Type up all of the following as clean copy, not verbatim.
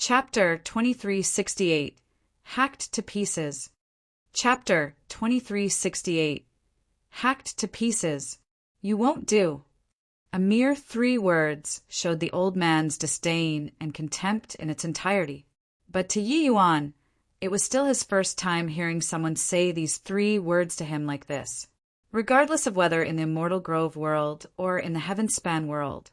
Chapter 2368 Hacked to Pieces. Chapter 2368 Hacked to Pieces. You won't do. A mere 3 words showed the old man's disdain and contempt in its entirety. But to Yi Yuan, it was still his first time hearing someone say these 3 words to him like this. Regardless of whether in the Immortal Grove world or in the Heavenspan world,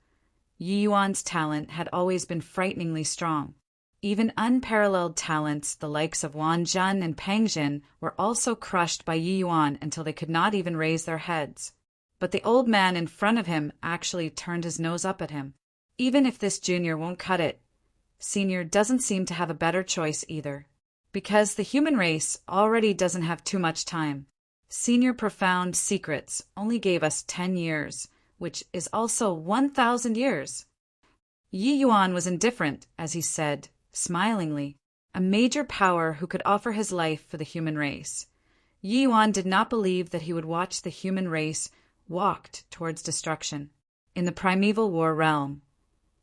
Yi Yuan's talent had always been frighteningly strong. Even unparalleled talents, the likes of Wan Zhen and Pang Jin, were also crushed by Yi Yuan until they could not even raise their heads. But the old man in front of him actually turned his nose up at him. Even if this junior won't cut it, senior doesn't seem to have a better choice either. Because the human race already doesn't have too much time. Senior Profound Secrets only gave us 10 years, which is also 1,000 years. Yi Yuan was indifferent, as he said, smilingly, a major power who could offer his life for the human race. Yi Yuan did not believe that he would watch the human race walked towards destruction. In the primeval war realm,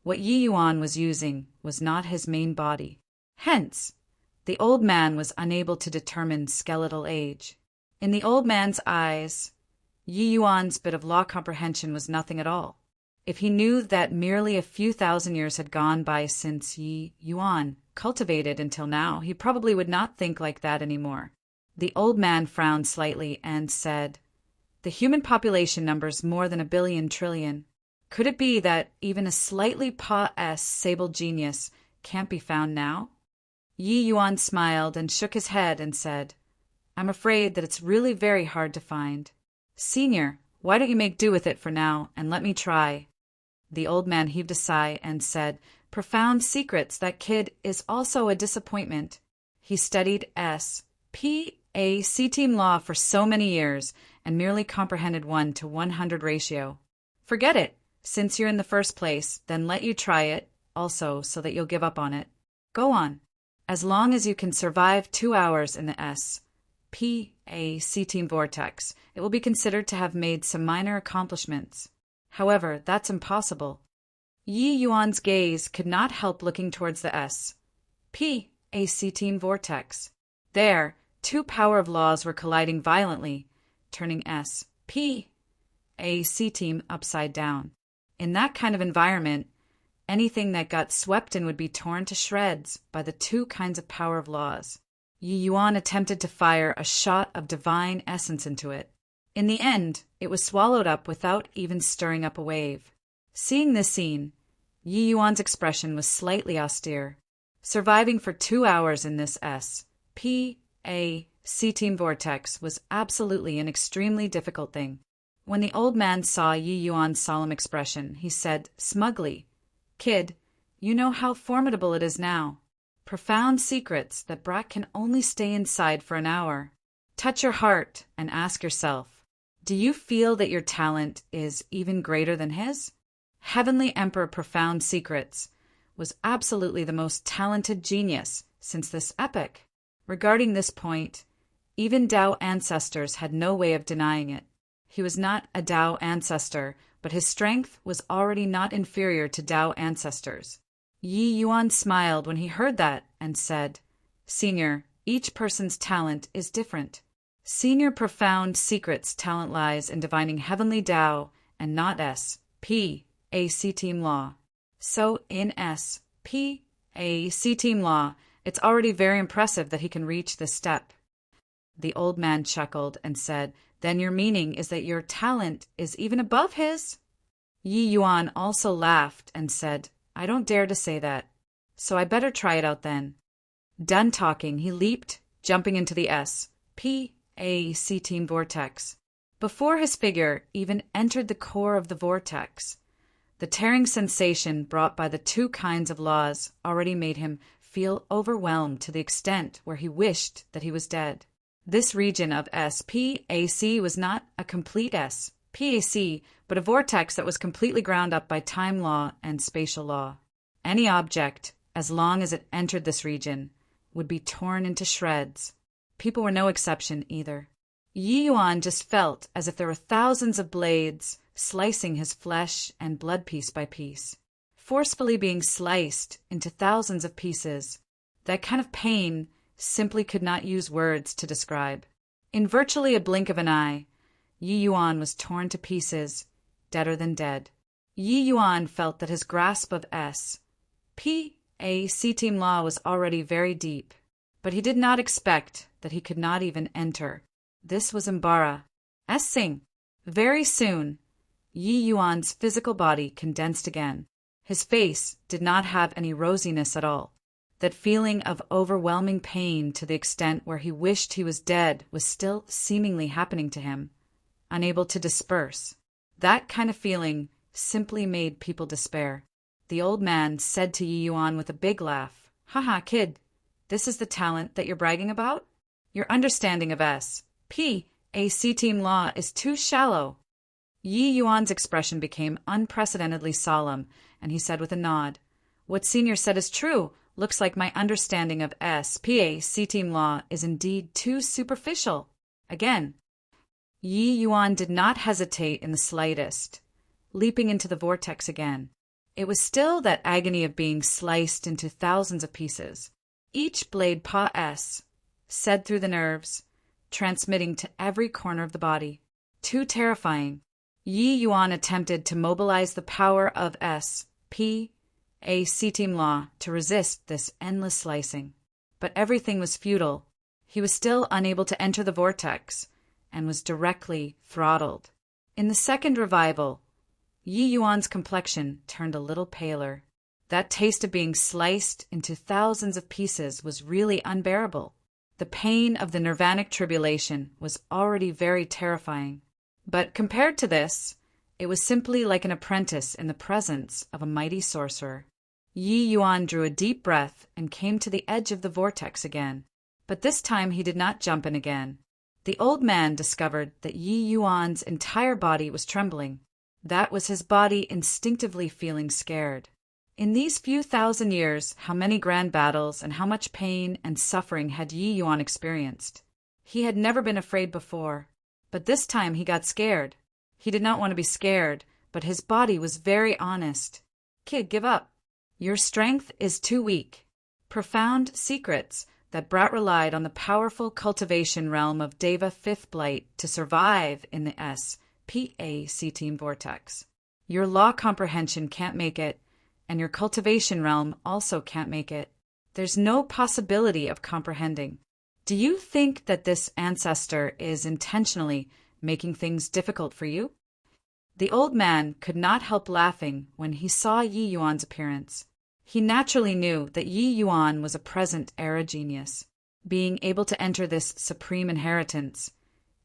what Yi Yuan was using was not his main body. Hence, the old man was unable to determine skeletal age. In the old man's eyes, Yi Yuan's bit of law comprehension was nothing at all. If he knew that merely a few thousand years had gone by since Yi Yuan cultivated until now, he probably would not think like that anymore. The old man frowned slightly and said, "The human population numbers more than 1 billion. Could it be that even a slightly sable genius can't be found now?" Yi Yuan smiled and shook his head and said, "I'm afraid that it's really very hard to find. Senior, why don't you make do with it for now and let me try?" The old man heaved a sigh and said, "Profound Secrets, that kid is also a disappointment. He studied S.P.A.C. team law for so many years and merely comprehended 1 to 100 ratio. Forget it. Since you're in the first place, then let you try it, also so that you'll give up on it. Go on. As long as you can survive 2 hours in the S.P.A.C. team vortex, it will be considered to have made some minor accomplishments. However, that's impossible." Yi Yuan's gaze could not help looking towards the S.P.A.C. team vortex. There, 2 power of laws were colliding violently, turning S.P.A.C. team upside down. In that kind of environment, anything that got swept in would be torn to shreds by the 2 kinds of power of laws. Yi Yuan attempted to fire a shot of divine essence into it. In the end, it was swallowed up without even stirring up a wave. Seeing this scene, Yi Yuan's expression was slightly austere. Surviving for 2 hours in this S.P.A.C. team vortex was absolutely an extremely difficult thing. When the old man saw Yi Yuan's solemn expression, he said smugly, "Kid, you know how formidable it is now. Profound secrets that Brat can only stay inside for an hour. Touch your heart and ask yourself, do you feel that your talent is even greater than his?" Heavenly Emperor Profound Secrets was absolutely the most talented genius since this epoch. Regarding this point, even Tao ancestors had no way of denying it. He was not a Tao ancestor, but his strength was already not inferior to Tao ancestors. Yi Yuan smiled when he heard that and said, "Senior, each person's talent is different. Senior Profound Secrets' talent lies in divining heavenly Tao and not S.P.A.C. team law. So in S.P.A.C. team law, it's already very impressive that he can reach this step." The old man chuckled and said, "Then your meaning is that your talent is even above his?" Yi Yuan also laughed and said, "I don't dare to say that, so I better try it out then." Done talking, he leaped, jumping into the S.P.A.C. team vortex. Before his figure even entered the core of the vortex, the tearing sensation brought by the 2 kinds of laws already made him feel overwhelmed to the extent where he wished that he was dead. This region of S.P.A.C. was not a complete S.P.A.C., but a vortex that was completely ground up by time law and spatial law. Any object, as long as it entered this region, would be torn into shreds. People were no exception either. Yi Yuan just felt as if there were thousands of blades slicing his flesh and blood piece by piece. forcefully being sliced into thousands of pieces. That kind of pain simply could not use words to describe. In virtually a blink of an eye, Yi Yuan was torn to pieces, deader than dead. Yi Yuan felt that his grasp of S.P.A.C. Team Law was already very deep, but he did not expect that he could not even enter. This was embarrassing. Very soon, Yi Yuan's physical body condensed again. His face did not have any rosiness at all. That feeling of overwhelming pain to the extent where he wished he was dead was still seemingly happening to him, unable to disperse. That kind of feeling simply made people despair. The old man said to Yi Yuan with a big laugh, "Haha, kid, this is the talent that you're bragging about? Your understanding of S.P.A.C. Team Law is too shallow." Yi Yuan's expression became unprecedentedly solemn, and he said with a nod, "What Senior said is true. Looks like my understanding of S.P.A.C. Team Law is indeed too superficial." Again, Yi Yuan did not hesitate in the slightest, leaping into the vortex again. It was still that agony of being sliced into thousands of pieces. Each blade said through the nerves, transmitting to every corner of the body. Too terrifying. Yi Yuan attempted to mobilize the power of S.P.A.C. Team Law to resist this endless slicing. But everything was futile. He was still unable to enter the vortex and was directly throttled. In the second revival, Yi Yuan's complexion turned a little paler. That taste of being sliced into thousands of pieces was really unbearable. The pain of the nirvanic tribulation was already very terrifying. But compared to this, it was simply like an apprentice in the presence of a mighty sorcerer. Yi Yuan drew a deep breath and came to the edge of the vortex again. But this time he did not jump in again. The old man discovered that Yi Yuan's entire body was trembling. That was his body instinctively feeling scared. In these few thousand years, how many grand battles and how much pain and suffering had Yi Yuan experienced? He had never been afraid before, but this time he got scared. He did not want to be scared, but his body was very honest. "Kid, give up. Your strength is too weak." Profound secrets that Brat relied on the powerful cultivation realm of Deva Fifth Blight to survive in the S.P.A.C. Team Vortex. Your law comprehension can't make it, and your cultivation realm also can't make it. There's no possibility of comprehending. Do you think that this ancestor is intentionally making things difficult for you? The old man could not help laughing when he saw Yi Yuan's appearance. He naturally knew that Yi Yuan was a present era genius. Being able to enter this supreme inheritance,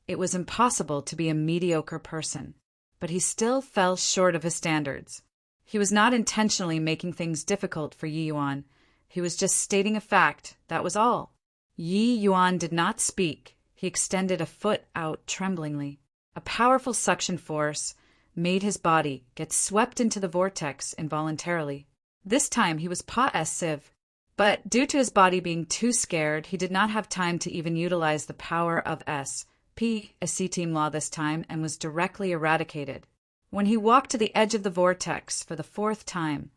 it was impossible to be a mediocre person, but he still fell short of his standards. He was not intentionally making things difficult for Yi Yuan. He was just stating a fact, that was all. Yi Yuan did not speak. He extended a foot out tremblingly. A powerful suction force made his body get swept into the vortex involuntarily. This time he was passive, but due to his body being too scared, he did not have time to even utilize the power of S.P.A.C. Team Law this time and was directly eradicated. When he walked to the edge of the vortex for the fourth time,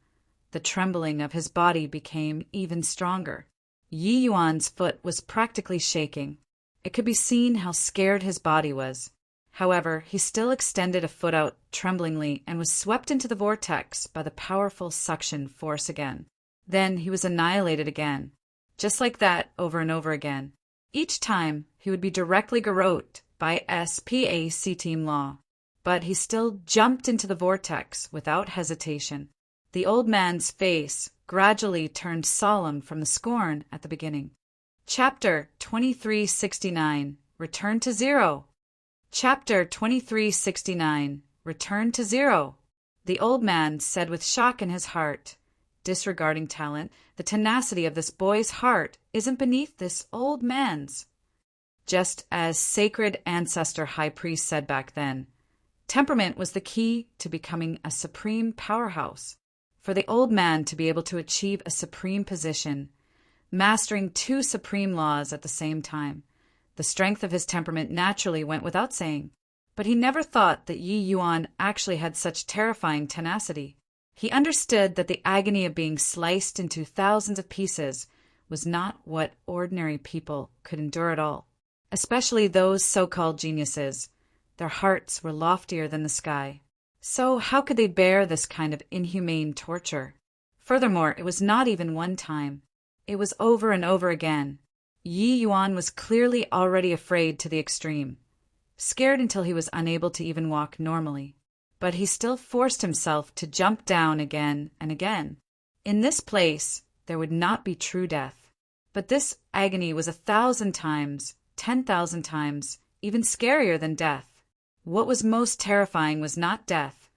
the trembling of his body became even stronger. Yi Yuan's foot was practically shaking. It could be seen how scared his body was. However, he still extended a foot out tremblingly and was swept into the vortex by the powerful suction force again. Then he was annihilated again. Just like that, over and over again. Each time, he would be directly garroted by S.P.A.C. Team Law. But he still jumped into the vortex without hesitation. The old man's face gradually turned solemn from the scorn at the beginning. Chapter 2369, Return to Zero. Chapter 2369, Return to Zero. The old man said with shock in his heart, disregarding talent, the tenacity of this boy's heart isn't beneath this old man's. Just as sacred ancestor high priest said back then, temperament was the key to becoming a supreme powerhouse. For the old man to be able to achieve a supreme position, mastering two supreme laws at the same time, the strength of his temperament naturally went without saying. But he never thought that Yi Yuan actually had such terrifying tenacity. He understood that the agony of being sliced into thousands of pieces was not what ordinary people could endure at all, especially those so-called geniuses. Their hearts were loftier than the sky. So how could they bear this kind of inhumane torture? Furthermore, it was not even one time. It was over and over again. Yi Yuan was clearly already afraid to the extreme, scared until he was unable to even walk normally. But he still forced himself to jump down again and again. In this place, there would not be true death. But this agony was 1,000 times, 10,000 times, even scarier than death. What was most terrifying was not death,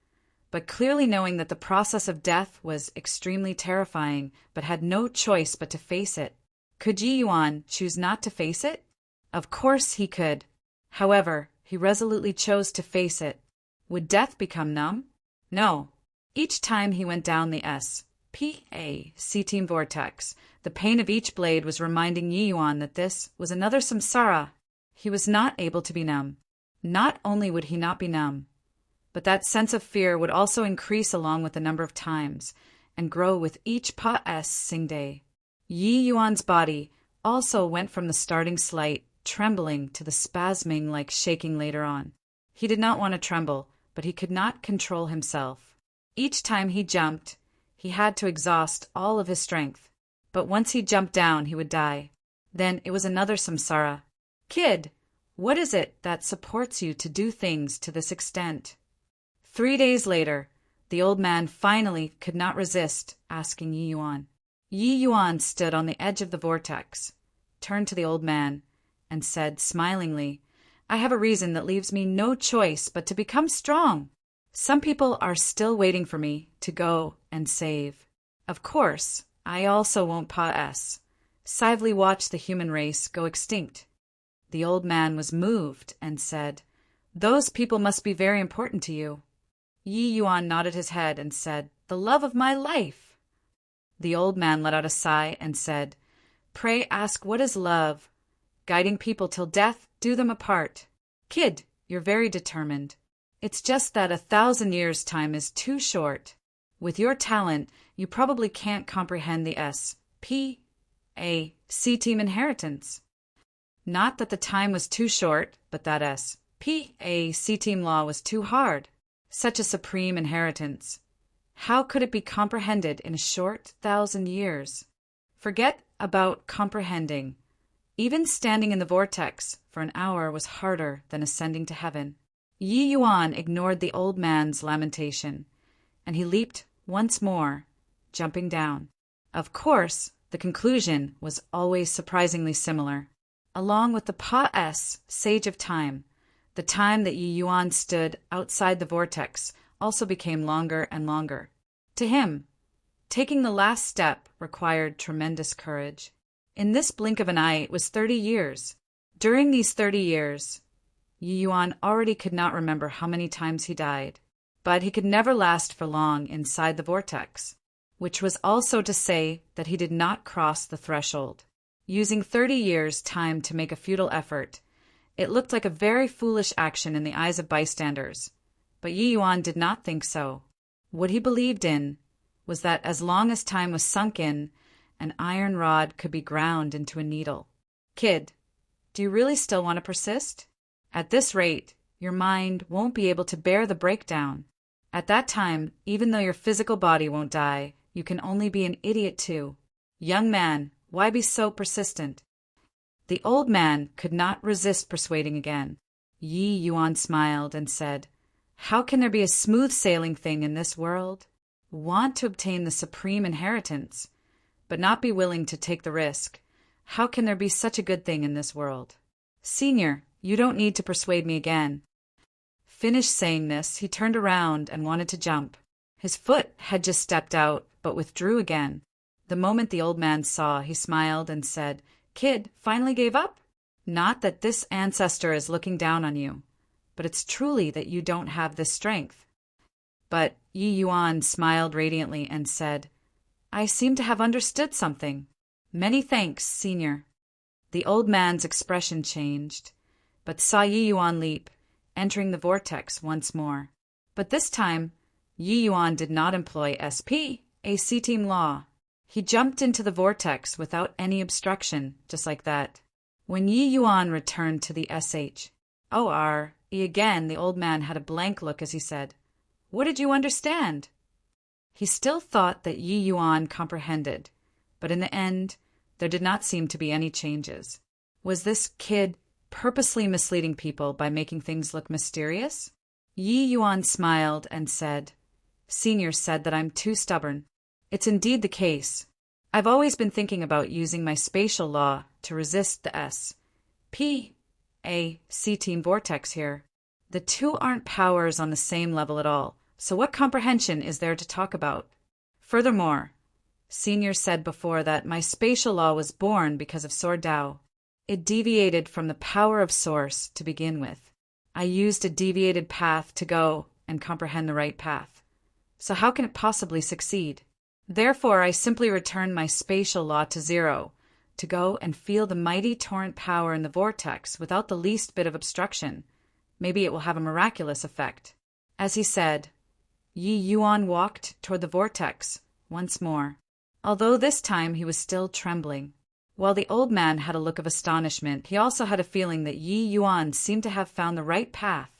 but clearly knowing that the process of death was extremely terrifying, but had no choice but to face it. Could Yi Yuan choose not to face it? Of course he could. However, he resolutely chose to face it. Would death become numb? No. Each time he went down the S.P.A.C. vortex, the pain of each blade was reminding Yi Yuan that this was another samsara. He was not able to be numb. Not only would he not be numb, but that sense of fear would also increase along with the number of times and grow with each passing day. Yi Yuan's body also went from the starting slight trembling to the spasming like shaking later on. He did not want to tremble, but he could not control himself. Each time he jumped, he had to exhaust all of his strength. But once he jumped down, he would die. Then it was another samsara. Kid, what is it that supports you to do things to this extent? 3 days later, the old man finally could not resist asking Yi Yuan. Yi Yuan stood on the edge of the vortex, turned to the old man, and said smilingly, I have a reason that leaves me no choice but to become strong. Some people are still waiting for me to go and save. Of course, I also won't passively watch the human race go extinct. The old man was moved and said, Those people must be very important to you. Yi Yuan nodded his head and said, The love of my life. The old man let out a sigh and said, Pray ask what is love? Guiding people till death do them apart. Kid, you're very determined. It's just that 1,000 years' time is too short. With your talent, you probably can't comprehend the S.P.A.C. team inheritance. Not that the time was too short, but that S.P.A.C. team law was too hard. Such a supreme inheritance. How could it be comprehended in a short 1,000 years? Forget about comprehending. Even standing in the vortex for an hour was harder than ascending to heaven. Yi Yuan ignored the old man's lamentation, and he leaped once more, jumping down. Of course, the conclusion was always surprisingly similar. Along with the Pa-S, Sage of Time, the time that Yi Yuan stood outside the vortex also became longer and longer. To him, taking the last step required tremendous courage. In this blink of an eye, it was 30 years. During these 30 years, Yi Yuan already could not remember how many times he died, but he could never last for long inside the vortex, which was also to say that he did not cross the threshold. Using 30 years' time to make a futile effort, it looked like a very foolish action in the eyes of bystanders, but Yi Yuan did not think so. What he believed in was that as long as time was sunk in, an iron rod could be ground into a needle. Kid, do you really still want to persist? At this rate, your mind won't be able to bear the breakdown. At that time, even though your physical body won't die, you can only be an idiot too. Young man, why be so persistent? The old man could not resist persuading again. Yi Yuan smiled and said, How can there be a smooth-sailing thing in this world? Want to obtain the supreme inheritance, but not be willing to take the risk. How can there be such a good thing in this world? Senior, you don't need to persuade me again. Finished saying this, he turned around and wanted to jump. His foot had just stepped out, but withdrew again. The moment the old man saw, he smiled and said, Kid, finally gave up? Not that this ancestor is looking down on you, but it's truly that you don't have this strength. But Yi Yuan smiled radiantly and said, I seem to have understood something. Many thanks, Senior. The old man's expression changed, but saw Yi Yuan leap, entering the vortex once more. But this time, Yi Yuan did not employ SPAC team law. He jumped into the vortex without any obstruction, just like that. When Yi Yuan returned to the SHORE again, the old man had a blank look as he said, "What did you understand?" He still thought that Yi Yuan comprehended, but in the end, there did not seem to be any changes. Was this kid purposely misleading people by making things look mysterious? Yi Yuan smiled and said, "Senior said that I'm too stubborn. It's indeed the case. I've always been thinking about using my spatial law to resist the SPAC team vortex here. The two aren't powers on the same level at all, so what comprehension is there to talk about? Furthermore, Senior said before that my spatial law was born because of Sword Dao. It deviated from the power of Source to begin with. I used a deviated path to go and comprehend the right path. So how can it possibly succeed? Therefore, I simply returned my spatial law to 0, to go and feel the mighty torrent power in the vortex without the least bit of obstruction. Maybe it will have a miraculous effect." As he said, Yi Yuan walked toward the vortex once more, although this time he was still trembling. While the old man had a look of astonishment, he also had a feeling that Yi Yuan seemed to have found the right path.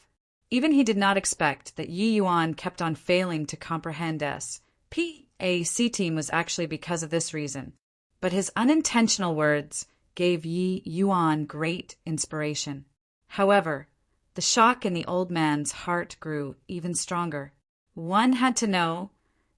Even he did not expect that Yi Yuan kept on failing to comprehend SPAC team was actually because of this reason. But his unintentional words gave Yi Yuan great inspiration. However, the shock in the old man's heart grew even stronger. One had to know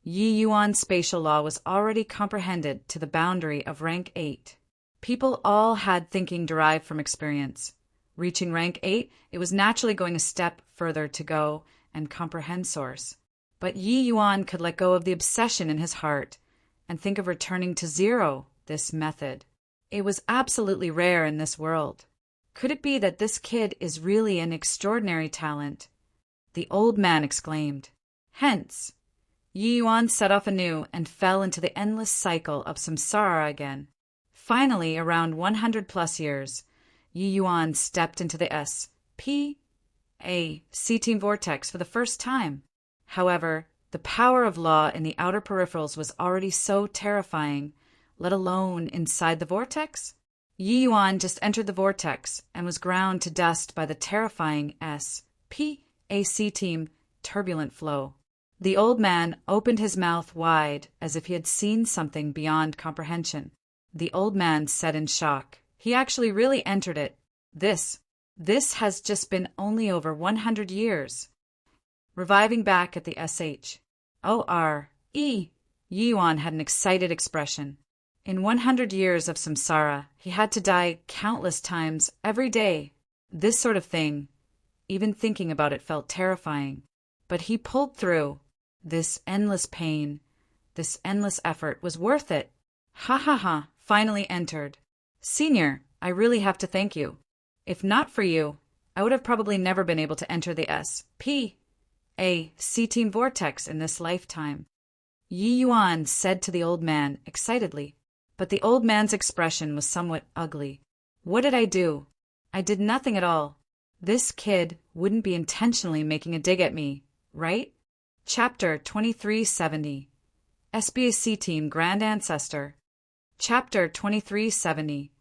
Yi Yuan's spatial law was already comprehended to the boundary of rank 8. People all had thinking derived from experience. Reaching rank 8, it was naturally going a step further to go and comprehend Source. But Yi Yuan could let go of the obsession in his heart and think of returning to 0, this method. It was absolutely rare in this world. Could it be that this kid is really an extraordinary talent? The old man exclaimed. Hence, Yi Yuan set off anew and fell into the endless cycle of samsara again. Finally, around 100+ years, Yi Yuan stepped into the SPAC team vortex for the first time. However, the power of law in the outer peripherals was already so terrifying, let alone inside the vortex. Yi Yuan just entered the vortex and was ground to dust by the terrifying SPAC team turbulent flow. The old man opened his mouth wide as if he had seen something beyond comprehension. The old man said in shock, "He actually really entered it. This has just been only over 100 years. Reviving back at the SHORE, Yi Yuan had an excited expression. In 100 years of samsara, he had to die countless times every day. This sort of thing, even thinking about it felt terrifying. But he pulled through. This endless pain, this endless effort was worth it. Ha ha ha, finally entered. Senior, I really have to thank you. If not for you, I would have probably never been able to enter the SPAC team vortex in this lifetime." Yi Yuan said to the old man excitedly, but the old man's expression was somewhat ugly. "What did I do? I did nothing at all. This kid wouldn't be intentionally making a dig at me, right?" Chapter 2370 SPAC Team Grand Ancestor. Chapter 2370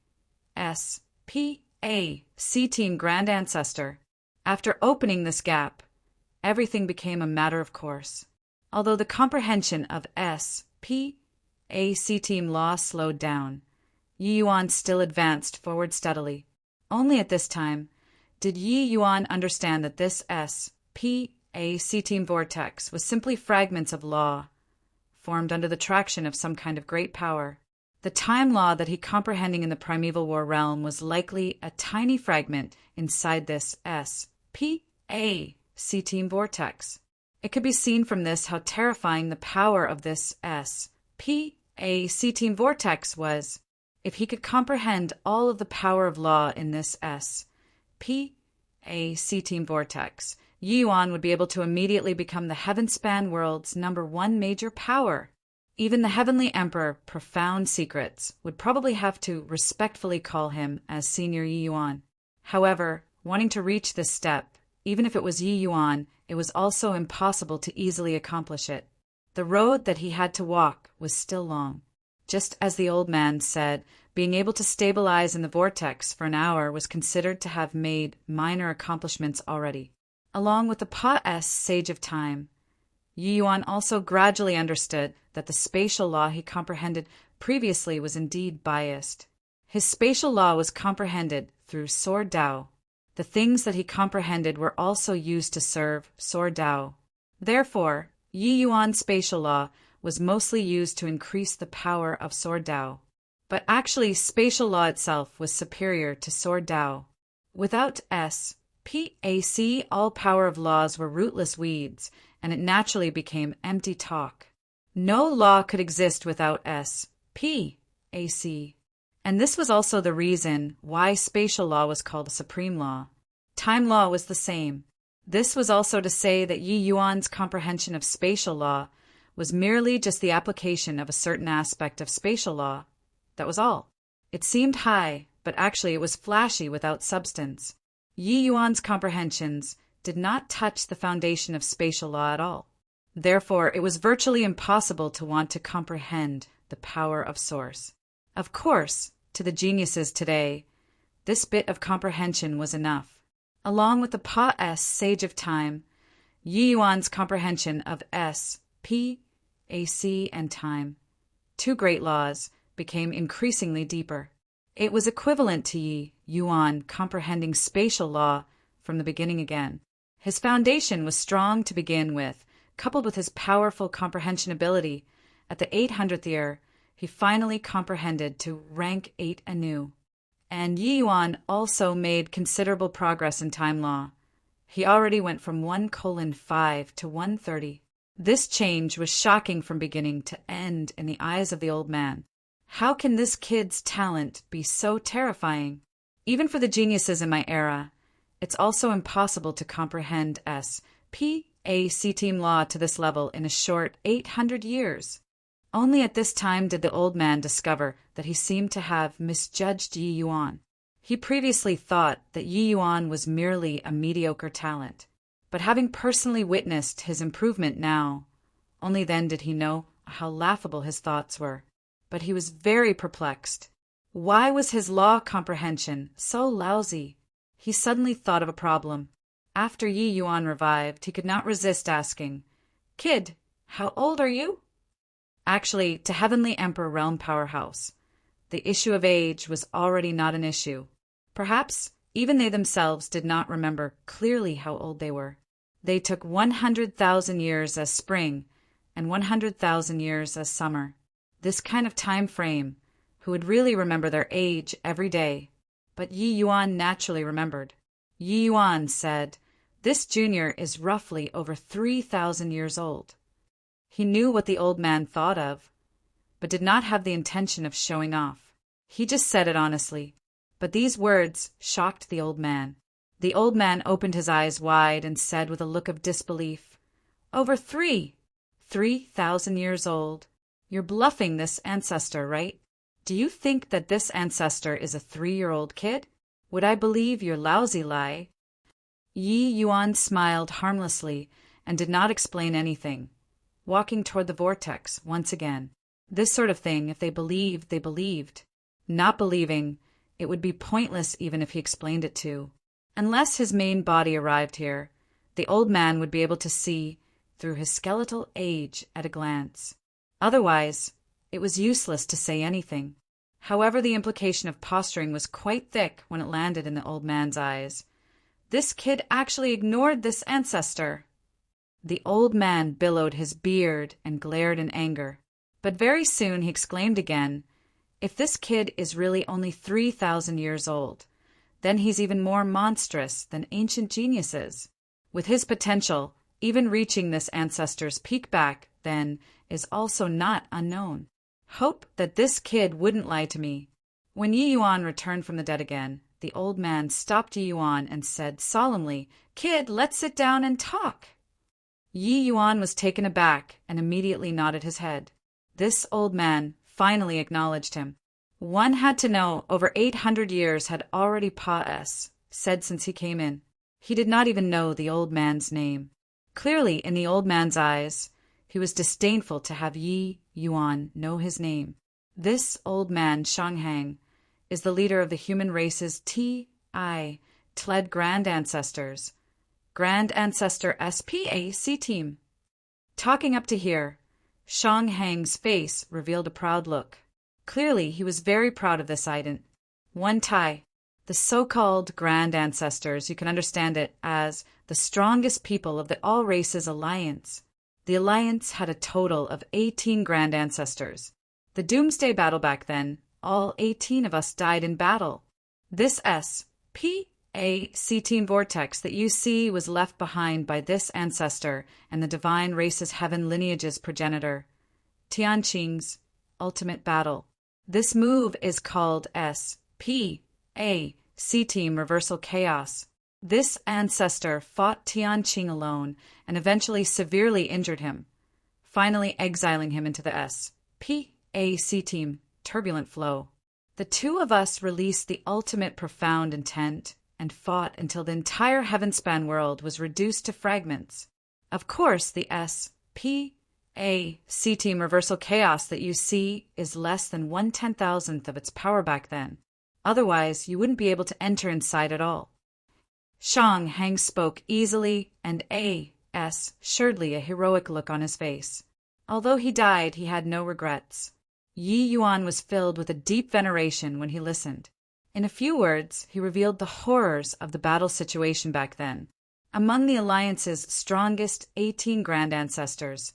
SPAC Team Grand Ancestor. After opening this gap, everything became a matter of course. Although the comprehension of SPAC team law slowed down, Yi Yuan still advanced forward steadily. Only at this time did Yi Yuan understand that this SPAC team vortex was simply fragments of law, formed under the traction of some kind of great power. The time law that he comprehending in the primeval war realm was likely a tiny fragment inside this SPAC team vortex. It could be seen from this how terrifying the power of this SPAC team vortex was. If he could comprehend all of the power of law in this SPAC team vortex, Yi Yuan would be able to immediately become the heaven-span world's #1 major power. Even the Heavenly Emperor, Profound Secrets, would probably have to respectfully call him as Senior Yi Yuan. However, wanting to reach this step, even if it was Yi Yuan, it was also impossible to easily accomplish it. The road that he had to walk was still long. Just as the old man said, being able to stabilize in the vortex for an hour was considered to have made minor accomplishments already. Along with the Pa-S Sage of Time, Yi Yuan also gradually understood that the spatial law he comprehended previously was indeed biased. His spatial law was comprehended through Sword Dao. The things that he comprehended were also used to serve Sword Dao. Therefore, Yi Yuan's spatial law was mostly used to increase the power of Sword Dao. But actually, spatial law itself was superior to Sword Dao. Without S.P.A.C., all power of laws were rootless weeds, and it naturally became empty talk. No law could exist without S.P.A.C. And this was also the reason why spatial law was called a supreme law. Time law was the same. This was also to say that Yi Yuan's comprehension of spatial law was merely just the application of a certain aspect of spatial law. That was all. It seemed high, but actually it was flashy without substance. Yi Yuan's comprehensions did not touch the foundation of spatial law at all. Therefore, it was virtually impossible to want to comprehend the power of Source. Of course, to the geniuses today, this bit of comprehension was enough. Along with the Pa-S Sage of Time, Yi Yuan's comprehension of S, P, A, C, and time, two great laws, became increasingly deeper. It was equivalent to Yi Yuan comprehending spatial law from the beginning again. His foundation was strong to begin with, coupled with his powerful comprehension ability. At the 800th year, he finally comprehended to rank 8 anew. And Yi Yuan also made considerable progress in time law. He already went from 1:5 to 130. This change was shocking from beginning to end in the eyes of the old man. How can this kid's talent be so terrifying? Even for the geniuses in my era, it's also impossible to comprehend S.P.A.C. team law to this level in a short 800 years. Only at this time did the old man discover that he seemed to have misjudged Yi Yuan. He previously thought that Yi Yuan was merely a mediocre talent, but having personally witnessed his improvement now, only then did he know how laughable his thoughts were. But he was very perplexed. Why was his law comprehension so lousy? He suddenly thought of a problem. After Yi Yuan revived, he could not resist asking, "Kid, how old are you?" Actually, to Heavenly Emperor Realm Powerhouse, the issue of age was already not an issue. Perhaps even they themselves did not remember clearly how old they were. They took 100,000 years as spring and 100,000 years as summer. This kind of time frame, who would really remember their age every day? But Yi Yuan naturally remembered. Yi Yuan said, "This junior is roughly over 3,000 years old." He knew what the old man thought of, but did not have the intention of showing off. He just said it honestly. But these words shocked the old man. The old man opened his eyes wide and said with a look of disbelief, "Over 3,000 years old. You're bluffing this ancestor, right? Do you think that this ancestor is a 3-year-old kid? Would I believe your lousy lie?" Yi Yuan smiled harmlessly and did not explain anything, walking toward the vortex once again. This sort of thing, if they believed, they believed. Not believing, it would be pointless even if he explained it to. Unless his main body arrived here, the old man would be able to see through his skeletal age at a glance. Otherwise, it was useless to say anything. However, the implication of posturing was quite thick when it landed in the old man's eyes. This kid actually ignored this ancestor. The old man billowed his beard and glared in anger. But very soon he exclaimed again, "If this kid is really only 3,000 years old, then he's even more monstrous than ancient geniuses. With his potential, even reaching this ancestor's peak back, then, is also not unknown. Hope that this kid wouldn't lie to me." When Yi Yuan returned from the dead again, the old man stopped Yi Yuan and said solemnly, "Kid, let's sit down and talk." Yi Yuan was taken aback and immediately nodded his head. This old man finally acknowledged him. One had to know over 800 years had already said since he came in. He did not even know the old man's name. Clearly, in the old man's eyes, he was disdainful to have Yi Yuan know his name. This old man, Shanghang, is the leader of the human race's T.I. Tled Grand Ancestors. Grand Ancestor SPAC team. Talking up to here, Shanghang's face revealed a proud look. Clearly, he was very proud of this item. One Tai, the so-called Grand Ancestors, you can understand it as the strongest people of the All Races Alliance. The Alliance had a total of 18 Grand Ancestors. The Doomsday Battle back then, all 18 of us died in battle. This SPAC team vortex that you see was left behind by this ancestor and the divine race's heaven lineage's progenitor, Tianqing's ultimate battle. This move is called SPAC team reversal chaos. This ancestor fought Tianqing alone and eventually severely injured him, finally exiling him into the SPAC team turbulent flow. The two of us released the ultimate profound intent and fought until the entire heaven-span world was reduced to fragments. Of course, the SPAC team reversal chaos that you see is less than 1/10,000th of its power back then. Otherwise, you wouldn't be able to enter inside at all. Shanghang spoke easily and assuredly a heroic look on his face. Although he died, he had no regrets. Yi Yuan was filled with a deep veneration when he listened. In a few words, he revealed the horrors of the battle situation back then. Among the Alliance's strongest 18 Grand Ancestors,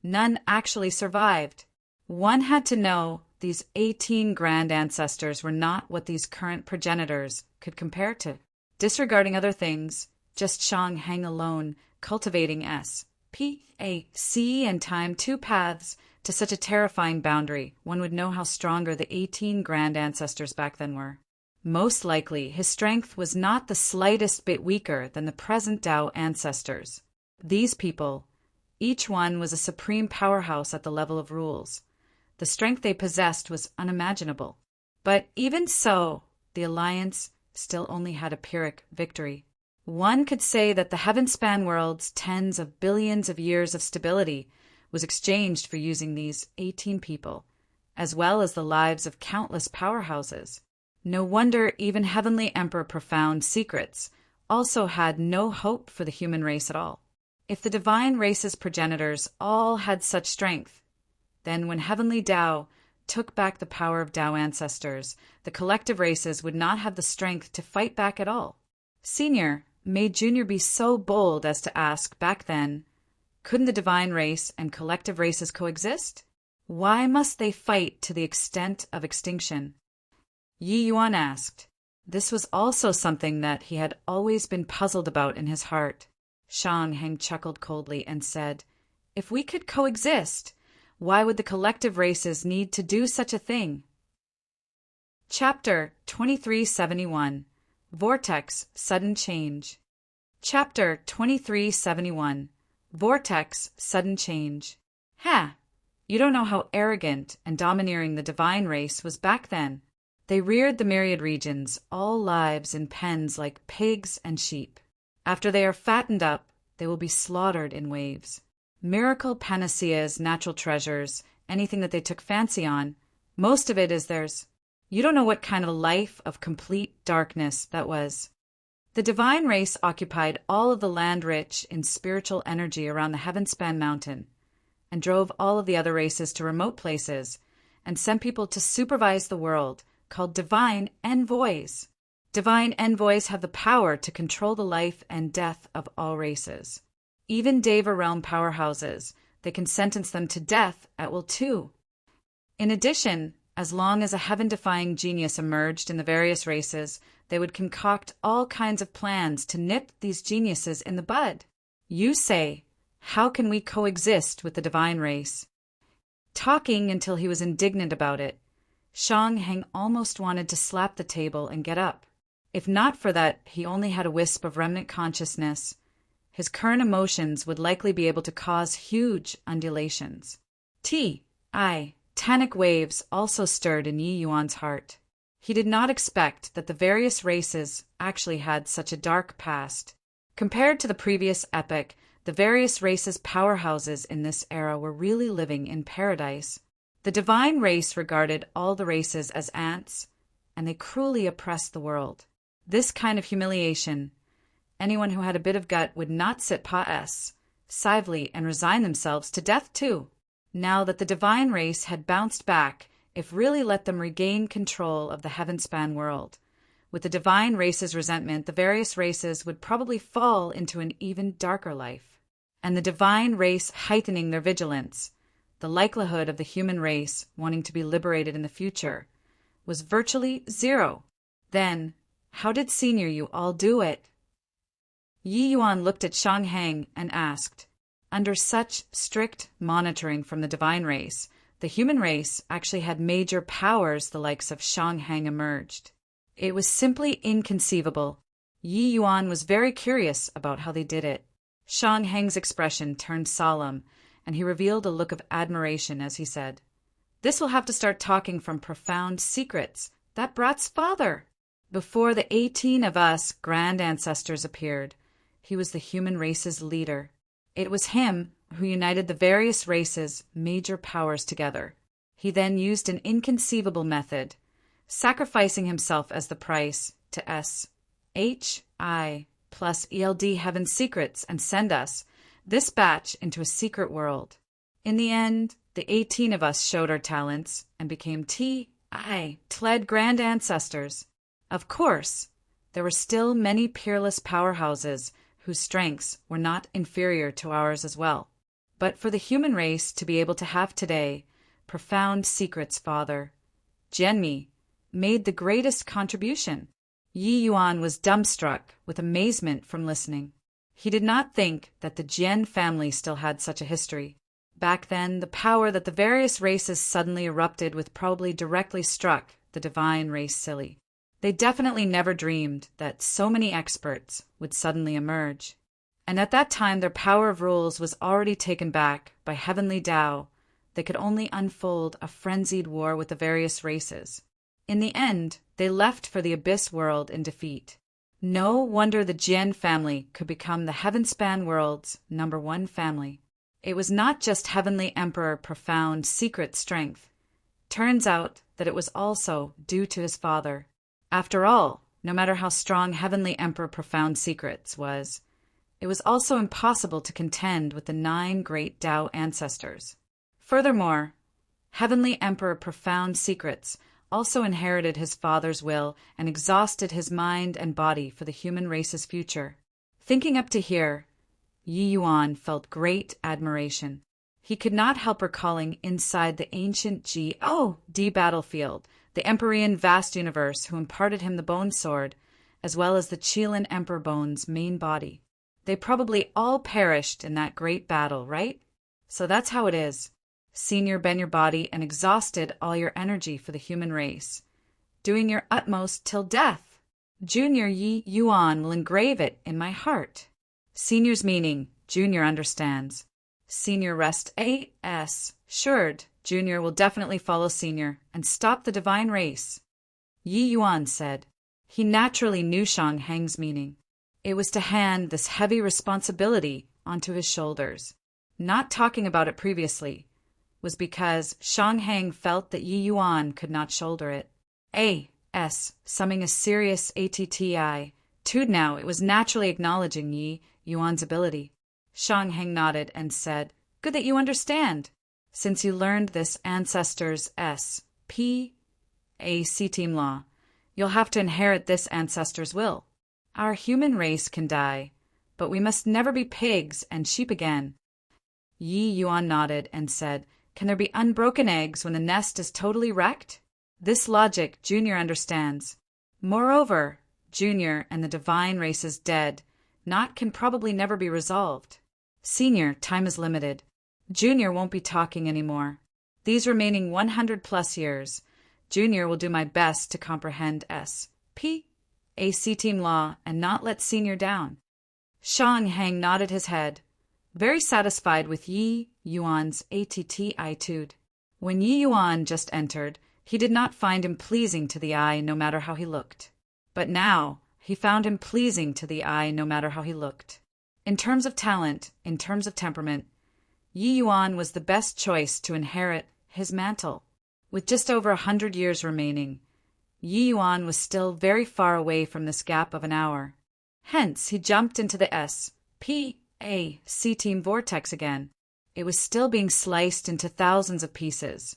none actually survived. One had to know these 18 Grand Ancestors were not what these current progenitors could compare to. Disregarding other things, just Shanghang alone, cultivating SPAC and time, two paths to such a terrifying boundary, one would know how stronger the 18 Grand Ancestors back then were. Most likely, his strength was not the slightest bit weaker than the present Tao ancestors. These people, each one was a supreme powerhouse at the level of rules. The strength they possessed was unimaginable. But even so, the Alliance still only had a Pyrrhic victory. One could say that the heaven-span world's tens of billions of years of stability was exchanged for using these 18 people, as well as the lives of countless powerhouses. No wonder even Heavenly Emperor Profound Secrets also had no hope for the human race at all. If the divine race's progenitors all had such strength, then when Heavenly Tao took back the power of Tao ancestors, the collective races would not have the strength to fight back at all. Senior, may Junior be so bold as to ask back then, couldn't the divine race and collective races coexist? Why must they fight to the extent of extinction? Yi Yuan asked. This was also something that he had always been puzzled about in his heart. Shanghang chuckled coldly and said, "If we could coexist, why would the collective races need to do such a thing?" Chapter 2371 Vortex Sudden Change. Chapter 2371 Vortex Sudden Change. Ha! You don't know how arrogant and domineering the divine race was back then. They reared the myriad regions, all lives in pens like pigs and sheep. After they are fattened up, they will be slaughtered in waves. Miracle panaceas, natural treasures, anything that they took fancy on, most of it is theirs. You don't know what kind of life of complete darkness that was. The divine race occupied all of the land rich in spiritual energy around the Heavenspan mountain and drove all of the other races to remote places and sent people to supervise the world, called divine envoys. Divine envoys have the power to control the life and death of all races. Even Deva realm powerhouses, they can sentence them to death at will too. In addition, as long as a heaven-defying genius emerged in the various races, they would concoct all kinds of plans to nip these geniuses in the bud. You say, how can we coexist with the divine race? Talking until he was indignant about it, Shanghang almost wanted to slap the table and get up. If not for that he only had a wisp of remnant consciousness, his current emotions would likely be able to cause huge undulations. Tanic waves also stirred in Yi Yuan's heart. He did not expect that the various races actually had such a dark past. Compared to the previous epoch, the various races' powerhouses in this era were really living in paradise. The divine race regarded all the races as ants, and they cruelly oppressed the world. This kind of humiliation, anyone who had a bit of gut would not sit passively and resign themselves to death too. Now that the divine race had bounced back, if really let them regain control of the heaven-span world. With the divine race's resentment, the various races would probably fall into an even darker life. And the divine race heightening their vigilance, the likelihood of the human race wanting to be liberated in the future was virtually zero. Then, how did Senior you all do it? Yi Yuan looked at Shang Heng and asked, under such strict monitoring from the divine race, the human race actually had major powers the likes of Shang Heng emerged. It was simply inconceivable. Yi Yuan was very curious about how they did it. Shang Heng's expression turned solemn, and he revealed a look of admiration as he said, "This will have to start talking from profound secrets. That brat's father!" Before the 18 of us grand ancestors appeared, he was the human race's leader. It was him who united the various races' major powers together. He then used an inconceivable method, sacrificing himself as the price to S-H-I plus ELD Heaven's secrets and send us, this batch, into a secret world. In the end, the 18 of us showed our talents and became Tled grand ancestors. Of course, there were still many peerless powerhouses whose strengths were not inferior to ours as well. But for the human race to be able to have today profound secrets, Father, Genmi made the greatest contribution. Yi Yuan was dumbstruck with amazement from listening. He did not think that the Jian family still had such a history. Back then, the power that the various races suddenly erupted with probably directly struck the divine race silly. They definitely never dreamed that so many experts would suddenly emerge. And at that time, their power of rules was already taken back by heavenly Tao. They could only unfold a frenzied war with the various races. In the end, they left for the Abyss world in defeat. No wonder the Jian family could become the heaven-span world's #1 family. It was not just Heavenly Emperor profound secret strength. Turns out that it was also due to his father. After all, no matter how strong Heavenly Emperor profound secrets was, it was also impossible to contend with the 9 great Tao ancestors. Furthermore, Heavenly Emperor profound secrets also inherited his father's will and exhausted his mind and body for the human race's future. Thinking up to here, Yi Yuan felt great admiration. He could not help recalling inside the ancient G.O.D. battlefield, the Empyrean vast universe who imparted him the bone sword, as well as the Qilin Emperor Bone's main body. They probably all perished in that great battle, right? So that's how it is. Senior bent your body and exhausted all your energy for the human race, doing your utmost till death. Junior Yi Yuan will engrave it in my heart. Senior's meaning, Junior understands. Senior rest assured. Junior will definitely follow Senior and stop the divine race. Yi Yuan said. He naturally knew Shang Heng's meaning. It was to hand this heavy responsibility onto his shoulders. Not talking about it previously was because Shang Heng felt that Yi Yuan could not shoulder it. Summing a serious attitude now, it was naturally acknowledging Yi Yuan's ability. Shang Heng nodded and said, "Good that you understand. Since you learned this ancestor's SPAC team law, you'll have to inherit this ancestor's will. Our human race can die, but we must never be pigs and sheep again." Yi Yuan nodded and said, "Can there be unbroken eggs when the nest is totally wrecked?" This logic Junior understands. Moreover, Junior and the divine race's dead not can probably never be resolved. Senior, time is limited. Junior won't be talking anymore. These remaining 100+ years, Junior will do my best to comprehend SPAC team law and not let Senior down. Shang Heng nodded his head, very satisfied with Yi Yuan's attitude. When Yi Yuan just entered, he did not find him pleasing to the eye no matter how he looked. But now, He found him pleasing to the eye no matter how he looked. In terms of talent, in terms of temperament, Yi Yuan was the best choice to inherit his mantle. With just over 100 years remaining, Yi Yuan was still very far away from this gap of an hour. Hence, he jumped into the SPAC vortex again. It was still being sliced into thousands of pieces,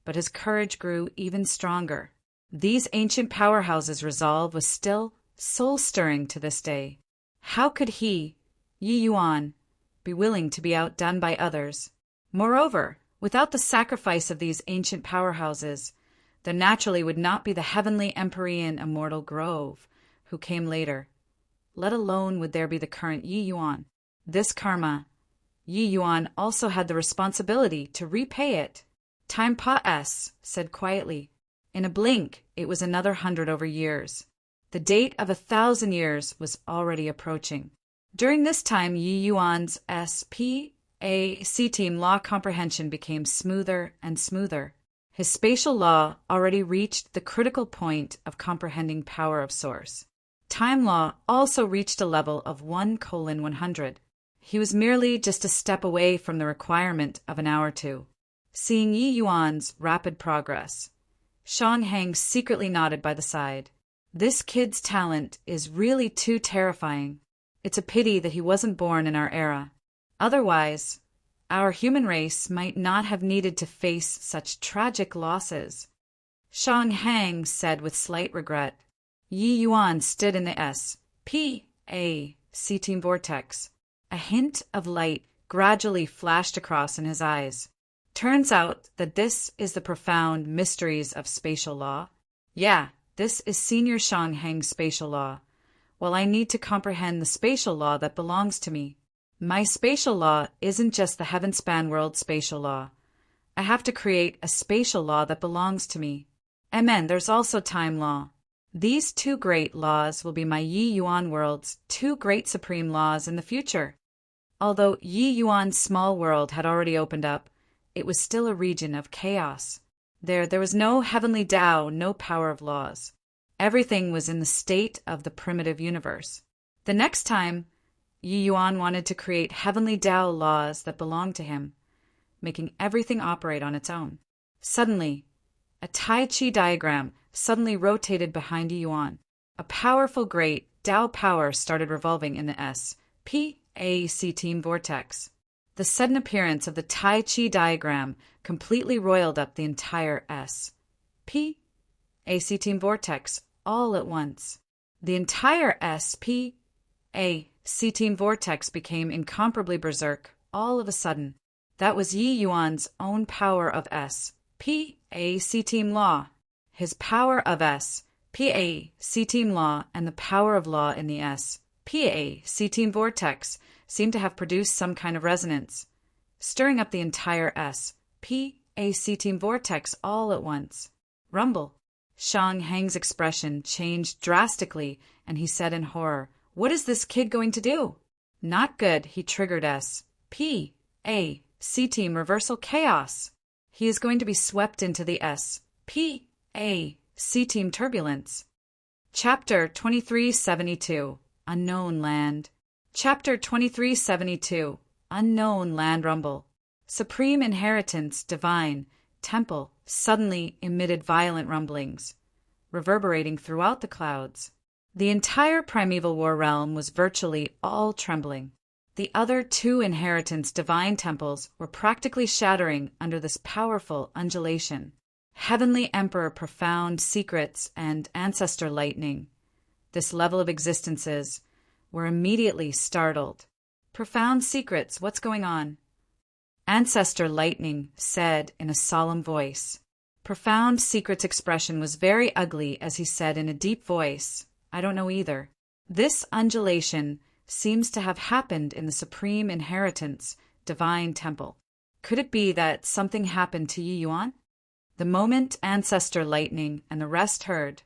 but his courage grew even stronger. These ancient powerhouses' resolve was still soul-stirring to this day. How could he, Yi Yuan, be willing to be outdone by others? Moreover, without the sacrifice of these ancient powerhouses, there naturally would not be the heavenly Empyrean immortal Grove, who came later. Let alone would there be the current Yi Yuan. This karma, Yi Yuan also had the responsibility to repay it. Time said quietly. In a blink, it was another 100 over years. The date of 1,000 years was already approaching. During this time, Yi Yuan's SPAC law comprehension became smoother and smoother. His spatial law already reached the critical point of comprehending power of source. Time law also reached a level of 1:100. He was merely just a step away from the requirement of an hour or two. Seeing Yi Yuan's rapid progress, Shang Heng secretly nodded by the side. This kid's talent is really too terrifying. It's a pity that he wasn't born in our era. Otherwise, our human race might not have needed to face such tragic losses. Shang Heng said with slight regret. Yi Yuan stood in the SPAC vortex. A hint of light gradually flashed across in his eyes. Turns out that this is the profound mysteries of spatial law. Yeah, this is Senior Shang Heng's spatial law, while I need to comprehend the spatial law that belongs to me. My spatial law isn't just the heaven-span world spatial law. I have to create a spatial law that belongs to me. Amen. There's also time law. These two great laws will be my Yi Yuan world's two great supreme laws in the future. Although Yi Yuan's small world had already opened up, it was still a region of chaos. There was no heavenly Tao, no power of laws. Everything was in the state of the primitive universe. The next time, Yi Yuan wanted to create heavenly Tao laws that belonged to him, making everything operate on its own. Suddenly, a Tai Chi diagram suddenly rotated behind Yi Yuan. A powerful great Tao power started revolving in the SPAC vortex. The sudden appearance of the Tai Chi diagram completely roiled up the entire SPAC vortex all at once. The entire SPAC vortex became incomparably berserk all of a sudden. That was Yi Yuan's own power of SPAC law. His power of SPAC law and the power of law in the SPAC vortex seemed to have produced some kind of resonance, stirring up the entire SPAC vortex all at once. Rumble. Shang Heng's expression changed drastically, and he said in horror, "What is this kid going to do?" Not good, he triggered SPAC reversal chaos. He is going to be swept into the SPAC turbulence. Chapter 2372, Unknown Land. Chapter 2372, Unknown Land Rumble. Supreme Inheritance, Divine, Temple, suddenly emitted violent rumblings, reverberating throughout the clouds. The entire primeval war realm was virtually all trembling. The other two Inheritance Divine Temples were practically shattering under this powerful undulation. Heavenly Emperor Profound Secrets and Ancestor Lightning, this level of existences, were immediately startled. Profound Secrets, what's going on? Ancestor Lightning said in a solemn voice. Profound Secret's expression was very ugly as he said in a deep voice, "I don't know either." This undulation seems to have happened in the Supreme Inheritance Divine Temple. Could it be that something happened to Yi Yuan? The moment Ancestor Lightning and the rest heard,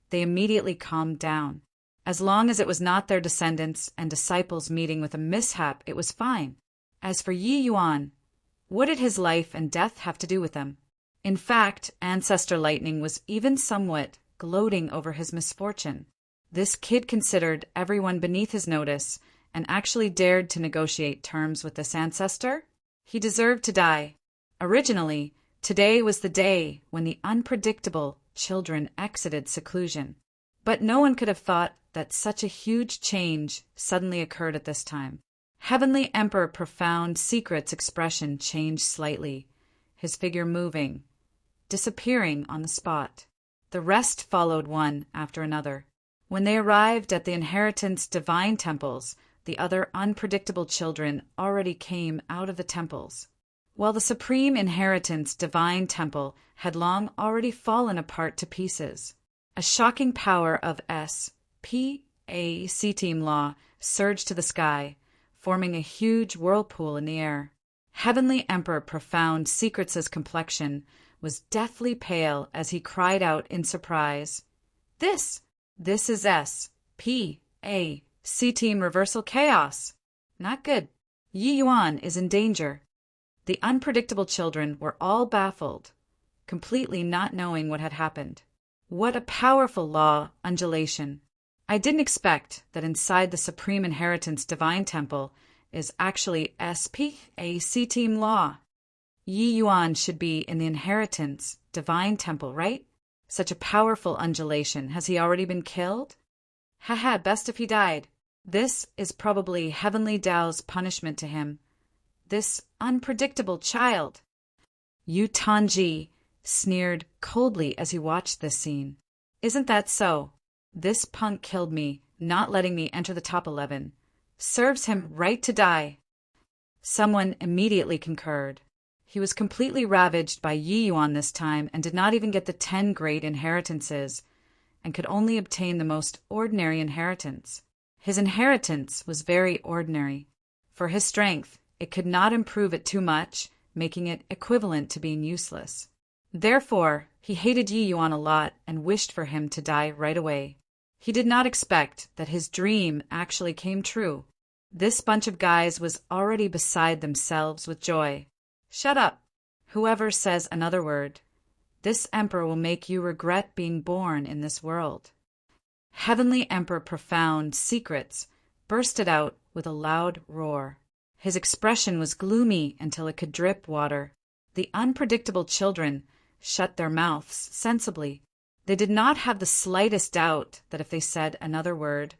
they immediately calmed down. As long as it was not their descendants and disciples meeting with a mishap, it was fine. As for Yi Yuan, what did his life and death have to do with them? In fact, Ancestor Lightning was even somewhat gloating over his misfortune. This kid considered everyone beneath his notice and actually dared to negotiate terms with this ancestor? He deserved to die. Originally, today was the day when the unpredictable children exited seclusion. But no one could have thought that such a huge change suddenly occurred at this time. Heavenly Emperor Profound Secret's expression changed slightly, his figure moving, disappearing on the spot. The rest followed one after another. When they arrived at the Inheritance Divine Temples, the other unpredictable children already came out of the temples, while the Supreme Inheritance Divine Temple had long already fallen apart to pieces. A shocking power of S.P.A.C. law surged to the sky, forming a huge whirlpool in the air. Heavenly Emperor Profound Secrets' complexion was deathly pale as he cried out in surprise, This is S.P.A.C. Reversal Chaos. Not good. Yi Yuan is in danger. The unpredictable children were all baffled, completely not knowing what had happened. What a powerful law undulation. I didn't expect that inside the Supreme Inheritance Divine Temple is actually S.P.A.C. team law. Yi Yuan should be in the Inheritance Divine Temple, right? Such a powerful undulation. Has he already been killed? Haha, best if he died. This is probably Heavenly Tao's punishment to him. This unpredictable child. Yu Tanji sneered coldly as he watched this scene. Isn't that so? This punk killed me, not letting me enter the top 11. Serves him right to die. Someone immediately concurred. He was completely ravaged by Yi Yuan this time and did not even get the 10 great inheritances, and could only obtain the most ordinary inheritance. His inheritance was very ordinary. For his strength, it could not improve it too much, making it equivalent to being useless. Therefore, he hated Yi Yuan a lot and wished for him to die right away. He did not expect that his dream actually came true. This bunch of guys was already beside themselves with joy. Shut up. Whoever says another word. This emperor will make you regret being born in this world. Heavenly Emperor Profound Secrets bursted out with a loud roar. His expression was gloomy until it could drip water. The unpredictable children shut their mouths sensibly. They did not have the slightest doubt that if they said another word,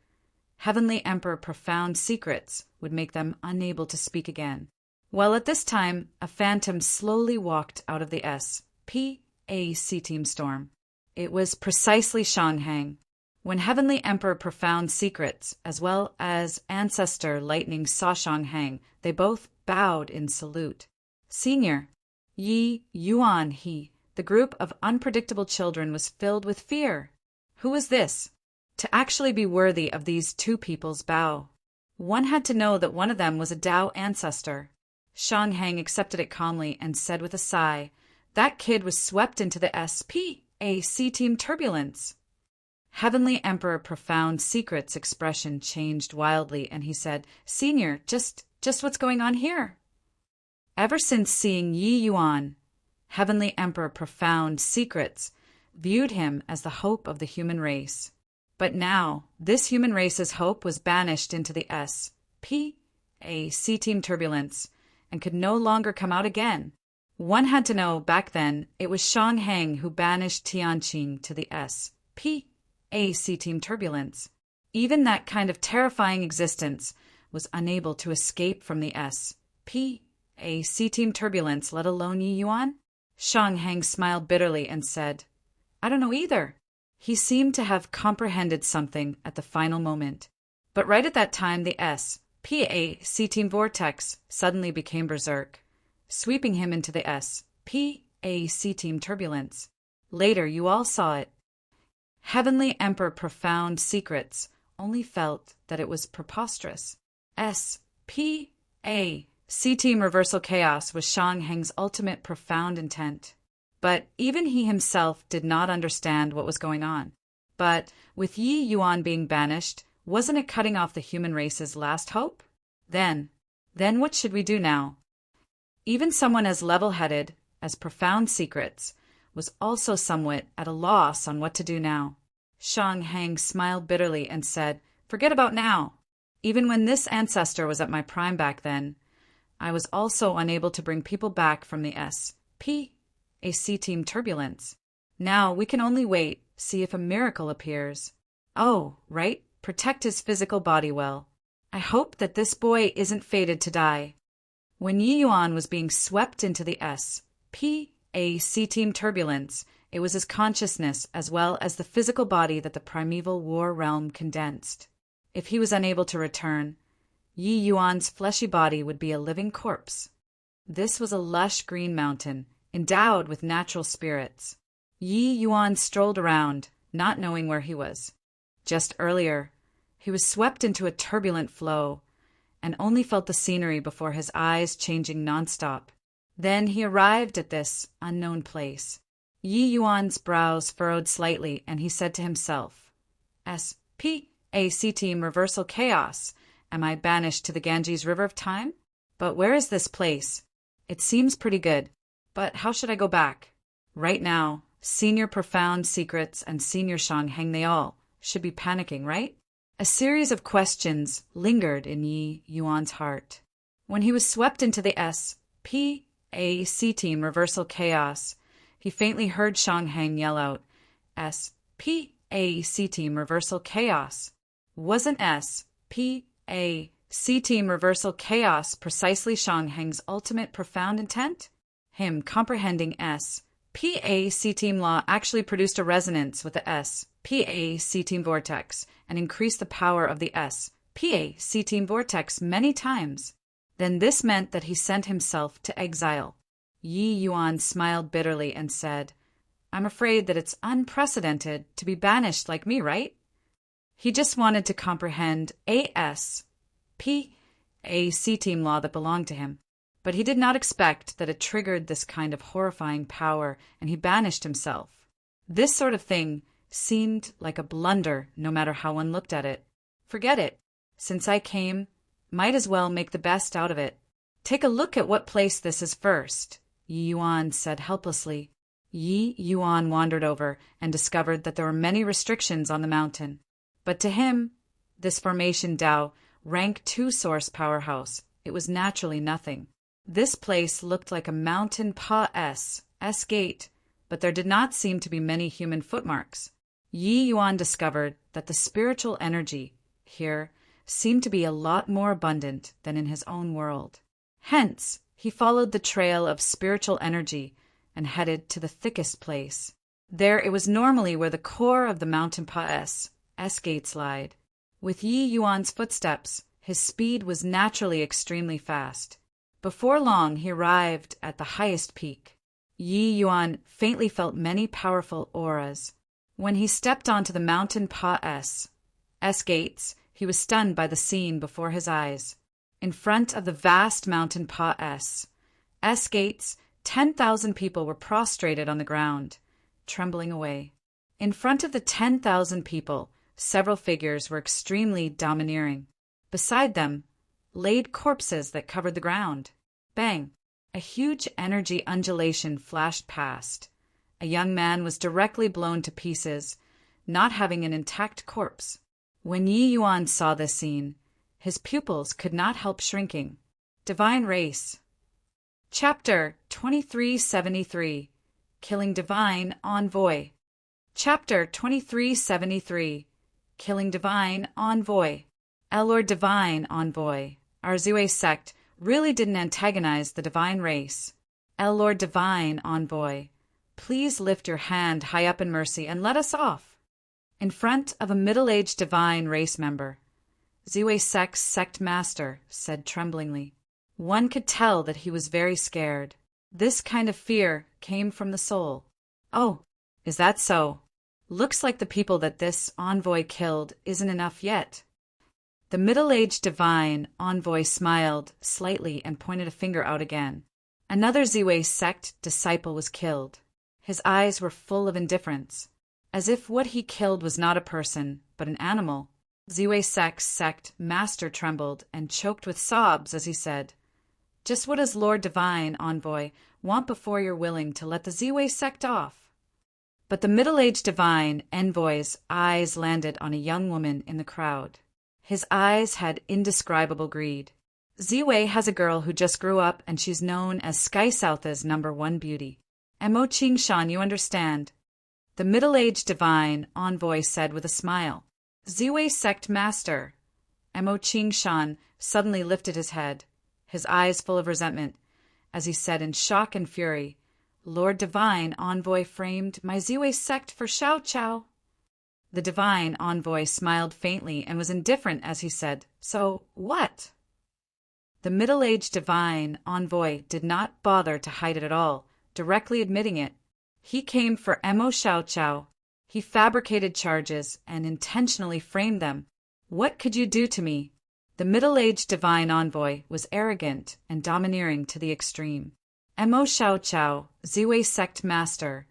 Heavenly Emperor Profound Secrets would make them unable to speak again. Well, at this time, a phantom slowly walked out of the S.P.A.C. team storm. It was precisely Shanghang. When Heavenly Emperor Profound Secrets, as well as Ancestor Lightning saw Shanghang, they both bowed in salute. Senior, Yi Yuan he. The group of unpredictable children was filled with fear. Who was this? To actually be worthy of these two people's bow, one had to know that one of them was a Tao ancestor. Shanghang accepted it calmly and said with a sigh, That kid was swept into the S.P.A.C. team turbulence. Heavenly Emperor Profound Secrets' expression changed wildly, and he said, Senior, just what's going on here? Ever since seeing Yi Yuan, Heavenly Emperor Profound Secrets viewed him as the hope of the human race. But now, this human race's hope was banished into the S.P.A.C. team turbulence, and could no longer come out again. One had to know back then it was Shanghang who banished Tianqing to the S.P.A.C. team turbulence. Even that kind of terrifying existence was unable to escape from the S.P.A.C. team turbulence, let alone Yi Yuan. Shanghang smiled bitterly and said, I don't know either. He seemed to have comprehended something at the final moment. But right at that time, the S.P.A.C. team vortex suddenly became berserk, sweeping him into the S.P.A.C. team turbulence. Later, you all saw it. Heavenly Emperor Profound Secrets only felt that it was preposterous. S.P.A.C. team reversal chaos was Shanghang's ultimate profound intent. But even he himself did not understand what was going on. But with Yi Yuan being banished, wasn't it cutting off the human race's last hope? Then what should we do now? Even someone as level-headed as Profound Secrets was also somewhat at a loss on what to do now. Shang Hang smiled bitterly and said, "Forget about now. Even when this ancestor was at my prime back then, I was also unable to bring people back from the SPAC team turbulence. Now we can only wait, see if a miracle appears. Oh, right, protect his physical body well. I hope that this boy isn't fated to die." When Yi Yuan was being swept into the SPAC team turbulence, it was his consciousness as well as the physical body that the primeval war realm condensed. If he was unable to return, Yi Yuan's fleshy body would be a living corpse. This was a lush green mountain, endowed with natural spirits. Yi Yuan strolled around, not knowing where he was. Just earlier, he was swept into a turbulent flow, and only felt the scenery before his eyes changing nonstop. Then he arrived at this unknown place. Yi Yuan's brows furrowed slightly, and he said to himself, SPAC team reversal chaos. Am I banished to the Ganges River of Time? But where is this place? It seems pretty good. But how should I go back? Right now, Senior Profound Secrets and Senior Shang Hang, they all should be panicking, right? A series of questions lingered in Yi Yuan's heart. When he was swept into the SPAC team reversal chaos, he faintly heard Shang Hang yell out, SPAC team reversal chaos. Wasn't SPAC team reversal chaos precisely Shang Hang's ultimate profound intent? Him comprehending SPAC team law actually produced a resonance with the SPAC team vortex and increased the power of the SPAC team vortex many times. Then this meant that he sent himself to exile. Yi Yuan smiled bitterly and said, "I'm afraid that it's unprecedented to be banished like me, right?" He just wanted to comprehend a SPAC team law that belonged to him. But he did not expect that it triggered this kind of horrifying power, and he banished himself. This sort of thing seemed like a blunder, no matter how one looked at it. Forget it. Since I came, might as well make the best out of it. Take a look at what place this is first, Yi Yuan said helplessly. Yi Yuan wandered over and discovered that there were many restrictions on the mountain. But to him, this formation Tao, rank 2 source powerhouse, it was naturally nothing. This place looked like a mountain S gate, but there did not seem to be many human footmarks. Yi Yuan discovered that the spiritual energy here seemed to be a lot more abundant than in his own world. Hence, he followed the trail of spiritual energy and headed to the thickest place. There it was normally where the core of the mountain S gates lied. With Yi Yuan's footsteps, his speed was naturally extremely fast. Before long, he arrived at the highest peak. Yi Yuan faintly felt many powerful auras. When he stepped onto the mountain S gates, he was stunned by the scene before his eyes. In front of the vast mountain S gates, 10,000 people were prostrated on the ground, trembling away. In front of the 10,000 people, several figures were extremely domineering. Beside them, laid corpses that covered the ground. Bang! A huge energy undulation flashed past. A young man was directly blown to pieces, not having an intact corpse. When Yi Yuan saw this scene, his pupils could not help shrinking. Divine Race. Chapter 2373. Killing Divine Envoy. Chapter 2373. Killing Divine Envoy. Lord Divine Envoy. Our Zue sect really didn't antagonize the divine race. Lord Divine Envoy, please lift your hand high up in mercy and let us off. In front of a middle-aged divine race member, Zue sect's sect master said tremblingly. One could tell that he was very scared. This kind of fear came from the soul. Oh, is that so? Looks like the people that this envoy killed isn't enough yet. The middle-aged divine envoy smiled slightly and pointed a finger out again. Another Zue sect disciple was killed. His eyes were full of indifference, as if what he killed was not a person, but an animal. Zue sect's sect master trembled and choked with sobs as he said, "Just what does Lord Divine Envoy want before you're willing to let the Zue sect off?" But the middle-aged divine envoy's eyes landed on a young woman in the crowd. His eyes had indescribable greed. Ziwei has a girl who just grew up and she's known as Sky South's #1 beauty. Mo Qingshan, you understand? The middle-aged divine envoy said with a smile. Ziwei sect master. Mo Qingshan suddenly lifted his head, his eyes full of resentment, as he said in shock and fury, Lord Divine Envoy framed my Ziwei sect for Xiao Chao. The divine envoy smiled faintly and was indifferent as he said, So what? The middle-aged divine envoy did not bother to hide it at all, directly admitting it. He came for Mo Xiao Chao. He fabricated charges and intentionally framed them. What could you do to me? The middle-aged divine envoy was arrogant and domineering to the extreme. Mo Xiao Chao, Ziwei sect master,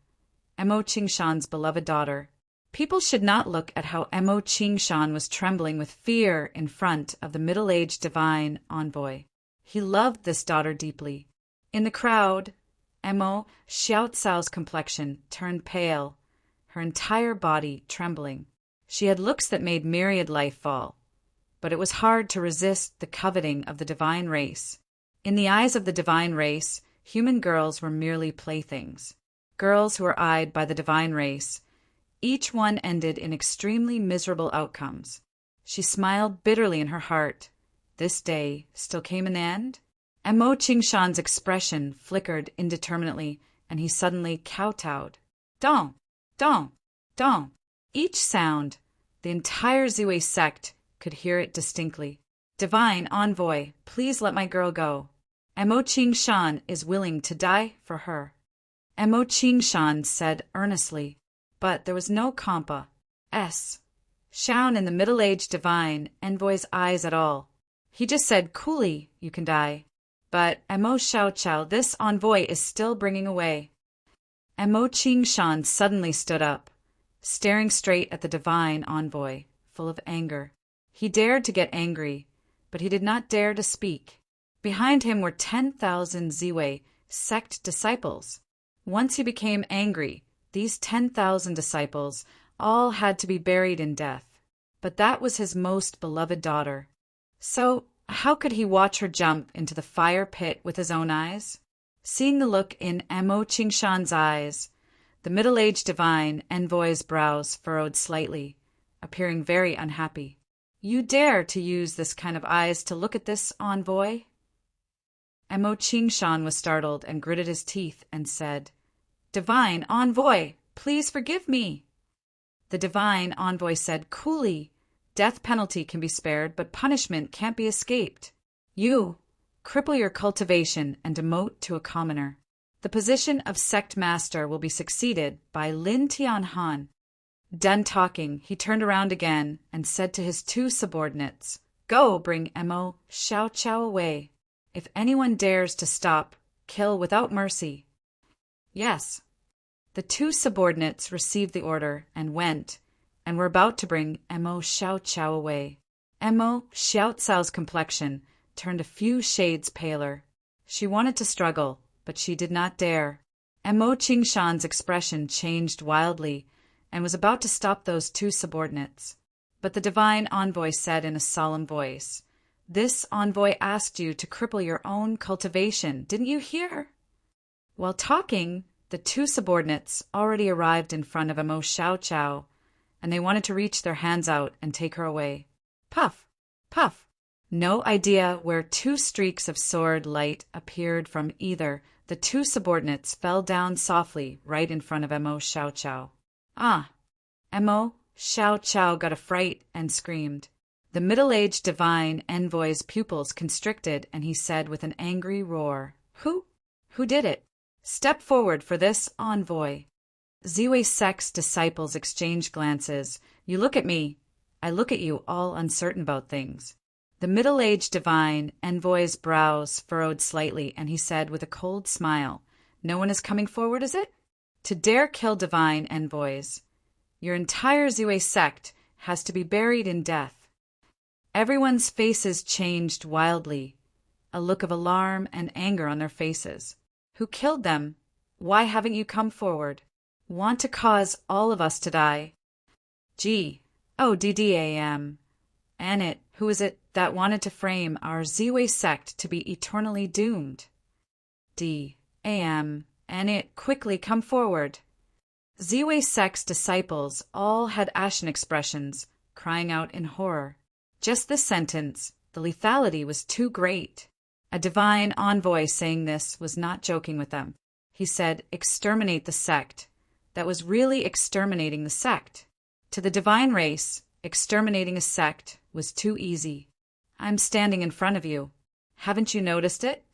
Mo Qingshan's beloved daughter. People should not look at how Mo Qingshan was trembling with fear in front of the middle-aged divine envoy. He loved this daughter deeply. In the crowd, Mo Xiao Cao's complexion turned pale, her entire body trembling. She had looks that made myriad life fall, but it was hard to resist the coveting of the divine race. In the eyes of the divine race, human girls were merely playthings. Girls who were eyed by the divine race, each one ended in extremely miserable outcomes. She smiled bitterly in her heart. This day still came an end? Mo Qingshan's expression flickered indeterminately, and he suddenly kowtowed. Dong! Dong! Dong! Each sound, the entire Ziwei sect could hear it distinctly. Divine envoy, please let my girl go. Mo Qingshan is willing to die for her. Mo Qingshan said earnestly, but there was no compa. Shown in the middle-aged divine envoy's eyes at all. He just said coolly, you can die. But Mo Xiao Chao, this envoy is still bringing away. Mo Qingshan suddenly stood up, staring straight at the divine envoy, full of anger. He dared to get angry, but he did not dare to speak. Behind him were 10,000 Ziwei sect disciples. Once he became angry, these 10,000 disciples all had to be buried in death. But that was his most beloved daughter. So how could he watch her jump into the fire pit with his own eyes? Seeing the look in Mo Qingshan's eyes, the middle-aged divine envoy's brows furrowed slightly, appearing very unhappy. You dare to use this kind of eyes to look at this envoy? Mo Qingshan was startled and gritted his teeth and said, Divine envoy, please forgive me. The divine envoy said coolly, Death penalty can be spared, but punishment can't be escaped. You cripple your cultivation and demote to a commoner. The position of sect master will be succeeded by Lin Tianhan. Done talking, he turned around again and said to his two subordinates, Go bring Mo Xiao Chao away. If anyone dares to stop, kill without mercy. Yes. The two subordinates received the order and went, and were about to bring Mo Xiao Chao away. Mo Xiao Cao's complexion turned a few shades paler. She wanted to struggle, but she did not dare. Mo Qingshan's expression changed wildly, and was about to stop those two subordinates. But the divine envoy said in a solemn voice, This envoy asked you to cripple your own cultivation, didn't you hear? While talking, the two subordinates already arrived in front of Mo Xiao Chao, and they wanted to reach their hands out and take her away. Puff! Puff! No idea where two streaks of sword light appeared from either. The two subordinates fell down softly right in front of Mo Xiao Chao. Mo Xiao Chao got a fright and screamed. The middle-aged divine envoy's pupils constricted, and he said with an angry roar, Who did it? Step forward for this envoy. Ziwei sect's disciples exchanged glances. You look at me, I look at you, all uncertain about things. The middle-aged divine envoy's brows furrowed slightly, and he said with a cold smile, No one is coming forward, is it? To dare kill divine envoys, your entire Ziwei sect has to be buried in death. Everyone's faces changed wildly, a look of alarm and anger on their faces. Who killed them? Why haven't you come forward? Want to cause all of us to die. G. Oh, DDAM. And it, who is it that wanted to frame our Ziwe sect to be eternally doomed? D. AM. And it, quickly come forward. Ziwe sect's disciples all had ashen expressions, crying out in horror. Just this sentence, the lethality was too great. A divine envoy saying this was not joking with them. He said, exterminate the sect. That was really exterminating the sect. To the divine race, exterminating a sect was too easy. I'm standing in front of you. Haven't you noticed it?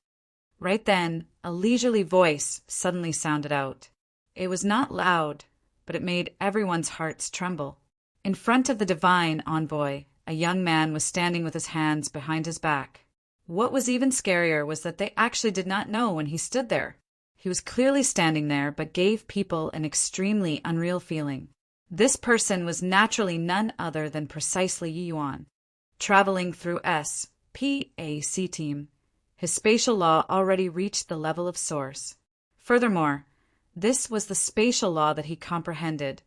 Right then, a leisurely voice suddenly sounded out. It was not loud, but it made everyone's hearts tremble. In front of the divine envoy, a young man was standing with his hands behind his back. What was even scarier was that they actually did not know when he stood there. He was clearly standing there, but gave people an extremely unreal feeling. This person was naturally none other than precisely Yi Yuan. Traveling through S.P.A.C. team, his spatial law already reached the level of source. Furthermore, this was the spatial law that he comprehended,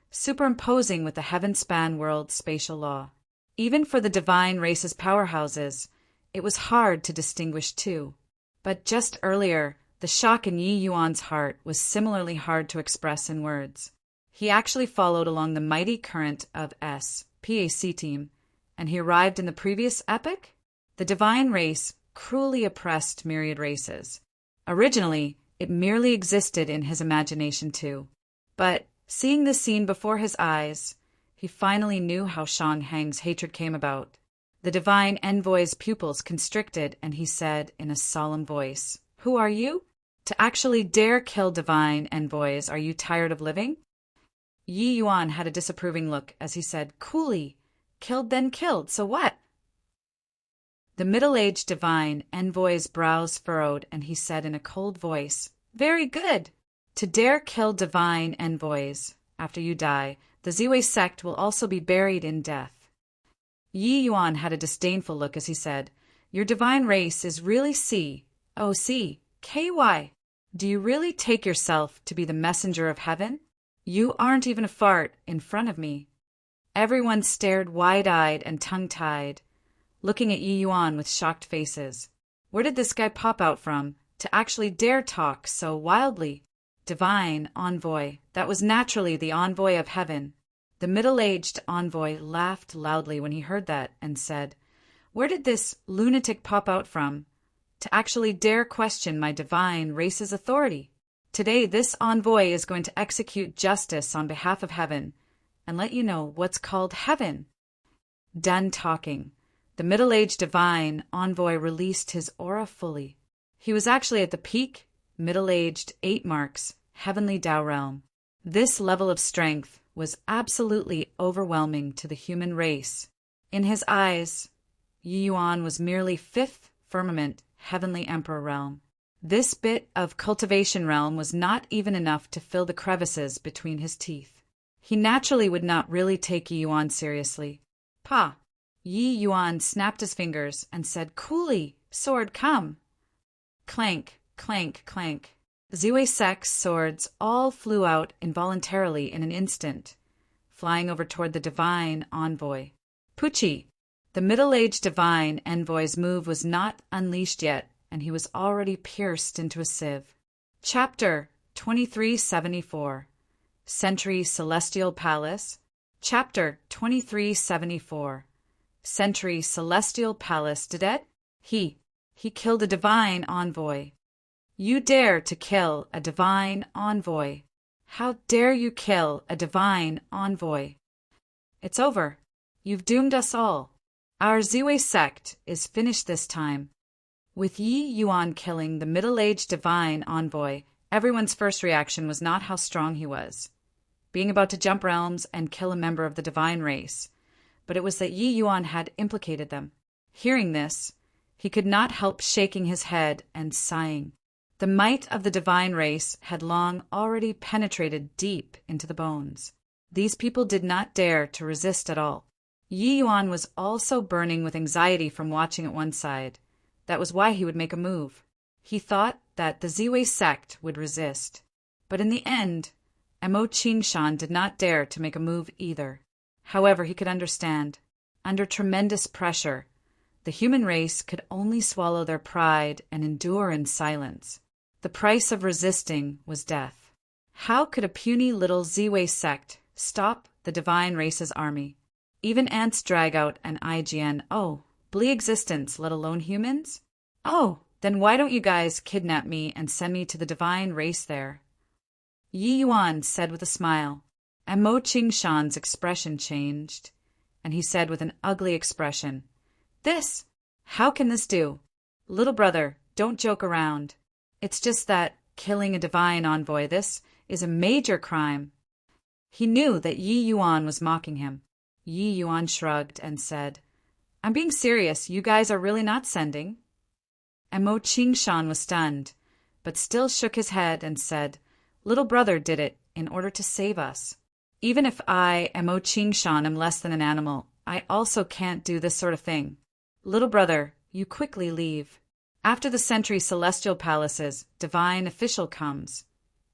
superimposing with the heaven-span world spatial law. Even for the divine race's powerhouses, it was hard to distinguish two. But just earlier, the shock in Yi Yuan's heart was similarly hard to express in words. He actually followed along the mighty current of S.P.A.C. team, and he arrived in the previous epoch? The divine race cruelly oppressed myriad races. Originally, it merely existed in his imagination too. But, seeing this scene before his eyes, he finally knew how Shang Heng's hatred came about. The divine envoy's pupils constricted, and he said in a solemn voice, "Who are you? To actually dare kill divine envoys, are you tired of living?" Yi Yuan had a disapproving look as he said, "Coolly, killed then killed, so what?" The middle-aged divine envoy's brows furrowed, and he said in a cold voice, "Very good. To dare kill divine envoys, after you die, the Ziwe sect will also be buried in death." Yi Yuan had a disdainful look as he said, "Your divine race is really C-O-C-K-Y. Do you really take yourself to be the messenger of heaven? You aren't even a fart in front of me." Everyone stared wide-eyed and tongue-tied, looking at Yi Yuan with shocked faces. Where did this guy pop out from, to actually dare talk so wildly? Divine envoy, that was naturally the envoy of heaven. The middle-aged envoy laughed loudly when he heard that and said, "Where did this lunatic pop out from, to actually dare question my divine race's authority? Today this envoy is going to execute justice on behalf of heaven, and let you know what's called heaven." Done talking, the middle-aged divine envoy released his aura fully. He was actually at the peak, middle-aged 8 marks, heavenly Tao realm. This level of strength was absolutely overwhelming to the human race. In his eyes, Yi Yuan was merely 5th firmament, heavenly emperor realm. This bit of cultivation realm was not even enough to fill the crevices between his teeth. He naturally would not really take Yi Yuan seriously. "Pa!" Yi Yuan snapped his fingers and said, "Coolly, sword, come!" Clank, clank, clank. Ziwe sect's swords all flew out involuntarily in an instant, flying over toward the divine envoy. Pucci! The middle-aged divine envoy's move was not unleashed yet, and he was already pierced into a sieve. Chapter 2374. Century Celestial Palace. Chapter 2374. Century Celestial Palace. Dedet? He killed a divine envoy. You dare to kill a divine envoy. How dare you kill a divine envoy? It's over. You've doomed us all. Our Ziwe sect is finished this time. With Yi Yuan killing the middle-aged divine envoy, everyone's first reaction was not how strong he was, being about to jump realms and kill a member of the divine race, but it was that Yi Yuan had implicated them. Hearing this, he could not help shaking his head and sighing. The might of the divine race had long already penetrated deep into the bones. These people did not dare to resist at all. Yi Yuan was also burning with anxiety from watching at one side. That was why he would make a move. He thought that the Ziwe sect would resist. But in the end, Mo Qingshan did not dare to make a move either. However, he could understand. Under tremendous pressure, the human race could only swallow their pride and endure in silence. The price of resisting was death. How could a puny little Ziwei sect stop the divine race's army? Even ants drag out an IGN. Oh, blee existence, let alone humans? Oh, then why don't you guys kidnap me and send me to the divine race there? Yi Yuan said with a smile, and Mo Qingshan's expression changed, and he said with an ugly expression, "This? How can this do? Little brother, don't joke around. It's just that, killing a divine envoy, this is a major crime." He knew that Yi Yuan was mocking him. Yi Yuan shrugged and said, "I'm being serious, you guys are really not sending?" And Mo Qingshan was stunned, but still shook his head and said, "Little brother did it in order to save us. Even if I, Mo Qingshan, am less than an animal, I also can't do this sort of thing. Little brother, you quickly leave. After the Century Celestial Palace's divine official comes,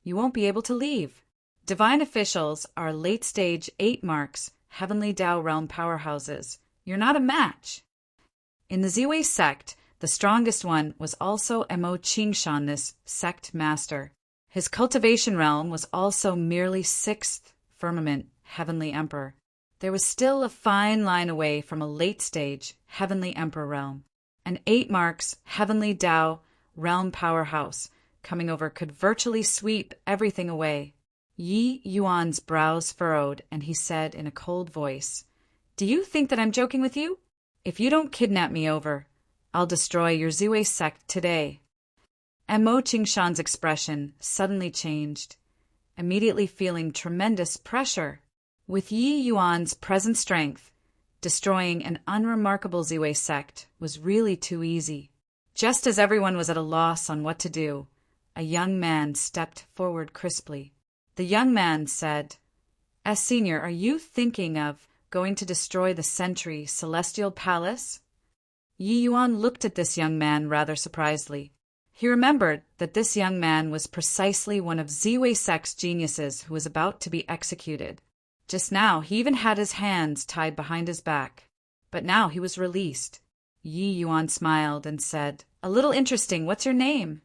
you won't be able to leave. Divine officials are late-stage 8 marks, Heavenly Tao realm powerhouses. You're not a match." In the Ziwei sect, the strongest one was also Mo Qingshan, this sect master. His cultivation realm was also merely 6th firmament, Heavenly Emperor. There was still a fine line away from a late-stage Heavenly Emperor realm. An 8 marks, Heavenly Tao realm powerhouse coming over could virtually sweep everything away. Yi Yuan's brows furrowed, and he said in a cold voice, "Do you think that I'm joking with you? If you don't kidnap me over, I'll destroy your Ziwei sect today." And Mo Qingshan's expression suddenly changed, immediately feeling tremendous pressure. With Yi Yuan's present strength, destroying an unremarkable Ziwei sect was really too easy. Just as everyone was at a loss on what to do, a young man stepped forward crisply. The young man said, "Senior, are you thinking of going to destroy the Century Celestial Palace?" Yi Yuan looked at this young man rather surprisedly. He remembered that this young man was precisely one of Ziwei sect's geniuses who was about to be executed. Just now, he even had his hands tied behind his back. But now he was released. Yi Yuan smiled and said, "A little interesting, what's your name?"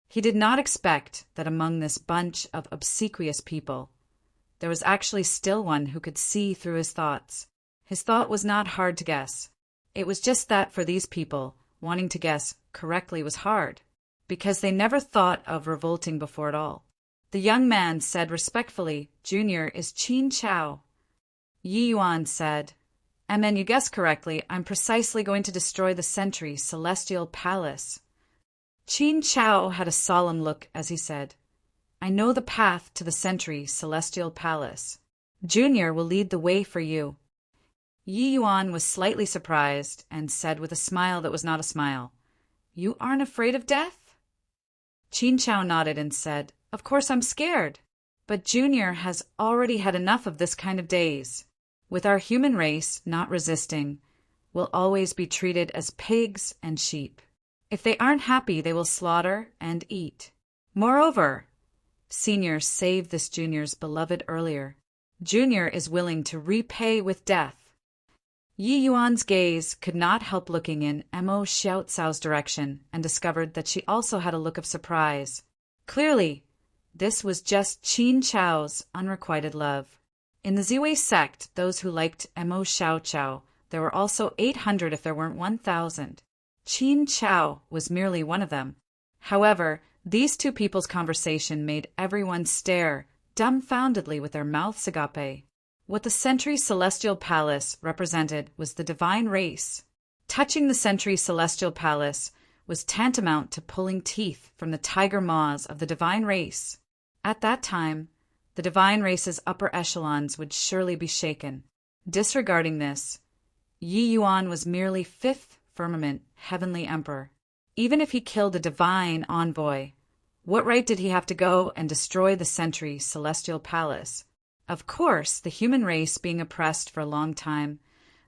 He did not expect that among this bunch of obsequious people, there was actually still one who could see through his thoughts. His thought was not hard to guess. It was just that for these people, wanting to guess correctly was hard, because they never thought of revolting before at all. The young man said respectfully, "Junior is Qin Chao." Yi Yuan said, "Amen, you guessed correctly. I'm precisely going to destroy the Century Celestial Palace." Qin Chao had a solemn look as he said, "I know the path to the Century Celestial Palace. Junior will lead the way for you." Yi Yuan was slightly surprised and said with a smile that was not a smile, "You aren't afraid of death?" Qin Chao nodded and said, "Of course I'm scared, but Junior has already had enough of this kind of days. With our human race not resisting, we'll always be treated as pigs and sheep. If they aren't happy, they will slaughter and eat. Moreover, Senior saved this Junior's beloved earlier. Junior is willing to repay with death." Yi Yuan's gaze could not help looking in Mo Xiaocao's direction and discovered that she also had a look of surprise. Clearly, this was just Qin Chao's unrequited love. In the Ziwei sect, those who liked Mo Xiaocao, there were also 800 if there weren't 1,000. Qin Chao was merely one of them. However, these two people's conversation made everyone stare dumbfoundedly with their mouths agape. What the Century Celestial Palace represented was the divine race. Touching the Century Celestial Palace was tantamount to pulling teeth from the tiger maws of the divine race. At that time, the divine race's upper echelons would surely be shaken. Disregarding this, Yi Yuan was merely 5th firmament Heavenly Emperor. Even if he killed a divine envoy, what right did he have to go and destroy the Century Celestial Palace? Of course, the human race being oppressed for a long time,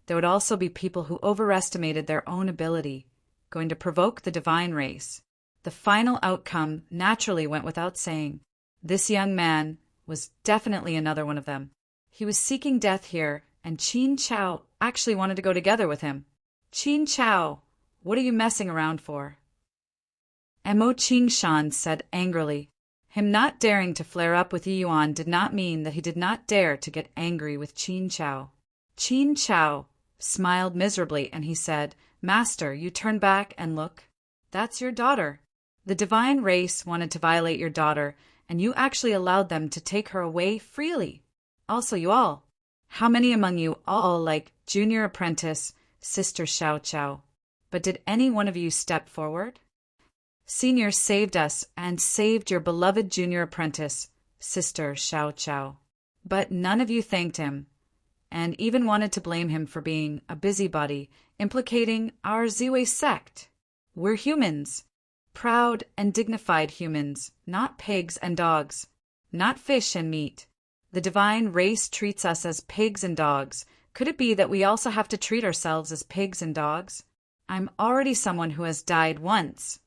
there would also be people who overestimated their own ability, going to provoke the divine race. The final outcome naturally went without saying. This young man, was definitely another one of them. He was seeking death here, and Qin Chao actually wanted to go together with him. Qin Chao, what are you messing around for? Mo Qingshan said angrily. Him not daring to flare up with Yi Yuan did not mean that he did not dare to get angry with Qin Chao. Qin Chao smiled miserably and he said, Master, you turn back and look. That's your daughter. The divine race wanted to violate your daughter, and you actually allowed them to take her away freely. Also you all. How many among you all like junior apprentice, Sister Xiao Chao? But did any one of you step forward? Senior saved us and saved your beloved junior apprentice, Sister Xiao Chao. But none of you thanked him, and even wanted to blame him for being a busybody, implicating our Ziwei sect. We're humans. Proud and dignified humans, not pigs and dogs, not fish and meat. The divine race treats us as pigs and dogs. Could it be that we also have to treat ourselves as pigs and dogs? I'm already someone who has died once.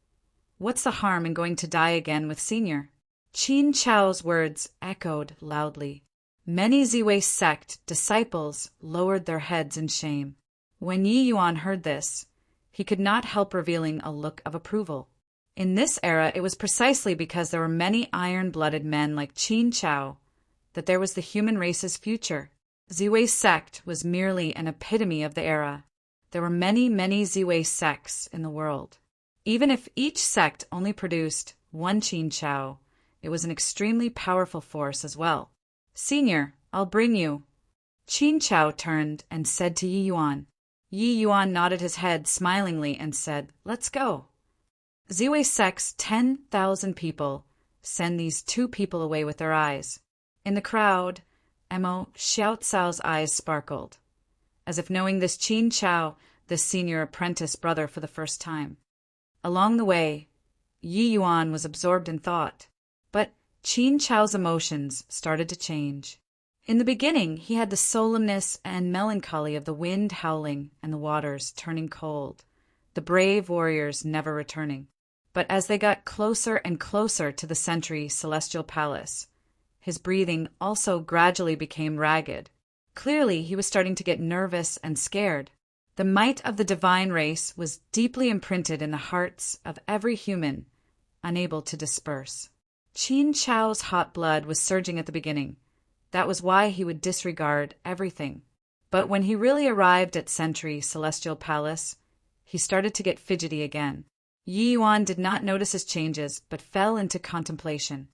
What's the harm in going to die again with Senior? Qin Chao's words echoed loudly. Many Ziwei sect disciples lowered their heads in shame. When Yi Yuan heard this, he could not help revealing a look of approval. In this era, it was precisely because there were many iron-blooded men like Qin Chao that there was the human race's future. Ziwei sect was merely an epitome of the era. There were many, many Ziwei sects in the world. Even if each sect only produced one Qin Chao, it was an extremely powerful force as well. Senior, I'll bring you. Qin Chao turned and said to Yi Yuan. Yi Yuan nodded his head smilingly and said, Let's go. Ziwei sect's 10,000 people send these two people away with their eyes. In the crowd, Mo Xiaocao's eyes sparkled, as if knowing this Qin Chao, this senior apprentice brother, for the first time. Along the way, Yi Yuan was absorbed in thought, but Qin Chao's emotions started to change. In the beginning, he had the solemnness and melancholy of the wind howling and the waters turning cold, the brave warriors never returning. But as they got closer and closer to the Sentry Celestial Palace, his breathing also gradually became ragged. Clearly, he was starting to get nervous and scared. The might of the divine race was deeply imprinted in the hearts of every human, unable to disperse. Qin Chao's hot blood was surging at the beginning. That was why he would disregard everything. But when he really arrived at Sentry Celestial Palace, he started to get fidgety again. Yi Yuan did not notice his changes, but fell into contemplation.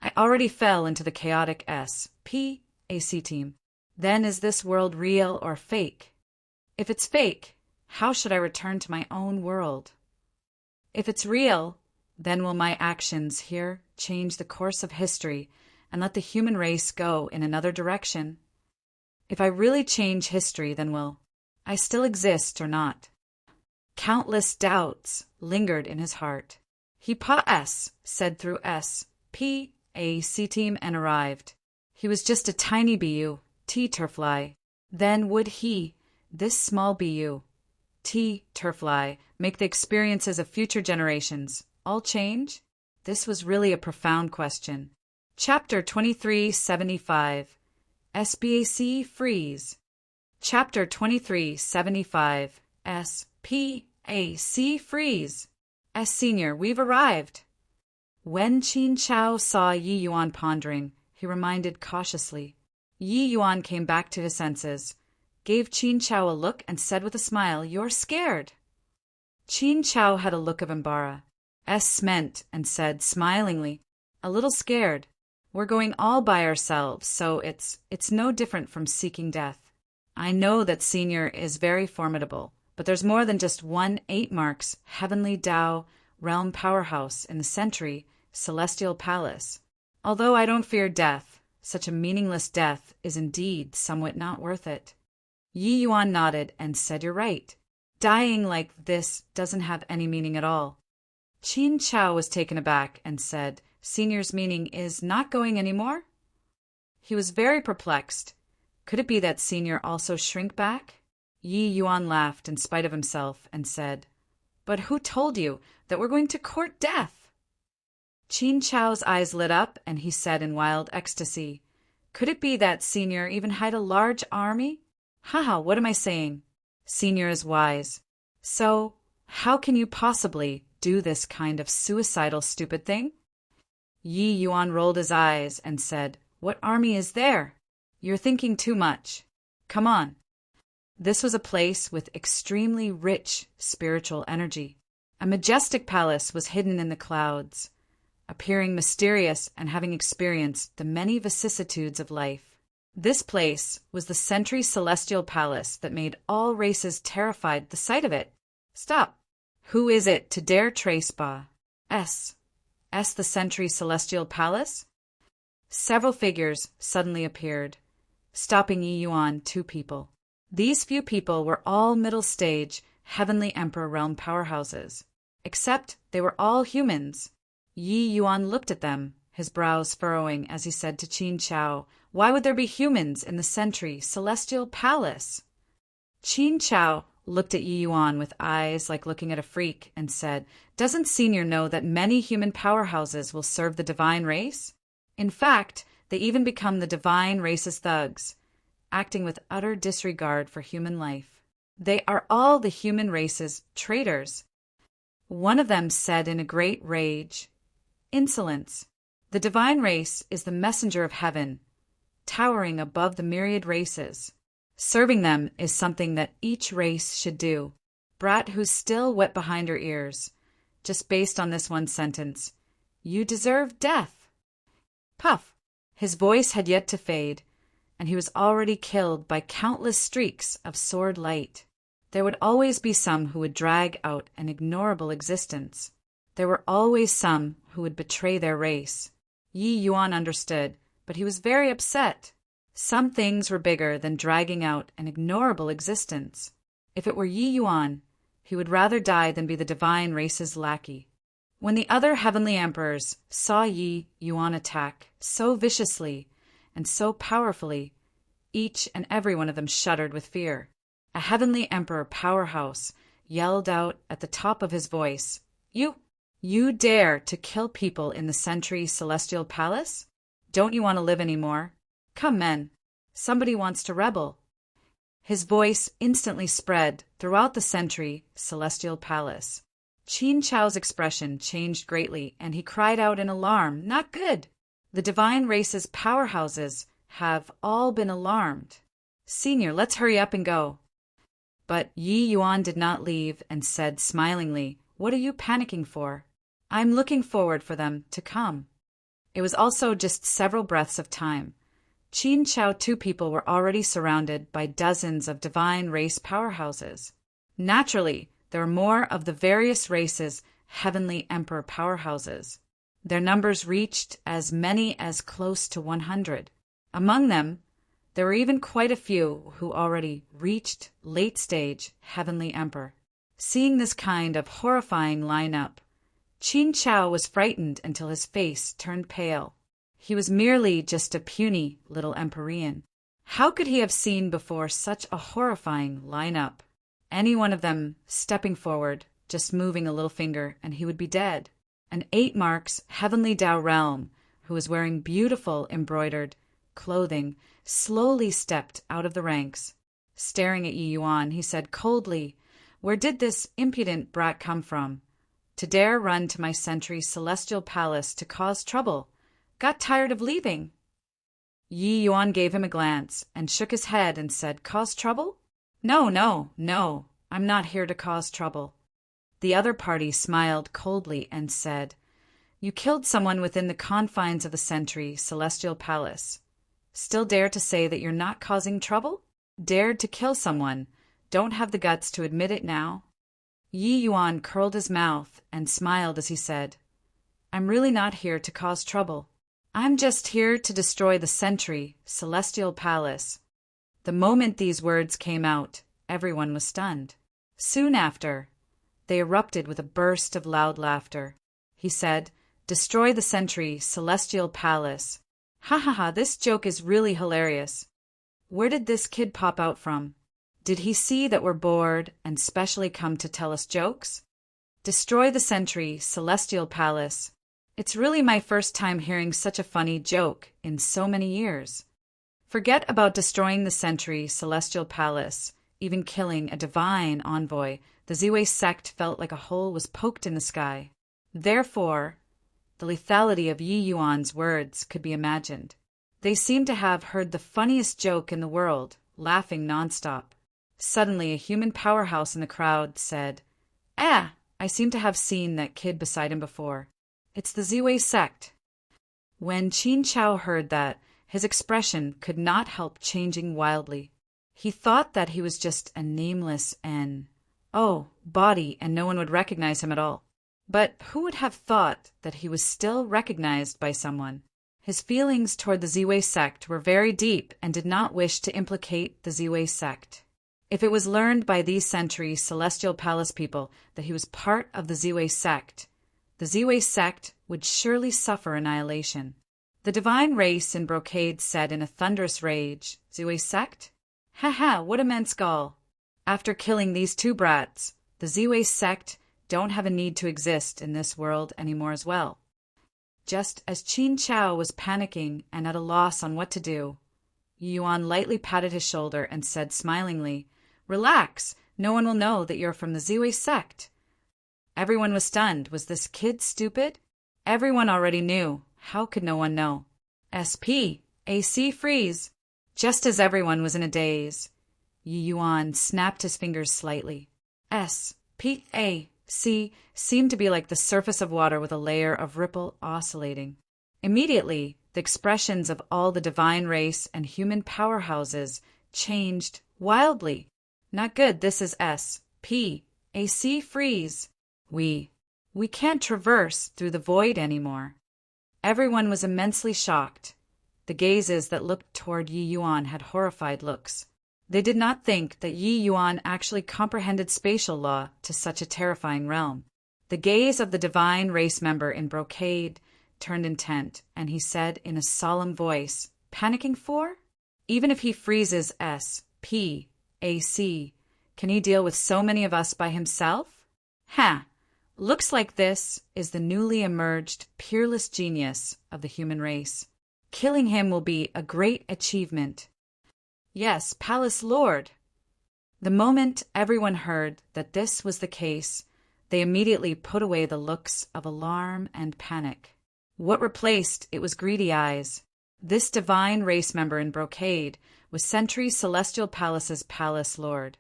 I already fell into the chaotic S.P.A.C. team. Then is this world real or fake? If it's fake, how should I return to my own world? If it's real, then will my actions here change the course of history and let the human race go in another direction? If I really change history, then will I still exist or not? Countless doubts lingered in his heart. He said through S.P.A.C. team and arrived. He was just a tiny BU, T-Turfly. Then would he, this small BU, T-Turfly, make the experiences of future generations all change? This was really a profound question. Chapter 2375, SBAC Freeze. Chapter 2375, SPAC Freeze. Senior, we've arrived. When Qin Chao saw Yi Yuan pondering, he reminded cautiously. Yi Yuan came back to his senses, gave Qin Chao a look and said with a smile, You're scared. Qin Chao had a look of embarrass, meant, and said smilingly, A little scared. We're going all by ourselves, so it's no different from seeking death. I know that Senior is very formidable, but there's more than just one 8 marks heavenly Tao realm powerhouse in the Sentry Celestial Palace. Although I don't fear death, such a meaningless death is indeed somewhat not worth it. Yi Yuan nodded and said, You're right. Dying like this doesn't have any meaning at all. Qin Chao was taken aback and said, Senior's meaning is not going anymore? He was very perplexed. Could it be that Senior also shrink back? Yi Yuan laughed in spite of himself and said, But who told you that we're going to court death? Qin Chao's eyes lit up, and he said in wild ecstasy, "Could it be that Senior even had a large army? Haha, what am I saying? Senior is wise. So, how can you possibly do this kind of suicidal stupid thing?" Yi Yuan rolled his eyes and said, "What army is there? You're thinking too much. Come on." This was a place with extremely rich spiritual energy. A majestic palace was hidden in the clouds, appearing mysterious and having experienced the many vicissitudes of life. This place was the Sentry Celestial Palace that made all races terrified the sight of it. Stop! Who is it to dare trace Ba? S the Sentry Celestial Palace? Several figures suddenly appeared, stopping Yi Yuan, 2 people. These few people were all middle-stage, Heavenly Emperor realm powerhouses, except they were all humans. Yi Yuan looked at them, his brows furrowing as he said to Qin Chao, "Why would there be humans in the Sentry Celestial Palace?" Qin Chao looked at Yi Yuan with eyes like looking at a freak and said, "Doesn't Senior know that many human powerhouses will serve the divine race? In fact, they even become the divine race's thugs, acting with utter disregard for human life. They are all the human race's traitors." One of them said in a great rage, "Insolence! The divine race is the messenger of heaven, towering above the myriad races. Serving them is something that each race should do." Brat who's still wet behind her ears, just based on this one sentence, "You deserve death." Puff! His voice had yet to fade, and he was already killed by countless streaks of sword light. There would always be some who would drag out an ignorable existence. There were always some who would betray their race. Yi Yuan understood, but he was very upset. Some things were bigger than dragging out an ignorable existence. If it were Yi Yuan, he would rather die than be the divine race's lackey. When the other heavenly emperors saw Yi Yuan attack so viciously and so powerfully, each and every one of them shuddered with fear. A heavenly emperor powerhouse yelled out at the top of his voice, You dare to kill people in the Sentry Celestial Palace? Don't you want to live anymore? Come, men. Somebody wants to rebel." His voice instantly spread throughout the Sentry Celestial Palace. Qin Chao's expression changed greatly, and he cried out in alarm, "Not good! The divine race's powerhouses have all been alarmed. Senior, let's hurry up and go." But Yi Yuan did not leave and said smilingly, "What are you panicking for? I'm looking forward for them to come." It was also just several breaths of time. Qin Chao 2 people were already surrounded by dozens of divine race powerhouses. Naturally, there were more of the various races' heavenly emperor powerhouses. Their numbers reached as many as close to 100. Among them, there were even quite a few who already reached late-stage heavenly emperor. Seeing this kind of horrifying lineup, Qin Chao was frightened until his face turned pale. He was merely just a puny little Empyrean. How could he have seen before such a horrifying lineup? Any one of them stepping forward, just moving a little finger, and he would be dead. An 8 marks heavenly Tao realm, who was wearing beautiful embroidered clothing, slowly stepped out of the ranks. Staring at Yi Yuan, he said coldly, "Where did this impudent brat come from? To dare run to my Sentry Celestial Palace to cause trouble. Got tired of leaving." Yi Yuan gave him a glance and shook his head and said, "Cause trouble? No, I'm not here to cause trouble." The other party smiled coldly and said, "You killed someone within the confines of the Sentry Celestial Palace. Still dare to say that you're not causing trouble? Dared to kill someone, don't have the guts to admit it now?" Yi Yuan curled his mouth and smiled as he said, "I'm really not here to cause trouble. I'm just here to destroy the Sentry Celestial Palace." The moment these words came out, everyone was stunned. Soon after, they erupted with a burst of loud laughter. He said, "Destroy the Sentry Celestial Palace. Ha ha ha, this joke is really hilarious. Where did this kid pop out from? Did he see that we're bored and specially come to tell us jokes? Destroy the Sentry Celestial Palace. It's really my first time hearing such a funny joke in so many years. Forget about destroying the Sentry Celestial Palace, even killing a divine envoy. The Ziwei sect felt like a hole was poked in the sky. Therefore, the lethality of Yi Yuan's words could be imagined. They seemed to have heard the funniest joke in the world, laughing nonstop. Suddenly, a human powerhouse in the crowd said, "Ah, I seem to have seen that kid beside him before. It's the Ziwei sect." When Qin Chao heard that, his expression could not help changing wildly. He thought that he was just a nameless body and no one would recognize him at all. But who would have thought that he was still recognized by someone? His feelings toward the Ziwei sect were very deep and did not wish to implicate the Ziwei sect. If it was learned by these Sentry Celestial Palace people that he was part of the Ziwei sect would surely suffer annihilation. The divine race in brocade said in a thunderous rage, "Ziwei sect? Ha, what immense gall! After killing these two brats, the Ziwei sect don't have a need to exist in this world anymore as well." Just as Qin Chao was panicking and at a loss on what to do, Yi Yuan lightly patted his shoulder and said smilingly, "Relax, no one will know that you're from the Ziwei sect." Everyone was stunned. Was this kid stupid? Everyone already knew. How could no one know? AC freeze. Just as everyone was in a daze, Yi Yuan snapped his fingers slightly. SPAC seemed to be like the surface of water with a layer of ripple oscillating. Immediately, the expressions of all the divine race and human powerhouses changed wildly. Not good, this is SPAC freeze. We can't traverse through the void anymore. Everyone was immensely shocked. The gazes that looked toward Yi Yuan had horrified looks. They did not think that Yi Yuan actually comprehended spatial law to such a terrifying realm. The gaze of the divine race member in brocade turned intent, and he said in a solemn voice, "Panicking for? Even if he freezes SPAC, can he deal with so many of us by himself? Looks like this is the newly emerged peerless genius of the human race. Killing him will be a great achievement." "Yes, Palace Lord." The moment everyone heard that this was the case, they immediately put away the looks of alarm and panic. What replaced it was greedy eyes. This divine race member in brocade was Sentry Celestial Palace's Palace Lord.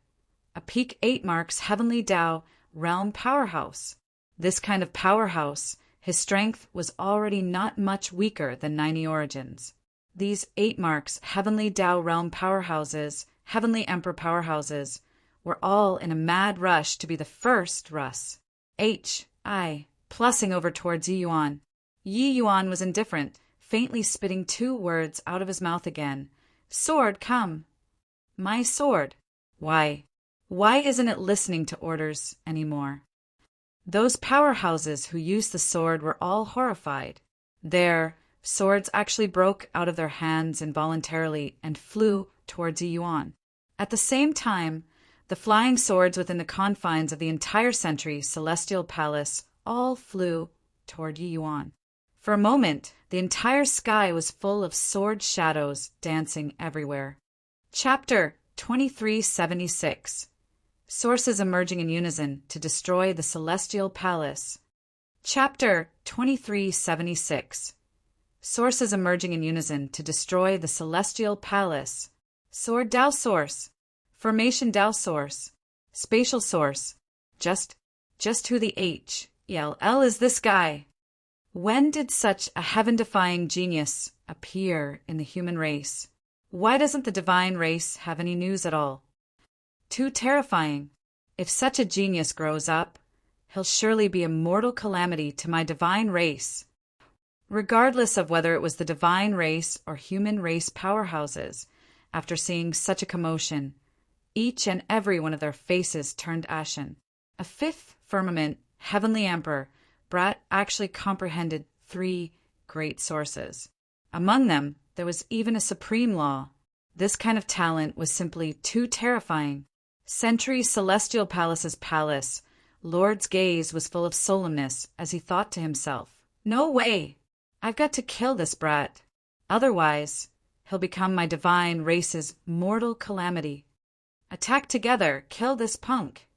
A peak 8 marks Heavenly Tao realm powerhouse. This kind of powerhouse, his strength was already not much weaker than 90 origins. These 8 marks Heavenly Tao realm powerhouses, Heavenly Emperor powerhouses, were all in a mad rush to be the first Russ. Plussing over towards Yi Yuan. Yi Yuan was indifferent, faintly spitting 2 words out of his mouth again. "Sword, come." "My sword." Why isn't it listening to orders anymore? Those powerhouses who used the sword were all horrified. Their swords actually broke out of their hands involuntarily and flew towards Yi Yuan. At the same time, the flying swords within the confines of the entire Sentry Celestial Palace all flew toward Yi Yuan. For a moment, the entire sky was full of sword shadows dancing everywhere. Chapter 2376. Sources emerging in unison to destroy the Celestial Palace. Chapter 2376. Sources emerging in unison to destroy the Celestial Palace. Sword Tao Source. Formation Tao Source. Spatial Source. Just who the HELL is this guy? When did such a heaven-defying genius appear in the human race? Why doesn't the divine race have any news at all? Too terrifying. If such a genius grows up, he'll surely be a mortal calamity to my divine race. Regardless of whether it was the divine race or human race powerhouses, after seeing such a commotion, each and every one of their faces turned ashen. A 5th firmament, Heavenly Emperor, Brat actually comprehended 3 great sources. Among them, there was even a supreme law. This kind of talent was simply too terrifying. Sentry Celestial Palace's palace, Lord's gaze was full of solemnness as he thought to himself, No way! I've got to kill this brat. Otherwise, he'll become my divine race's mortal calamity. Attack together, kill this punk.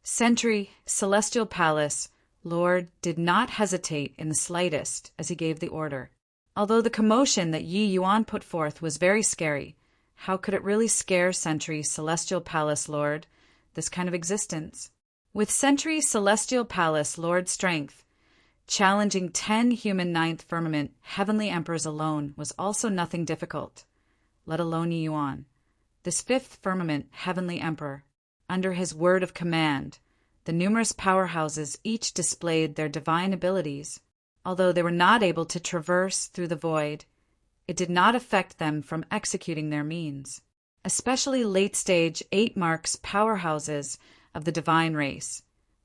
Sentry, Celestial Palace, Lord did not hesitate in the slightest as he gave the order. Although the commotion that Yi Yuan put forth was very scary, how could it really scare Sentry, Celestial Palace, Lord, this kind of existence? With Sentry, Celestial Palace, Lord's strength, challenging 10 human ninth firmament heavenly emperors alone was also nothing difficult, let alone Yi Yuan. This fifth firmament heavenly emperor, under his word of command, the numerous powerhouses each displayed their divine abilities. Although they were not able to traverse through the void, it did not affect them from executing their means. Especially late-stage 8 marks powerhouses of the divine race.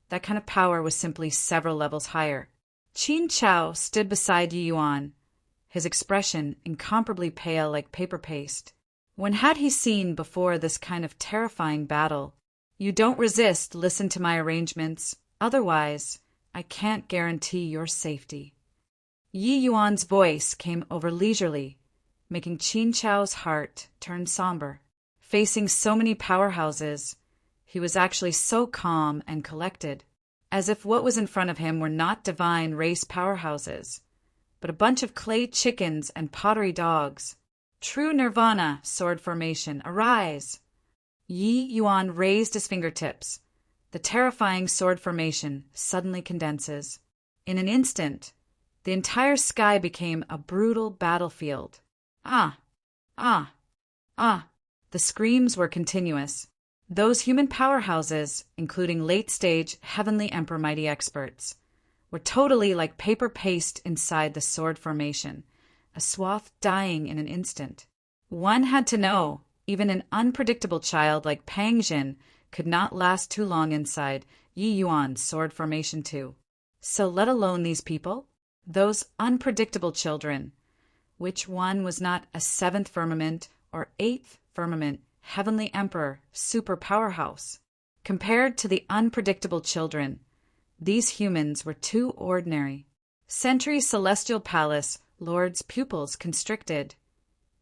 That kind of power was simply several levels higher. Qin Chao stood beside Yi Yuan, his expression incomparably pale like paper paste. When had he seen before this kind of terrifying battle? You don't resist, listen to my arrangements. Otherwise, I can't guarantee your safety. Yi Yuan's voice came over leisurely, making Qin Chao's heart turn somber. Facing so many powerhouses, he was actually so calm and collected, as if what was in front of him were not divine race powerhouses, but a bunch of clay chickens and pottery dogs. True Nirvana, sword formation, arise! Yi Yuan raised his fingertips. The terrifying sword formation suddenly condenses. In an instant, the entire sky became a brutal battlefield. Ah! Ah! Ah! The screams were continuous. Those human powerhouses, including late-stage Heavenly Emperor mighty experts, were totally like paper paste inside the sword formation, a swath dying in an instant. One had to know, even an unpredictable child like Pang Jin could not last too long inside Yi Yuan's sword formation too. So let alone these people, those unpredictable children. Which one was not a 7th firmament or 8th firmament heavenly emperor super powerhouse? Compared to the unpredictable children, these humans were too ordinary. Sentry Celestial Palace, Lord's pupils constricted,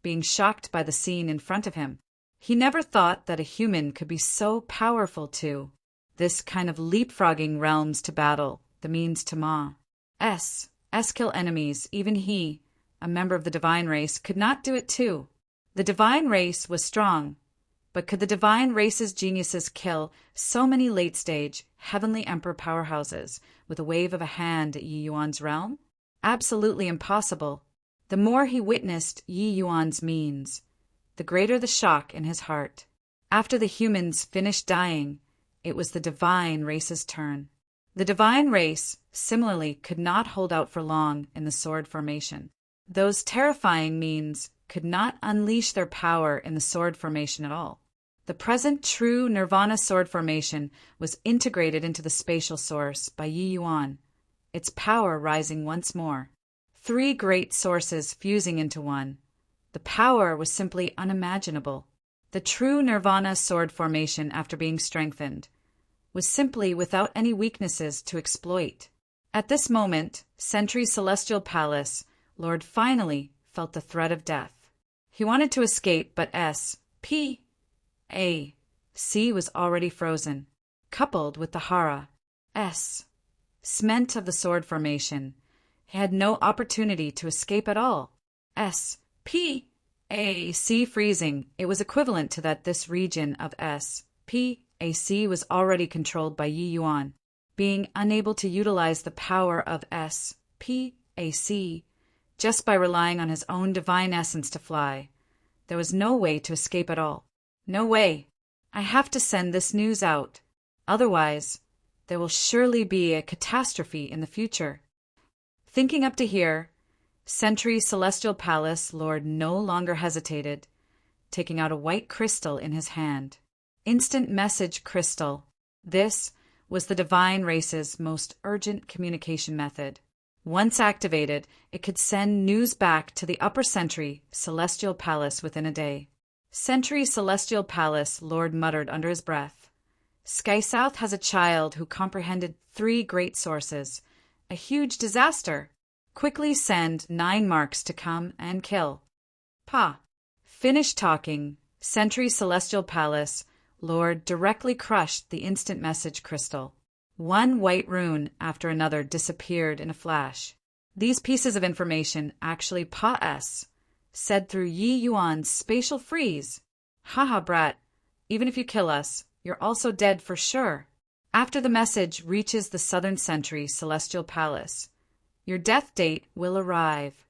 being shocked by the scene in front of him. He never thought that a human could be so powerful too. This kind of leapfrogging realms to battle, the means to Ma. S kill enemies, even he, a member of the divine race, could not do it too. The divine race was strong, but could the divine race's geniuses kill so many late-stage, heavenly emperor powerhouses with a wave of a hand at Yi Yuan's realm? Absolutely impossible. The more he witnessed Yi Yuan's means, the greater the shock in his heart. After the humans finished dying, it was the divine race's turn. The divine race, similarly, could not hold out for long in the sword formation. Those terrifying means could not unleash their power in the sword formation at all. The present true Nirvana sword formation was integrated into the spatial source by Yi Yuan, its power rising once more. 3 great sources fusing into one. The power was simply unimaginable. The true Nirvana sword formation, after being strengthened, was simply without any weaknesses to exploit. At this moment, Sentry Celestial Palace, Lord finally felt the threat of death. He wanted to escape, but C was already frozen, coupled with the Hara, Sment of the sword formation. He had no opportunity to escape at all. C freezing. It was equivalent to that this region of SPAC was already controlled by Yi Yuan, being unable to utilize the power of SPAC just by relying on his own divine essence to fly. There was no way to escape at all. No way. I have to send this news out. Otherwise, there will surely be a catastrophe in the future. Thinking up to here, Sentry Celestial Palace Lord no longer hesitated, taking out a white crystal in his hand. Instant message crystal. This was the divine race's most urgent communication method. Once activated, it could send news back to the upper Sentry Celestial Palace within a day. Sentry Celestial Palace, Lord muttered under his breath. Sky South has a child who comprehended 3 great sources. A huge disaster. Quickly send 9 marks to come and kill. Pa. Finish talking. Sentry Celestial Palace. Lord directly crushed the instant message crystal. One white rune after another disappeared in a flash. These pieces of information actually Pa-S, said through Yi Yuan's spatial freeze. Haha, brat. Even if you kill us, you're also dead for sure. After the message reaches the Southern Sentry Celestial Palace, your death date will arrive.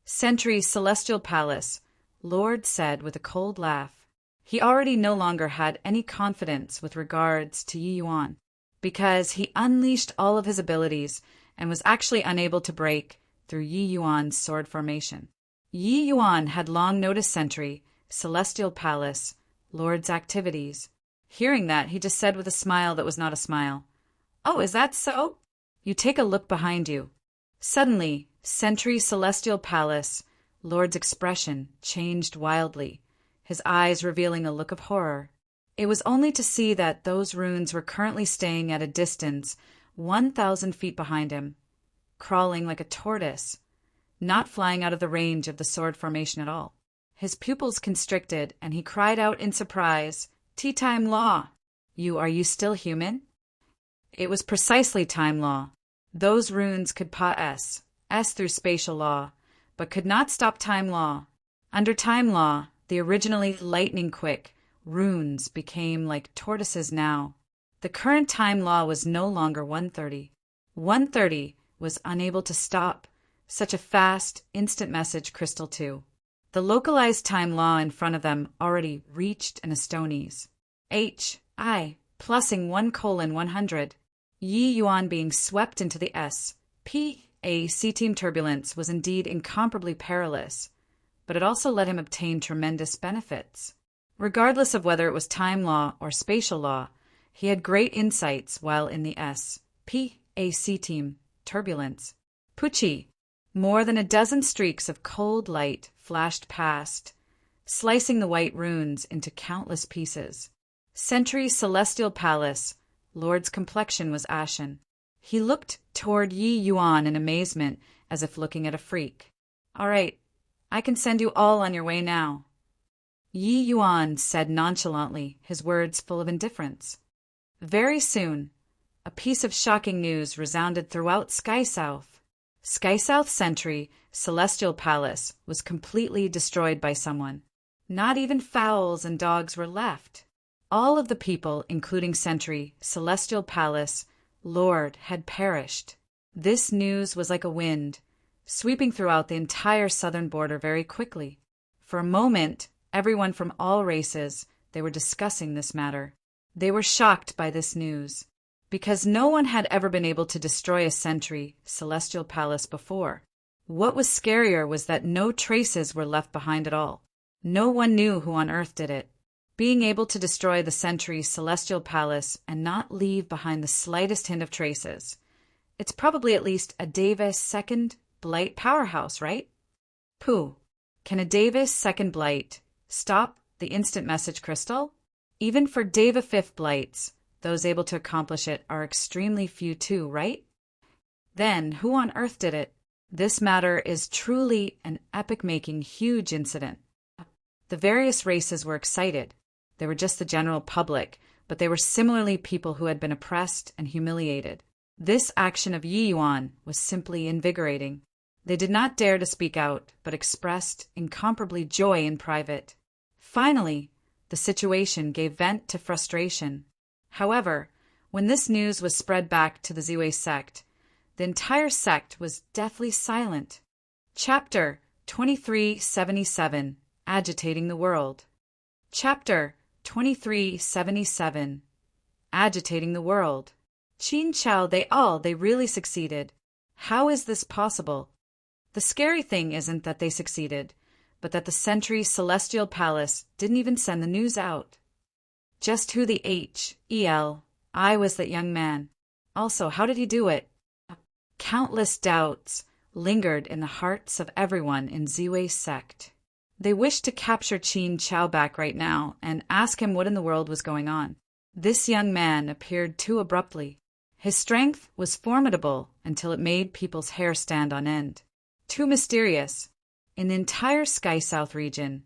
Sentry Celestial Palace, Lord said with a cold laugh. He already no longer had any confidence with regards to Yi Yuan, because he unleashed all of his abilities and was actually unable to break through Yi Yuan's sword formation. Yi Yuan had long noticed Sentry Celestial Palace, Lord's activities. Hearing that, he just said with a smile that was not a smile, "Oh, is that so?" You take a look behind you. Suddenly, Sentry Celestial Palace, Lord's expression changed wildly, his eyes revealing a look of horror. It was only to see that those runes were currently staying at a distance 1,000 feet behind him, crawling like a tortoise, not flying out of the range of the sword formation at all. His pupils constricted, and he cried out in surprise, "Tea Time Law! Are you still human?" It was precisely Time Law. Those runes could Pa-S through spatial law, but could not stop Time Law. Under Time Law, the originally lightning-quick runes became like tortoises now. The current Time Law was no longer 130. 130 was unable to stop such a fast, instant message crystal too. The localized Time Law in front of them already reached an Estonies. H.I. plussing 1:100. Yi Yuan being swept into the S.P.A.C. team turbulence was indeed incomparably perilous, but it also let him obtain tremendous benefits. Regardless of whether it was time law or spatial law, he had great insights while in the S.P.A.C. team turbulence. Pucci. More than a dozen streaks of cold light flashed past, slicing the white runes into countless pieces. Sentry Celestial Palace, Lord's complexion was ashen. He looked toward Yi Yuan in amazement, as if looking at a freak. "All right, I can send you all on your way now." Yi Yuan said nonchalantly, his words full of indifference. Very soon, a piece of shocking news resounded throughout Sky South. Sky South Sentry Celestial Palace was completely destroyed by someone. Not even fowls and dogs were left. All of the people, including Sentry Celestial Palace, Lord, had perished. This news was like a wind, sweeping throughout the entire southern border very quickly. For a moment, everyone from all races, they were discussing this matter. They were shocked by this news, because no one had ever been able to destroy a Sentry Celestial Palace before. What was scarier was that no traces were left behind at all. No one knew who on earth did it. Being able to destroy the Sentry Celestial Palace and not leave behind the slightest hint of traces. It's probably at least a Davis second Blight powerhouse, right? Pooh. Can a Davis second Blight stop the instant message crystal? Even for Deva 5th Blights, those able to accomplish it are extremely few too, right? Then, who on earth did it? This matter is truly an epic-making huge incident. The various races were excited. They were just the general public, but they were similarly people who had been oppressed and humiliated. This action of Yi Yuan was simply invigorating. They did not dare to speak out, but expressed incomparably joy in private. Finally, the situation gave vent to frustration. However, when this news was spread back to the Ziwei sect, the entire sect was deathly silent. Chapter 2377, Agitating the World. Chapter 2377, Agitating the World. Qin Chao, they really succeeded. How is this possible? The scary thing isn't that they succeeded, but that the Sentry Celestial Palace didn't even send the news out. Just who the H.E.L.I. was that young man? Also, how did he do it? Countless doubts lingered in the hearts of everyone in Ziwei sect. They wished to capture Qin Chao back right now and ask him what in the world was going on. This young man appeared too abruptly. His strength was formidable until it made people's hair stand on end. Too mysterious. In the entire Sky South region,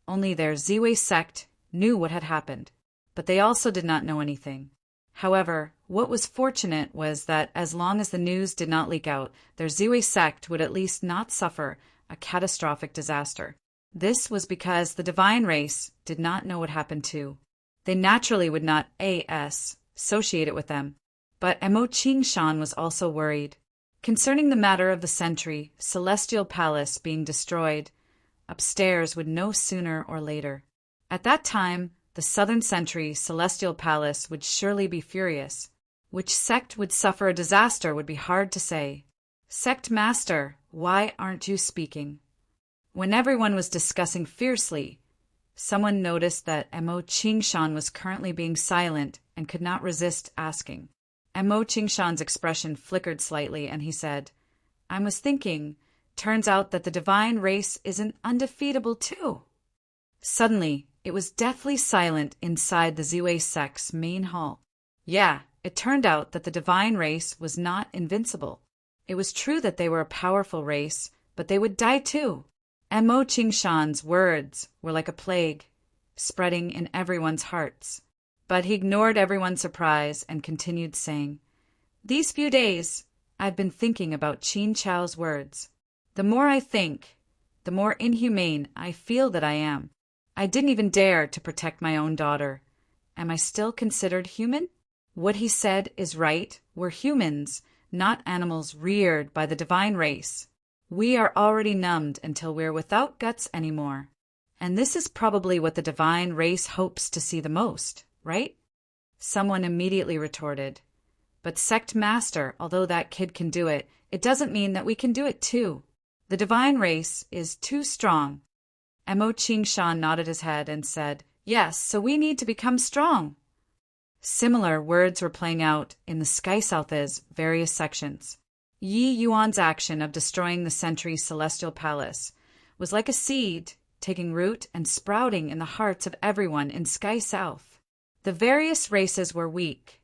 only their Ziwei sect knew what had happened, but they also did not know anything. However, what was fortunate was that as long as the news did not leak out, their Ziwei sect would at least not suffer a catastrophic disaster. This was because the divine race did not know what happened too. They naturally would not associate it with them. But Emo Qingshan was also worried. Concerning the matter of the sentry, celestial palace being destroyed, upstairs would know sooner or later. At that time, the southern sentry, celestial palace, would surely be furious. Which sect would suffer a disaster would be hard to say. Sect master, why aren't you speaking? When everyone was discussing fiercely, someone noticed that Emo Qingshan was currently being silent and could not resist asking. Emo Qingshan's expression flickered slightly, and he said, I was thinking, turns out that the divine race isn't undefeatable too. Suddenly, it was deathly silent inside the Ziwei sect's main hall. Yeah, it turned out that the divine race was not invincible. It was true that they were a powerful race, but they would die too. Emo Qingshan's words were like a plague, spreading in everyone's hearts. But he ignored everyone's surprise and continued saying, These few days, I've been thinking about Qin Chao's words. The more I think, the more inhumane I feel that I am. I didn't even dare to protect my own daughter. Am I still considered human? What he said is right. We're humans, not animals reared by the divine race. We are already numbed until we're without guts anymore. And this is probably what the divine race hopes to see the most, right? Someone immediately retorted, But sect master, although that kid can do it, it doesn't mean that we can do it too. The divine race is too strong. Emo Qingshan nodded his head and said, Yes, so we need to become strong. Similar words were playing out in the Sky South's various sections. Yi Yuan's action of destroying the Sentry's celestial palace was like a seed taking root and sprouting in the hearts of everyone in Sky South. The various races were weak,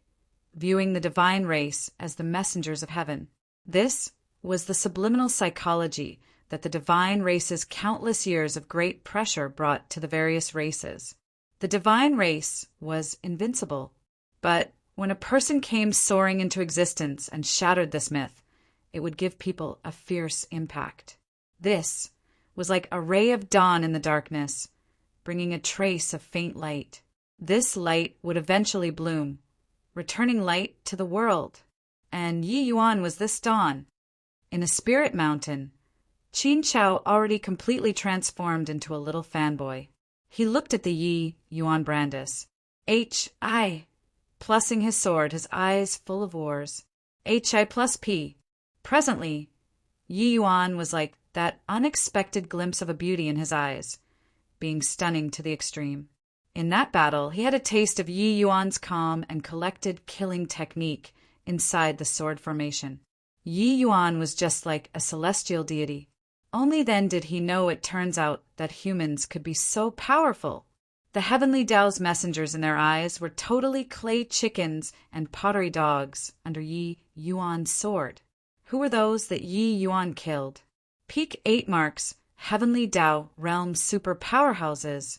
viewing the divine race as the messengers of heaven. This was the subliminal psychology that the divine race's countless years of great pressure brought to the various races. The divine race was invincible, but when a person came soaring into existence and shattered this myth, it would give people a fierce impact. This was like a ray of dawn in the darkness, bringing a trace of faint light. This light would eventually bloom, returning light to the world. And Yi Yuan was this dawn. In a spirit mountain, Qin Chao already completely transformed into a little fanboy. He looked at the Yi Yuan Brandis. H.I. Plussing his sword, his eyes full of wars. H.I. plus P. Presently, Yi Yuan was like that unexpected glimpse of a beauty in his eyes, being stunning to the extreme. In that battle, he had a taste of Yi Yuan's calm and collected killing technique inside the sword formation. Yi Yuan was just like a celestial deity. Only then did he know it turns out that humans could be so powerful. The heavenly Tao's messengers in their eyes were totally clay chickens and pottery dogs under Yi Yuan's sword. Who were those that Yi Yuan killed? Peak 8 marks heavenly Tao realm super powerhouses.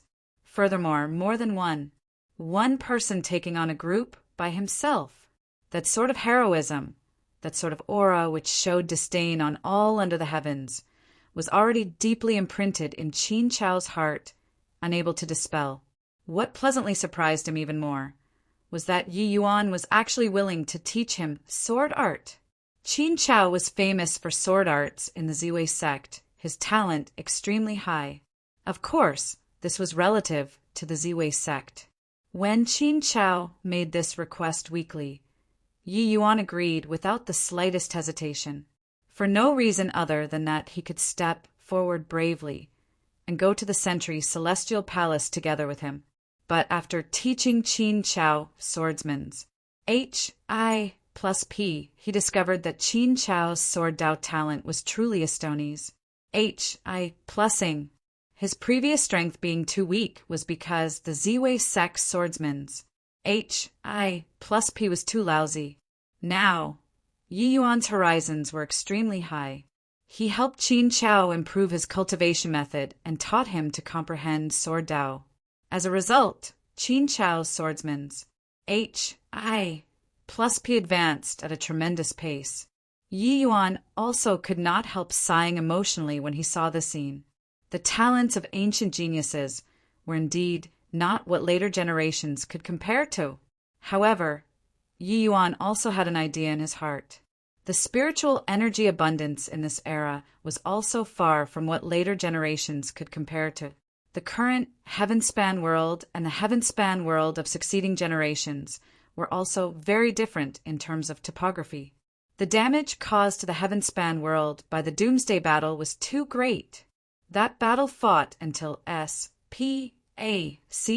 Furthermore, more than one. One person taking on a group by himself. That sort of heroism, that sort of aura which showed disdain on all under the heavens, was already deeply imprinted in Qin Chao's heart, unable to dispel. What pleasantly surprised him even more was that Yi Yuan was actually willing to teach him sword art. Qin Chao was famous for sword arts in the Ziwei sect, his talent extremely high. Of course, this was relative to the Ziwei sect. When Qin Chao made this request weakly, Yi Yuan agreed without the slightest hesitation, for no reason other than that he could step forward bravely and go to the Sentry's celestial palace together with him. But after teaching Qin Chao swordsman's H.I. plus P, he discovered that Qin Chao's sword Dao talent was truly Estoni's H.I. plusing. His previous strength being too weak was because the Ziwei sect swordsman's H.I. plus P was too lousy. Now, Yi Yuan's horizons were extremely high. He helped Qin Chao improve his cultivation method and taught him to comprehend sword Dao. As a result, Qin Chao's swordsman's H.I. plus P advanced at a tremendous pace. Yi Yuan also could not help sighing emotionally when he saw the scene. The talents of ancient geniuses were indeed not what later generations could compare to. However, Yi Yuan also had an idea in his heart. The spiritual energy abundance in this era was also far from what later generations could compare to. The current heaven-span world and the heaven-span world of succeeding generations were also very different in terms of topography. The damage caused to the heaven-span world by the Doomsday Battle was too great. That battle fought until SPAC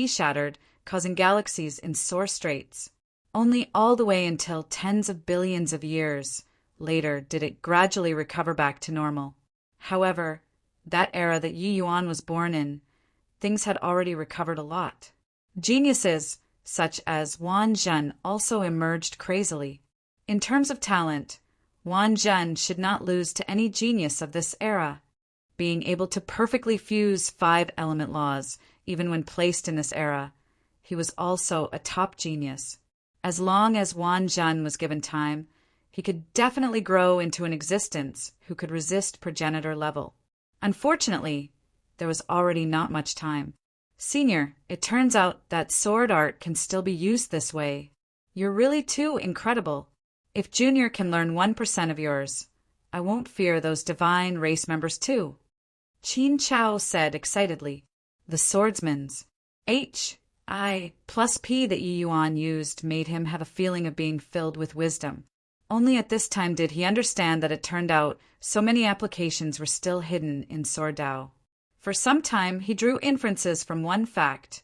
shattered, causing galaxies in sore straits. Only all the way until tens of billions of years later did it gradually recover back to normal. However, that era that Yi Yuan was born in, things had already recovered a lot. Geniuses, such as Wan Zhen, also emerged crazily. In terms of talent, Wan Zhen should not lose to any genius of this era. Being able to perfectly fuse 5 element laws, even when placed in this era, he was also a top genius. As long as Wan Zhen was given time, he could definitely grow into an existence who could resist progenitor level. Unfortunately, there was already not much time. Senior, it turns out that sword art can still be used this way. You're really too incredible. If Junior can learn 1% of yours, I won't fear those divine race members too. Qin Chao said excitedly. The swordsman's H.I. plus P that Yi Yuan used made him have a feeling of being filled with wisdom. Only at this time did he understand that it turned out so many applications were still hidden in Sword Dao. For some time he drew inferences from one fact,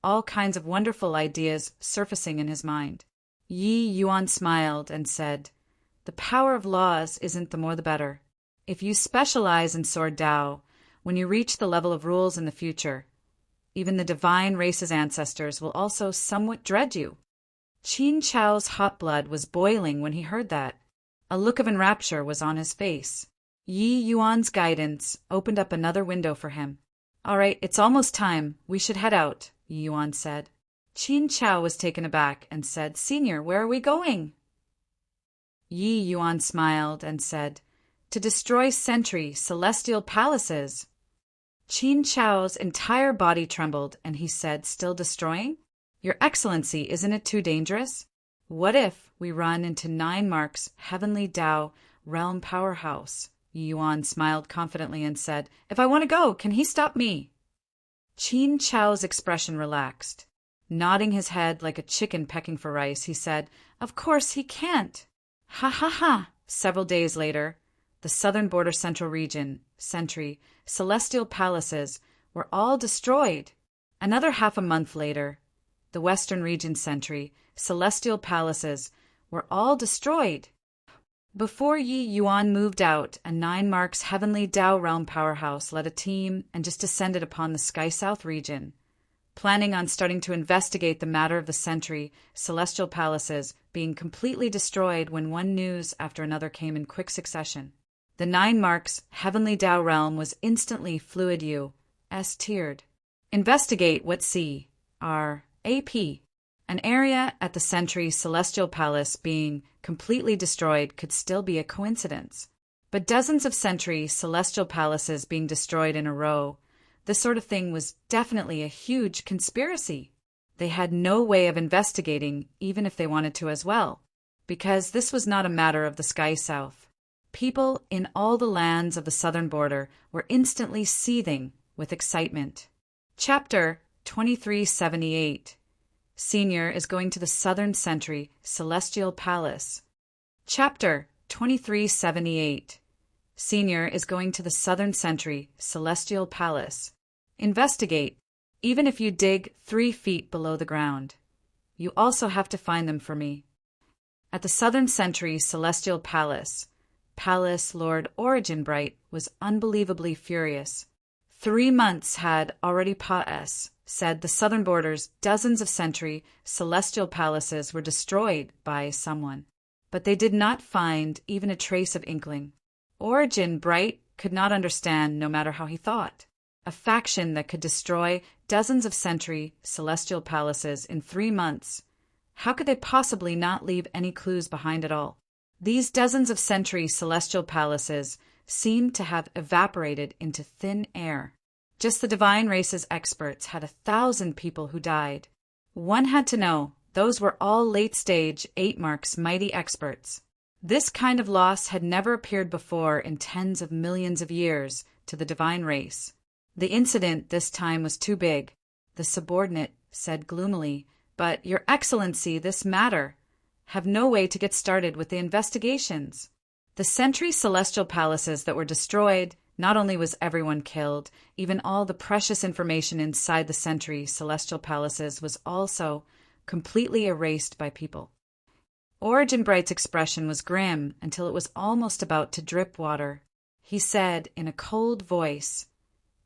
all kinds of wonderful ideas surfacing in his mind. Yi Yuan smiled and said, "The power of laws isn't the more the better. If you specialize in Sword Dao, when you reach the level of rules in the future, even the divine race's ancestors will also somewhat dread you." Qin Chao's hot blood was boiling when he heard that. A look of enrapture was on his face. Yi Yuan's guidance opened up another window for him. "All right, it's almost time. We should head out," Yi Yuan said. Qin Chao was taken aback and said, "Senior, where are we going?" Yi Yuan smiled and said, "To destroy sentry celestial palaces." Qin Chao's entire body trembled and he said, "Still destroying? Your Excellency, isn't it too dangerous? What if we run into 9 Mark's Heavenly Dao Realm Powerhouse?" Yi Yuan smiled confidently and said, "If I want to go, can he stop me?" Qin Chao's expression relaxed. Nodding his head like a chicken pecking for rice, he said, "Of course he can't." Ha ha ha! Several days later, the southern border central region, sentry, celestial palaces were all destroyed. Another half a month later, the western region sentry, celestial palaces were all destroyed. Before Yi Yuan moved out, a 9 Mark's Heavenly Dao Realm Powerhouse led a team and just descended upon the Sky South region, planning on starting to investigate the matter of the sentry, celestial palaces being completely destroyed when one news after another came in quick succession. The 9 Mark's Heavenly Dao Realm was instantly fluid U.S. tiered. Investigate what C.R.A.P. An area at the Sentry Celestial Palace being completely destroyed could still be a coincidence. But dozens of Sentry Celestial Palaces being destroyed in a row, this sort of thing was definitely a huge conspiracy. They had no way of investigating, even if they wanted to as well, because this was not a matter of the Sky South. People in all the lands of the southern border were instantly seething with excitement. Chapter 2378. Senior is going to the Southern Sentry Celestial Palace. Chapter 2378. Senior is going to the Southern Sentry Celestial Palace. Investigate, even if you dig 3 feet below the ground. You also have to find them for me. At the Southern Sentry Celestial Palace, Palace Lord Origin Bright was unbelievably furious. 3 months had already passed, said the southern borders, dozens of Sentry Celestial Palaces were destroyed by someone. but they did not find even a trace of inkling. Origin Bright could not understand no matter how he thought. A faction that could destroy dozens of century celestial palaces in 3 months. How could they possibly not leave any clues behind at all? These dozens of century celestial palaces seemed to have evaporated into thin air. Just the divine race's experts had 1,000 people who died. One had to know, those were all late-stage 8 Mark's mighty experts. This kind of loss had never appeared before in tens of millions of years to the divine race. The incident this time was too big, the subordinate said gloomily, but, Your Excellency, this matter have no way to get started with the investigations. The century celestial palaces that were destroyed, not only was everyone killed, even all the precious information inside the century celestial palaces was also completely erased by people. Origin Bright's expression was grim until it was almost about to drip water. He said in a cold voice,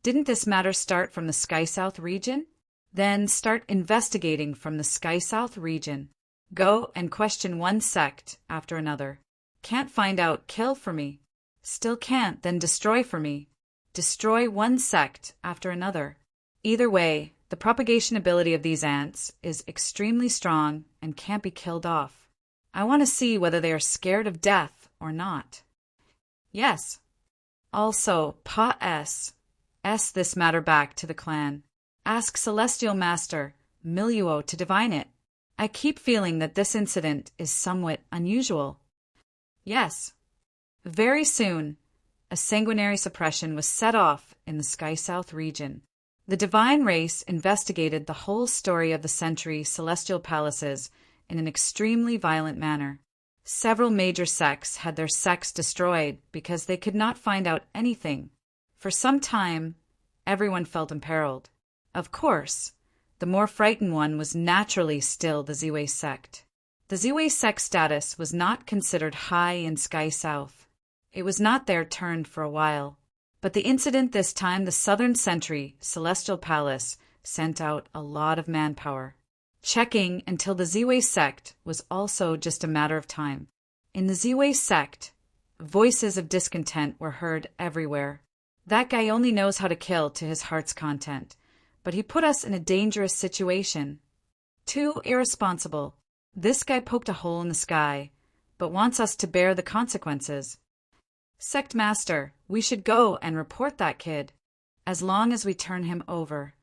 Didn't this matter start from the Sky South region? Then start investigating from the Sky South region. Go and question one sect after another. Can't find out, kill for me. Still can't, then destroy for me. Destroy one sect after another. Either way, the propagation ability of these ants is extremely strong and can't be killed off. I want to see whether they are scared of death or not. Yes. Also, Pa S this matter back to the clan. Ask Celestial Master Miluo to divine it. I keep feeling that this incident is somewhat unusual. Yes. Very soon, a sanguinary suppression was set off in the Sky South region. The divine race investigated the whole story of the century celestial palaces in an extremely violent manner. Several major sects had their sects destroyed because they could not find out anything. For some time, everyone felt imperiled. Of course, the more frightened one was naturally still the Ziwei sect. The Ziwei sect status was not considered high in Sky South. It was not their turn for a while. But the incident this time, the Southern Century Celestial Palace sent out a lot of manpower. Checking until the Ziwei sect was also just a matter of time. In the Ziwei sect, voices of discontent were heard everywhere. That guy only knows how to kill to his heart's content, but he put us in a dangerous situation. Too irresponsible. This guy poked a hole in the sky, but wants us to bear the consequences. Sect Master, we should go and report that kid. As long as we turn him over,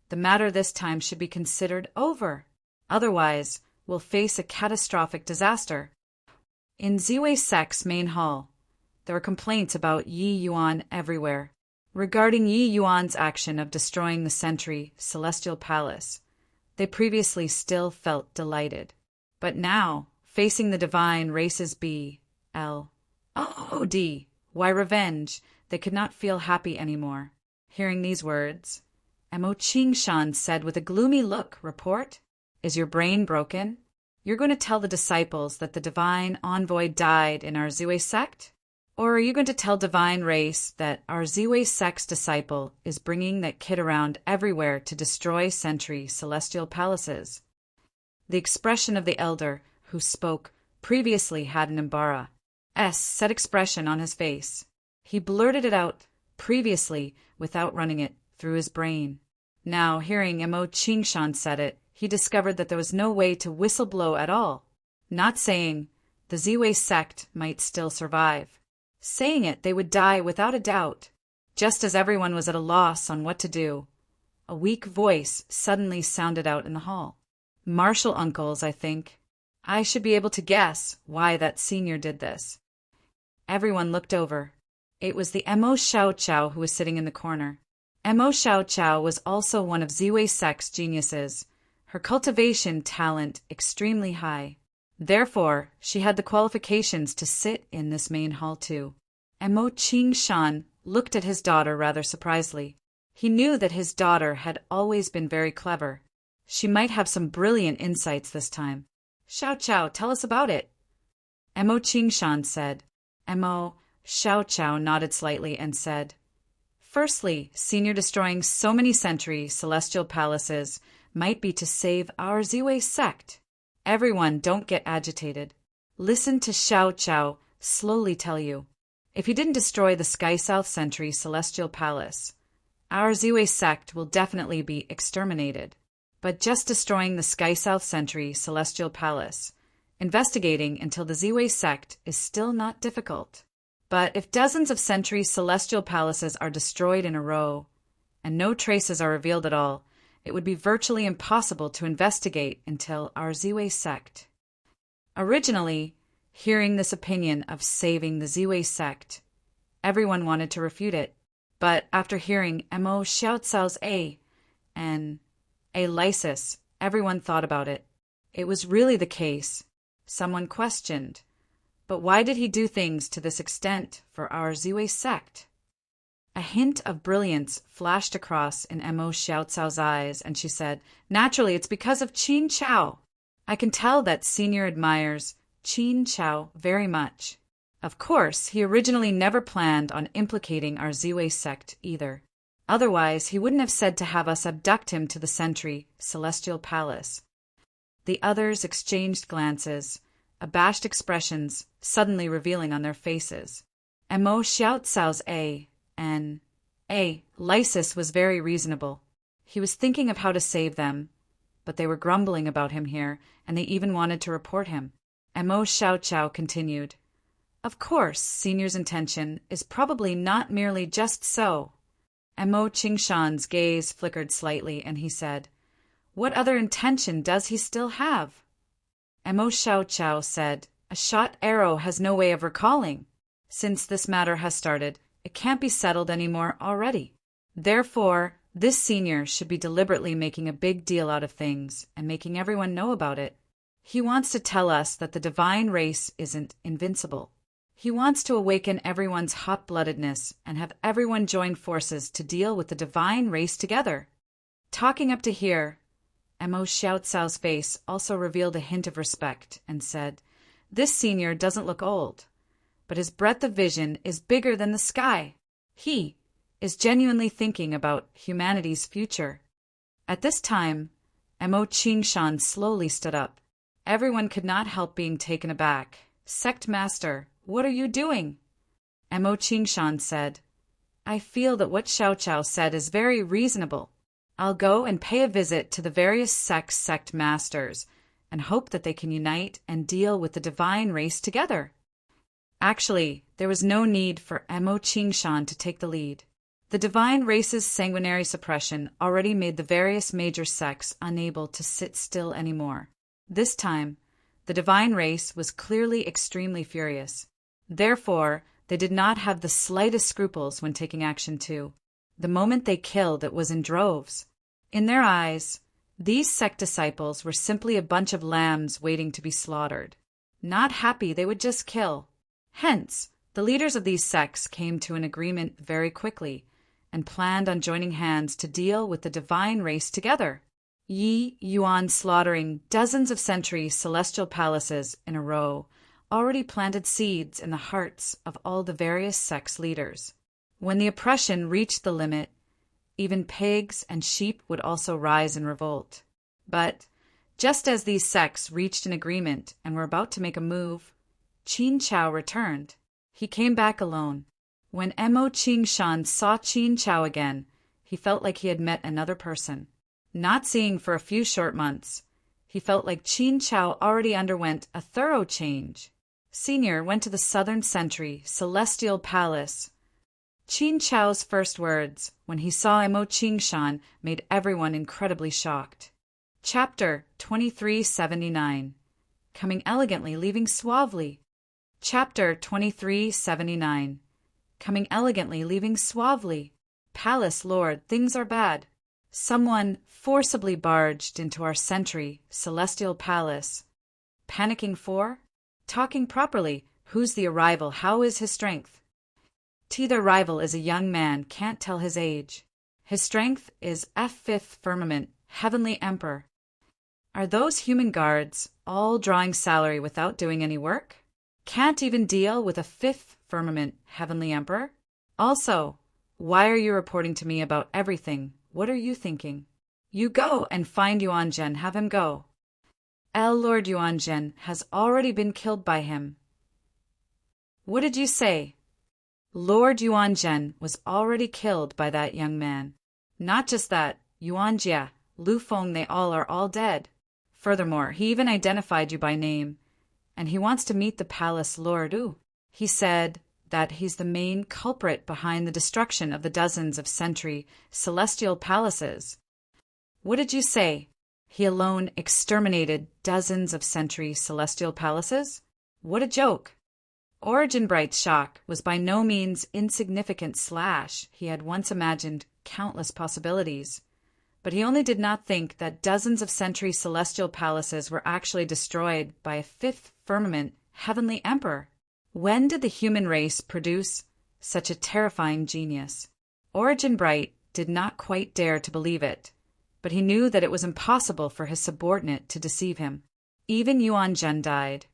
the matter this time should be considered over. Otherwise, we'll face a catastrophic disaster. In Ziwei Sect's main hall, there were complaints about Yi Yuan everywhere. Regarding Yi Yuan's action of destroying the Century Celestial Palace, they previously still felt delighted. But now, facing the divine races B.L. O.D. Why revenge? They could not feel happy anymore. Hearing these words, Mo Qingshan said with a gloomy look, Report? Is your brain broken? You're going to tell the disciples that the divine envoy died in our Ziwei sect? Or are you going to tell divine race that our Ziwei sect's disciple is bringing that kid around everywhere to destroy century celestial palaces? The expression of the elder who spoke previously had an set expression on his face. He blurted it out previously without running it through his brain. Now, hearing Mo Qingshan said it, he discovered that there was no way to whistle-blow at all. Not saying the Ziwei sect might still survive. Saying it, they would die without a doubt. Just as everyone was at a loss on what to do, a weak voice suddenly sounded out in the hall. Martial uncles, I think. I should be able to guess why that senior did this. Everyone looked over. It was the Mo Xiao Chao who was sitting in the corner. Mo Xiao Chao was also one of Ziwei Sect's geniuses, her cultivation talent extremely high. Therefore, she had the qualifications to sit in this main hall too. Mo Qingshan looked at his daughter rather surprisedly. He knew that his daughter had always been very clever. She might have some brilliant insights this time. Xiao Chao, tell us about it. Mo Qingshan said. Mo Xiao Chao nodded slightly and said, Firstly, senior destroying so many century celestial palaces might be to save our Ziwei sect. Everyone, don't get agitated. Listen to Xiao Chao slowly tell you. If he didn't destroy the Sky South Sentry Celestial Palace, our Ziwei sect will definitely be exterminated. But just destroying the Sky South Sentry Celestial Palace, investigating until the Ziwei sect is still not difficult. But if dozens of Sentry Celestial Palaces are destroyed in a row, and no traces are revealed at all, it would be virtually impossible to investigate until our Ziwei sect. Originally, hearing this opinion of saving the Ziwei sect, everyone wanted to refute it. But after hearing Mo Xiaocao's and a lysis, everyone thought about it. It was really the case. Someone questioned, but why did he do things to this extent for our Ziwei sect? A hint of brilliance flashed across in Mo Xiaocao's eyes, and she said, "Naturally, it's because of Qin Chao. I can tell that Senior admires Qin Chao very much. Of course, he originally never planned on implicating our Ziwei sect either. Otherwise, he wouldn't have said to have us abduct him to the Sentry Celestial Palace." The others exchanged glances, abashed expressions suddenly revealing on their faces. Mo Xiaocao's lysis was very reasonable. He was thinking of how to save them, but they were grumbling about him here, and they even wanted to report him. Mo Xiaocao continued, "Of course, Senior's intention is probably not merely just so." Mo Qingshan's gaze flickered slightly, and he said, "What other intention does he still have?" Mo Xiaocao said, "A shot arrow has no way of recalling. Since this matter has started, it can't be settled anymore already. Therefore, this Senior should be deliberately making a big deal out of things and making everyone know about it. He wants to tell us that the divine race isn't invincible. He wants to awaken everyone's hot-bloodedness and have everyone join forces to deal with the divine race together." Talking up to here, Mo Xiaocao's face also revealed a hint of respect and said, "This Senior doesn't look old, but his breadth of vision is bigger than the sky. He is genuinely thinking about humanity's future." At this time, Mo Qingshan slowly stood up. Everyone could not help being taken aback. "Sect Master, what are you doing?" Mo Qingshan said, "I feel that what Xiao Chao said is very reasonable. I'll go and pay a visit to the various sect masters and hope that they can unite and deal with the divine race together." Actually, there was no need for Mo Qingshan to take the lead. The divine race's sanguinary suppression already made the various major sects unable to sit still anymore. This time, the divine race was clearly extremely furious. Therefore, they did not have the slightest scruples when taking action too. The moment they killed, it was in droves. In their eyes, these sect disciples were simply a bunch of lambs waiting to be slaughtered. Not happy, they would just kill. Hence, the leaders of these sects came to an agreement very quickly and planned on joining hands to deal with the divine race together. Yi Yuan slaughtering dozens of Sentry Celestial Palaces in a row already planted seeds in the hearts of all the various sects leaders. When the oppression reached the limit, even pigs and sheep would also rise in revolt. But just as these sects reached an agreement and were about to make a move, Qin Chao returned. He came back alone. When Mo Qingshan saw Qin Chao again, he felt like he had met another person. Not seeing for a few short months, he felt like Qin Chao already underwent a thorough change. Senior went to the Southern Sentry Celestial Palace. Qin Chao's first words, when he saw Mo Qingshan, made everyone incredibly shocked. Chapter 2379. Coming elegantly, leaving suavely. Chapter 2379. Coming elegantly, leaving suavely. Palace Lord, things are bad. Someone forcibly barged into our Sentry Celestial Palace. Panicking for? Talking properly. Who's the arrival? How is his strength? The arrival is a young man, can't tell his age. His strength is F5th Firmament, Heavenly Emperor. Are those human guards all drawing salary without doing any work? Can't even deal with a 5th Firmament, Heavenly Emperor? Also, why are you reporting to me about everything? What are you thinking? You go and find Yuan Zhen, have him go. Lord Yuanzhen has already been killed by him. What did you say? Lord Yuanzhen was already killed by that young man. Not just that, Yuanjia, Lu Feng, they are all dead. Furthermore, he even identified you by name, and he wants to meet the palace Lord Wu. He said that he's the main culprit behind the destruction of the dozens of century celestial palaces. What did you say? He alone exterminated dozens of century celestial palaces? What a joke! Origin Bright's shock was by no means insignificant. He had once imagined countless possibilities, but he only did not think that dozens of century celestial palaces were actually destroyed by a fifth firmament heavenly emperor. When did the human race produce such a terrifying genius? Origin Bright did not quite dare to believe it, but he knew that it was impossible for his subordinate to deceive him. Even Yuanzhen died.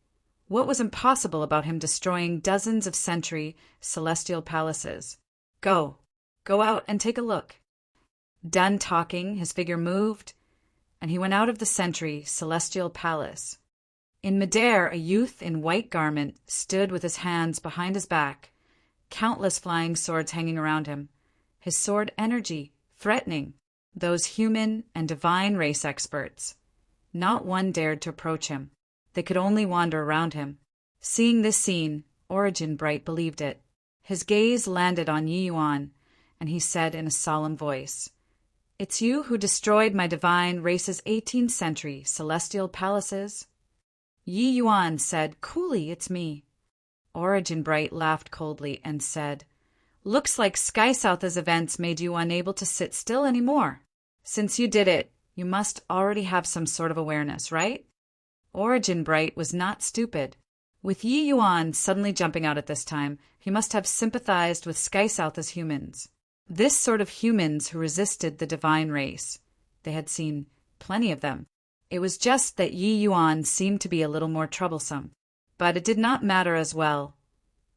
What was impossible about him destroying dozens of century celestial palaces? Go out and take a look. Done talking, his figure moved, and he went out of the century celestial palace. In midair, a youth in white garment stood with his hands behind his back, countless flying swords hanging around him, his sword energy threatening those human and divine race experts. Not one dared to approach him. They could only wander around him. Seeing this scene, Origin Bright believed it. His gaze landed on Yi Yuan, and he said in a solemn voice, "It's you who destroyed my divine race's 18th century celestial palaces?" Yi Yuan said coolly, "It's me." Origin Bright laughed coldly and said, "Looks like Sky South's events made you unable to sit still anymore. Since you did it, you must already have some sort of awareness, right?" Origin Bright was not stupid. With Yi Yuan suddenly jumping out at this time, he must have sympathized with Sky South's humans. This sort of humans who resisted the divine race. They had seen plenty of them. It was just that Yi Yuan seemed to be a little more troublesome. But it did not matter as well.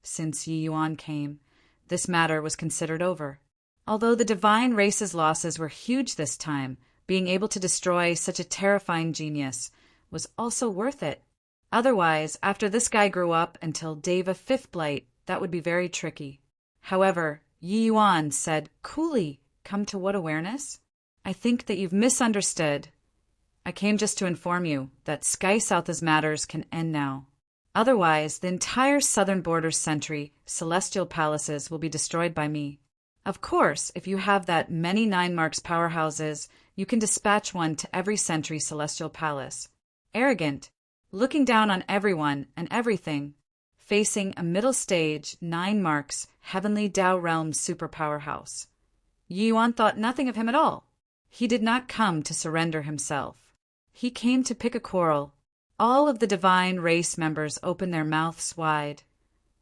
Since Yi Yuan came, this matter was considered over. Although the divine race's losses were huge this time, being able to destroy such a terrifying genius was also worth it. Otherwise, after this guy grew up until Deva Fifth Blight, that would be very tricky. However, Yi Yuan said coolly, "Come to what awareness? I think that you've misunderstood. I came just to inform you that Sky South's matters can end now. Otherwise, the entire southern border century celestial palaces will be destroyed by me. Of course, if you have that many 9 marks powerhouses, you can dispatch one to every century celestial palace. Arrogant, looking down on everyone and everything, facing a middle stage 9 marks heavenly Tao realm superpower house. Yi Yuan thought nothing of him at all. He did not come to surrender himself. He came to pick a quarrel. All of the divine race members opened their mouths wide,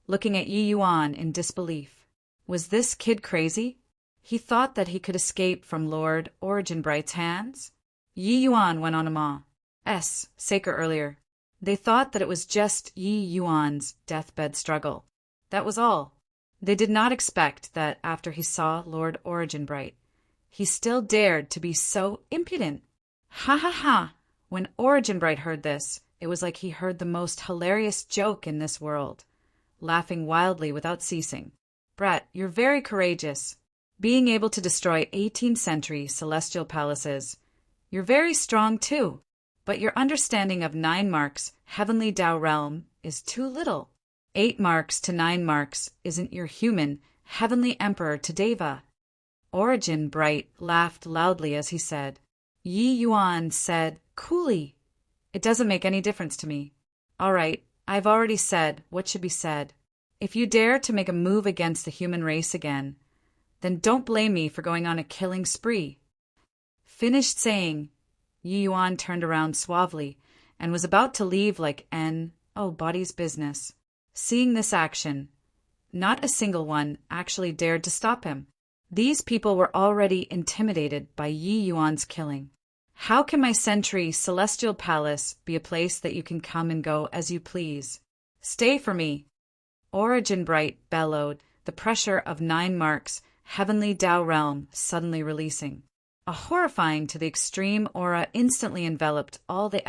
looking at Yi Yuan in disbelief. Was this kid crazy? He thought that he could escape from Lord Origin Bright's hands? Yi Yuan went on Ma's sake earlier. They thought that it was just Yi Yuan's deathbed struggle. That was all. They did not expect that after he saw Lord Origin Bright, he still dared to be so impudent. Ha ha ha! When Origin Bright heard this, it was like he heard the most hilarious joke in this world, laughing wildly without ceasing. Brat, you're very courageous. Being able to destroy 18th century celestial palaces. You're very strong too. But your understanding of 9 marks, heavenly Tao realm, is too little. 8 marks to 9 marks isn't your human, heavenly emperor to Deva. Origin Bright laughed loudly as he said. Yi Yuan said coolly, "It doesn't make any difference to me. All right, I've already said what should be said. If you dare to make a move against the human race again, then don't blame me for going on a killing spree." Finished saying, Yi Yuan turned around suavely and was about to leave like body's business. Seeing this action, not a single one actually dared to stop him. These people were already intimidated by Yi Yuan's killing. How can my century celestial palace be a place that you can come and go as you please? Stay for me. Origin Bright bellowed, the pressure of 9 marks, heavenly Tao realm suddenly releasing. A horrifying to the extreme aura instantly enveloped all the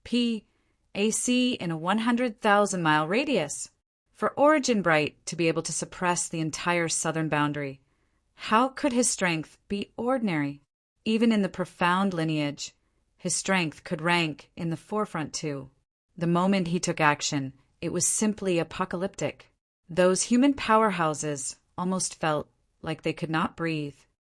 P.A.C. in a 100,000-mile radius. For Origin Bright to be able to suppress the entire southern boundary, how could his strength be ordinary? Even in the profound lineage, his strength could rank in the forefront too. The moment he took action, it was simply apocalyptic. Those human powerhouses almost felt like they could not breathe.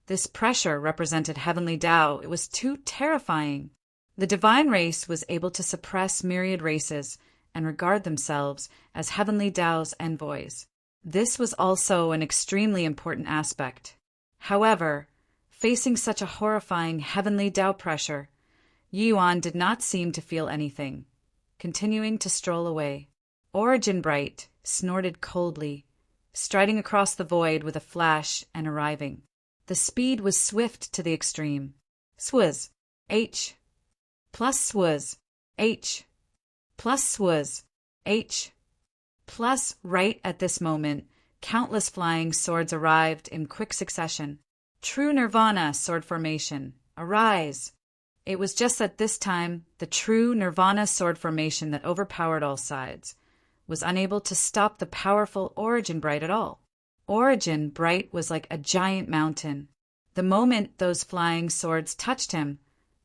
This pressure represented heavenly Tao. It was too terrifying. The divine race was able to suppress myriad races and regard themselves as heavenly Tao's envoys. This was also an extremely important aspect. However, facing such a horrifying heavenly Tao pressure, Yi Yuan did not seem to feel anything, continuing to stroll away. Origin Bright snorted coldly, striding across the void with a flash and arriving. The speed was swift to the extreme. Swaz. H. Plus swaz. H. Plus swaz. H. Plus right at this moment, countless flying swords arrived in quick succession. True Nirvana sword formation. Arise. It was just at this time the true Nirvana sword formation that overpowered all sides was unable to stop the powerful Origin Bright at all. Origin Bright was like a giant mountain. The moment those flying swords touched him,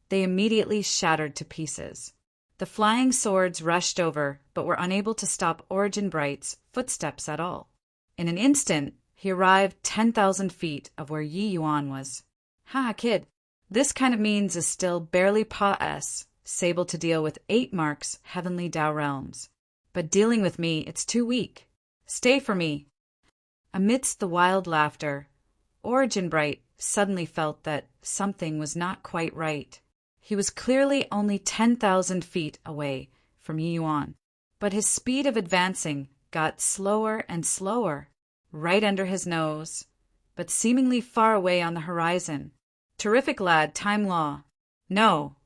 they immediately shattered to pieces. The flying swords rushed over, but were unable to stop Origin Bright's footsteps at all. In an instant, he arrived 10,000 feet of where Yi Yuan was. Ha, kid. This kind of means is still barely pa-s, able to deal with 8 marks heavenly Tao realms. But dealing with me, it's too weak. Stay for me. Amidst the wild laughter, Origin Bright suddenly felt that something was not quite right. He was clearly only 10,000 feet away from Yi Yuan, but his speed of advancing got slower and slower, right under his nose, but seemingly far away on the horizon. Terrific, lad, time law. No.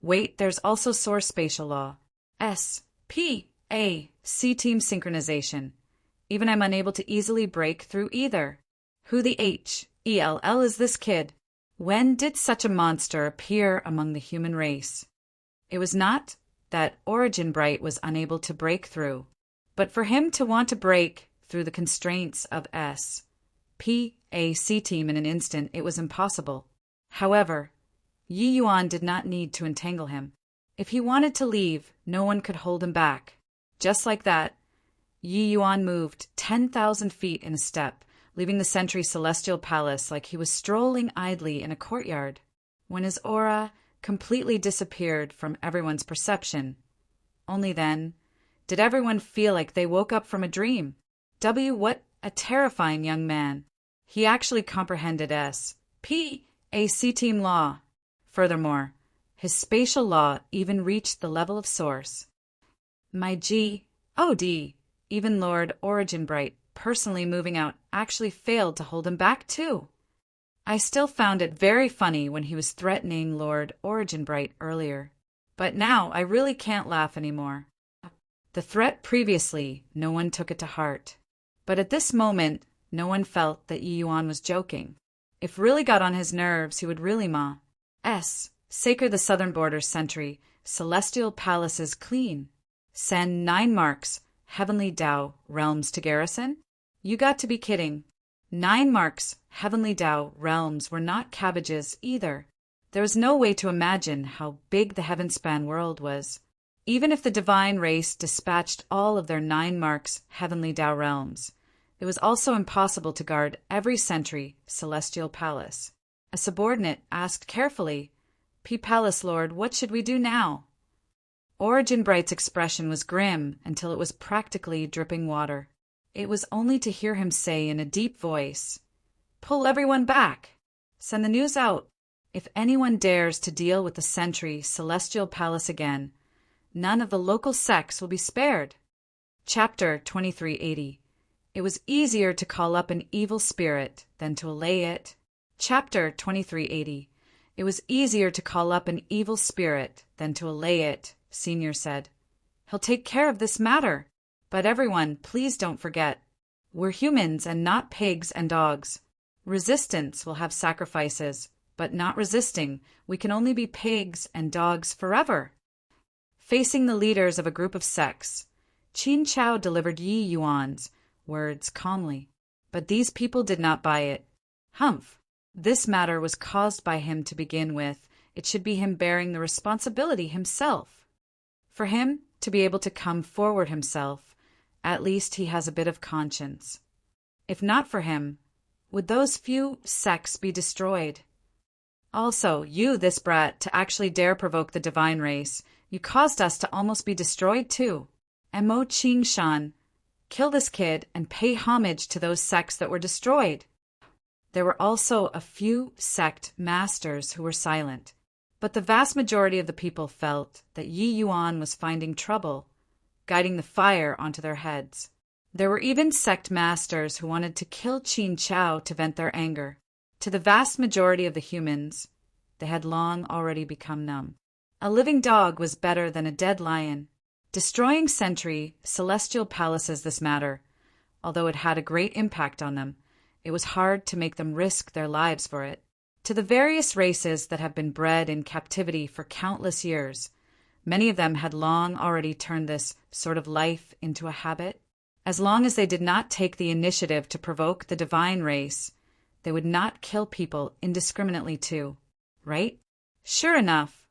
Wait, there's also source spatial law. S. P. A. C team synchronization. Even I'm unable to easily break through either. Who the H.E.L.L. is this kid? When did such a monster appear among the human race? It was not that Origin Bright was unable to break through, but for him to want to break through the constraints of S. P. A. C team in an instant, it was impossible. However, Yi Yuan did not need to entangle him. If he wanted to leave, no one could hold him back. Just like that, Yi Yuan moved 10,000 feet in a step, leaving the Sentry Celestial Palace like he was strolling idly in a courtyard. When his aura completely disappeared from everyone's perception, only then did everyone feel like they woke up from a dream. What a terrifying young man. He actually comprehended S. P. A. C team law. Furthermore, his spatial law even reached the level of source. My G.O.D. Even Lord Origin Bright, personally moving out, actually failed to hold him back too. I still found it very funny when he was threatening Lord Origin Bright earlier. But now I really can't laugh anymore. The threat previously, no one took it to heart. But at this moment, no one felt that Yi Yuan was joking. If really got on his nerves, he would really Sacred the southern border sentry, celestial palaces clean. Send 9 marks, heavenly Tao realms to garrison? You got to be kidding. 9 marks, heavenly Tao realms were not cabbages either. There was no way to imagine how big the heaven-span world was. Even if the divine race dispatched all of their 9 marks, heavenly Tao realms, it was also impossible to guard every sentry, celestial palace. A subordinate asked carefully, Palace Lord, what should we do now? Origin Bright's expression was grim until it was practically dripping water. It was only to hear him say in a deep voice, Pull everyone back! Send the news out! If anyone dares to deal with the sentry celestial palace again, none of the local sects will be spared. Chapter 2380. It was easier to call up an evil spirit than to allay it. Chapter 2380. It was easier to call up an evil spirit than to allay it, Senior said. He'll take care of this matter. But everyone, please don't forget. We're humans and not pigs and dogs. Resistance will have sacrifices, but not resisting. We can only be pigs and dogs forever. Facing the leaders of a group of sects, Qin Chao delivered Yi Yuan's words calmly. But these people did not buy it. Humph! This matter was caused by him to begin with. It should be him bearing the responsibility himself. For him to be able to come forward himself, at least he has a bit of conscience. If not for him, would those few sects be destroyed? Also, you, this brat, to actually dare provoke the divine race, you caused us to almost be destroyed too. Mo Qingshan, kill this kid and pay homage to those sects that were destroyed. There were also a few sect masters who were silent, but the vast majority of the people felt that Yi Yuan was finding trouble, guiding the fire onto their heads. There were even sect masters who wanted to kill Qin Chao to vent their anger. To the vast majority of the humans, they had long already become numb. A living dog was better than a dead lion. Destroying celestial palaces this matter, although it had a great impact on them, it was hard to make them risk their lives for it. To the various races that have been bred in captivity for countless years, many of them had long already turned this sort of life into a habit. As long as they did not take the initiative to provoke the divine race, they would not kill people indiscriminately too, right? Sure enough,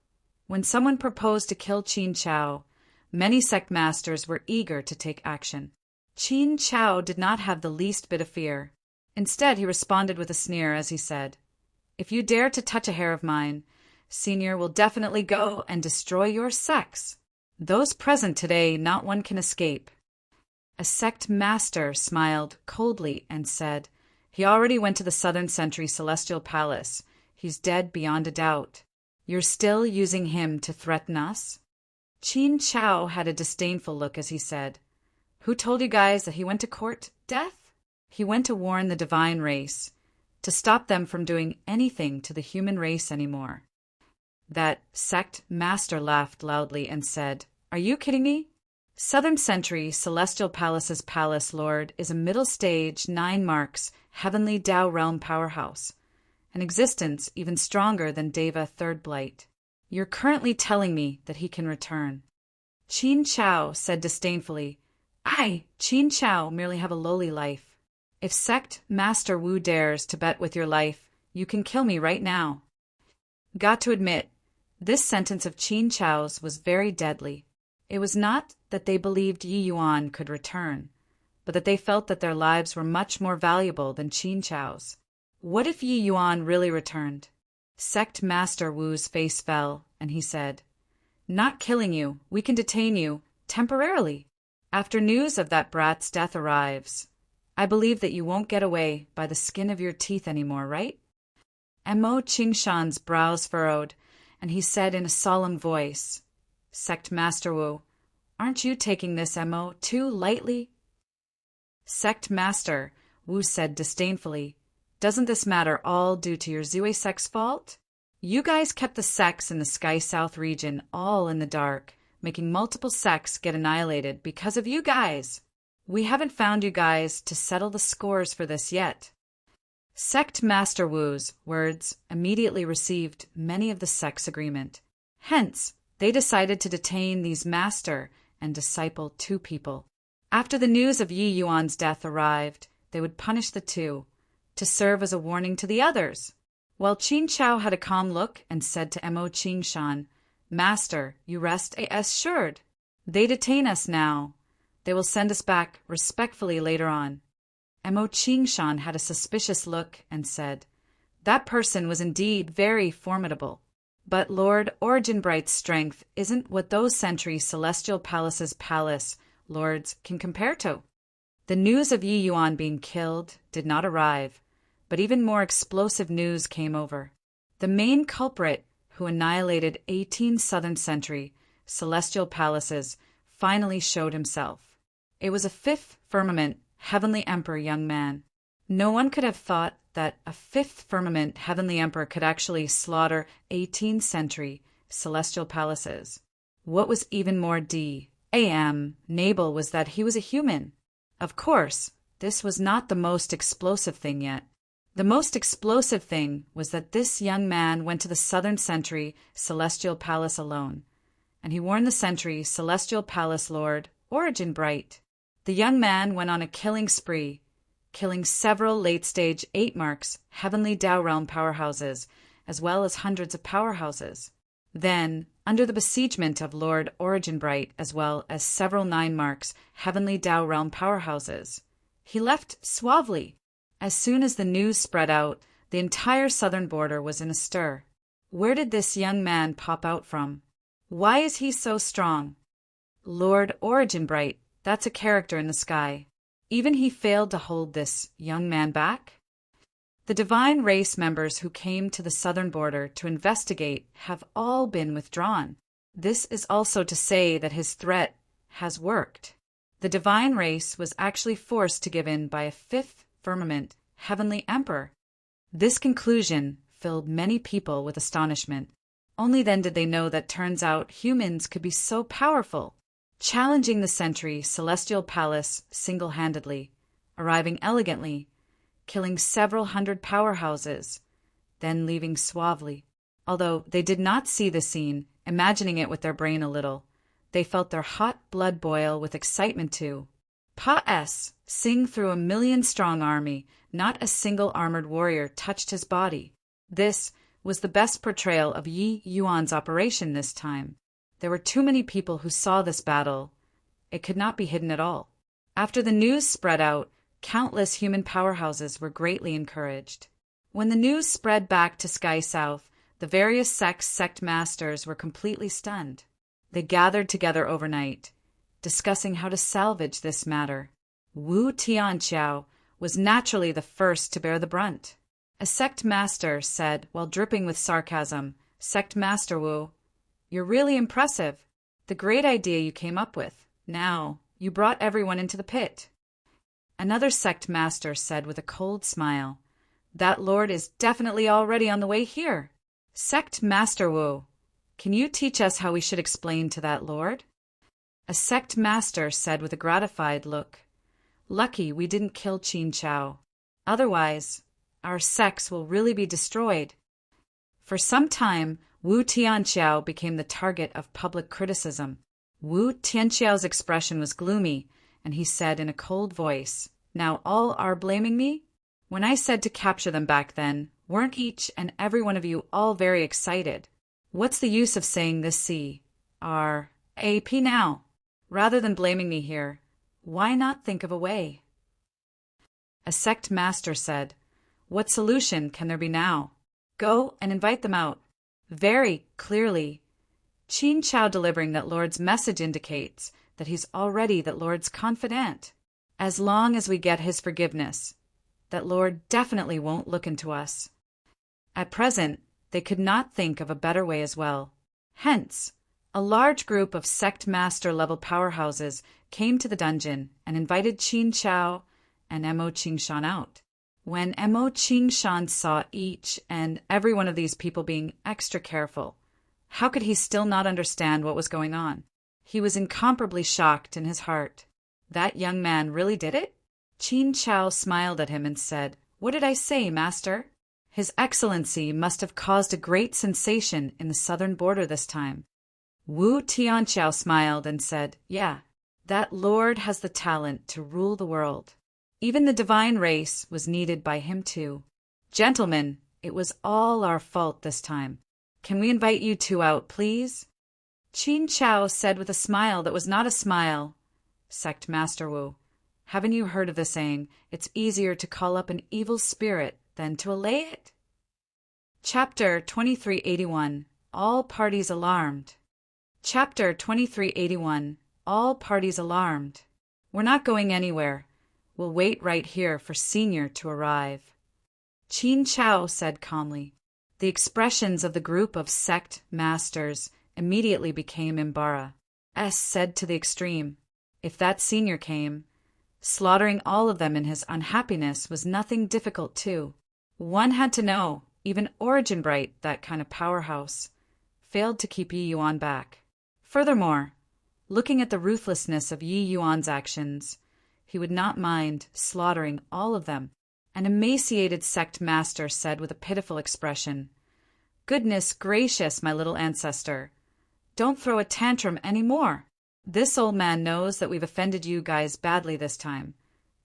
when someone proposed to kill Qin Chao, many sect masters were eager to take action. Qin Chao did not have the least bit of fear. Instead, he responded with a sneer as he said, "If you dare to touch a hair of mine, Senior will definitely go and destroy your sects. Those present today, not one can escape." A sect master smiled coldly and said, "He already went to the Southern Century Celestial Palace. He's dead beyond a doubt. You're still using him to threaten us?" Qin Chao had a disdainful look as he said, "Who told you guys that he went to court death? He went to warn the divine race, to stop them from doing anything to the human race anymore." That sect master laughed loudly and said, "Are you kidding me? Southern Century Celestial Palace's palace lord is a middle stage 9 marks heavenly Tao realm powerhouse, an existence even stronger than Deva Third Blight. You're currently telling me that he can return." Qin Chao said disdainfully, "I, Qin Chao, merely have a lowly life. If sect master Wu dares to bet with your life, you can kill me right now." Got to admit, this sentence of Qin Chao's was very deadly. It was not that they believed Yi Yuan could return, but that they felt that their lives were much more valuable than Qin Chao's. What if Yi Yuan really returned? Sect Master Wu's face fell, and he said, "Not killing you, we can detain you, temporarily. After news of that brat's death arrives, I believe that you won't get away by the skin of your teeth anymore, right?" Mo Qingshan's brows furrowed, and he said in a solemn voice, "Sect Master Wu, aren't you taking this Mo too lightly?" "Sect Master," Wu said disdainfully, "doesn't this matter all due to your Zue sect's fault? You guys kept the sects in the Sky South region all in the dark, making multiple sects get annihilated because of you guys. We haven't found you guys to settle the scores for this yet." Sect Master Wu's words immediately received many of the sect's agreement. Hence, they decided to detain these master and disciple 2 people. After the news of Yi Yuan's death arrived, they would punish the 2, to serve as a warning to the others. While Qin Chao had a calm look and said to Mo Qingshan, "Master, you rest assured. They detain us now. They will send us back respectfully later on." Mo Qingshan had a suspicious look and said, "That person was indeed very formidable. But Lord Origenbright's strength isn't what those Century Celestial Palace's palace lords can compare to." The news of Yi Yuan being killed did not arrive, but even more explosive news came over. The main culprit who annihilated 18 Southern Century Celestial Palaces finally showed himself. It was a 5th Firmament Heavenly Emperor young man. No one could have thought that a 5th Firmament Heavenly Emperor could actually slaughter 18th Century Celestial Palaces. What was even more nable was that he was a human. Of course, this was not the most explosive thing yet. The most explosive thing was that this young man went to the Southern Century Celestial Palace alone, and he warned the sentry, Celestial Palace Lord, Origin Bright. The young man went on a killing spree, killing several late-stage 8 marks Heavenly Tao Realm powerhouses, as well as hundreds of powerhouses. Then, under the besiegement of Lord Origin Bright, as well as several 9 marks Heavenly Tao Realm powerhouses, he left suavely. As soon as the news spread out, the entire southern border was in a stir. Where did this young man pop out from? Why is he so strong? Lord Origin Bright, that's a character in the sky. Even he failed to hold this young man back? The divine race members who came to the southern border to investigate have all been withdrawn. This is also to say that his threat has worked. The divine race was actually forced to give in by a 5th firmament heavenly emperor. This conclusion filled many people with astonishment. Only then did they know that turns out humans could be so powerful, challenging the sentry Celestial Palace single-handedly, arriving elegantly, killing several hundred powerhouses, then leaving suavely. Although they did not see the scene, imagining it with their brain a little, they felt their hot blood boil with excitement too. Pa-s, sing through a 1,000,000-strong army, not a single armored warrior touched his body. This was the best portrayal of Yi Yuan's operation this time. There were too many people who saw this battle. It could not be hidden at all. After the news spread out, countless human powerhouses were greatly encouraged. When the news spread back to Sky South, the various sect masters were completely stunned. They gathered together overnight, discussing how to salvage this matter. Wu Tianqiao was naturally the first to bear the brunt. A sect master said, while dripping with sarcasm, "Sect Master Wu, you're really impressive. The great idea you came up with. Now, you brought everyone into the pit." Another sect master said with a cold smile, "That lord is definitely already on the way here. Sect Master Wu, can you teach us how we should explain to that lord?" A sect master said with a gratified look, "Lucky we didn't kill Qin Chao. Otherwise, our sects will really be destroyed." For some time, Wu Tianqiao became the target of public criticism. Wu Tianqiao's expression was gloomy, and he said in a cold voice, "Now all are blaming me? When I said to capture them back then, weren't each and every one of you all very excited? What's the use of saying this C-R-A-P now? Rather than blaming me here, why not think of a way?" A sect master said, "What solution can there be now? Go and invite them out." Very clearly, Qin Chao delivering that Lord's message indicates that he's already that Lord's confidant. As long as we get his forgiveness, that Lord definitely won't look into us. At present, they could not think of a better way as well. Hence, a large group of sect master level powerhouses came to the dungeon and invited Qin Chao and Mo Qingshan out. When Mo Qingshan saw each and every one of these people being extra careful, how could he still not understand what was going on? He was incomparably shocked in his heart. That young man really did it? Qin Chao smiled at him and said, "What did I say, master?" His Excellency must have caused a great sensation in the southern border this time. Wu Tianqiao smiled and said, "Yeah, that lord has the talent to rule the world." Even the divine race was needed by him too. "Gentlemen, it was all our fault this time. Can we invite you two out, please?" Qin Chao said with a smile that was not a smile, "Sect Master Wu, haven't you heard of the saying, it's easier to call up an evil spirit than to allay it?" Chapter 2381, All Parties Alarmed. Chapter 2381, All Parties Alarmed. "We're not going anywhere. We'll wait right here for Senior to arrive," Qin Chao said calmly. The expressions of the group of sect masters immediately became embarrassed said to the extreme. If that Senior came, slaughtering all of them in his unhappiness was nothing difficult too. One had to know, even Origin Bright, that kind of powerhouse, failed to keep Yi Yuan back. Furthermore, looking at the ruthlessness of Yi Yuan's actions, he would not mind slaughtering all of them. An emaciated sect master said with a pitiful expression, "Goodness gracious, my little ancestor, Don't throw a tantrum any more. This old man knows that we've offended you guys badly this time.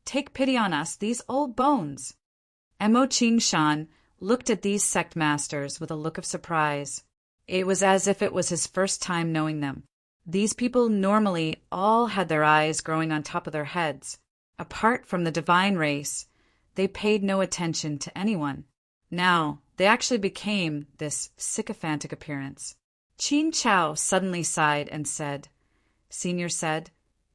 Take pity on us, these old bones." Mo Ching Shan looked at these sect masters with a look of surprise. It was as if it was his first time knowing them. These people normally all had their eyes growing on top of their heads. Apart from the divine race, they paid no attention to anyone. Now, they actually became this sycophantic appearance. Qin Chao suddenly sighed and said, "Senior said,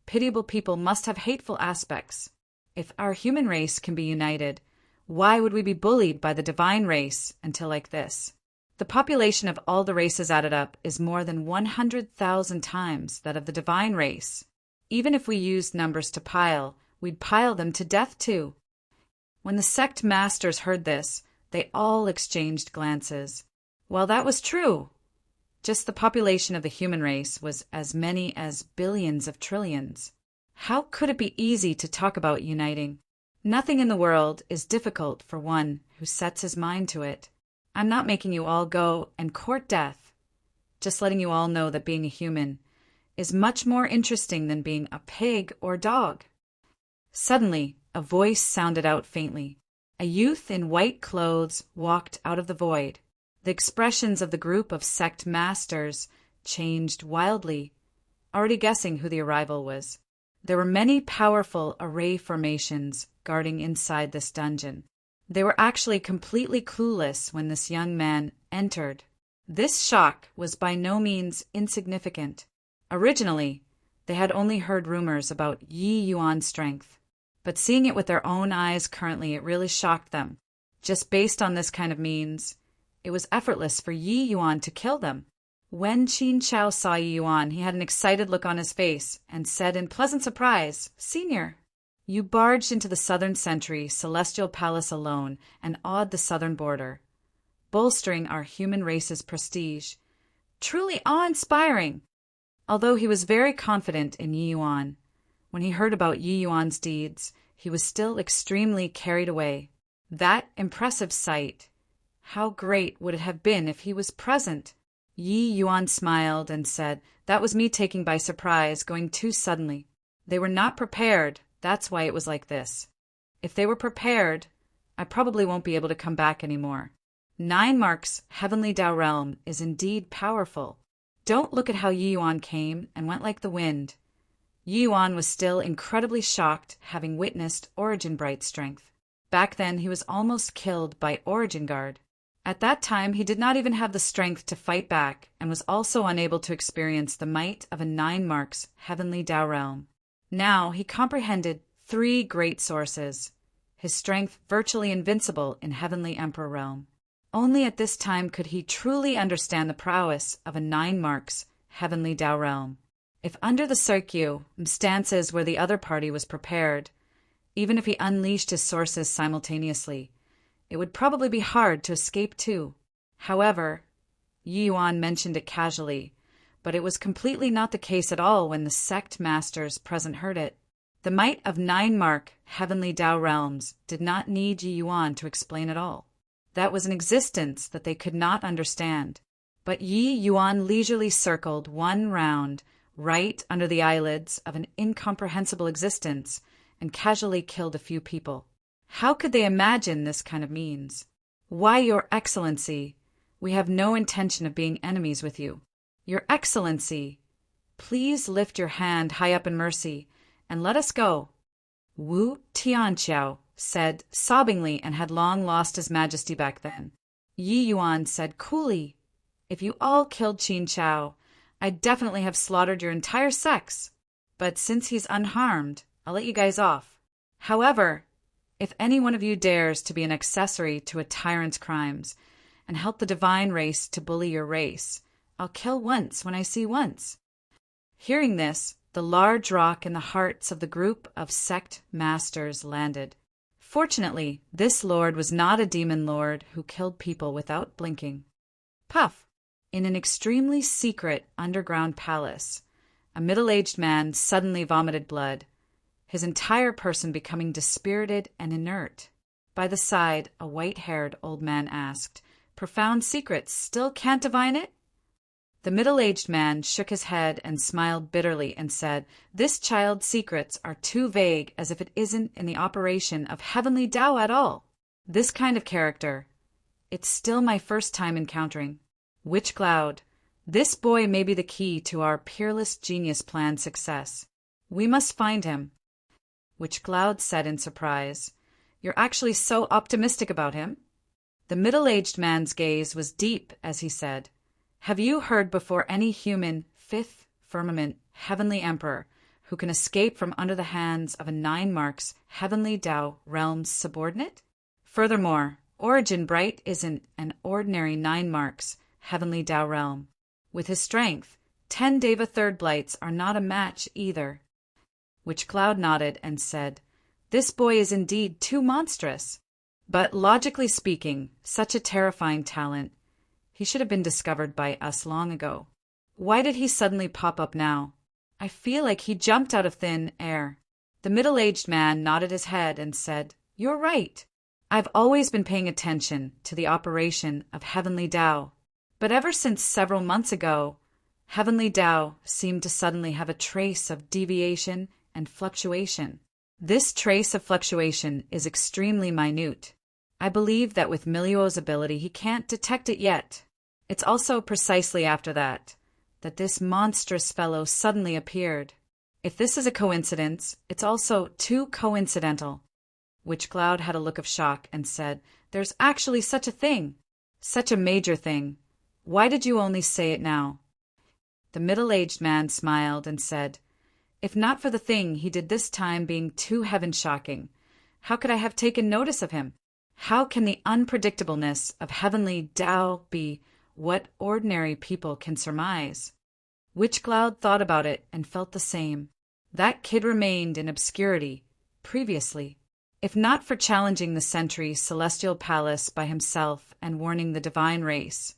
pitiable people must have hateful aspects. If our human race can be united, why would we be bullied by the divine race until like this? The population of all the races added up is more than 100,000 times that of the divine race. Even if we used numbers to pile, we'd pile them to death too." When the sect masters heard this, they all exchanged glances. Well, that was true. Just the population of the human race was as many as billions of trillions. How could it be easy to talk about uniting? Nothing in the world is difficult for one who sets his mind to it. I'm not making you all go and court death. Just letting you all know that being a human is much more interesting than being a pig or dog. Suddenly, a voice sounded out faintly. A youth in white clothes walked out of the void. The expressions of the group of sect masters changed wildly, already guessing who the arrival was. There were many powerful array formations guarding inside this dungeon. They were actually completely clueless when this young man entered. This shock was by no means insignificant. Originally, they had only heard rumors about Yi Yuan's strength, but seeing it with their own eyes currently, it really shocked them. Just based on this kind of means, it was effortless for Yi Yuan to kill them. When Qin Chao saw Yi Yuan, he had an excited look on his face and said in pleasant surprise, "Senior, you barged into the Southern Century Celestial Palace alone and awed the southern border, bolstering our human race's prestige. Truly awe-inspiring." Although he was very confident in Yi Yuan, when he heard about Yi Yuan's deeds, he was still extremely carried away. That impressive sight, how great would it have been if he was present? Yi Yuan smiled and said, "That was me taking by surprise, going too suddenly. They were not prepared, that's why it was like this. If they were prepared, I probably won't be able to come back anymore. 9 marks Heavenly Tao Realm is indeed powerful. Don't look at how Yi Yuan came and went like the wind." Yi Yuan was still incredibly shocked, having witnessed Origin Bright's strength. Back then, he was almost killed by Origin Guard. At that time, he did not even have the strength to fight back and was also unable to experience the might of a 9 marks Heavenly Tao Realm. Now, he comprehended 3 great sources, his strength virtually invincible in Heavenly Emperor Realm. Only at this time could he truly understand the prowess of a 9 marks Heavenly Tao Realm. If under the circumstances where the other party was prepared, even if he unleashed his sources simultaneously, it would probably be hard to escape too. However, Yi Yuan mentioned it casually, but it was completely not the case at all when the sect masters present heard it. The might of 9 mark Heavenly Tao Realms did not need Yi Yuan to explain at all. That was an existence that they could not understand. But Yi Yuan leisurely circled one round right under the eyelids of an incomprehensible existence and casually killed a few people. How could they imagine this kind of means? "Why, Your Excellency, we have no intention of being enemies with you. Your Excellency, please lift your hand high up in mercy and let us go." Wu Tianqiao said sobbingly and had long lost his majesty back then. Yi Yuan said coolly, "If you all killed Qin Chao, I'd definitely have slaughtered your entire sex. But since he's unharmed, I'll let you guys off. However, if any one of you dares to be an accessory to a tyrant's crimes and help the divine race to bully your race, I'll kill once when I see once." Hearing this, the large rock in the hearts of the group of sect masters landed. Fortunately, this lord was not a demon lord who killed people without blinking. Puff! In an extremely secret underground palace, a middle-aged man suddenly vomited blood, his entire person becoming dispirited and inert. By the side, a white-haired old man asked, "Profound secrets, still can't divine it?" The middle-aged man shook his head and smiled bitterly and said, "This child's secrets are too vague, as if it isn't in the operation of heavenly Tao at all. This kind of character, it's still my first time encountering. Witch Cloud, this boy may be the key to our peerless genius plan success. We must find him." Witch Cloud said in surprise, "You're actually so optimistic about him?" The middle-aged man's gaze was deep as he said, "Have you heard before any human fifth firmament heavenly emperor who can escape from under the hands of a 9 marks heavenly Tao realm's subordinate? Furthermore, Origin Bright isn't an ordinary 9 marks heavenly Tao realm. With his strength, 10 Deva Third Blights are not a match either." Witch Cloud nodded and said, "This boy is indeed too monstrous. But logically speaking, such a terrifying talent, he should have been discovered by us long ago. Why did he suddenly pop up now? I feel like he jumped out of thin air." The middle-aged man nodded his head and said, "You're right. I've always been paying attention to the operation of heavenly Tao. But ever since several months ago, heavenly Tao seemed to suddenly have a trace of deviation and fluctuation. This trace of fluctuation is extremely minute. I believe that with Miliuo's ability he can't detect it yet. It's also precisely after that this monstrous fellow suddenly appeared. If this is a coincidence, it's also too coincidental." Witch Cloud had a look of shock and said, "There's actually such a thing. Such a major thing. Why did you only say it now?" The middle-aged man smiled and said, "If not for the thing he did this time being too heaven-shocking, how could I have taken notice of him? How can the unpredictableness of heavenly Tao be what ordinary people can surmise?" Witch Cloud thought about it and felt the same. That kid remained in obscurity previously. If not for challenging the sentry celestial palace by himself and warning the divine race,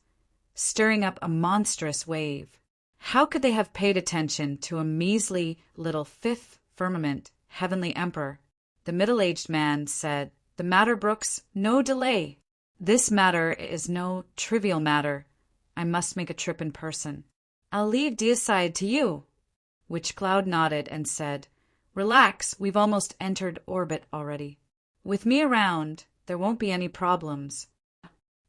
stirring up a monstrous wave, how could they have paid attention to a measly little fifth firmament heavenly emperor? The middle-aged man said, "The matter brooks no delay. This matter is no trivial matter. I must make a trip in person. I'll leave Deicide to you." Witch Cloud nodded and said, "Relax, we've almost entered orbit already. With me around, there won't be any problems."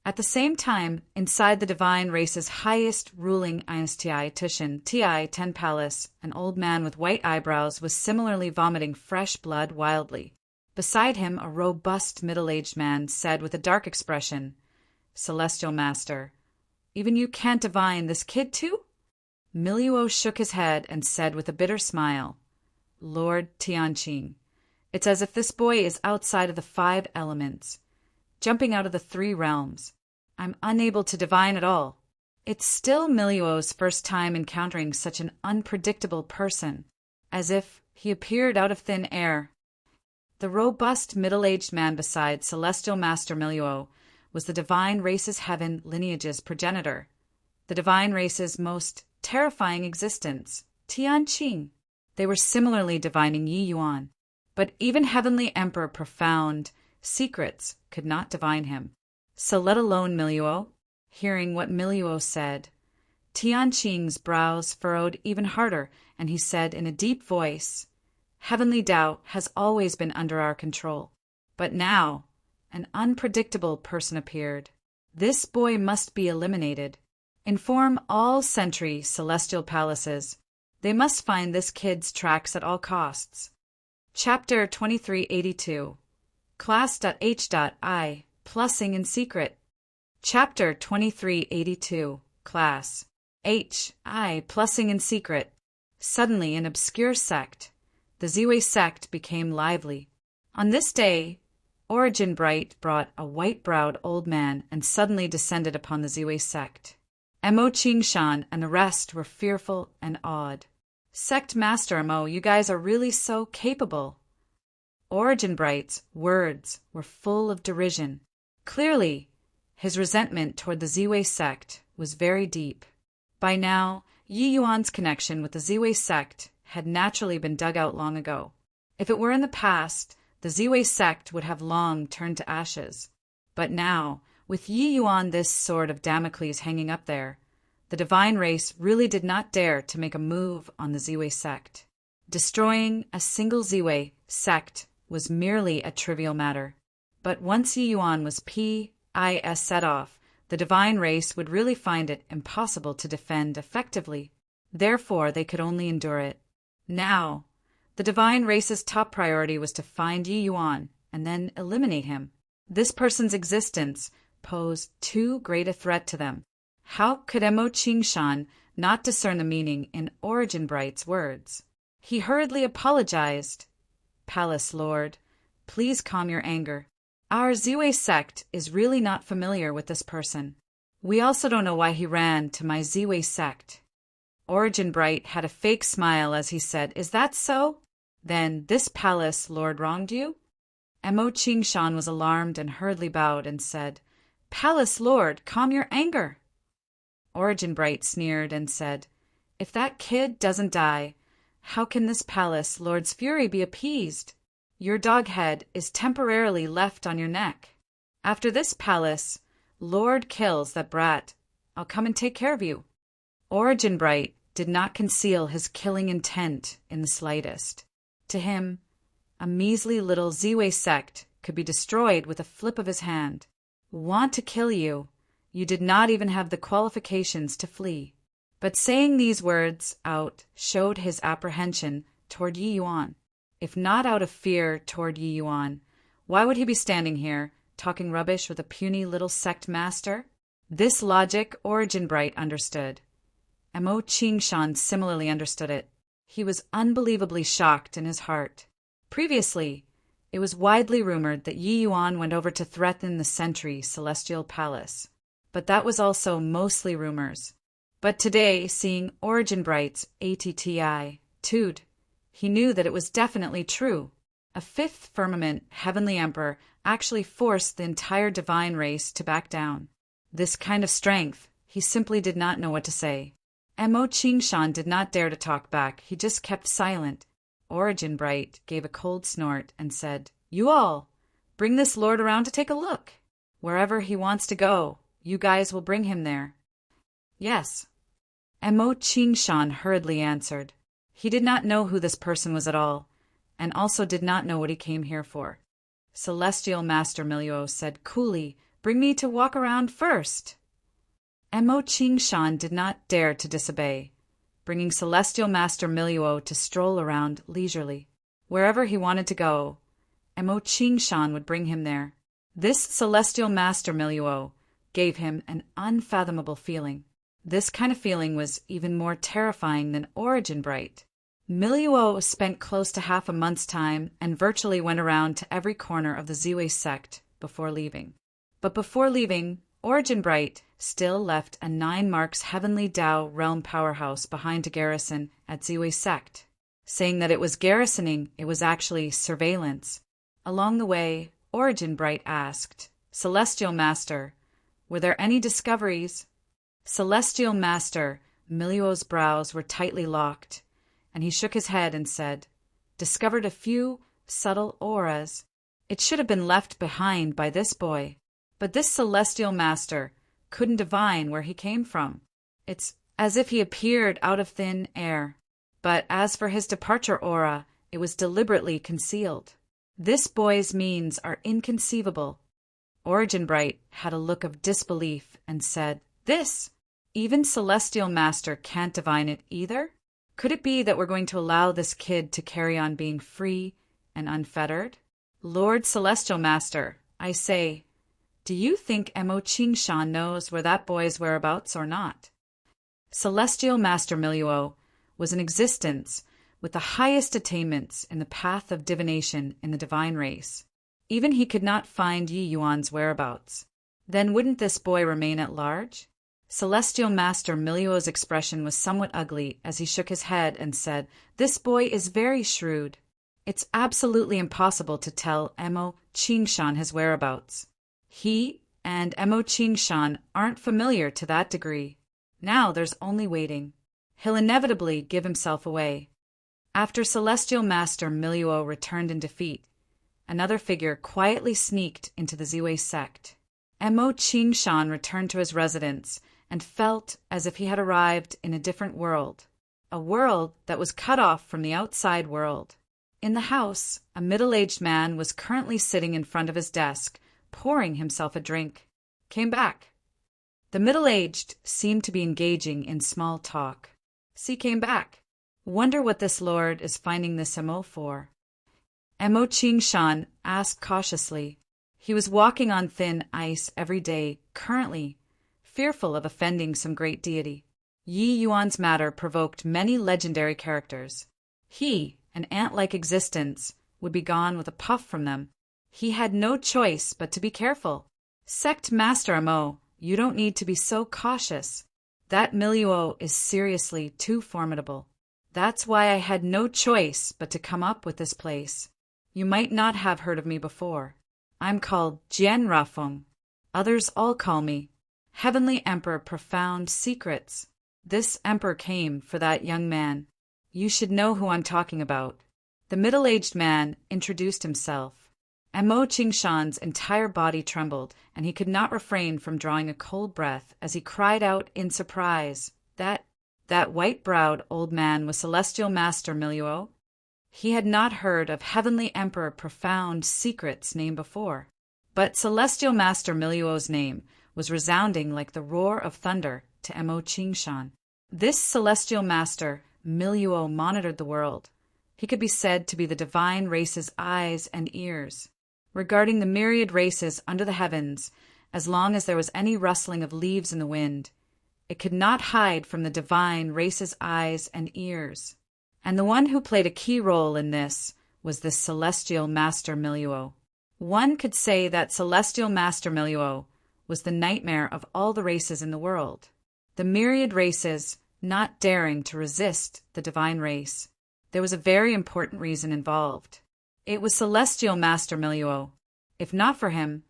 At the same time, inside the divine race's highest ruling ISTI Tushin TI-10 Palace, an old man with white eyebrows was similarly vomiting fresh blood wildly. Beside him, a robust middle-aged man said with a dark expression, "Celestial Master, even you can't divine this kid too?" Miliuo shook his head and said with a bitter smile, "Lord Tianqing, it's as if this boy is outside of the 5 elements, jumping out of the 3 realms. I'm unable to divine at all." It's still Miliuo's first time encountering such an unpredictable person, as if he appeared out of thin air. The robust middle-aged man beside Celestial Master Miliuo was the divine race's heaven lineage's progenitor, the divine race's most terrifying existence, Tianqing. They were similarly divining Yi Yuan, but even Heavenly Emperor Profound Secrets could not divine him. So let alone Miliuo. Hearing what Miliuo said, Tianqing's brows furrowed even harder, and he said in a deep voice, "Heavenly Tao has always been under our control, but now an unpredictable person appeared. This boy must be eliminated. Inform all sentry celestial palaces. They must find this kid's tracks at all costs." Chapter 2382 Class.H.I Plussing in Secret. Chapter 2382 Class H.I Plussing in Secret. Suddenly, an obscure sect, the Ziwei sect, became lively. On this day, Origin Bright brought a white-browed old man and suddenly descended upon the Ziwei sect. Mo Qingshan and the rest were fearful and awed. "Sect Master Mo, you guys are really so capable." Origin Bright's words were full of derision. Clearly, his resentment toward the Ziwei sect was very deep. By now, Yi Yuan's connection with the Ziwei sect had naturally been dug out long ago. If it were in the past, the Ziwei sect would have long turned to ashes. But now, with Yi Yuan this sword of Damocles hanging up there, the divine race really did not dare to make a move on the Ziwei sect. Destroying a single Ziwei sect was merely a trivial matter. But once Yi Yuan was set off, the divine race would really find it impossible to defend effectively. Therefore, they could only endure it. Now, the divine race's top priority was to find Yi Yuan and then eliminate him. This person's existence posed too great a threat to them. How could Emo Qingshan not discern the meaning in Origin Bright's words? He hurriedly apologized. "Palace Lord, please calm your anger. Our Ziwei sect is really not familiar with this person. We also don't know why he ran to my Ziwei sect." Origin Bright had a fake smile as he said, "Is that so? Then this Palace Lord wronged you?" Emo Qingshan was alarmed and hurriedly bowed and said, "Palace Lord, calm your anger." Origin Bright sneered and said, "If that kid doesn't die, how can this Palace Lord's fury be appeased? Your dog head is temporarily left on your neck. After this Palace Lord kills that brat, I'll come and take care of you." Origin Bright did not conceal his killing intent in the slightest. To him, a measly little Ziwei sect could be destroyed with a flip of his hand. Want to kill you? You did not even have the qualifications to flee. But saying these words out showed his apprehension toward Yi Yuan. If not out of fear toward Yi Yuan, why would he be standing here, talking rubbish with a puny little sect master? This logic Origin Bright understood. Emo Qingshan similarly understood it. He was unbelievably shocked in his heart. Previously, it was widely rumored that Yi Yuan went over to threaten the Sentry Celestial Palace. But that was also mostly rumors. But today, seeing Origin Bright's attitude, he knew that it was definitely true. A fifth firmament heavenly emperor actually forced the entire divine race to back down. This kind of strength, he simply did not know what to say. Emo Qingshan did not dare to talk back. He just kept silent. Origin Bright gave a cold snort and said, "You all, bring this lord around to take a look. Wherever he wants to go, you guys will bring him there." "Yes." Emo Qingshan hurriedly answered. He did not know who this person was at all, and also did not know what he came here for. Celestial Master Miliuo said coolly, "Bring me to walk around first." Emo Qingshan did not dare to disobey, bringing Celestial Master Miliuo to stroll around leisurely. Wherever he wanted to go, Emo Qingshan would bring him there. This Celestial Master Miliuo gave him an unfathomable feeling. This kind of feeling was even more terrifying than Origin Bright. Miliuo spent close to half a month's time and virtually went around to every corner of the Ziwei sect before leaving. But before leaving, Origin Bright still left a 9 marks Heavenly Dao realm powerhouse behind to garrison at Ziwei sect. Saying that it was garrisoning, it was actually surveillance. Along the way, Origin Bright asked, "Celestial Master, were there any discoveries?" Celestial Master Miliuo's brows were tightly locked, and he shook his head and said, "Discovered a few subtle auras. It should have been left behind by this boy. But this Celestial Master couldn't divine where he came from. It's as if he appeared out of thin air. But as for his departure aura, it was deliberately concealed. This boy's means are inconceivable." Origin Bright had a look of disbelief and said, "This? Even Celestial Master can't divine it either? Could it be that we're going to allow this kid to carry on being free and unfettered? Lord Celestial Master, I say, do you think Emo Qingshan knows where that boy's whereabouts or not?" Celestial Master Miliuo was in existence with the highest attainments in the path of divination in the divine race. Even he could not find Yi Yuan's whereabouts. Then wouldn't this boy remain at large? Celestial Master Miliuo's expression was somewhat ugly as he shook his head and said, "This boy is very shrewd. It's absolutely impossible to tell Emo Qingshan his whereabouts. He and Emo Qingshan aren't familiar to that degree. Now there's only waiting. He'll inevitably give himself away." After Celestial Master Miliuo returned in defeat, another figure quietly sneaked into the Ziwei sect. Emo Qingshan returned to his residence and felt as if he had arrived in a different world, a world that was cut off from the outside world. In the house, a middle-aged man was currently sitting in front of his desk, pouring himself a drink. Came back. The middle-aged seemed to be engaging in small talk. See, came back. Wonder what this lord is finding this Emo for. Emo Qingshan asked cautiously. He was walking on thin ice every day, currently, fearful of offending some great deity. Yi Yuan's matter provoked many legendary characters. He, an ant-like existence, would be gone with a puff from them. He had no choice but to be careful. Sect Master Emo, you don't need to be so cautious. That Miluo is seriously too formidable. That's why I had no choice but to come up with this place. You might not have heard of me before. I'm called Jian Rafeng. Others all call me Heavenly Emperor Profound Secrets. This emperor came for that young man. You should know who I'm talking about. The middle-aged man introduced himself. Emo Qingshan's entire body trembled, and he could not refrain from drawing a cold breath as he cried out in surprise. That white-browed old man was Celestial Master Miluo. He had not heard of Heavenly Emperor Profound Secrets' name before, but Celestial Master Miluo's name was resounding like the roar of thunder to Emo Qingshan. This Celestial Master Miluo monitored the world. He could be said to be the divine race's eyes and ears, regarding the myriad races under the heavens. As long as there was any rustling of leaves in the wind, it could not hide from the divine race's eyes and ears. And the one who played a key role in this was the Celestial Master Miluo. One could say that Celestial Master Miluo was the nightmare of all the races in the world. The myriad races not daring to resist the divine race. There was a very important reason involved. It was Celestial Master Miluo. If not for him,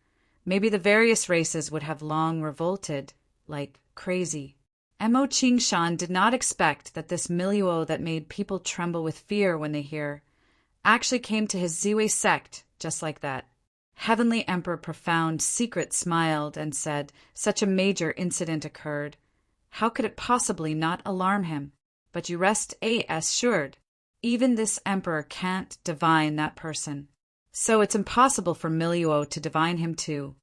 maybe the various races would have long revolted, like crazy. Emo Qingshan did not expect that this Miluo that made people tremble with fear when they hear actually came to his Ziwei sect just like that. Heavenly Emperor Profound Secret smiled and said, such a major incident occurred. How could it possibly not alarm him? But you rest assured. Even this emperor can't divine that person. So it's impossible for Miluo to divine him too.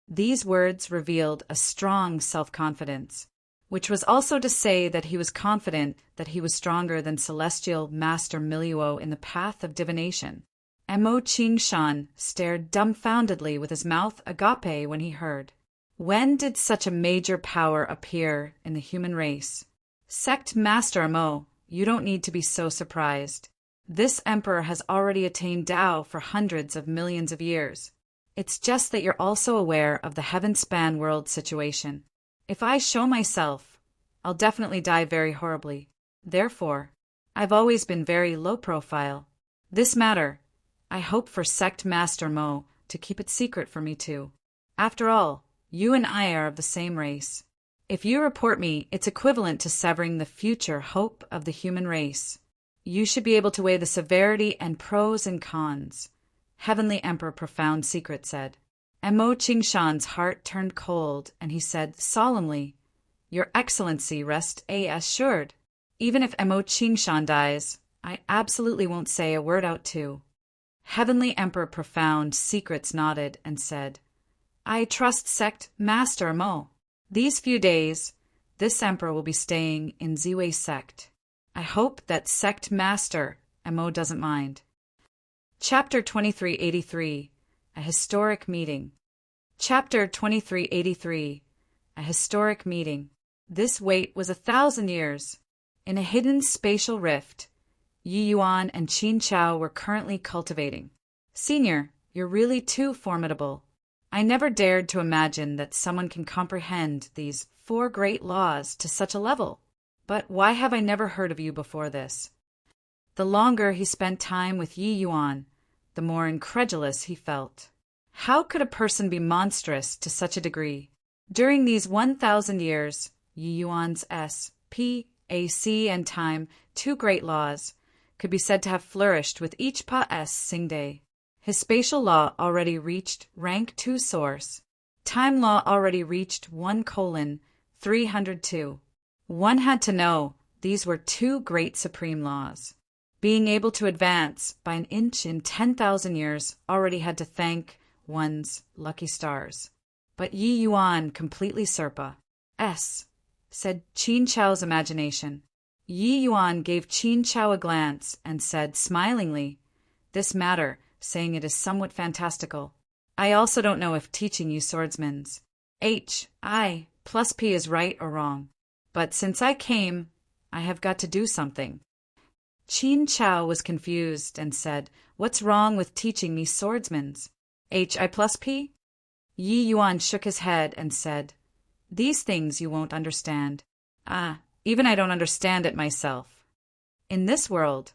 These words revealed a strong self-confidence, which was also to say that he was confident that he was stronger than Celestial Master Miluo in the path of divination. Emo Qingshan stared dumbfoundedly with his mouth agape when he heard. When did such a major power appear in the human race? Sect Master Emo, you don't need to be so surprised. This emperor has already attained Tao for hundreds of millions of years. It's just that you're also aware of the heaven-span world situation. If I show myself, I'll definitely die very horribly. Therefore, I've always been very low profile. This matter, I hope for Sect Master Mo to keep it secret for me too. After all, you and I are of the same race. If you report me, it's equivalent to severing the future hope of the human race. You should be able to weigh the severity and pros and cons. Heavenly Emperor Profound Secret said. Emo Qingshan's heart turned cold, and he said solemnly, Your Excellency, rest assured. Even if Emo Qingshan dies, I absolutely won't say a word out too. Heavenly Emperor Profound Secrets nodded and said, I trust Sect Master Emo. These few days, this emperor will be staying in Ziwei sect. I hope that Sect Master Emo doesn't mind. Chapter 2383, A Historic Meeting. Chapter 2383, A Historic Meeting. This wait was 1,000 years. In a hidden spatial rift, Yi Yuan and Qin Chao were currently cultivating. Senior, you're really too formidable. I never dared to imagine that someone can comprehend these 4 great laws to such a level. But why have I never heard of you before this? The longer he spent time with Yi Yuan, the more incredulous he felt. How could a person be monstrous to such a degree? During these 1,000 years, Yi Yuan's S.P.A.C. and time, 2 great laws, could be said to have flourished with each Pa-S Singday. His spatial law already reached rank 2 source. Time law already reached 1:3 302. One had to know these were two great supreme laws. Being able to advance by an inch in 10,000 years already had to thank one's lucky stars. But Yi Yuan completely Serpa. Said Qin Chao's imagination. Yi Yuan gave Qin Chao a glance and said smilingly, "This matter, saying it is somewhat fantastical. I also don't know if teaching you swordsmen's I plus P is right or wrong. But since I came, I have got to do something." Qin Chao was confused and said, "What's wrong with teaching me swordsmen's I plus P?" Yi Yuan shook his head and said, "These things you won't understand. Even I don't understand it myself." In this world,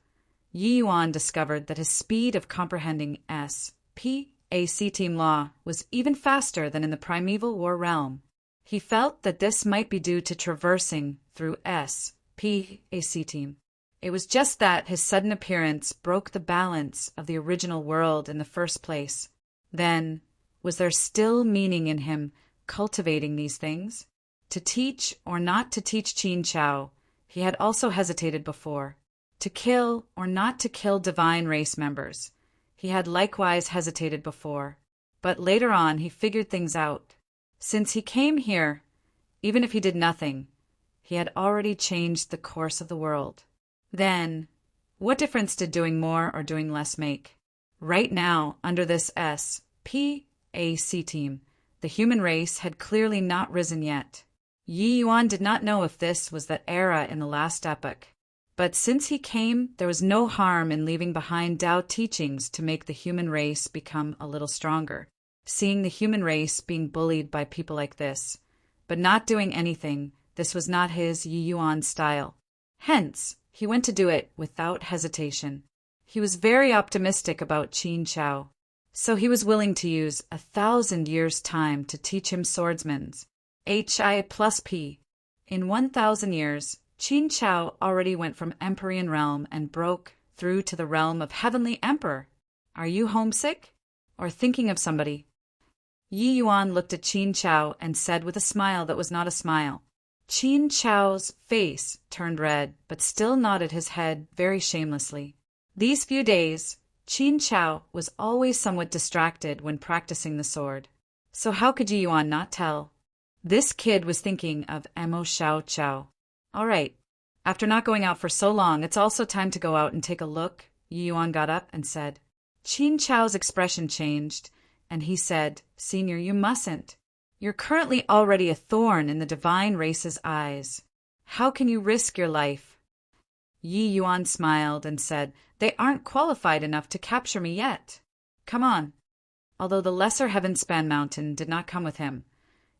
Yi Yuan discovered that his speed of comprehending SPAC team law was even faster than in the primeval war realm. He felt that this might be due to traversing through SPAC team. It was just that his sudden appearance broke the balance of the original world in the first place. Then, was there still meaning in him cultivating these things? To teach or not to teach Qin Chao, he had also hesitated before. To kill or not to kill divine race members, he had likewise hesitated before. But later on he figured things out. Since he came here, even if he did nothing, he had already changed the course of the world. Then, what difference did doing more or doing less make? Right now, under this SPAC team, the human race had clearly not risen yet. Yi Yuan did not know if this was that era in the last epoch. But since he came, there was no harm in leaving behind Tao teachings to make the human race become a little stronger. Seeing the human race being bullied by people like this, but not doing anything, this was not his Yi Yuan style. Hence, he went to do it without hesitation. He was very optimistic about Qin Chao, so he was willing to use 1,000 years' time to teach him swordsmen's I plus P. In 1,000 years, Qin Chao already went from Empyrean realm and broke through to the realm of Heavenly Emperor. Are you homesick? Or thinking of somebody? Yi Yuan looked at Qin Chao and said with a smile that was not a smile. Qin Chao's face turned red, but still nodded his head very shamelessly. These few days, Qin Chao was always somewhat distracted when practicing the sword. So how could Yi Yuan not tell? This kid was thinking of Mo Xiao Chao. All right, after not going out for so long, it's also time to go out and take a look. Yi Yuan got up and said. Qin Chao's expression changed, and he said, "Senior, you mustn't. You're currently already a thorn in the divine race's eyes. How can you risk your life?" Yi Yuan smiled and said, "They aren't qualified enough to capture me yet. Come on." Although the lesser Heavenspan Mountain did not come with him,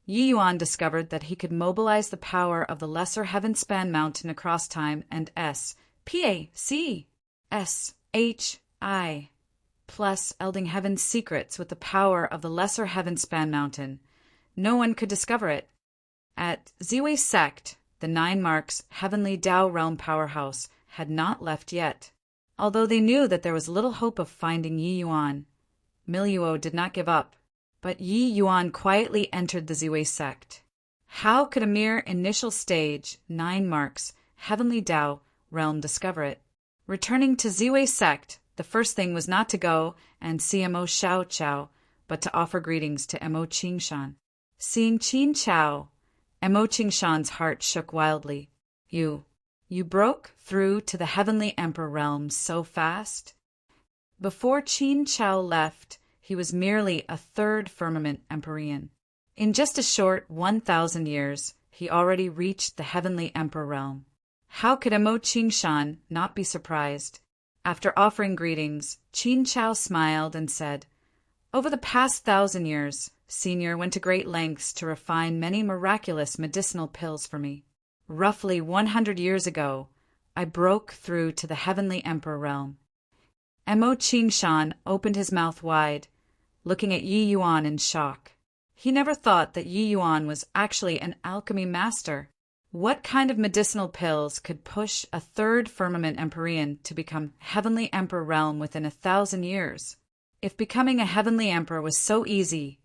Yi Yuan discovered that he could mobilize the power of the lesser Heavenspan Mountain across time and SPAC plus Elding Heaven's secrets with the power of the lesser Heavenspan Mountain. No one could discover it. At Ziwei Sect, the 9 Marks Heavenly Tao Realm powerhouse had not left yet. Although they knew that there was little hope of finding Yi Yuan, Miluo did not give up. But Yi Yuan quietly entered the Ziwei Sect. How could a mere initial stage, 9 Marks Heavenly Tao Realm discover it? Returning to Ziwei Sect, the first thing was not to go and see Mo Xiao Chao, but to offer greetings to Mo Qingshan. Seeing Qin Chao, Mo Qingshan's heart shook wildly. You broke through to the Heavenly Emperor realm so fast?" Before Qin Chao left, he was merely a 3rd firmament Empyrean. In just a short 1,000 years, he already reached the Heavenly Emperor realm. How could Mo Qingshan not be surprised? After offering greetings, Qin Chao smiled and said, "Over the past 1,000 years, Senior went to great lengths to refine many miraculous medicinal pills for me. Roughly 100 years ago, I broke through to the Heavenly Emperor realm." Mo Qingshan opened his mouth wide, looking at Yi Yuan in shock. He never thought that Yi Yuan was actually an alchemy master. What kind of medicinal pills could push a 3rd firmament Empyrean to become Heavenly Emperor realm within 1,000 years? If becoming a Heavenly Emperor was so easy,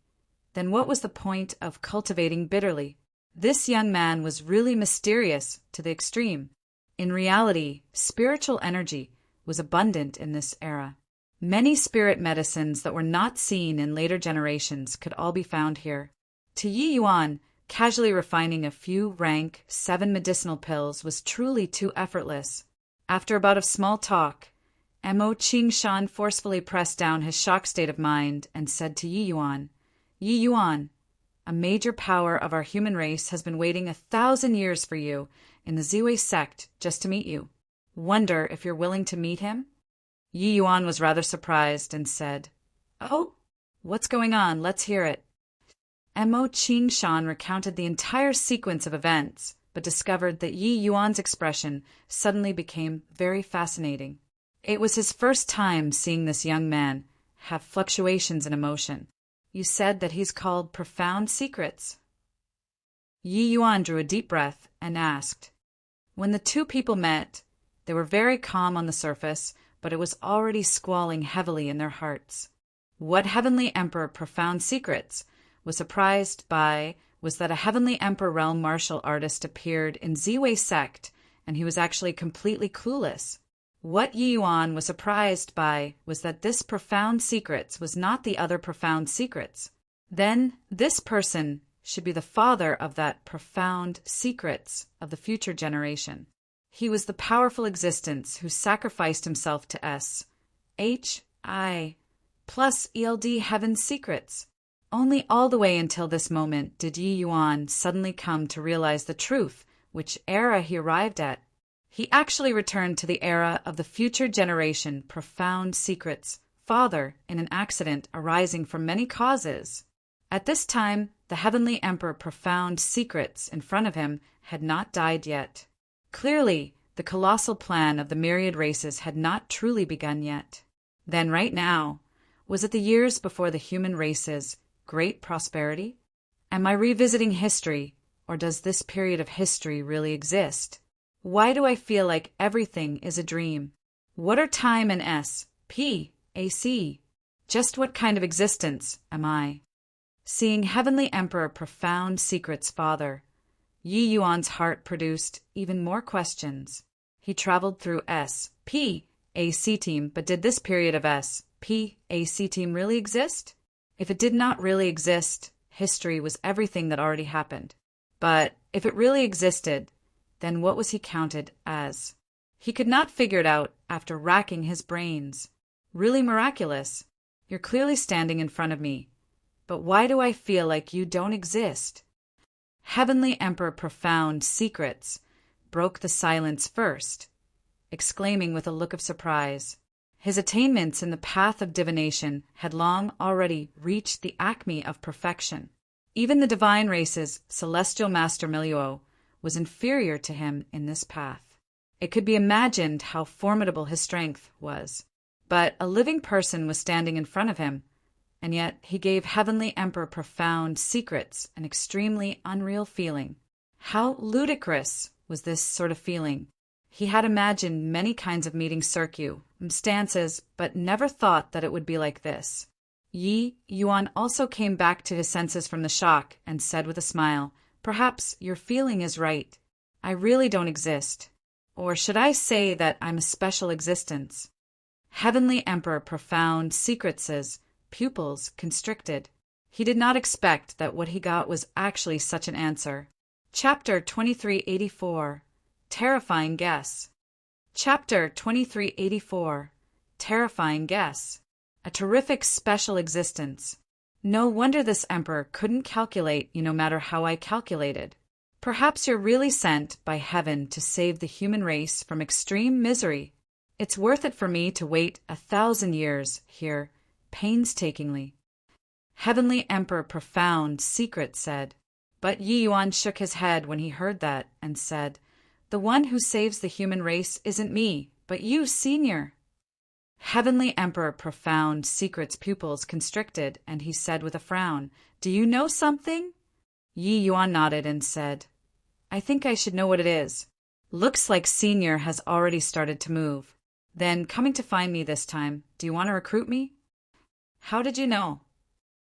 then what was the point of cultivating bitterly? This young man was really mysterious to the extreme. In reality, spiritual energy was abundant in this era. Many spirit medicines that were not seen in later generations could all be found here. To Yi Yuan, casually refining a few rank 7 medicinal pills was truly too effortless. After a bout of small talk, Mo Qingshan forcefully pressed down his shocked state of mind and said to Yi Yuan, a major power of our human race has been waiting 1,000 years for you in the Ziwei sect just to meet you. Wonder if you're willing to meet him? Yi Yuan was rather surprised and said, "Oh, what's going on? Let's hear it." Mo Qingshan recounted the entire sequence of events, but discovered that Yi Yuan's expression suddenly became very fascinating. It was his first time seeing this young man have fluctuations in emotion. "You said that he's called Profound Secrets." Yi Yuan drew a deep breath and asked. When the two people met, they were very calm on the surface, but it was already squalling heavily in their hearts. What Heavenly Emperor Profound Secrets was surprised by was that a Heavenly Emperor realm martial artist appeared in Ziwei sect, and he was actually completely clueless. What Yi Yuan was surprised by was that this Profound Secrets was not the other Profound Secrets. Then this person should be the father of that Profound Secrets of the future generation. He was the powerful existence who sacrificed himself to S.H.I. plus ELD Heaven's Secrets. Only all the way until this moment did Yi Yuan suddenly come to realize the truth, which era he arrived at. He actually returned to the era of the future generation Profound Secrets, father in an accident arising from many causes. At this time, the Heavenly Emperor Profound Secrets in front of him had not died yet. Clearly, the colossal plan of the myriad races had not truly begun yet. Then right now, was it the years before the human race's great prosperity? Am I revisiting history, or does this period of history really exist? Why do I feel like everything is a dream? What are time and S.P.A.C.? Just what kind of existence am I? Seeing Heavenly Emperor Profound Secrets father, Yi Yuan's heart produced even more questions. He traveled through S.P.A.C. team, but did this period of S.P.A.C. team really exist? If it did not really exist, history was everything that already happened. But if it really existed, then what was he counted as? He could not figure it out after racking his brains. Really miraculous. You're clearly standing in front of me. But why do I feel like you don't exist? Heavenly Emperor Profound Secrets broke the silence first, exclaiming with a look of surprise. His attainments in the path of divination had long already reached the acme of perfection. Even the divine race's celestial master Milieu was inferior to him in this path. It could be imagined how formidable his strength was. But a living person was standing in front of him, and yet he gave Heavenly Emperor Profound Secrets an extremely unreal feeling. How ludicrous was this sort of feeling? He had imagined many kinds of meeting circumstances, but never thought that it would be like this. Yi Yuan also came back to his senses from the shock and said with a smile, "Perhaps your feeling is right. I really don't exist. Or should I say that I'm a special existence?" Heavenly Emperor Profound Secrets' pupils constricted. He did not expect that what he got was actually such an answer. Chapter 2384. Terrifying Guess. Chapter 2384. Terrifying Guess. A terrific special existence. No wonder this emperor couldn't calculate you no matter how I calculated. Perhaps you're really sent by heaven to save the human race from extreme misery. It's worth it for me to wait 1,000 years here, painstakingly. Heavenly Emperor Profound Secret said. But Yi Yuan shook his head when he heard that and said, "The one who saves the human race isn't me, but you, Senior." Heavenly Emperor Profound Secret's pupils constricted, and he said with a frown, "Do you know something?" Yi Yuan nodded and said, "I think I should know what it is. Looks like Senior has already started to move. Then coming to find me this time, do you want to recruit me?" "How did you know?"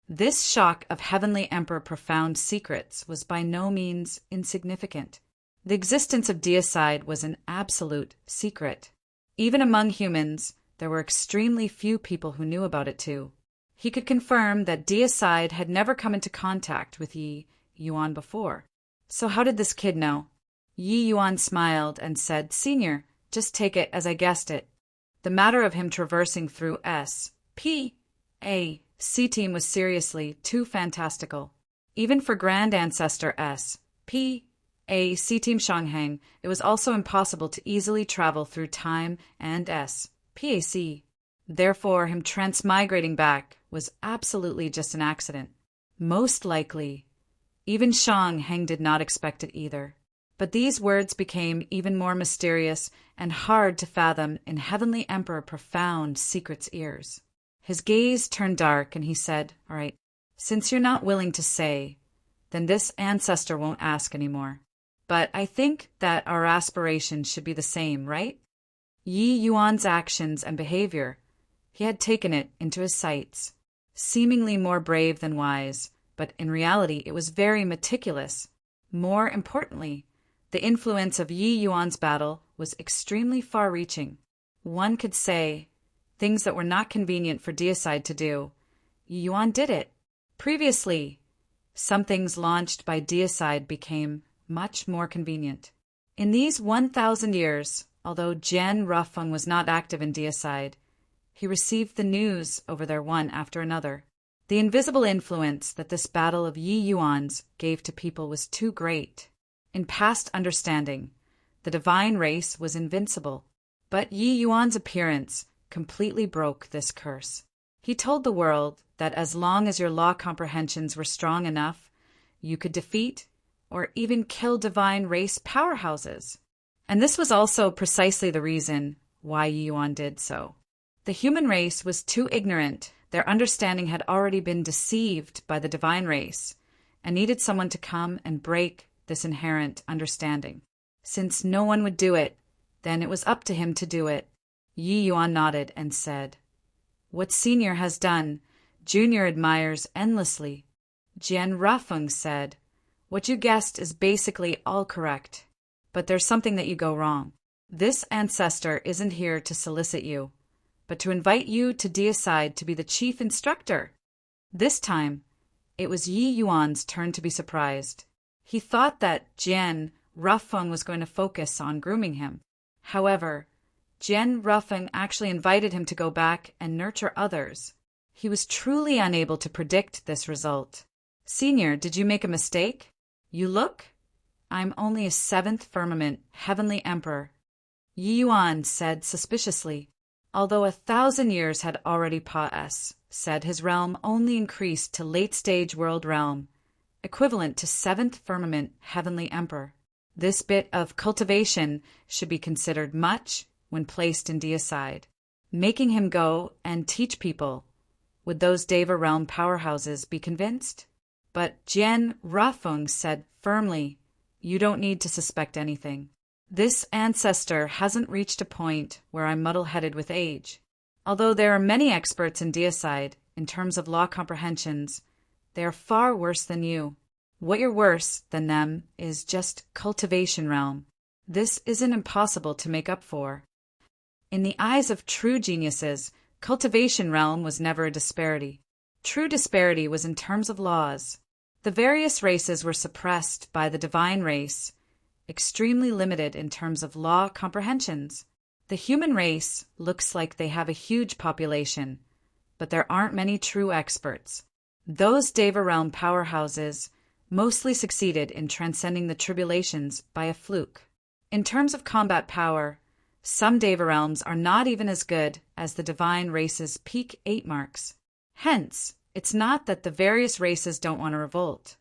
This shock of Heavenly Emperor profound secrets was by no means insignificant. The existence of deicide was an absolute secret. Even among humans, there were extremely few people who knew about it too. He could confirm that deicide had never come into contact with Yi Yuan before. So how did this kid know? Yi Yuan smiled and said, "Senior, just take it as I guessed it. The matter of him traversing through S.P.A.C. team was seriously too fantastical. Even for Grand Ancestor S.P.A.C. team Shanghang, it was also impossible to easily travel through time and S.P.A.C. Therefore, him transmigrating back was absolutely just an accident. Most likely. Even Shanghang did not expect it either. But these words became even more mysterious and hard to fathom in Heavenly Emperor Profound Secret's ears. His gaze turned dark and he said, "All right, since you're not willing to say, then this ancestor won't ask anymore. But I think that our aspirations should be the same, right?" Yi Yuan's actions and behavior, he had taken it into his sights. Seemingly more brave than wise, but in reality it was very meticulous. More importantly, the influence of Yi Yuan's battle was extremely far-reaching. One could say, things that were not convenient for deicide to do, Yi Yuan did it. Previously, some things launched by deicide became much more convenient. In these 1,000 years, although Jian Rufeng was not active in deicide, he received the news over there one after another. The invisible influence that this battle of Yi Yuan's gave to people was too great. In past understanding, the divine race was invincible, but Yi Yuan's appearance completely broke this curse. He told the world that as long as your law comprehensions were strong enough, you could defeat or even kill divine race powerhouses. And this was also precisely the reason why Yi Yuan did so. The human race was too ignorant. Their understanding had already been deceived by the divine race and needed someone to come and break this inherent understanding. Since no one would do it, then it was up to him to do it. Yi Yuan nodded and said, "What Senior has done, Junior admires endlessly." Jian Rufeng said, "What you guessed is basically all correct, but there's something that you go wrong. This ancestor isn't here to solicit you, but to invite you to deicide to be the chief instructor." This time, it was Yi Yuan's turn to be surprised. He thought that Jian Rufeng was going to focus on grooming him. However, Jian Rufeng actually invited him to go back and nurture others. He was truly unable to predict this result. "Senior, did you make a mistake? You look? I'm only a 7th firmament Heavenly Emperor," Yi Yuan said suspiciously. Although 1,000 years had already passed, said his realm only increased to late-stage world realm, equivalent to 7th firmament Heavenly Emperor. This bit of cultivation should be considered much when placed in deicide. Making him go and teach people, would those Deva realm powerhouses be convinced? But Jian Rufeng said firmly, "You don't need to suspect anything. This ancestor hasn't reached a point where I'm muddle-headed with age. Although there are many experts in deicide, in terms of law comprehensions, they are far worse than you. What you're worse than them is just cultivation realm. This isn't impossible to make up for." In the eyes of true geniuses, cultivation realm was never a disparity. True disparity was in terms of laws. The various races were suppressed by the divine race, extremely limited in terms of law comprehensions. The human race looks like they have a huge population, but there aren't many true experts. Those Deva realm powerhouses mostly succeeded in transcending the tribulations by a fluke. In terms of combat power, some Deva realms are not even as good as the divine race's peak 8 marks. Hence, it's not that the various races don't want to revolt,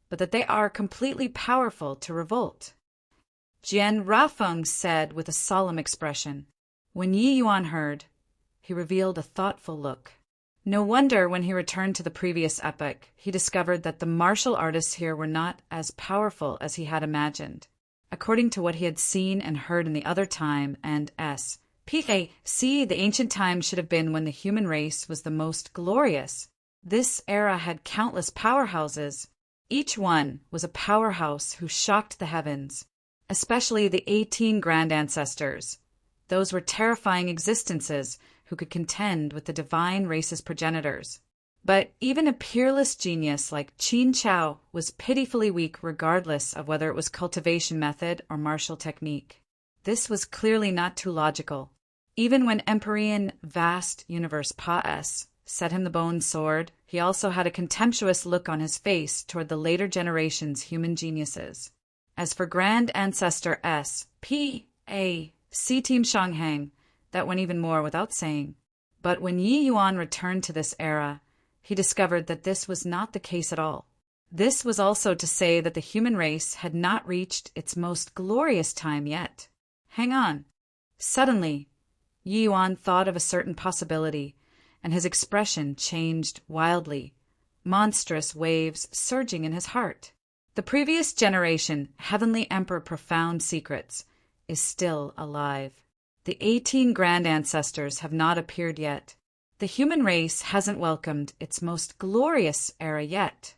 but that they are completely powerful to revolt. Jian Rufeng said with a solemn expression. When Yi Yuan heard, he revealed a thoughtful look. No wonder when he returned to the previous epoch, he discovered that the martial artists here were not as powerful as he had imagined. According to what he had seen and heard in the other time and S.P.A.C., the ancient time should have been when the human race was the most glorious. This era had countless powerhouses. Each one was a powerhouse who shocked the heavens, especially the 18 grand ancestors. Those were terrifying existences who could contend with the divine race's progenitors. But even a peerless genius like Qin Chao was pitifully weak regardless of whether it was cultivation method or martial technique. This was clearly not too logical. Even when Empyrean vast universe Pa-S set him the bone sword, he also had a contemptuous look on his face toward the later generation's human geniuses. As for Grand Ancestor S, P.A. C-Team Shanghang, that went even more without saying. But when Yi Yuan returned to this era, he discovered that this was not the case at all. This was also to say that the human race had not reached its most glorious time yet. Hang on. Suddenly, Yi Yuan thought of a certain possibility, and his expression changed wildly, monstrous waves surging in his heart. The previous generation, Heavenly Emperor Profound Secrets, is still alive. The 18 grand ancestors have not appeared yet. The human race hasn't welcomed its most glorious era yet.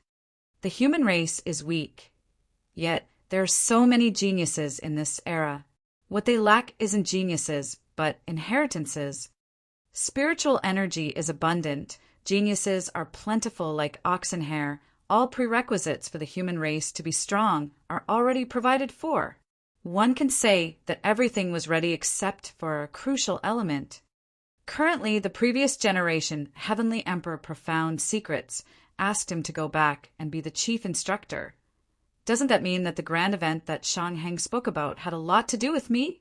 The human race is weak. Yet there are so many geniuses in this era. What they lack isn't geniuses, but inheritances. Spiritual energy is abundant. Geniuses are plentiful like oxen hair. All prerequisites for the human race to be strong are already provided for. One can say that everything was ready except for a crucial element. Currently, the previous generation, Heavenly Emperor Profound Secrets, asked him to go back and be the chief instructor. Doesn't that mean that the grand event that Shanghang spoke about had a lot to do with me?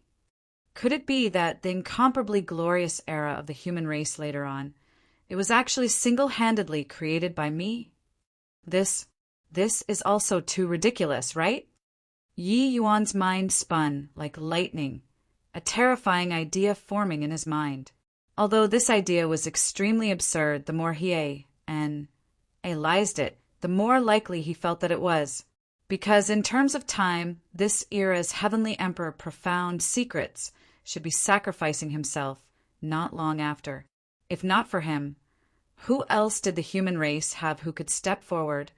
Could it be that the incomparably glorious era of the human race later on, it was actually single-handedly created by me? This is also too ridiculous, right? Yi Yuan's mind spun like lightning, a terrifying idea forming in his mind. Although this idea was extremely absurd, the more he analyzed it, the more likely he felt that it was. Because in terms of time, this era's Heavenly Emperor Profound Secrets should be sacrificing himself not long after. If not for him, who else did the human race have who could step forward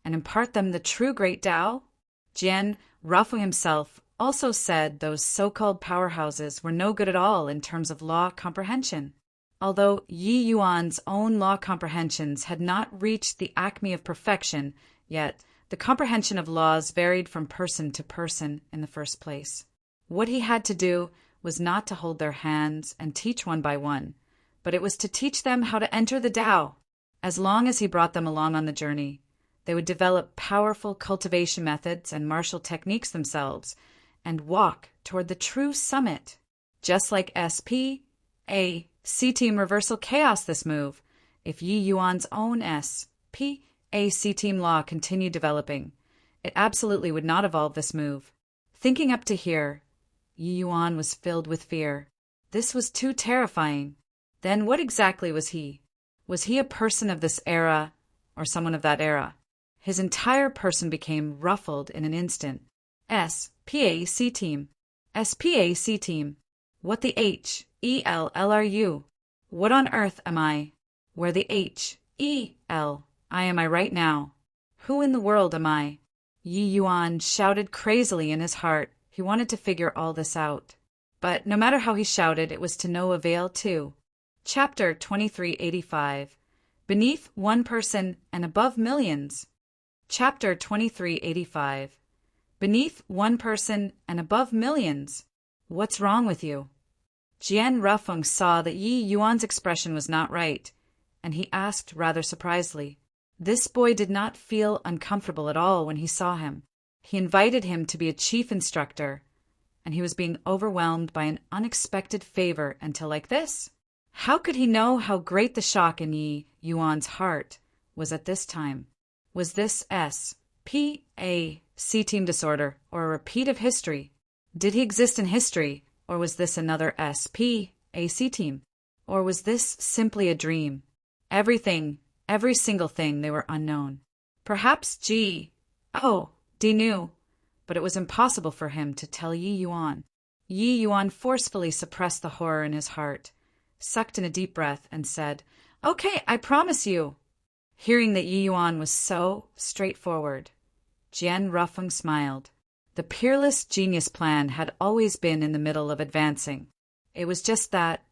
and impart them the true great Tao? Jian Rafu himself also said those so-called powerhouses were no good at all in terms of law comprehension. Although Yi Yuan's own law comprehensions had not reached the acme of perfection, yet the comprehension of laws varied from person to person in the first place. What he had to do was not to hold their hands and teach one by one, but it was to teach them how to enter the Tao. As long as he brought them along on the journey, they would develop powerful cultivation methods and martial techniques themselves, and walk toward the true summit. Just like S.P.A. C-Team Reversal Chaos this move, if Yi Yuan's own S.P.A. C-Team law continued developing, it absolutely would not evolve this move. Thinking up to here, Yi Yuan was filled with fear. This was too terrifying. Then what exactly was he? Was he a person of this era or someone of that era? His entire person became ruffled in an instant. S.P.A. C-Team. S.P.A. C-Team. What the H.E.L.L. are you? What on earth am I? Where the H.E.L. I am I right now? Who in the world am I? Yi Yuan shouted crazily in his heart. He wanted to figure all this out. But no matter how he shouted, it was to no avail too. Chapter 2385. Beneath one person and above millions. Chapter 2385. Beneath one person and above millions. What's wrong with you? Jian Rufeng saw that Yi Yuan's expression was not right, and he asked rather surprisedly. This boy did not feel uncomfortable at all when he saw him. He invited him to be a chief instructor, and he was being overwhelmed by an unexpected favor until like this. How could he know how great the shock in Yi Yuan's heart was at this time? Was this S.P.A. C-Team disorder or a repeat of history? Did he exist in history, or was this another S.P.A. C-Team? Or was this simply a dream? Everything, every single thing, they were unknown. Perhaps G.O.D. knew, but it was impossible for him to tell Yi Yuan. Yi Yuan forcefully suppressed the horror in his heart, sucked in a deep breath, and said, "Okay, I promise you." Hearing that Yi Yuan was so straightforward, Jian Rufeng smiled. The peerless genius plan had always been in the middle of advancing. It was just that,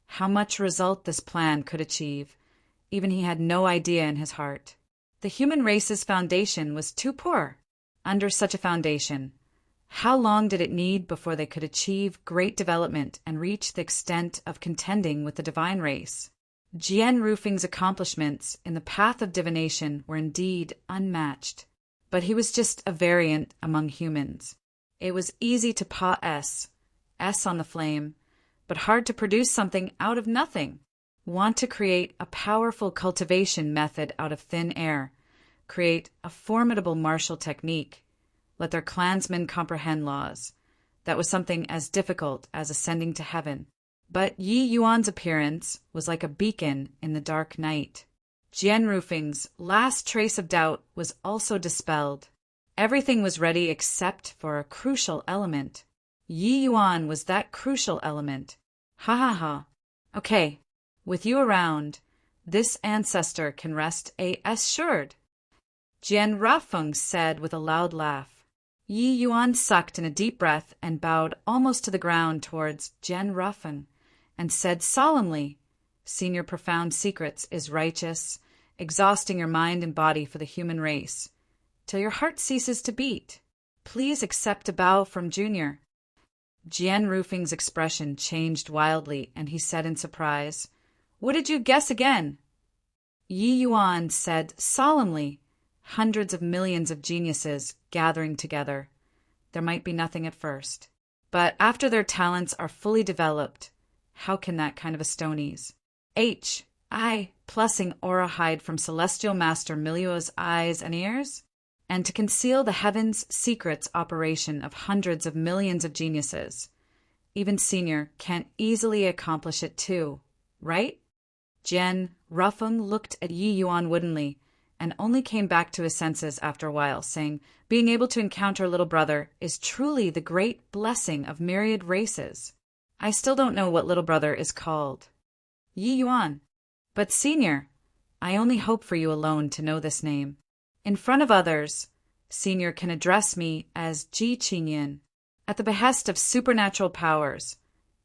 how much result this plan could achieve, even he had no idea in his heart. The human race's foundation was too poor. Under such a foundation, how long did it need before they could achieve great development and reach the extent of contending with the divine race? Jian Rufeng's accomplishments in the path of divination were indeed unmatched. But he was just a variant among humans. It was easy to paw S on the flame, but hard to produce something out of nothing. Want to create a powerful cultivation method out of thin air, create a formidable martial technique, let their clansmen comprehend laws. That was something as difficult as ascending to heaven. But Yi Yuan's appearance was like a beacon in the dark night. Jian Rufeng's last trace of doubt was also dispelled. Everything was ready except for a crucial element. Yi Yuan was that crucial element. Ha ha ha. Okay, with you around, this ancestor can rest assured. Jian Rufeng said with a loud laugh. Yi Yuan sucked in a deep breath and bowed almost to the ground towards Jian Rufeng, and said solemnly, "Seeing your profound secrets is righteous, exhausting your mind and body for the human race, till your heart ceases to beat. Please accept a bow from Junior." Jian Rufeng's expression changed wildly, and he said in surprise, "What did you guess again?" Yi Yuan said solemnly, "Hundreds of millions of geniuses gathering together. There might be nothing at first. But after their talents are fully developed, how can that kind of a stone ease? Plussing aura hide from Celestial Master Miliuo's eyes and ears? And to conceal the heavens' secrets operation of hundreds of millions of geniuses. Even Senior can't easily accomplish it too, right?" Jian Rufeng looked at Yi Yuan woodenly, and only came back to his senses after a while, saying, "Being able to encounter a little brother is truly the great blessing of myriad races. I still don't know what little brother is called." "Yi Yuan. But Senior, I only hope for you alone to know this name. In front of others, Senior can address me as Ji Qingyin. At the behest of supernatural powers,"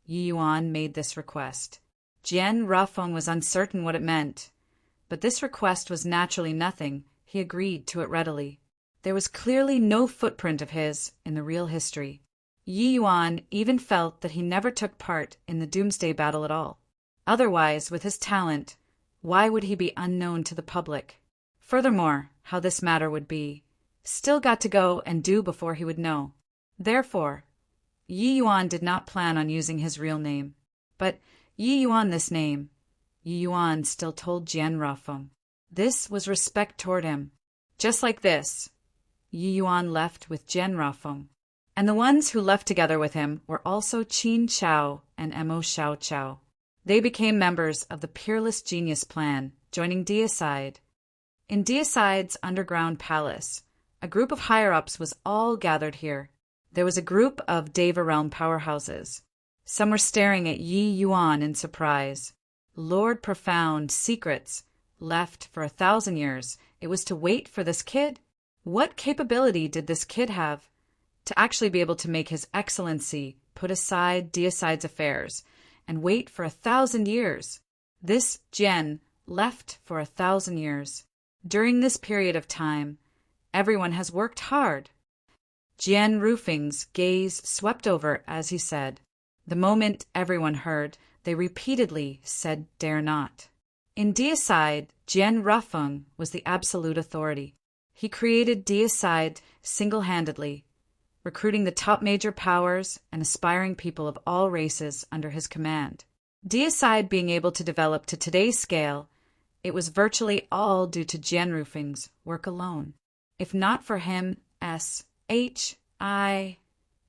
Yi Yuan made this request. Jian Rufeng was uncertain what it meant, but this request was naturally nothing. He agreed to it readily. There was clearly no footprint of his in the real history. Yi Yuan even felt that he never took part in the Doomsday Battle at all. Otherwise, with his talent, why would he be unknown to the public? Furthermore, how this matter would be, still got to go and do before he would know. Therefore, Yi Yuan did not plan on using his real name. But Yi Yuan this name, Yi Yuan still told Jian Rufeng. This was respect toward him. Just like this, Yi Yuan left with Jian Rufeng. And the ones who left together with him were also Qin Chao and Mo Xiao Chao. They became members of the Peerless Genius Plan, joining Deicide. In Deicide's underground palace, a group of higher-ups was all gathered here. There was a group of Deva Realm powerhouses. Some were staring at Yi Yuan in surprise. Lord Profound Secrets, left for 1,000 years. It was to wait for this kid? What capability did this kid have to actually be able to make His Excellency put aside Deicide's affairs and wait for 1,000 years? This Jian left for 1,000 years. During this period of time, everyone has worked hard. Jian Rufeng's gaze swept over as he said. The moment everyone heard, they repeatedly said "dare not." In Deicide, Jian Rufeng was the absolute authority. He created Deicide single-handedly, recruiting the top major powers and aspiring people of all races under his command. Deicide being able to develop to today's scale, it was virtually all due to Jian Rufeng's work alone. If not for him,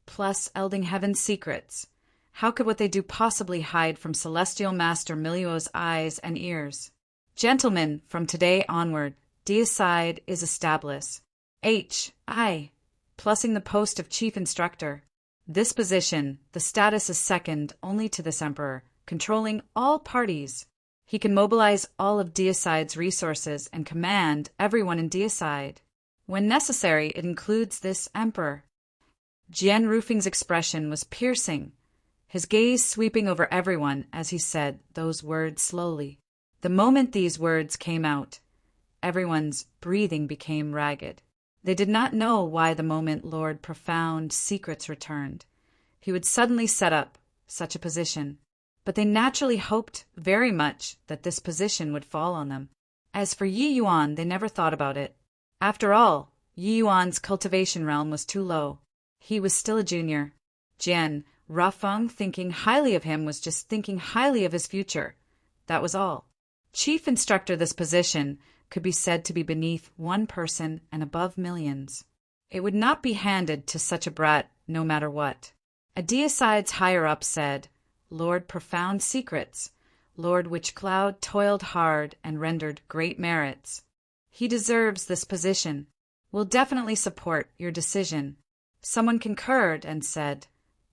plus Elding Heaven's secrets, how could what they do possibly hide from Celestial Master Miliuo's eyes and ears? Gentlemen, from today onward, Deicide is established. Plussing the post of Chief Instructor. This position, the status is second only to this Emperor, controlling all parties. He can mobilize all of Deicide's resources and command everyone in Deicide. When necessary, it includes this emperor. Jian Rufing's expression was piercing, his gaze sweeping over everyone as he said those words slowly. The moment these words came out, everyone's breathing became ragged. They did not know why the moment Lord Profound Secrets returned, he would suddenly set up such a position. But they naturally hoped very much that this position would fall on them. As for Yi Yuan, they never thought about it. After all, Yi Yuan's cultivation realm was too low. He was still a junior. Jian Rufeng, thinking highly of him, was just thinking highly of his future. That was all. Chief instructor, this position could be said to be beneath one person and above millions. It would not be handed to such a brat no matter what. A Deicide's higher-up said, Lord Profound Secrets, Lord Witchcloud toiled hard and rendered great merits. He deserves this position. We'll definitely support your decision. Someone concurred and said,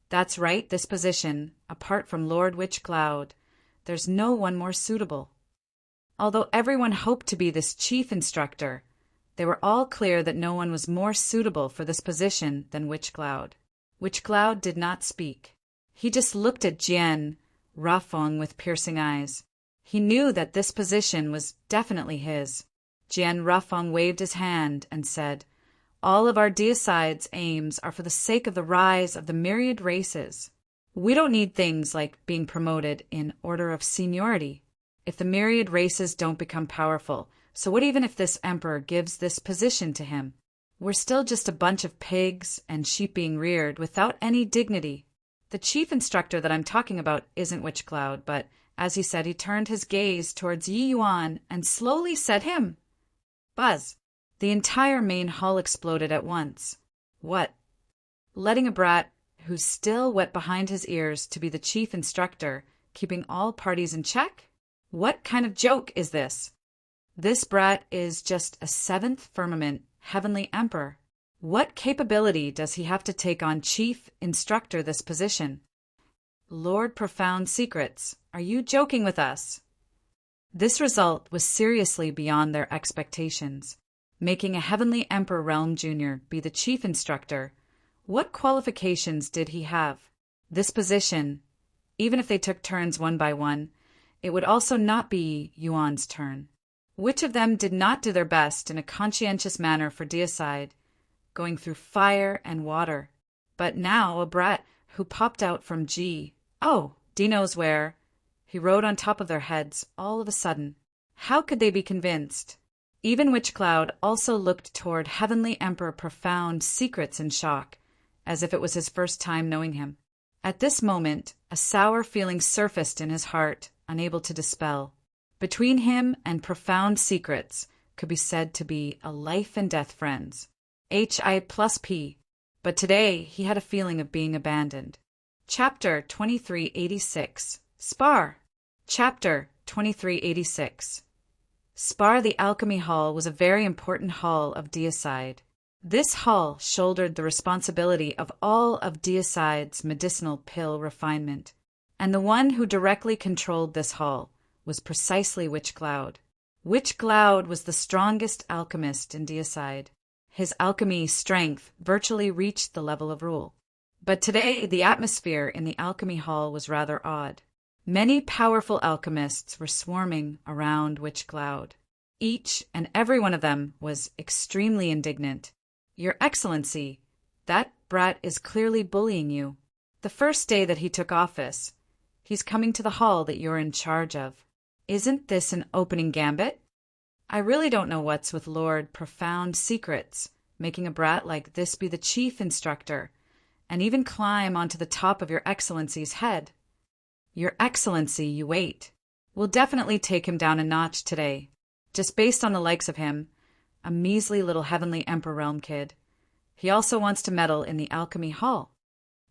That's right, this position, apart from Lord Witchcloud, there's no one more suitable. Although everyone hoped to be this chief instructor, they were all clear that no one was more suitable for this position than Witchcloud. Witchcloud did not speak. He just looked at Jian Rufeng with piercing eyes. He knew that this position was definitely his. Jian Rufeng waved his hand and said, All of our Deicide's aims are for the sake of the rise of the myriad races. We don't need things like being promoted in order of seniority. If the myriad races don't become powerful, so what even if this emperor gives this position to him? We're still just a bunch of pigs and sheep being reared without any dignity. The chief instructor that I'm talking about isn't Witchcloud, but, as he said, he turned his gaze towards Yi Yuan and slowly said him. Buzz. The entire main hall exploded at once. What? Letting a brat who's still wet behind his ears to be the chief instructor, keeping all parties in check? What kind of joke is this? This brat is just a seventh firmament heavenly emperor. What capability does he have to take on chief instructor this position? Lord Profound Secrets, are you joking with us? This result was seriously beyond their expectations. Making a heavenly emperor realm junior be the chief instructor, what qualifications did he have? This position, even if they took turns one by one, it would also not be Yuan's turn. Which of them did not do their best in a conscientious manner for Deicide, going through fire and water? But now a brat who popped out from G. Oh, D knows where. He rode on top of their heads all of a sudden. How could they be convinced? Even Witchcloud also looked toward Heavenly Emperor Profound Secrets in shock, as if it was his first time knowing him. At this moment, a sour feeling surfaced in his heart, unable to dispel. Between him and Profound Secrets could be said to be a life and death friends. HI+P. But today he had a feeling of being abandoned. Chapter 2386. Spar. Chapter 2386. Spar the Alchemy Hall was a very important hall of Deicide. This hall shouldered the responsibility of all of Deicide's medicinal pill refinement, and the one who directly controlled this hall was precisely Witchcloud. Witchcloud was the strongest alchemist in Deicide. His alchemy strength virtually reached the level of rule. But today the atmosphere in the Alchemy Hall was rather odd. Many powerful alchemists were swarming around Witchcloud. Each and every one of them was extremely indignant. Your Excellency, that brat is clearly bullying you. The first day that he took office, he's coming to the hall that you're in charge of. Isn't this an opening gambit? I really don't know what's with Lord Profound Secrets, making a brat like this be the chief instructor, and even climb onto the top of Your Excellency's head. Your Excellency, you wait. We'll definitely take him down a notch today, just based on the likes of him, a measly little Heavenly Emperor Realm kid. He also wants to meddle in the Alchemy Hall.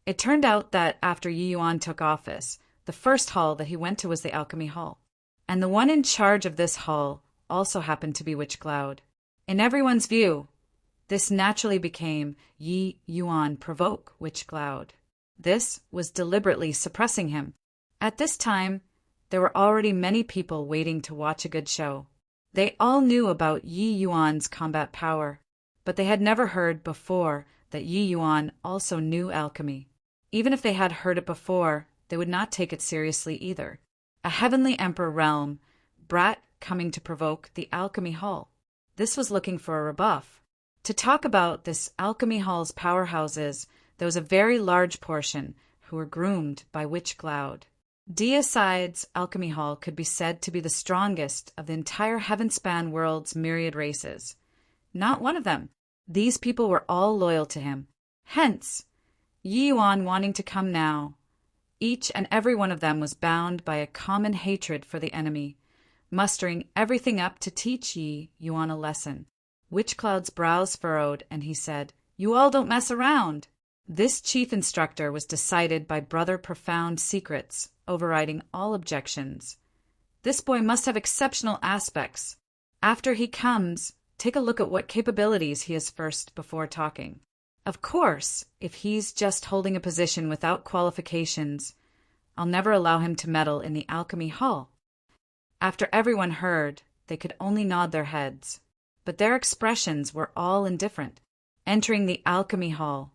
It turned out that after Yi Yuan took office, the first hall that he went to was the Alchemy Hall. And the one in charge of this hall also happened to be Witchcloud. In everyone's view, this naturally became Yi Yuan provoke Witchcloud. This was deliberately suppressing him. At this time, there were already many people waiting to watch a good show. They all knew about Yi Yuan's combat power, but they had never heard before that Yi Yuan also knew alchemy. Even if they had heard it before, they would not take it seriously either. A heavenly emperor realm, brat coming to provoke the alchemy hall. This was looking for a rebuff. To talk about this alchemy hall's powerhouses, there was a very large portion who were groomed by Witch Cloud. Deicide's alchemy hall could be said to be the strongest of the entire heaven-span world's myriad races. Not one of them. These people were all loyal to him. Hence, Yi Yuan wanting to come now. Each and every one of them was bound by a common hatred for the enemy, mustering everything up to teach Yi Yuan a lesson. Witch Cloud's brows furrowed, and he said, "You all don't mess around." This chief instructor was decided by Brother Profound Secrets, overriding all objections. This boy must have exceptional aspects. After he comes, take a look at what capabilities he has first before talking. Of course, if he's just holding a position without qualifications, I'll never allow him to meddle in the alchemy hall. After everyone heard, they could only nod their heads, but their expressions were all indifferent. Entering the alchemy hall,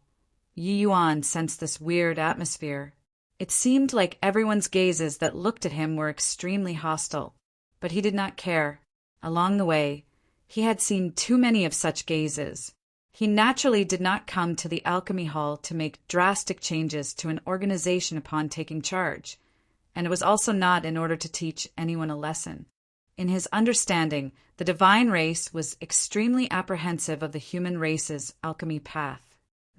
Yi Yuan sensed this weird atmosphere. It seemed like everyone's gazes that looked at him were extremely hostile, but he did not care. Along the way, he had seen too many of such gazes. He naturally did not come to the alchemy hall to make drastic changes to an organization upon taking charge, and it was also not in order to teach anyone a lesson. In his understanding, the divine race was extremely apprehensive of the human race's alchemy path.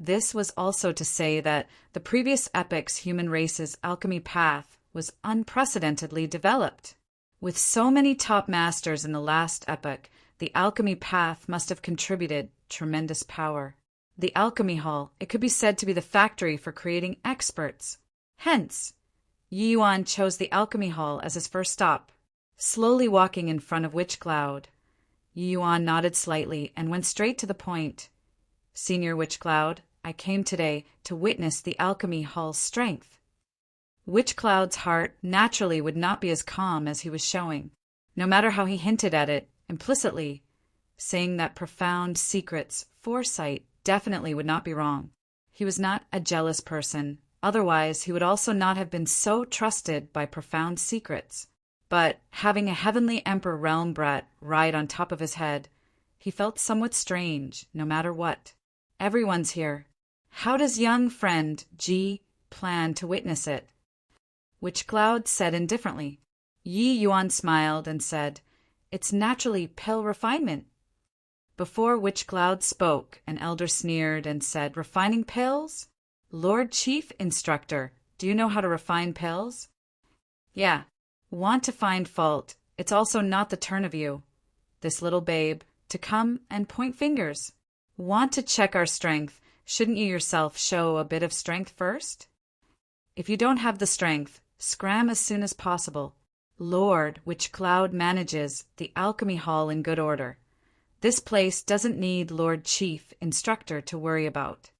This was also to say that the previous epoch's human race's alchemy path was unprecedentedly developed. With so many top masters in the last epoch, the alchemy path must have contributed tremendous power. The alchemy hall, it could be said to be the factory for creating experts. Hence, Yi Yuan chose the alchemy hall as his first stop. Slowly walking in front of Witch Cloud, Yi Yuan nodded slightly and went straight to the point. "Senior Witch Cloud, I came today to witness the alchemy hall's strength." Witch Cloud's heart naturally would not be as calm as he was showing, no matter how he hinted at it implicitly, saying that Profound Secrets' foresight definitely would not be wrong. He was not a jealous person, otherwise he would also not have been so trusted by Profound Secrets. But having a heavenly emperor realm brat ride on top of his head, he felt somewhat strange, no matter what. Everyone's here. How does young friend Ji plan to witness it? Witch Cloud said indifferently. Yi Yuan smiled and said, "It's naturally pill refinement." Before Witch Cloud spoke, an elder sneered and said, "Refining pills? Lord Chief Instructor, do you know how to refine pills?" "Yeah. Want to find fault. It's also not the turn of you, this little babe, to come and point fingers. Want to check our strength. Shouldn't you yourself show a bit of strength first? If you don't have the strength, scram as soon as possible. Lord, Witch Cloud manages the alchemy hall in good order. This place doesn't need Lord Chief Instructor to worry about."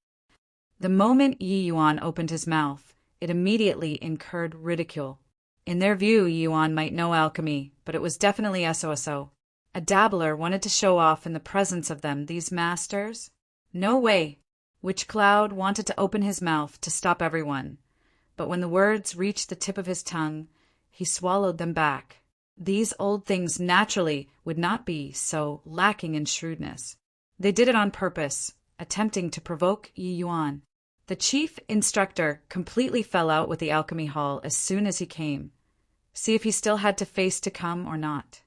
The moment Yi Yuan opened his mouth, it immediately incurred ridicule. In their view, Yi Yuan might know alchemy, but it was definitely SOSO. A dabbler wanted to show off in the presence of them, these masters? No way. Witch Cloud wanted to open his mouth to stop everyone, but when the words reached the tip of his tongue, he swallowed them back. These old things naturally would not be so lacking in shrewdness. They did it on purpose, attempting to provoke Yi Yuan. The chief instructor completely fell out with the alchemy hall as soon as he came. See if he still had to face to come or not.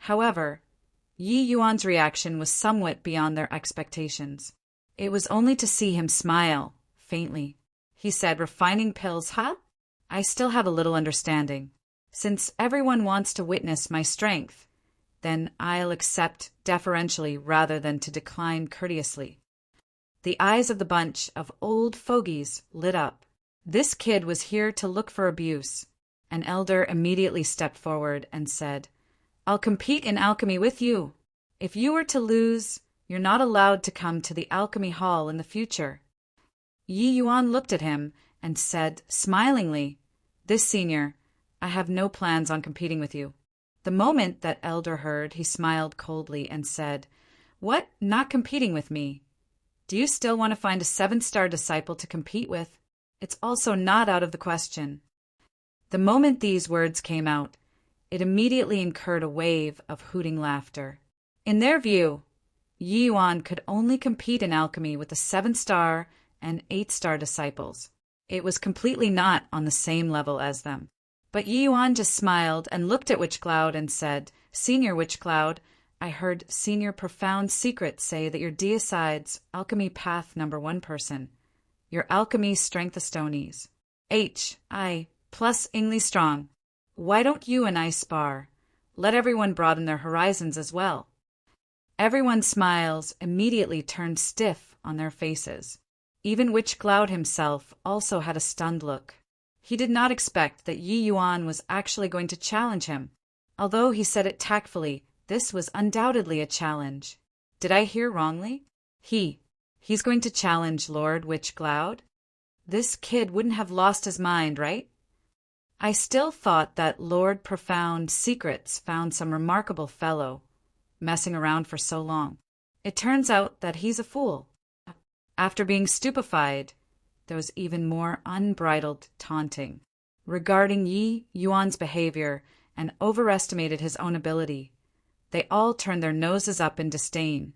However, Yi Yuan's reaction was somewhat beyond their expectations. It was only to see him smile, faintly. He said, "Refining pills, huh? I still have a little understanding. Since everyone wants to witness my strength, then I'll accept deferentially rather than to decline courteously." The eyes of the bunch of old fogies lit up. This kid was here to look for abuse. An elder immediately stepped forward and said, "I'll compete in alchemy with you. If you were to lose, you're not allowed to come to the alchemy hall in the future." Yi Yuan looked at him and said smilingly, "This senior, I have no plans on competing with you. The moment that elder heard, he smiled coldly and said, What? Not competing with me? Do you still want to find a 7-star disciple to compete with? It's also not out of the question. The moment these words came out, it immediately incurred a wave of hooting laughter. In their view, Yi Yuan could only compete in alchemy with the 7-star and 8-star disciples. It was completely not on the same level as them. But Yi Yuan just smiled and looked at Witch Cloud and said, Senior Witch Cloud, I heard Senior Profound Secret say that you're Deicide's Alchemy Path #1 person. Your Alchemy Strength Astonies. H.I. plus Ingly Strong. Why don't you and I spar? Let everyone broaden their horizons as well. Everyone's smiles immediately turned stiff on their faces. Even Witch Cloud himself also had a stunned look. He did not expect that Yi Yuan was actually going to challenge him. Although he said it tactfully, this was undoubtedly a challenge. Did I hear wrongly? He's going to challenge Lord Witch Cloud? This kid wouldn't have lost his mind, right? I still thought that Lord Profound Secrets found some remarkable fellow, messing around for so long. It turns out that he's a fool. After being stupefied, there was even more unbridled taunting regarding Yi Yuan's behavior and overestimated his own ability. They all turned their noses up in disdain,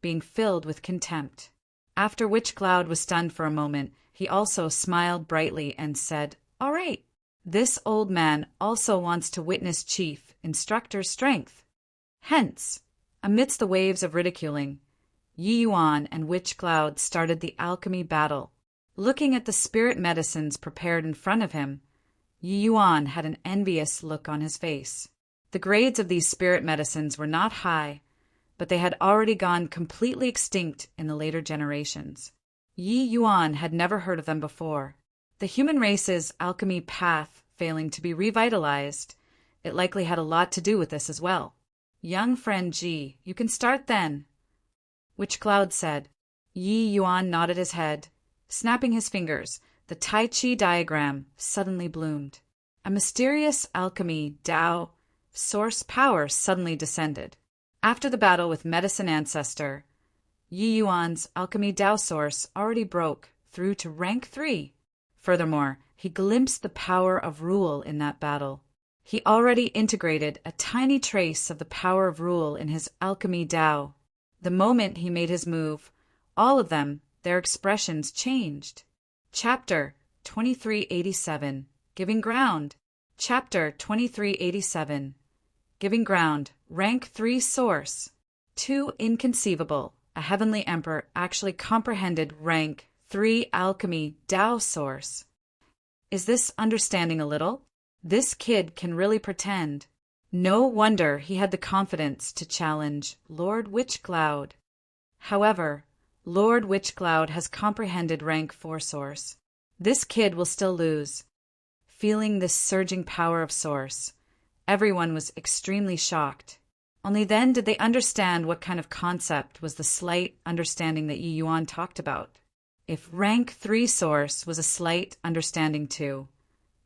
being filled with contempt. After Witch Cloud was stunned for a moment, he also smiled brightly and said, All right, this old man also wants to witness Chief Instructor's strength. Hence, amidst the waves of ridiculing, Yi Yuan and Witch Cloud started the alchemy battle. Looking at the spirit medicines prepared in front of him, Yi Yuan had an envious look on his face. The grades of these spirit medicines were not high, but they had already gone completely extinct in the later generations. Yi Yuan had never heard of them before. The human race's alchemy path failing to be revitalized, it likely had a lot to do with this as well. Young friend Ji, you can start then, Witch Cloud said. Yi Yuan nodded his head. Snapping his fingers, the Tai Chi diagram suddenly bloomed. A mysterious alchemy Tao source power suddenly descended. After the battle with Medicine Ancestor, Yi Yuan's alchemy Tao source already broke through to rank 3. Furthermore, he glimpsed the power of rule in that battle. He already integrated a tiny trace of the power of rule in his alchemy Tao. The moment he made his move, all of them, their expressions changed. Chapter 2387, Giving Ground. Chapter 2387, Giving Ground, Rank 3 Source. Too inconceivable. A heavenly emperor actually comprehended rank 3 alchemy Tao source. Is this understanding a little? This kid can really pretend. No wonder he had the confidence to challenge Lord Witch Cloud. However, Lord Witch Cloud has comprehended rank 4 source. This kid will still lose. Feeling this surging power of source, everyone was extremely shocked. Only then did they understand what kind of concept was the slight understanding that Yi Yuan talked about. If rank 3 source was a slight understanding too,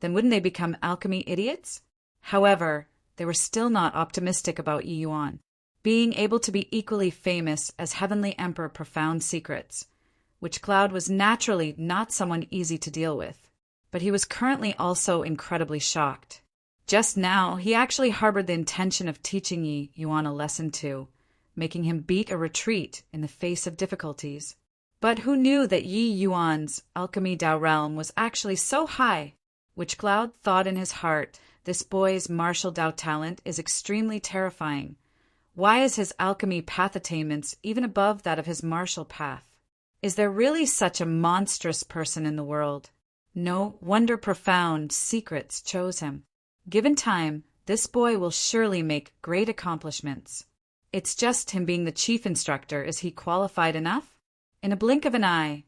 then wouldn't they become alchemy idiots? However, they were still not optimistic about Yi Yuan being able to be equally famous as Heavenly Emperor Profound Secrets, Witch Cloud was naturally not someone easy to deal with. But he was currently also incredibly shocked. Just now, he actually harbored the intention of teaching Yi Yuan a lesson too, making him beat a retreat in the face of difficulties. But who knew that Yi Yuan's alchemy Tao realm was actually so high? Witch Cloud thought in his heart, this boy's martial Tao talent is extremely terrifying. Why is his alchemy path attainments even above that of his martial path? Is there really such a monstrous person in the world? No wonder Profound Secrets chose him. Given time, this boy will surely make great accomplishments. It's just him being the chief instructor. Is he qualified enough? In a blink of an eye,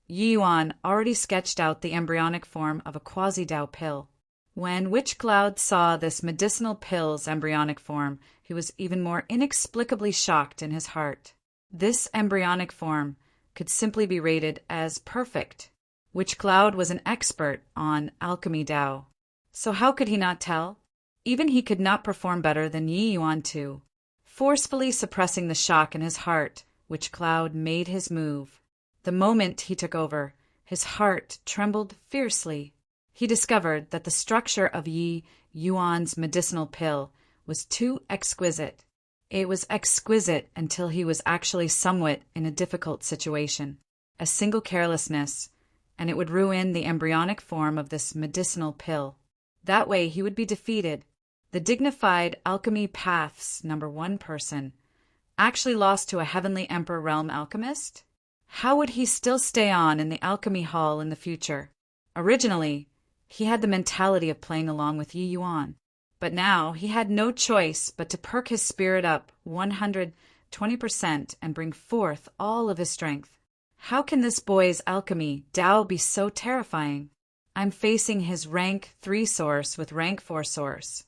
Yi Yuan already sketched out the embryonic form of a quasi-Tao pill. When Witch Cloud saw this medicinal pill's embryonic form, he was even more inexplicably shocked in his heart. This embryonic form could simply be rated as perfect. Witch Cloud was an expert on alchemy Tao. So how could he not tell? Even he could not perform better than Yi Yuan too. Forcefully suppressing the shock in his heart, Witch Cloud made his move. The moment he took over, his heart trembled fiercely. He discovered that the structure of Yi Yuan's medicinal pill was too exquisite. It was exquisite until he was actually somewhat in a difficult situation. A single carelessness, and it would ruin the embryonic form of this medicinal pill. That way he would be defeated. The dignified Alchemy Path's #1 person actually lost to a Heavenly Emperor Realm Alchemist? How would he still stay on in the Alchemy Hall in the future? Originally, he had the mentality of playing along with Yi Yuan, but now he had no choice but to perk his spirit up 120% and bring forth all of his strength. How can this boy's alchemy Tao be so terrifying? I'm facing his rank 3 source with rank 4 source,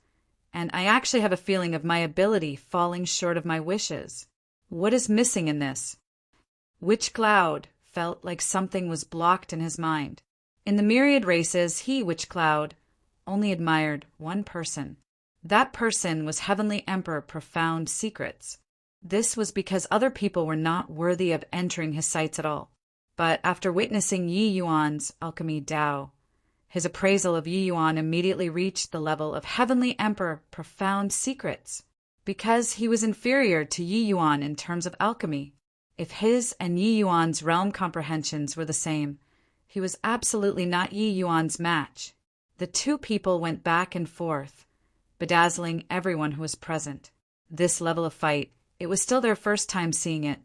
and I actually have a feeling of my ability falling short of my wishes. What is missing in this? Witch Cloud felt like something was blocked in his mind. In the myriad races, he, Witch Cloud, only admired one person. That person was Heavenly Emperor Profound Secrets. This was because other people were not worthy of entering his sights at all. But after witnessing Yi Yuan's alchemy Tao, his appraisal of Yi Yuan immediately reached the level of Heavenly Emperor Profound Secrets. Because he was inferior to Yi Yuan in terms of alchemy. If his and Yi Yuan's realm comprehensions were the same, he was absolutely not Yi Yuan's match. The two people went back and forth, bedazzling everyone who was present. This level of fight, it was still their first time seeing it.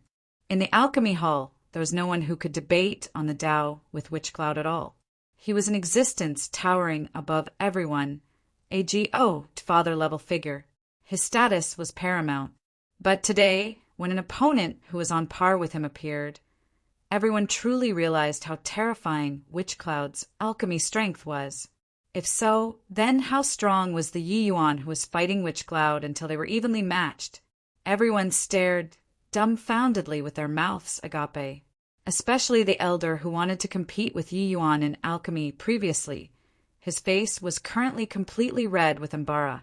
In the Alchemy Hall, there was no one who could debate on the Tao with Witch Cloud at all. He was an existence towering above everyone, a father-level figure. His status was paramount. But today, when an opponent who was on par with him appeared, everyone truly realized how terrifying Witch Cloud's alchemy strength was. If so, then how strong was the Yi Yuan who was fighting Witch Cloud until they were evenly matched? Everyone stared dumbfoundedly with their mouths agape, especially the elder who wanted to compete with Yi Yuan in alchemy previously. His face was currently completely red with embara.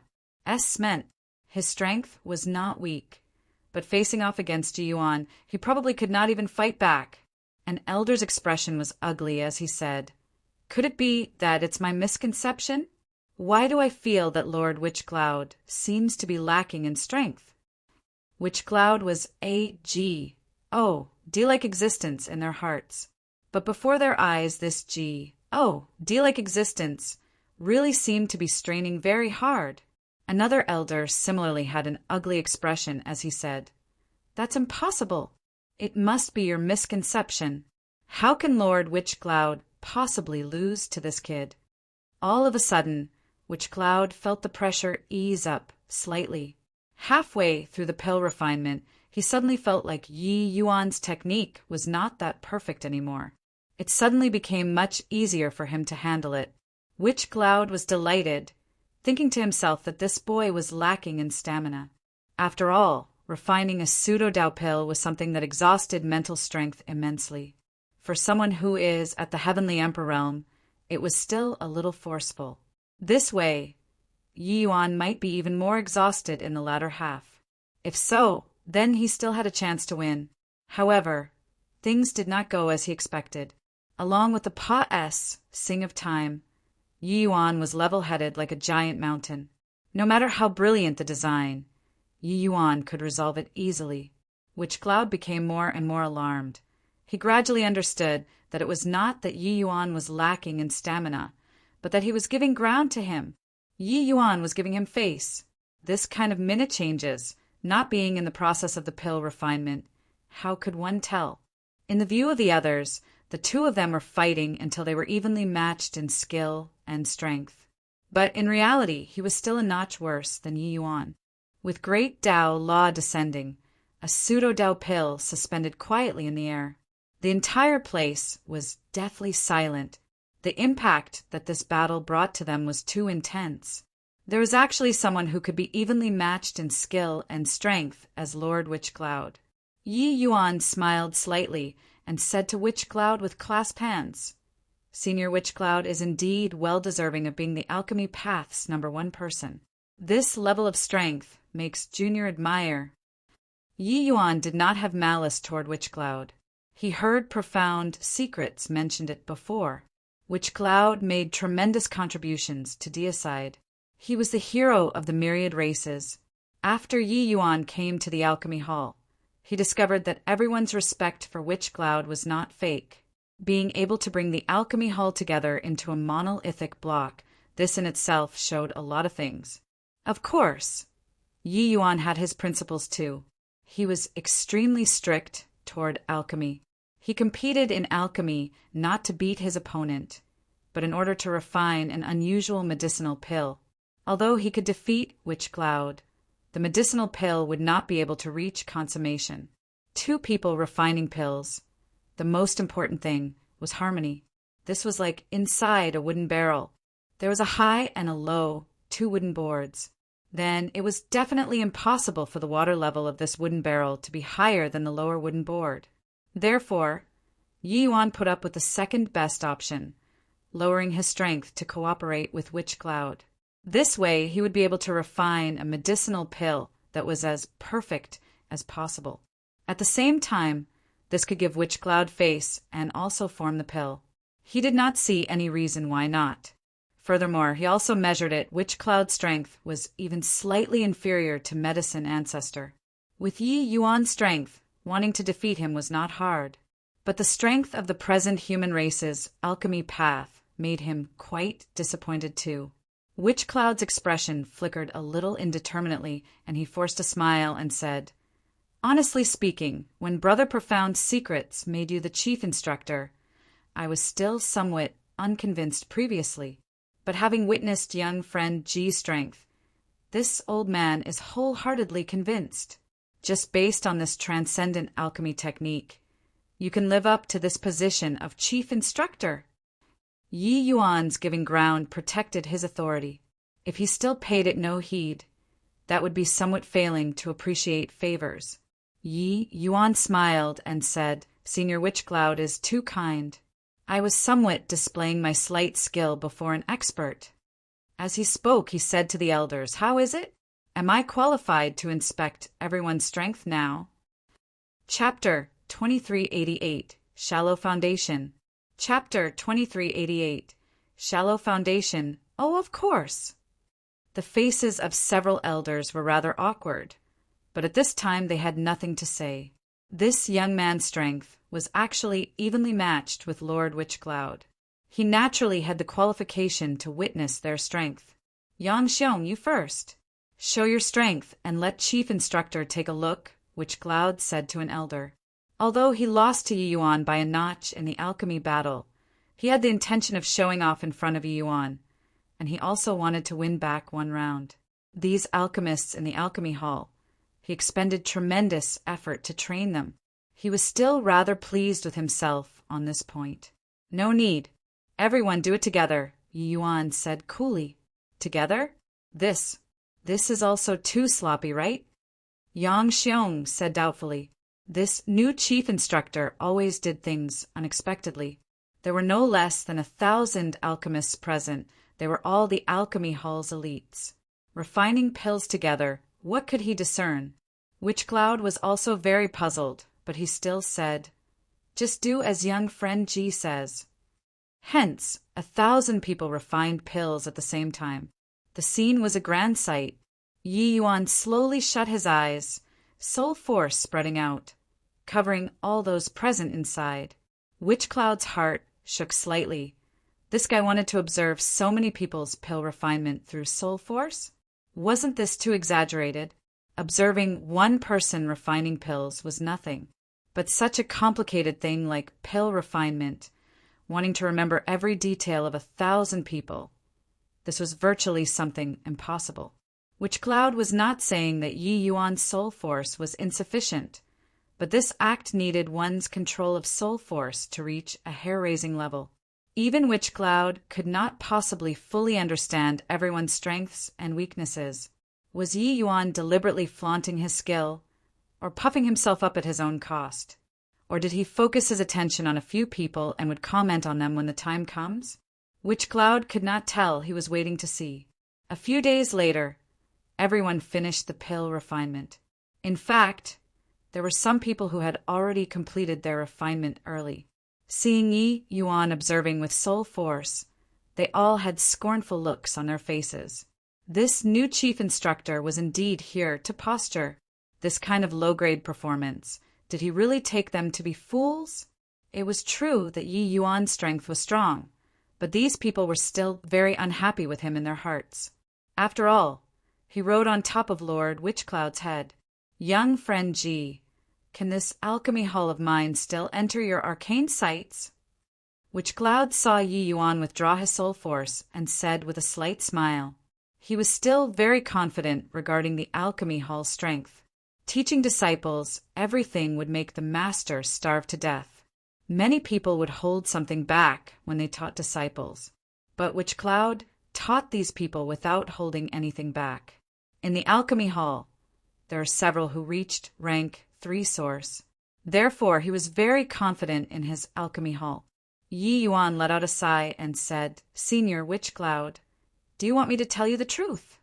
Meant his strength was not weak. But facing off against Yi Yuan, he probably could not even fight back. An elder's expression was ugly as he said, "Could it be that it's my misconception? Why do I feel that Lord Witch Cloud seems to be lacking in strength?" Witch Cloud was D-like existence in their hearts. But before their eyes, this D-like existence really seemed to be straining very hard. Another elder similarly had an ugly expression as he said, "That's impossible. It must be your misconception. How can Lord Witch Cloud possibly lose to this kid?" All of a sudden, Witch Cloud felt the pressure ease up slightly. Halfway through the pill refinement, he suddenly felt like Yi Yuan's technique was not that perfect anymore. It suddenly became much easier for him to handle it. Witch Cloud was delighted, thinking to himself that this boy was lacking in stamina. After all, refining a pseudo-Tao pill was something that exhausted mental strength immensely. For someone who is at the Heavenly Emperor realm, it was still a little forceful. This way, Yi Yuan might be even more exhausted in the latter half. If so, then he still had a chance to win. However, things did not go as he expected. Along with the Sing of Time, Yi Yuan was level-headed like a giant mountain. No matter how brilliant the design, Yi Yuan could resolve it easily. Witch Cloud became more and more alarmed. He gradually understood that it was not that Yi Yuan was lacking in stamina, but that he was giving ground to him. Yi Yuan was giving him face. This kind of minute changes, not being in the process of the pill refinement, how could one tell? In the view of the others, the two of them were fighting until they were evenly matched in skill and strength. But in reality, he was still a notch worse than Yi Yuan. With great Tao law descending, a pseudo-Tao pill suspended quietly in the air. The entire place was deathly silent. The impact that this battle brought to them was too intense. There was actually someone who could be evenly matched in skill and strength as Lord Witch Cloud. Yi Yuan smiled slightly and said to Witch Cloud with clasped hands, Senior Witch Cloud is indeed well deserving of being the alchemy path's #1 person. This level of strength makes Junior admire. Yi Yuan did not have malice toward Witch Cloud. He heard profound secrets mentioned it before. Witch Cloud made tremendous contributions to deicide. He was the hero of the myriad races. After Yi Yuan came to the alchemy hall, he discovered that everyone's respect for Witch Cloud was not fake. Being able to bring the alchemy hall together into a monolithic block, this in itself showed a lot of things. Of course, Yi Yuan had his principles too. He was extremely strict toward alchemy. He competed in alchemy not to beat his opponent, but in order to refine an unusual medicinal pill. Although he could defeat Witch Cloud, the medicinal pill would not be able to reach consummation. Two people refining pills. The most important thing was harmony. This was like inside a wooden barrel. There was a high and a low, 2 wooden boards. Then it was definitely impossible for the water level of this wooden barrel to be higher than the lower wooden board. Therefore, Yi Yuan put up with the second best option, lowering his strength to cooperate with Witch Cloud. This way, he would be able to refine a medicinal pill that was as perfect as possible. At the same time, this could give Witch Cloud face and also form the pill. He did not see any reason why not. Furthermore, he also measured it. Witch Cloud's strength was even slightly inferior to Medicine Ancestor. With Yi Yuan's strength, wanting to defeat him was not hard. But the strength of the present human race's alchemy path made him quite disappointed too. Witch Cloud's expression flickered a little indeterminately, and he forced a smile and said, "Honestly speaking, when Brother Profound Secrets made you the chief instructor, I was still somewhat unconvinced previously. But having witnessed young friend G's strength, this old man is wholeheartedly convinced. Just based on this transcendent alchemy technique, you can live up to this position of chief instructor." Yi Yuan's giving ground protected his authority. If he still paid it no heed, that would be somewhat failing to appreciate favors. Yi Yuan smiled and said, "Senior Witch Cloud is too kind. I was somewhat displaying my slight skill before an expert." As he spoke, he said to the elders, "How is it? Am I qualified to inspect everyone's strength now?" Chapter 2388, Shallow Foundation. Chapter 2388, Shallow Foundation. Oh, of course. The faces of several elders were rather awkward, but at this time they had nothing to say. This young man's strength was actually evenly matched with Lord Witch Cloud. He naturally had the qualification to witness their strength. "Yang Xiong, you first. Show your strength and let Chief Instructor take a look," Witch Cloud said to an elder. Although he lost to Yi Yuan by a notch in the alchemy battle, he had the intention of showing off in front of Yi Yuan, and he also wanted to win back one round. These alchemists in the alchemy hall, he expended tremendous effort to train them. He was still rather pleased with himself on this point. "No need. Everyone do it together," Yi Yuan said coolly. "Together? This is also too sloppy, right?" Yang Xiong said doubtfully. This new chief instructor always did things unexpectedly. There were no less than 1,000 alchemists present. They were all the alchemy hall's elites. Refining pills together, what could he discern? Witch Cloud was also very puzzled, but he still said, "Just do as young friend G says." Hence, 1,000 people refined pills at the same time. The scene was a grand sight. Yi Yuan slowly shut his eyes, soul force spreading out, covering all those present inside. Witch Cloud's heart shook slightly. This guy wanted to observe so many people's pill refinement through soul force? Wasn't this too exaggerated? Observing one person refining pills was nothing. But such a complicated thing like pill refinement, wanting to remember every detail of 1,000 people, this was virtually something impossible. Witch Cloud was not saying that Yi Yuan's soul force was insufficient, but this act needed one's control of soul force to reach a hair-raising level. Even Witch Cloud could not possibly fully understand everyone's strengths and weaknesses. Was Yi Yuan deliberately flaunting his skill, or puffing himself up at his own cost? Or did he focus his attention on a few people and would comment on them when the time comes? Which Cloud could not tell. He was waiting to see. A few days later, everyone finished the pill refinement. In fact, there were some people who had already completed their refinement early. Seeing Yi Yuan observing with soul force, they all had scornful looks on their faces. This new chief instructor was indeed here to posture this kind of low-grade performance. Did he really take them to be fools? It was true that Yi Yuan's strength was strong, but these people were still very unhappy with him in their hearts. After all, he rode on top of Lord Witchcloud's head. Young friend Ji, can this alchemy hall of mine still enter your arcane sights? Witchcloud saw Yi Yuan withdraw his soul force and said with a slight smile. He was still very confident regarding the alchemy hall's strength. Teaching disciples, everything would make the master starve to death. Many people would hold something back when they taught disciples, but Witchcloud taught these people without holding anything back. In the alchemy hall, there are several who reached rank 3 source. Therefore, he was very confident in his alchemy hall. Yi Yuan let out a sigh and said, Senior Witchcloud, do you want me to tell you the truth?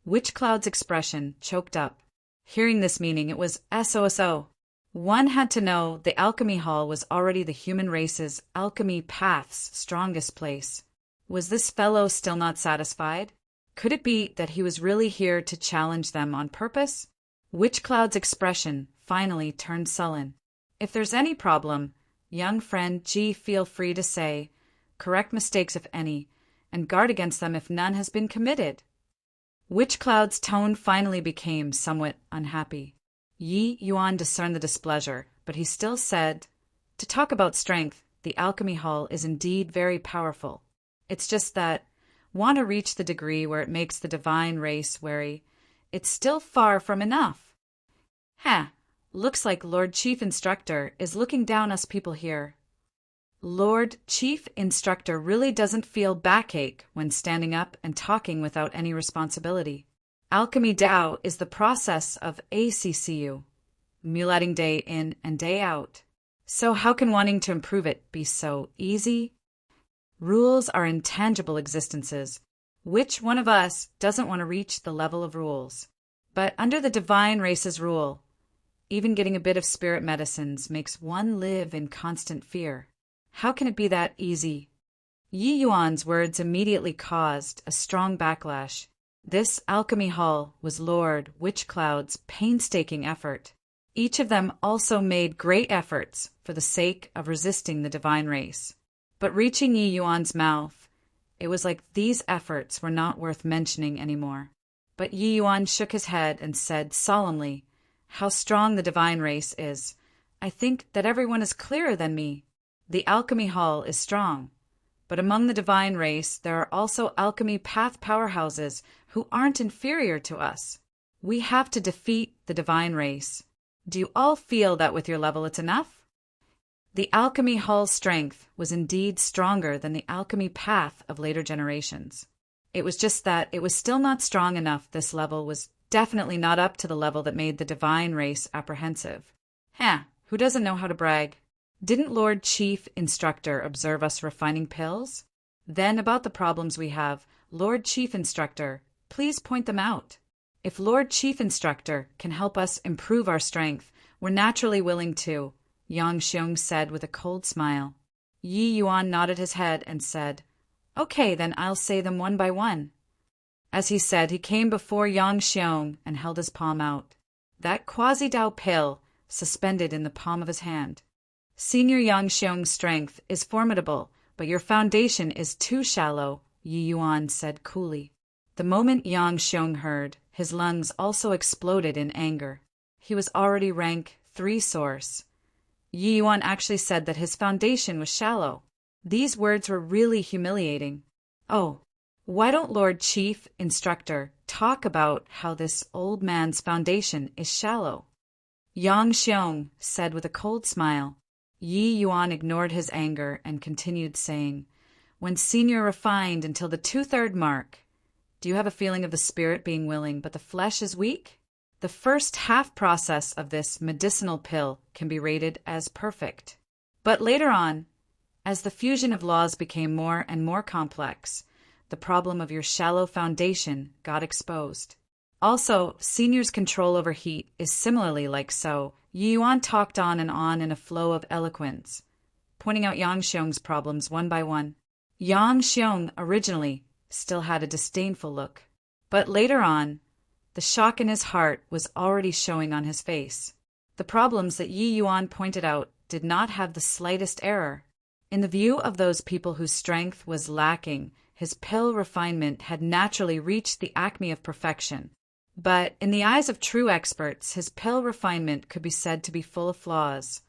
Witchcloud's expression choked up. Hearing this meaning, it was SOSO. One had to know the alchemy hall was already the human race's alchemy path's strongest place. Was this fellow still not satisfied? Could it be that he was really here to challenge them on purpose? Witchcloud's expression finally turned sullen. If there's any problem, young friend Ji, feel free to say, correct mistakes if any, and guard against them if none has been committed. Witchcloud's tone finally became somewhat unhappy. Yi Yuan discerned the displeasure, but he still said, to talk about strength, the alchemy hall is indeed very powerful. It's just that, want to reach the degree where it makes the divine race wary, it's still far from enough. Looks like Lord Chief Instructor is looking down us people here. Lord Chief Instructor really doesn't feel backache when standing up and talking without any responsibility. Alchemy Dao is the process of ACCU, mulating day in and day out. So how can wanting to improve it be so easy? Rules are intangible existences. Which one of us doesn't want to reach the level of rules? But under the divine race's rule, even getting a bit of spirit medicines makes one live in constant fear. How can it be that easy? Yi Yuan's words immediately caused a strong backlash. This alchemy hall was Lord Witchcloud's painstaking effort. Each of them also made great efforts for the sake of resisting the divine race. But reaching Yi Yuan's mouth, it was like these efforts were not worth mentioning anymore. But Yi Yuan shook his head and said solemnly, how strong the divine race is. I think that everyone is clearer than me. The alchemy hall is strong. But among the divine race, there are also alchemy path powerhouses who aren't inferior to us. We have to defeat the divine race. Do you all feel that with your level it's enough? The alchemy hall's strength was indeed stronger than the alchemy path of later generations. It was just that it was still not strong enough. This level was definitely not up to the level that made the divine race apprehensive. Who doesn't know how to brag? Didn't Lord Chief Instructor observe us refining pills? Then about the problems we have, Lord Chief Instructor, please point them out. If Lord Chief Instructor can help us improve our strength, we're naturally willing to, Yang Xiong said with a cold smile. Yi Yuan nodded his head and said, Okay, then I'll say them one by one. As he said, he came before Yang Xiong and held his palm out. That quasi-Dao pill suspended in the palm of his hand. Senior Yang Xiong's strength is formidable, but your foundation is too shallow, Yi Yuan said coolly. The moment Yang Xiong heard, his lungs also exploded in anger. He was already rank 3 source. Yi Yuan actually said that his foundation was shallow. These words were really humiliating. Oh, why don't Lord Chief Instructor talk about how this old man's foundation is shallow? Yang Xiong said with a cold smile. Yi Yuan ignored his anger and continued saying, When Senior refined until the 2/3 mark, do you have a feeling of the spirit being willing but the flesh is weak? The first half process of this medicinal pill can be rated as perfect. But later on, as the fusion of laws became more and more complex, the problem of your shallow foundation got exposed. Also, Senior's control over heat is similarly like so. Yi Yuan talked on in a flow of eloquence, pointing out Yang Xiong's problems one by one. Yang Xiong originally still had a disdainful look, but later on, the shock in his heart was already showing on his face. The problems that Yi Yuan pointed out did not have the slightest error. In the view of those people whose strength was lacking, his pill refinement had naturally reached the acme of perfection. But in the eyes of true experts, his pill refinement could be said to be full of flaws,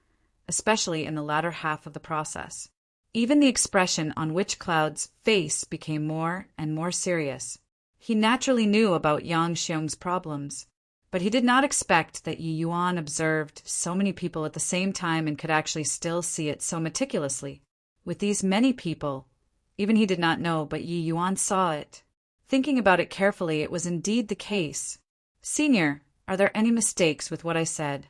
especially in the latter half of the process. Even the expression on Witch Cloud's face became more and more serious. He naturally knew about Yang Xiong's problems, but he did not expect that Yi Yuan observed so many people at the same time and could actually still see it so meticulously. With these many people, even he did not know, but Yi Yuan saw it. Thinking about it carefully, it was indeed the case. Senior, are there any mistakes with what I said?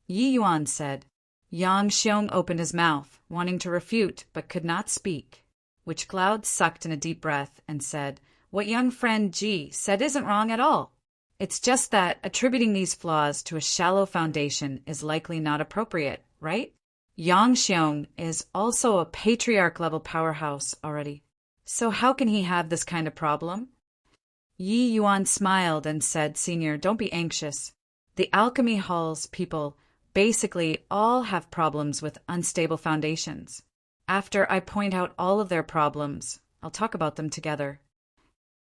Yi Yuan said. Yang Xiong opened his mouth, wanting to refute, but could not speak. Witch Cloud sucked in a deep breath and said, "What young friend Ji said isn't wrong at all. It's just that attributing these flaws to a shallow foundation is likely not appropriate, right? Yang Xiong is also a patriarch-level powerhouse already. So how can he have this kind of problem?" Yi Yuan smiled and said, "Senior, don't be anxious. The alchemy hall's people basically all have problems with unstable foundations. After I point out all of their problems, I'll talk about them together."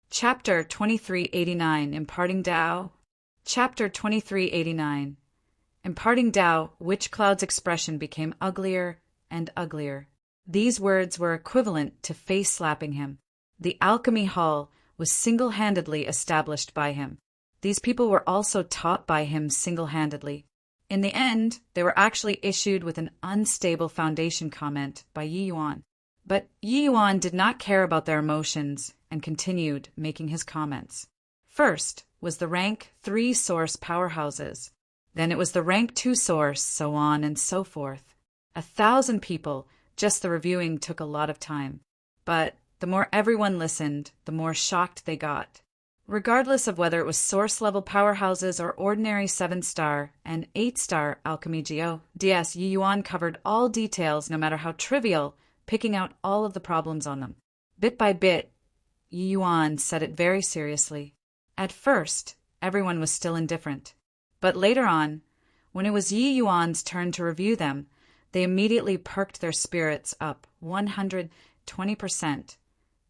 Chapter 2389, Imparting Tao. Chapter 2389. Imparting Tao, Witch Cloud's expression became uglier and uglier. These words were equivalent to face-slapping him. The alchemy hall was single-handedly established by him. These people were also taught by him single-handedly. In the end, they were actually issued with an unstable foundation comment by Yi Yuan. But Yi Yuan did not care about their emotions and continued making his comments. First was the rank 3 source powerhouses. Then it was the rank 2 source, so on and so forth. 1,000 people. Just the reviewing took a lot of time. But the more everyone listened, the more shocked they got. Regardless of whether it was source-level powerhouses or ordinary 7-star and 8-star alchemy DS, Yi Yuan covered all details, no matter how trivial, picking out all of the problems on them. Bit by bit, Yi Yuan said it very seriously. At first, everyone was still indifferent. But later on, when it was Yi Yuan's turn to review them, they immediately perked their spirits up 120%,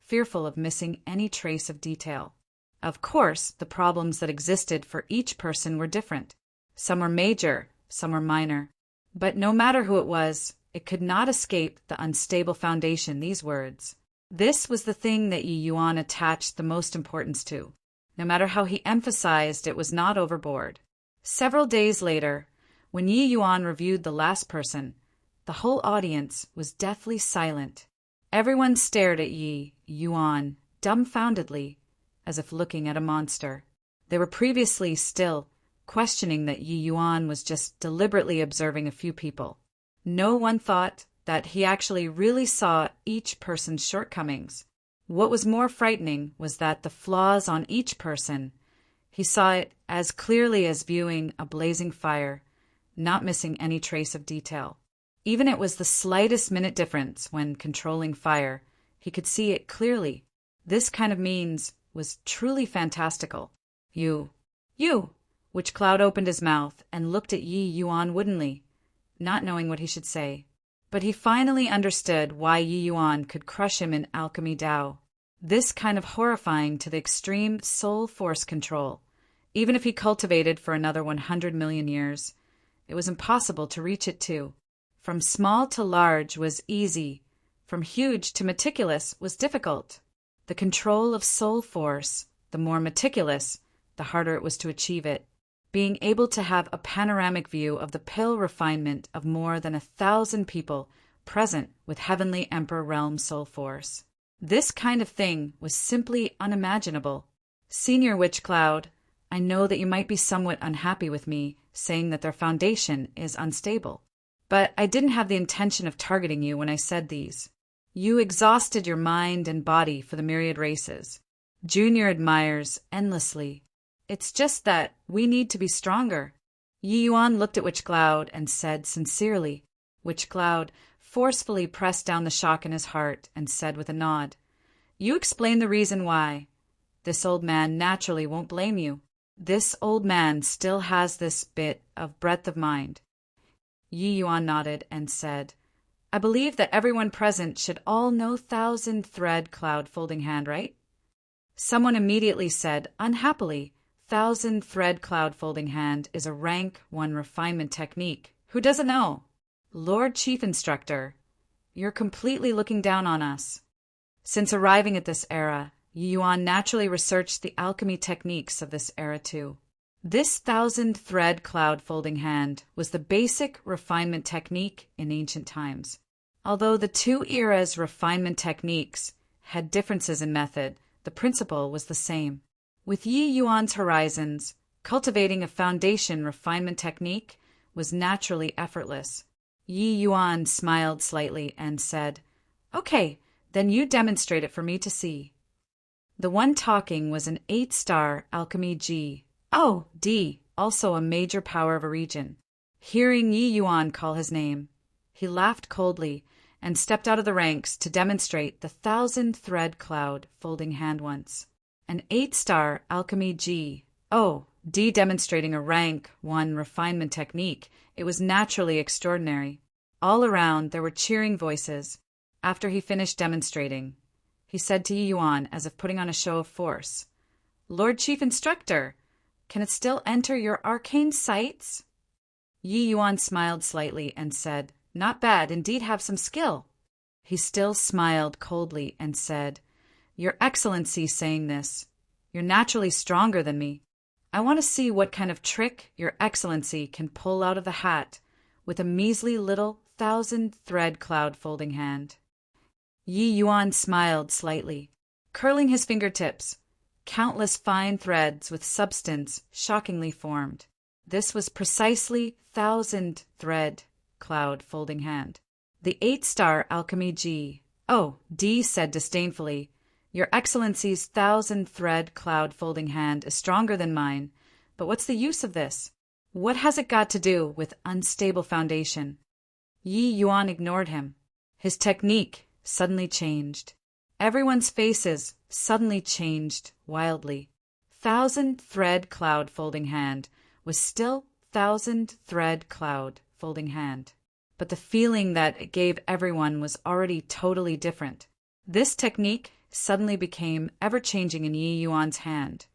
fearful of missing any trace of detail. Of course, the problems that existed for each person were different. Some were major, some were minor. But no matter who it was, it could not escape the unstable foundation, these words. This was the thing that Yi Yuan attached the most importance to. No matter how he emphasized, it was not overboard. Several days later, when Yi Yuan reviewed the last person, the whole audience was deathly silent. Everyone stared at Yi Yuan dumbfoundedly, as if looking at a monster. They were previously still questioning that Yi Yuan was just deliberately observing a few people. No one thought that he actually really saw each person's shortcomings. What was more frightening was that the flaws on each person, he saw it as clearly as viewing a blazing fire, not missing any trace of detail. Even it was the slightest minute difference when controlling fire, he could see it clearly. This kind of means was truly fantastical. You. Witch Cloud opened his mouth and looked at Yi Yuan woodenly, not knowing what he should say. But he finally understood why Yi Yuan could crush him in alchemy Tao. This kind of horrifying to the extreme soul force control. Even if he cultivated for another 100 million years, it was impossible to reach it too. From small to large was easy. From huge to meticulous was difficult. The control of soul force, the more meticulous, the harder it was to achieve it. Being able to have a panoramic view of the pill refinement of more than 1,000 people present with Heavenly Emperor Realm soul force. This kind of thing was simply unimaginable. Senior Witch Cloud, I know that you might be somewhat unhappy with me, saying that their foundation is unstable. But I didn't have the intention of targeting you when I said these. You exhausted your mind and body for the myriad races. Junior admires endlessly. It's just that we need to be stronger. Yi Yuan looked at Witch Cloud and said sincerely. Witch Cloud forcefully pressed down the shock in his heart and said with a nod, You explain the reason why. This old man naturally won't blame you. This old man still has this bit of breadth of mind. Yi Yuan nodded and said, I believe that everyone present should all know Thousand Thread Cloud Folding Hand, right? Someone immediately said, unhappily, Thousand Thread Cloud Folding Hand is a rank 1 refinement technique. Who doesn't know? Lord Chief Instructor, you're completely looking down on us. Since arriving at this era, Yi Yuan naturally researched the alchemy techniques of this era too. This 1,000-thread cloud folding hand was the basic refinement technique in ancient times. Although the two eras' refinement techniques had differences in method, the principle was the same. With Yi Yuan's horizons, cultivating a foundation refinement technique was naturally effortless. Yi Yuan smiled slightly and said, Okay, then you demonstrate it for me to see. The one talking was an 8-star alchemy G. Oh, D, also a major power of a region. Hearing Yi Yuan call his name, he laughed coldly and stepped out of the ranks to demonstrate the 1,000-thread cloud folding hand once. An 8-star alchemy G. Oh, D demonstrating a rank 1 refinement technique. It was naturally extraordinary. All around there were cheering voices. After he finished demonstrating, he said to Yi Yuan as if putting on a show of force, Lord Chief Instructor, can it still enter your arcane sights? Yi Yuan smiled slightly and said, Not bad, indeed have some skill. He still smiled coldly and said, Your Excellency saying this. You're naturally stronger than me. I want to see what kind of trick Your Excellency can pull out of the hat with a measly little 1,000-thread cloud folding hand. Yi Yuan smiled slightly, curling his fingertips. Countless fine threads with substance shockingly formed. This was precisely 1,000-thread cloud folding hand. The 8-star alchemy G. Oh, D said disdainfully, Your Excellency's 1,000-thread cloud folding hand is stronger than mine, but what's the use of this? What has it got to do with unstable foundation? Yi Yuan ignored him. His technique suddenly changed. Everyone's faces suddenly changed wildly. 1,000-thread cloud folding hand was still 1,000-thread cloud folding hand. But the feeling that it gave everyone was already totally different. This technique suddenly became ever-changing in Yi Yuan's hand,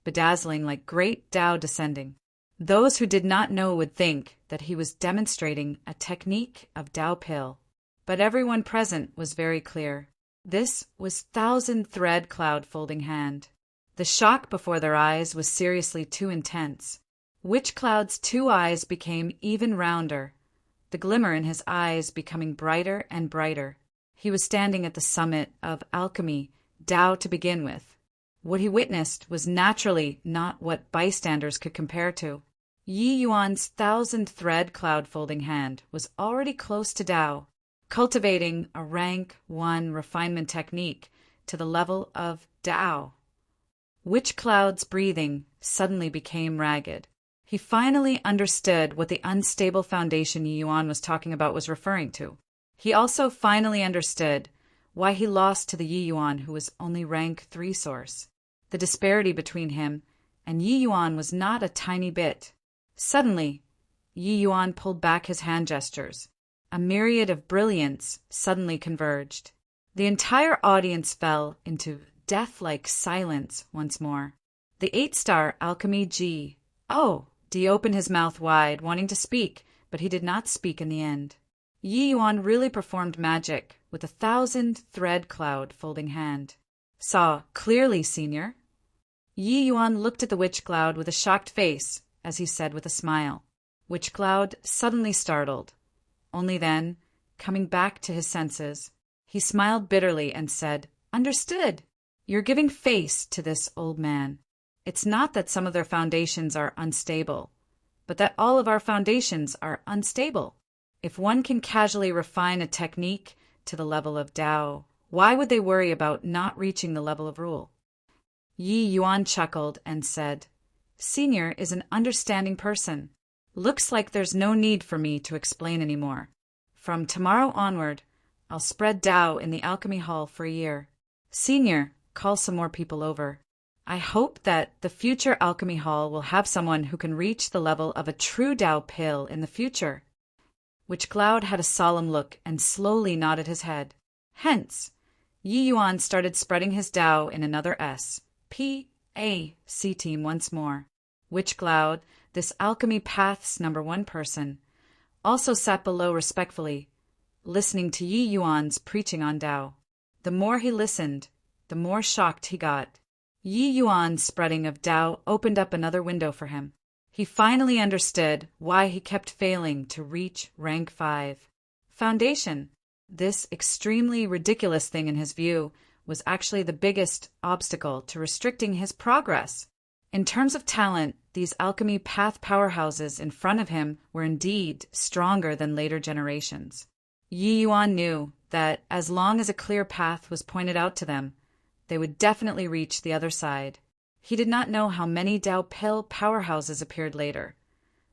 bedazzling like great Tao descending. Those who did not know would think that he was demonstrating a technique of Tao Pill. But everyone present was very clear. This was 1,000-thread cloud folding hand. The shock before their eyes was seriously too intense. Witch Cloud's 2 eyes became even rounder, the glimmer in his eyes becoming brighter and brighter. He was standing at the summit of alchemy, Tao to begin with. What he witnessed was naturally not what bystanders could compare to. Yi Yuan's 1,000-thread cloud folding hand was already close to Tao, cultivating a rank 1 refinement technique to the level of Tao. Witch Cloud's breathing suddenly became ragged. He finally understood what the unstable foundation Yi Yuan was talking about was referring to. He also finally understood why he lost to the Yi Yuan who was only rank 3 source. The disparity between him and Yi Yuan was not a tiny bit. Suddenly, Yi Yuan pulled back his hand gestures. A myriad of brilliance suddenly converged. The entire audience fell into death-like silence once more. The 8-star alchemy G. Oh, D opened his mouth wide, wanting to speak, but he did not speak in the end. Yi Yuan really performed magic with a 1,000-thread cloud folding hand. Saw clearly, senior. Yi Yuan looked at the Witch Cloud with a shocked face as he said with a smile. Witch Cloud suddenly startled. Only then, coming back to his senses, he smiled bitterly and said, Understood. You're giving face to this old man. It's not that some of their foundations are unstable, but that all of our foundations are unstable. If one can casually refine a technique to the level of Tao, why would they worry about not reaching the level of rule? Yi Yuan chuckled and said, Senior is an understanding person. Looks like there's no need for me to explain anymore. From tomorrow onward, I'll spread Tao in the Alchemy Hall for a year. Senior, call some more people over. I hope that the future Alchemy Hall will have someone who can reach the level of a true Tao pill in the future. Witch Cloud had a solemn look and slowly nodded his head. Hence, Yi Yuan started spreading his Tao in another S.P.A.C. team once more. Witch Cloud, this Alchemy Path's #1 person, also sat below respectfully, listening to Yi Yuan's preaching on Tao. The more he listened, the more shocked he got. Yi Yuan's spreading of Tao opened up another window for him. He finally understood why he kept failing to reach rank 5. Foundation. This extremely ridiculous thing in his view was actually the biggest obstacle to restricting his progress. In terms of talent, these alchemy path powerhouses in front of him were indeed stronger than later generations. Yi Yuan knew that as long as a clear path was pointed out to them, they would definitely reach the other side. He did not know how many Tao pill powerhouses appeared later,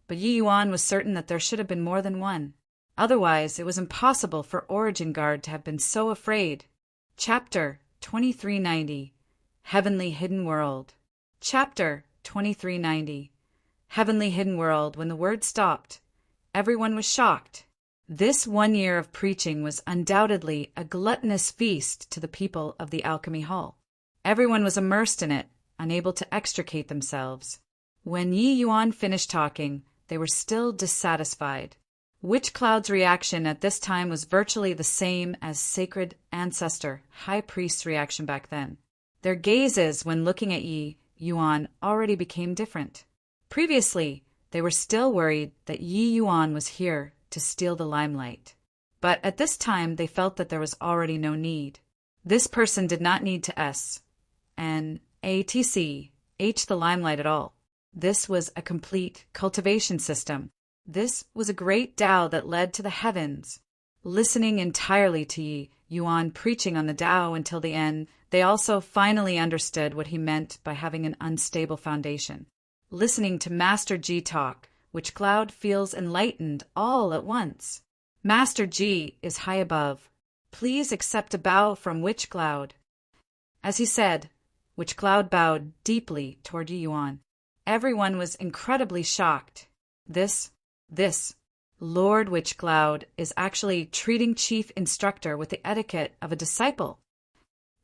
but Yi Yuan was certain that there should have been more than one. Otherwise, it was impossible for Origin Guard to have been so afraid. Chapter 2390, Heavenly Hidden World. Chapter 2390, Heavenly Hidden World. When the word stopped, everyone was shocked. This 1 year of preaching was undoubtedly a gluttonous feast to the people of the Alchemy Hall. Everyone was immersed in it, unable to extricate themselves. When Yi Yuan finished talking, they were still dissatisfied. Witch Cloud's reaction at this time was virtually the same as Sacred Ancestor, High Priest's reaction back then. Their gazes when looking at Yi Yuan already became different. Previously, they were still worried that Yi Yuan was here to steal the limelight. But at this time, they felt that there was already no need. This person did not need to H the limelight at all. This was a complete cultivation system. This was a great Tao that led to the heavens. Listening entirely to Yi Yuan preaching on the Tao until the end, they also finally understood what he meant by having an unstable foundation. Listening to Master Ji talk, Witch Cloud feels enlightened all at once. Master Ji is high above. Please accept a bow from Witch Cloud. As he said, Witch Cloud bowed deeply toward Yi Yuan. Everyone was incredibly shocked. This Lord Witch Cloud is actually treating Chief Instructor with the etiquette of a disciple.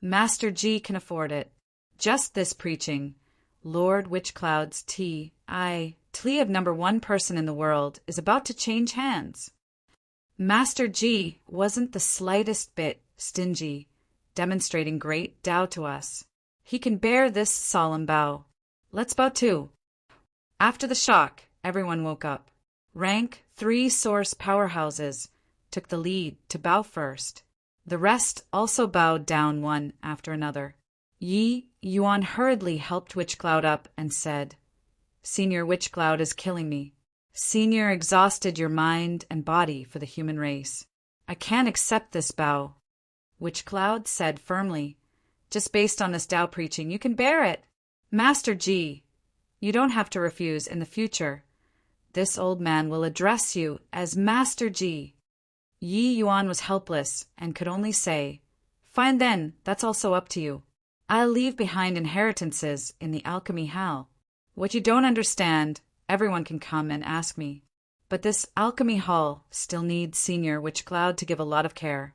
Master Ji can afford it. Just this preaching, Lord Witch Cloud's tea of #1 person in the world is about to change hands. Master Ji wasn't the slightest bit stingy, demonstrating great Tao to us. He can bear this solemn bow. Let's bow too. After the shock, everyone woke up. Rank 3 source powerhouses took the lead to bow first. The rest also bowed down one after another. Yi Yuan hurriedly helped Witch Cloud up and said, Senior, Witch Cloud is killing me. Senior exhausted your mind and body for the human race. I can't accept this bow. Witch Cloud said firmly, just based on this Tao preaching, you can bear it. Master Ji, you don't have to refuse in the future. This old man will address you as Master Ji. Yi Yuan was helpless and could only say, Fine then, that's also up to you. I'll leave behind inheritances in the Alchemy Hall. What you don't understand, everyone can come and ask me. But this Alchemy Hall still needs Senior Witch Cloud to give a lot of care.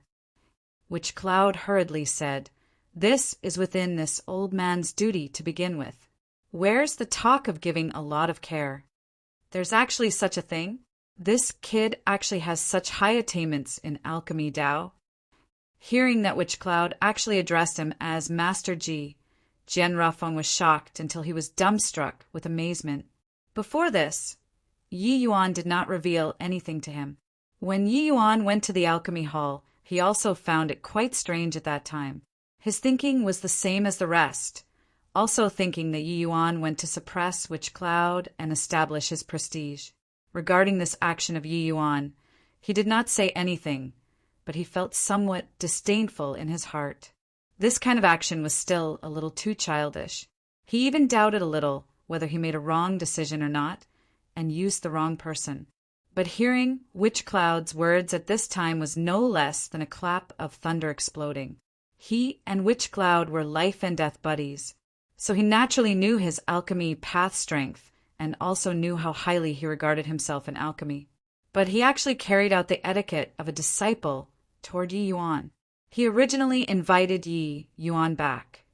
Witch Cloud hurriedly said, This is within this old man's duty to begin with. Where's the talk of giving a lot of care? There's actually such a thing. This kid actually has such high attainments in alchemy Tao. Hearing that Witch Cloud actually addressed him as Master Ji, Jian Rafeng was shocked until he was dumbstruck with amazement. Before this, Yi Yuan did not reveal anything to him. When Yi Yuan went to the Alchemy Hall, he also found it quite strange at that time. His thinking was the same as the rest. also thinking that Yi Yuan went to suppress Witch Cloud and establish his prestige. Regarding this action of Yi Yuan, he did not say anything, but he felt somewhat disdainful in his heart. This kind of action was still a little too childish. He even doubted a little whether he made a wrong decision or not, and used the wrong person. But hearing Witch Cloud's words at this time was no less than a clap of thunder exploding. He and Witch Cloud were life and death buddies, so he naturally knew his alchemy path strength and also knew how highly he regarded himself in alchemy. But he actually carried out the etiquette of a disciple toward Yi Yuan. He originally invited Yi Yuan back,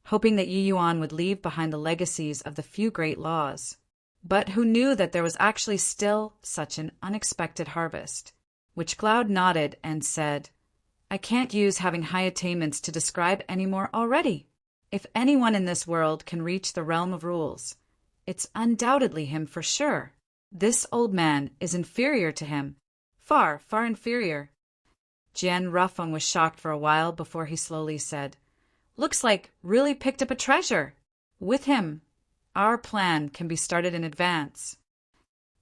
hoping that Yi Yuan would leave behind the legacies of the few great laws, but who knew that there was actually still such an unexpected harvest. Witch Cloud nodded and said, "I can't use having high attainments to describe anymore already. If anyone in this world can reach the realm of rules, it's undoubtedly him for sure. This old man is inferior to him, far, far inferior." Jian Rufeng was shocked for a while before he slowly said, "Looks like really picked up a treasure. With him, our plan can be started in advance."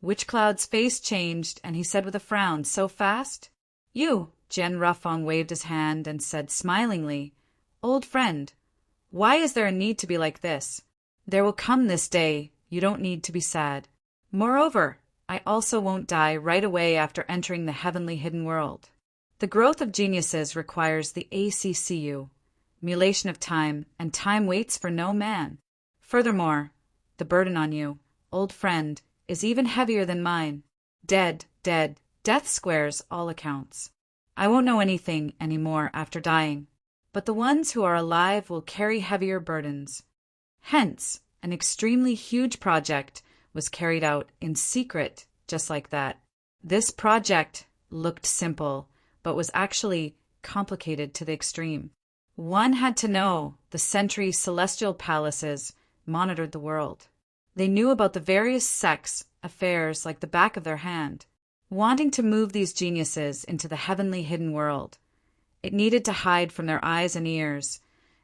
Witch Cloud's face changed, and he said with a frown, "So fast?" "You," Jian Rufeng waved his hand and said smilingly, "Old friend, why is there a need to be like this? There will come this day, you don't need to be sad. Moreover, I also won't die right away after entering the heavenly hidden world. The growth of geniuses requires the ACCU, mulation of time, and time waits for no man. Furthermore, the burden on you, old friend, is even heavier than mine. Dead, death squares all accounts. I won't know anything anymore after dying, but the ones who are alive will carry heavier burdens." Hence, an extremely huge project was carried out in secret just like that. This project looked simple, but was actually complicated to the extreme. One had to know the century celestial palaces monitored the world. They knew about the various sects' affairs like the back of their hand. Wanting to move these geniuses into the heavenly hidden world, it needed to hide from their eyes and ears,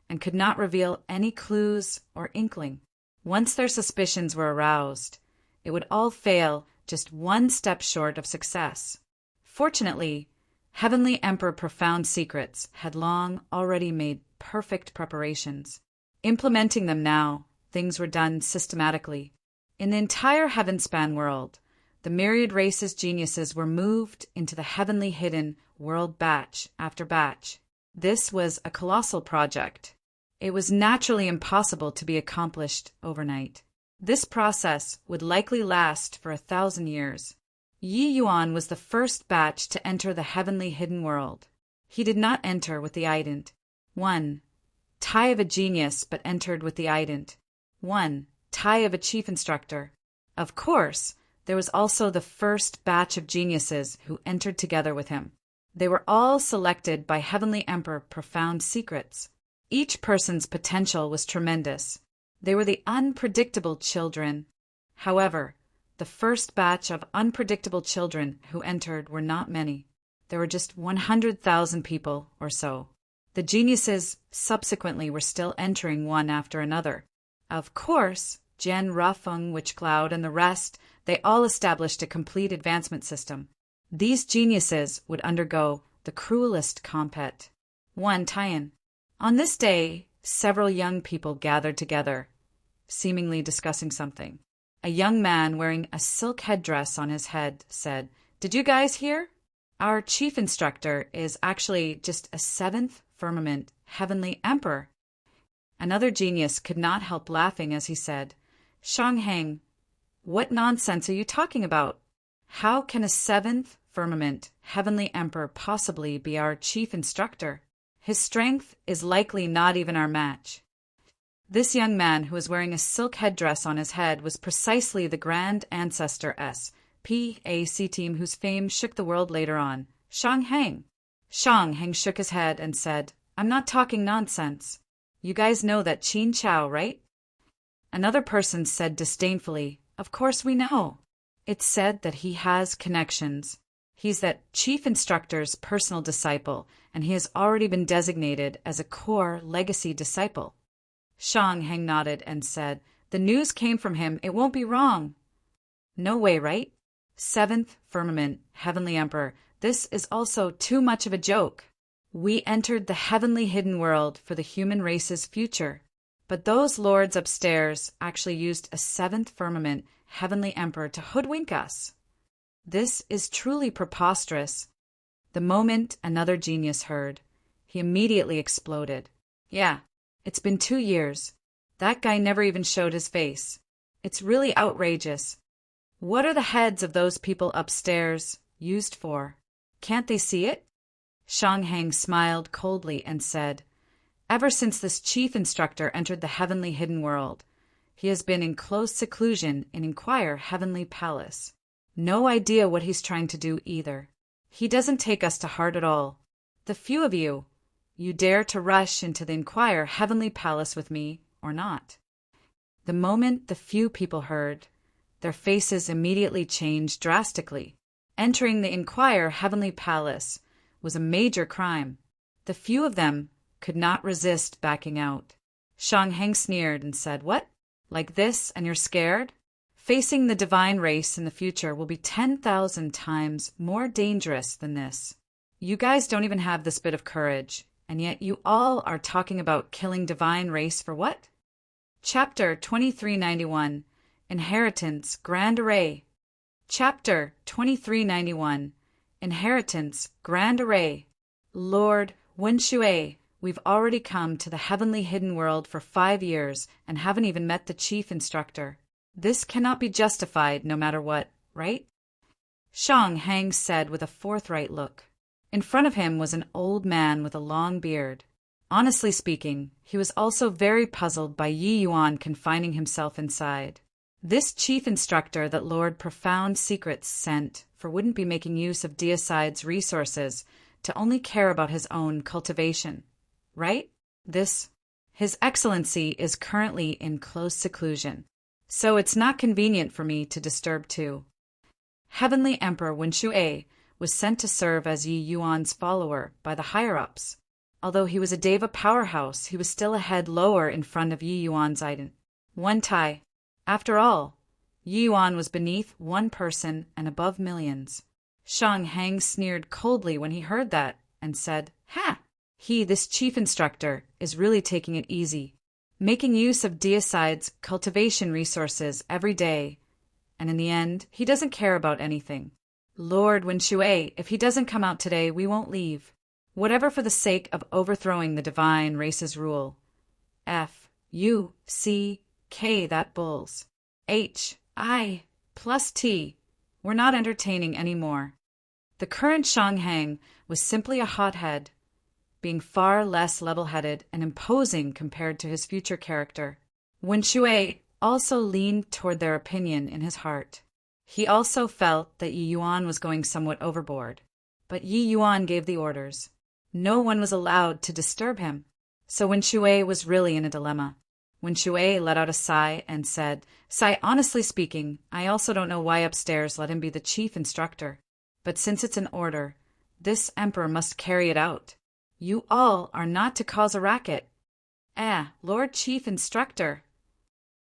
and could not reveal any clues or inkling. Once their suspicions were aroused, it would all fail just one step short of success. Fortunately, Heavenly Emperor Profound Secrets had long already made perfect preparations. Implementing them now, things were done systematically. In the entire Heavenspan world, the myriad races' geniuses were moved into the heavenly hidden world batch after batch. This was a colossal project. It was naturally impossible to be accomplished overnight. This process would likely last for 1,000 years. Yi Yuan was the first batch to enter the heavenly hidden world. He did not enter with the ident. 1. Tie of a genius, but entered with the ident. 1. Tie of a chief instructor. Of course, there was also the first batch of geniuses who entered together with him. They were all selected by Heavenly Emperor Profound Secrets. Each person's potential was tremendous. They were the unpredictable children. However, the first batch of unpredictable children who entered were not many. There were just 100,000 people or so. The geniuses subsequently were still entering one after another. Of course, Jian Rufeng, Witch Cloud, and the rest, they all established a complete advancement system. These geniuses would undergo the cruelest compet. 1. Tie-in. On this day, several young people gathered together, seemingly discussing something. A young man wearing a silk headdress on his head said, "Did you guys hear? Our chief instructor is actually just a 7th firmament heavenly emperor." Another genius could not help laughing as he said, "Shangheng, what nonsense are you talking about? How can a 7th firmament heavenly emperor possibly be our chief instructor? His strength is likely not even our match." This young man who was wearing a silk headdress on his head was precisely the Grand Ancestor S.P.A.C. team whose fame shook the world later on, Shangheng. Shangheng shook his head and said, "I'm not talking nonsense. You guys know that Qin Chao, right?" Another person said disdainfully, "Of course we know. It's said that he has connections. He's that chief instructor's personal disciple, and he has already been designated as a core legacy disciple." Shang Heng nodded and said, "The news came from him. It won't be wrong." "No way, right?" "Seventh firmament, Heavenly Emperor. This is also too much of a joke. We entered the heavenly hidden world for the human race's future. But those lords upstairs actually used a seventh firmament, Heavenly Emperor to hoodwink us. This is truly preposterous." The moment another genius heard, he immediately exploded. "Yeah, it's been 2 years. That guy never even showed his face. It's really outrageous. What are the heads of those people upstairs used for? Can't they see it?" Shang Heng smiled coldly and said, "Ever since this chief instructor entered the heavenly hidden world, he has been in close seclusion in Inquire Heavenly Palace. No idea what he's trying to do either. He doesn't take us to heart at all. The few of you dare to rush into the Inquire Heavenly Palace with me or not." The moment the few people heard, their faces immediately changed drastically. Entering the Inquire Heavenly Palace was a major crime. The few of them could not resist backing out. Shang Heng sneered and said, "What? Like this, and you're scared? Facing the divine race in the future will be 10,000 times more dangerous than this. You guys don't even have this bit of courage, and yet you all are talking about killing divine race for what?" Chapter 2391, Inheritance Grand Array. Chapter 2391, Inheritance Grand Array. "Lord Wenshui, we've already come to the heavenly hidden world for 5 years and haven't even met the chief instructor. This cannot be justified no matter what, right?" Shang Heng said with a forthright look. In front of him was an old man with a long beard. Honestly speaking, he was also very puzzled by Yi Yuan confining himself inside. This chief instructor that Lord Profound Secrets sent for wouldn't be making use of Deicide's resources to only care about his own cultivation, right? His Excellency is currently in close seclusion, so it's not convenient for me to disturb too. Heavenly Emperor Wenshui was sent to serve as Yi Yuan's follower by the higher-ups. Although he was a Deva powerhouse, he was still a head lower in front of Yi Yuan's One Tai. After all, Yi Yuan was beneath one person and above millions. Shang Heng sneered coldly when he heard that and said, "Ha! This chief instructor, is really taking it easy, making use of Deicide's cultivation resources every day, and in the end, he doesn't care about anything. Lord Wenshui, if he doesn't come out today, we won't leave. Whatever for the sake of overthrowing the divine race's rule. F-U-C-K, that bulls. H-I plus T. We're not entertaining any more." The current Shang Heng was simply a hothead, being far less level-headed and imposing compared to his future character. Wenshui also leaned toward their opinion in his heart. He also felt that Yi Yuan was going somewhat overboard, but Yi Yuan gave the orders. No one was allowed to disturb him, so Wenshui was really in a dilemma. Wenshui let out a sigh and said, honestly speaking, I also don't know why upstairs let him be the chief instructor. But since it's an order, this emperor must carry it out. You all are not to cause a racket." Lord Chief Instructor."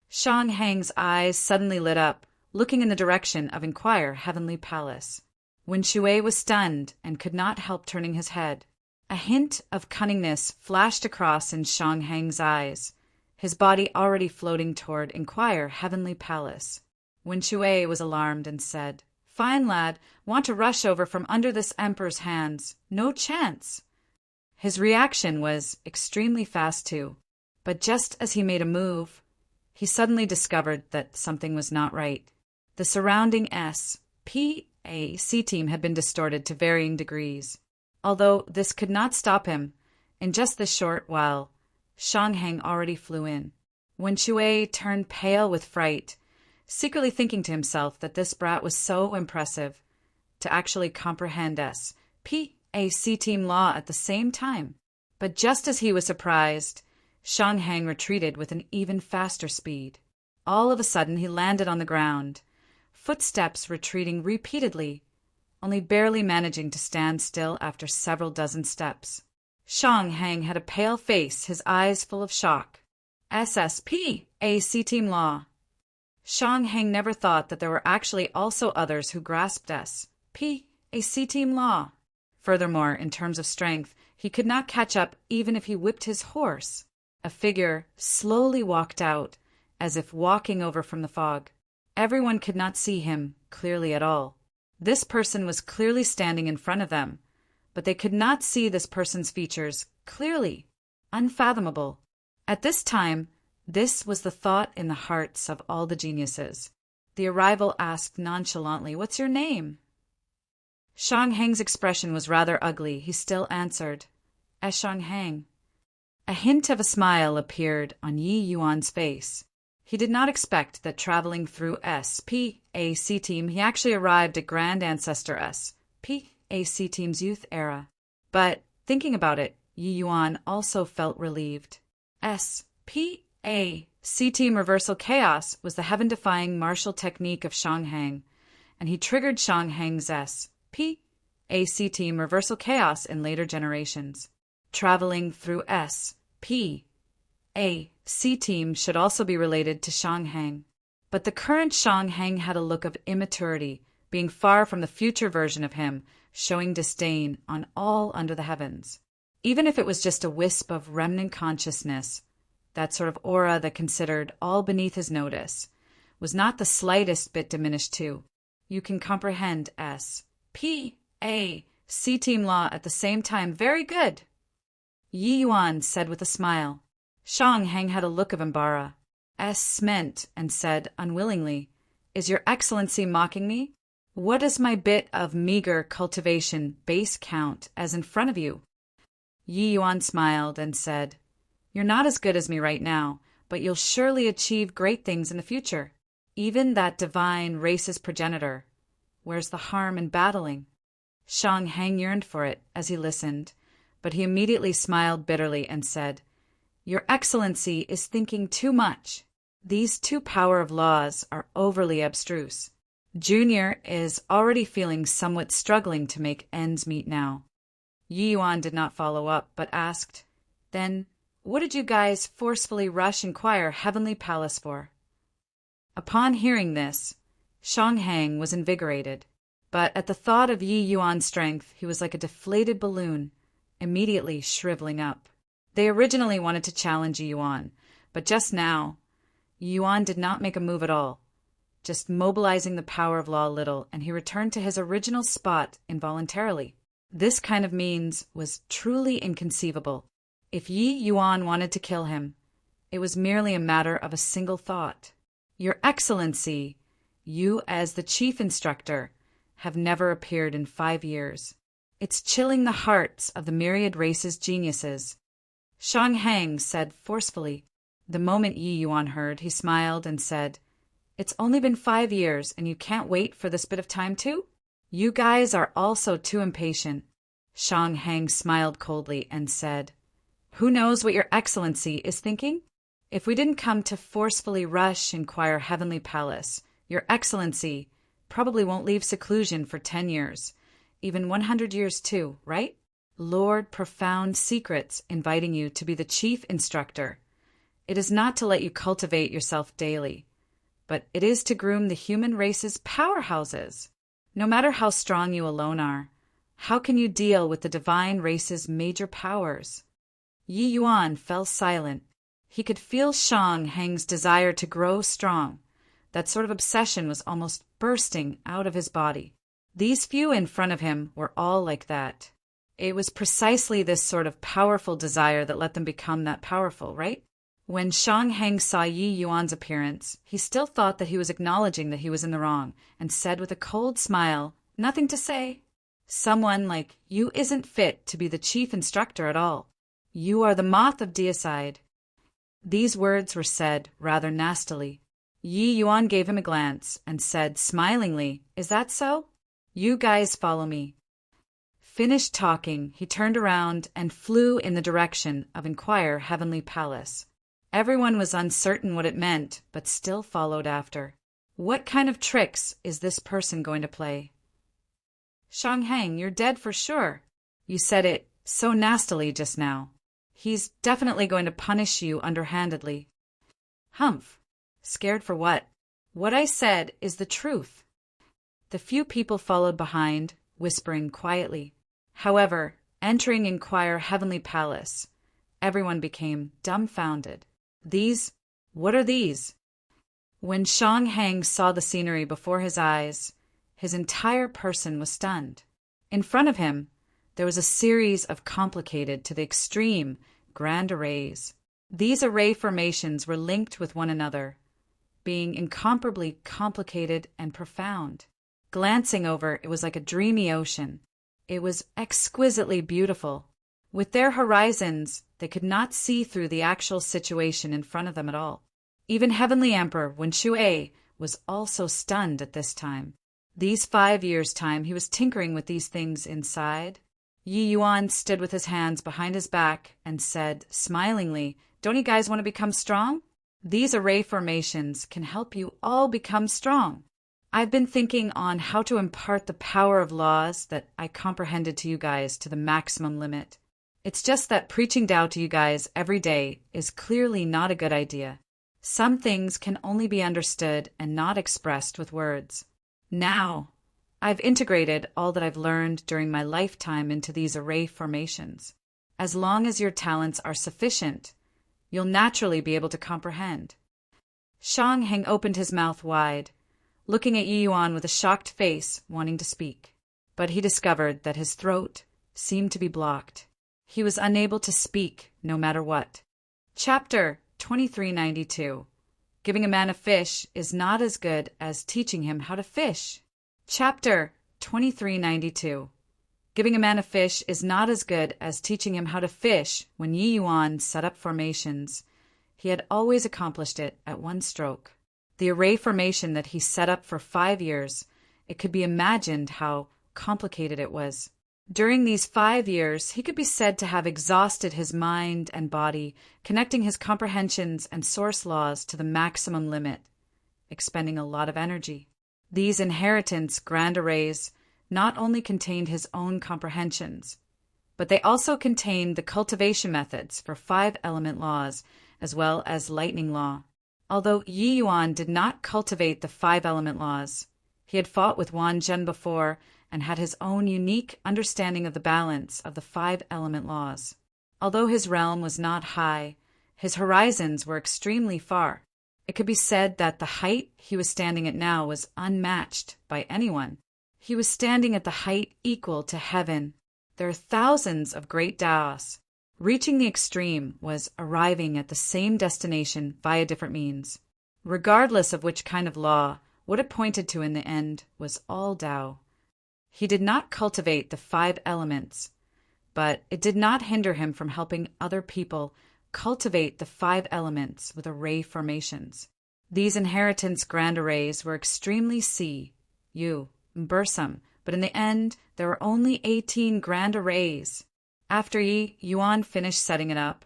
Shang Heng's eyes suddenly lit up, looking in the direction of Inquire Heavenly Palace. Wenshui was stunned and could not help turning his head. A hint of cunningness flashed across in Shang Heng's eyes, his body already floating toward Inquire Heavenly Palace. Wenshui was alarmed and said, "Fine, lad, want to rush over from under this emperor's hands. No chance." His reaction was extremely fast too, but just as he made a move, he suddenly discovered that something was not right. The surrounding S.P.A.C. team had been distorted to varying degrees. Although this could not stop him, in just this short while, Shang Heng already flew in. Wenshui turned pale with fright, secretly thinking to himself that this brat was so impressive to actually comprehend S.P.A.C. team law at the same time. But just as he was surprised, Shang Heng retreated with an even faster speed. All of a sudden he landed on the ground, footsteps retreating repeatedly, only barely managing to stand still after several dozen steps. Shang Heng had a pale face, his eyes full of shock. SSPAC Team Law. Shang-Heng never thought that there were actually also others who grasped SPAC Team Law. Furthermore, in terms of strength, he could not catch up even if he whipped his horse. A figure slowly walked out, as if walking over from the fog. Everyone could not see him clearly at all. This person was clearly standing in front of them, but they could not see this person's features clearly. Unfathomable. At this time, this was the thought in the hearts of all the geniuses. The arrival asked nonchalantly, "What's your name?" Shang-Heng's expression was rather ugly. He still answered, Shang-Heng. A hint of a smile appeared on Yi Yuan's face. He did not expect that traveling through SPAC Team, he actually arrived at Grand Ancestor SPAC Team's youth era. But, thinking about it, Yi Yuan also felt relieved. SPAC Team Reversal Chaos was the heaven-defying martial technique of Shang-Heng, and he triggered Shang-Heng's SPAC Team Reversal Chaos in later generations. Traveling through SPAC Team should also be related to Shang-Heng. But the current Shang-Heng had a look of immaturity, being far from the future version of him, showing disdain on all under the heavens. Even if it was just a wisp of remnant consciousness, that sort of aura that considered all beneath his notice, was not the slightest bit diminished too. You can comprehend SPAC Team Law at the same time. Very good, Yi Yuan said with a smile. Shang-Heng had a look of embarrassment and said unwillingly, "Is your excellency mocking me? What is my bit of meager cultivation base count as in front of you?" Yi Yuan smiled and said, "You're not as good as me right now, but you'll surely achieve great things in the future. Even that divine race's progenitor. Where's the harm in battling?" Shang-Heng yearned for it as he listened, but he immediately smiled bitterly and said, "Your excellency is thinking too much. These two power of laws are overly abstruse. Junior is already feeling somewhat struggling to make ends meet now." Yi Yuan did not follow up, but asked, "Then, what did you guys forcefully rush Inquire Heavenly Palace for?" Upon hearing this, Shang-Heng was invigorated, but at the thought of Yi Yuan's strength, he was like a deflated balloon, immediately shriveling up. They originally wanted to challenge Yi Yuan, but just now, Yi Yuan did not make a move at all, just mobilizing the power of law a little, and he returned to his original spot involuntarily. This kind of means was truly inconceivable. If Yi Yuan wanted to kill him, it was merely a matter of a single thought. "Your Excellency, you as the chief instructor have never appeared in 5 years. It's chilling the hearts of the myriad race's geniuses," Shang-Heng said forcefully. The moment Yi Yuan heard, he smiled and said, "It's only been 5 years, and you can't wait for this bit of time too? You guys are also too impatient." Shang-Heng smiled coldly and said, "Who knows what your excellency is thinking? If we didn't come to forcefully rush Inquire Heavenly Palace, your excellency probably won't leave seclusion for 10 years, even 100 years too, right? Lord Profound Secrets inviting you to be the chief instructor. It is not to let you cultivate yourself daily, but it is to groom the human race's powerhouses. No matter how strong you alone are, how can you deal with the divine race's major powers?" Yi Yuan fell silent. He could feel Shang-Heng's desire to grow strong. That sort of obsession was almost bursting out of his body. These few in front of him were all like that. It was precisely this sort of powerful desire that let them become that powerful, right? When Shang-Heng saw Yi Yuan's appearance, he still thought that he was acknowledging that he was in the wrong, and said with a cold smile, "Nothing to say. Someone like you isn't fit to be the chief instructor at all. You are the moth of deicide." These words were said rather nastily. Yi Yuan gave him a glance and said smilingly, "Is that so? You guys follow me." Finished talking, he turned around and flew in the direction of Inquire Heavenly Palace. Everyone was uncertain what it meant, but still followed after. What kind of tricks is this person going to play? "Shang-Heng, you're dead for sure. You said it so nastily just now. He's definitely going to punish you underhandedly." Humph. Scared for what? What I said is the truth. The few people followed behind, whispering quietly. However, entering Inquire Heavenly Palace, everyone became dumbfounded. What are these? When Shang Hang saw the scenery before his eyes, his entire person was stunned. In front of him, there was a series of complicated to the extreme grand arrays. These array formations were linked with one another, being incomparably complicated and profound. Glancing over, it was like a dreamy ocean. It was exquisitely beautiful. With their horizons, they could not see through the actual situation in front of them at all. Even Heavenly Emperor Wen Shui was also stunned at this time. These 5 years' time, he was tinkering with these things inside. Yi Yuan stood with his hands behind his back and said, smilingly, "Don't you guys want to become strong? These array formations can help you all become strong. I've been thinking on how to impart the power of laws that I comprehended to you guys to the maximum limit. It's just that preaching Tao to you guys every day is clearly not a good idea. Some things can only be understood and not expressed with words. Now, I've integrated all that I've learned during my lifetime into these array formations. As long as your talents are sufficient, you'll naturally be able to comprehend." Shang Heng opened his mouth wide, looking at Yi Yuan with a shocked face, wanting to speak. But he discovered that his throat seemed to be blocked. He was unable to speak no matter what. Chapter 2392. Giving a man a fish is not as good as teaching him how to fish. Chapter 2392. Giving a man a fish is not as good as teaching him how to fish. When Yi Yuan set up formations, he had always accomplished it at one stroke. The array formation that he set up for 5 years, it could be imagined how complicated it was. During these 5 years, he could be said to have exhausted his mind and body, connecting his comprehensions and source laws to the maximum limit, expending a lot of energy. These inheritance grand arrays not only contained his own comprehensions, but they also contained the cultivation methods for 5 element laws, as well as lightning law. Although Yi Yuan did not cultivate the 5 element laws, he had fought with Wan Zhen before and had his own unique understanding of the balance of the 5 element laws. Although his realm was not high, his horizons were extremely far. It could be said that the height he was standing at now was unmatched by anyone. He was standing at the height equal to heaven. There are thousands of great Taos. Reaching the extreme was arriving at the same destination via different means. Regardless of which kind of law, what it pointed to in the end was all Tao. He did not cultivate the 5 elements, but it did not hinder him from helping other people cultivate the 5 elements with array formations. These inheritance grand arrays were extremely cumbersome, but in the end, there were only 18 grand arrays. After Yi Yuan finished setting it up,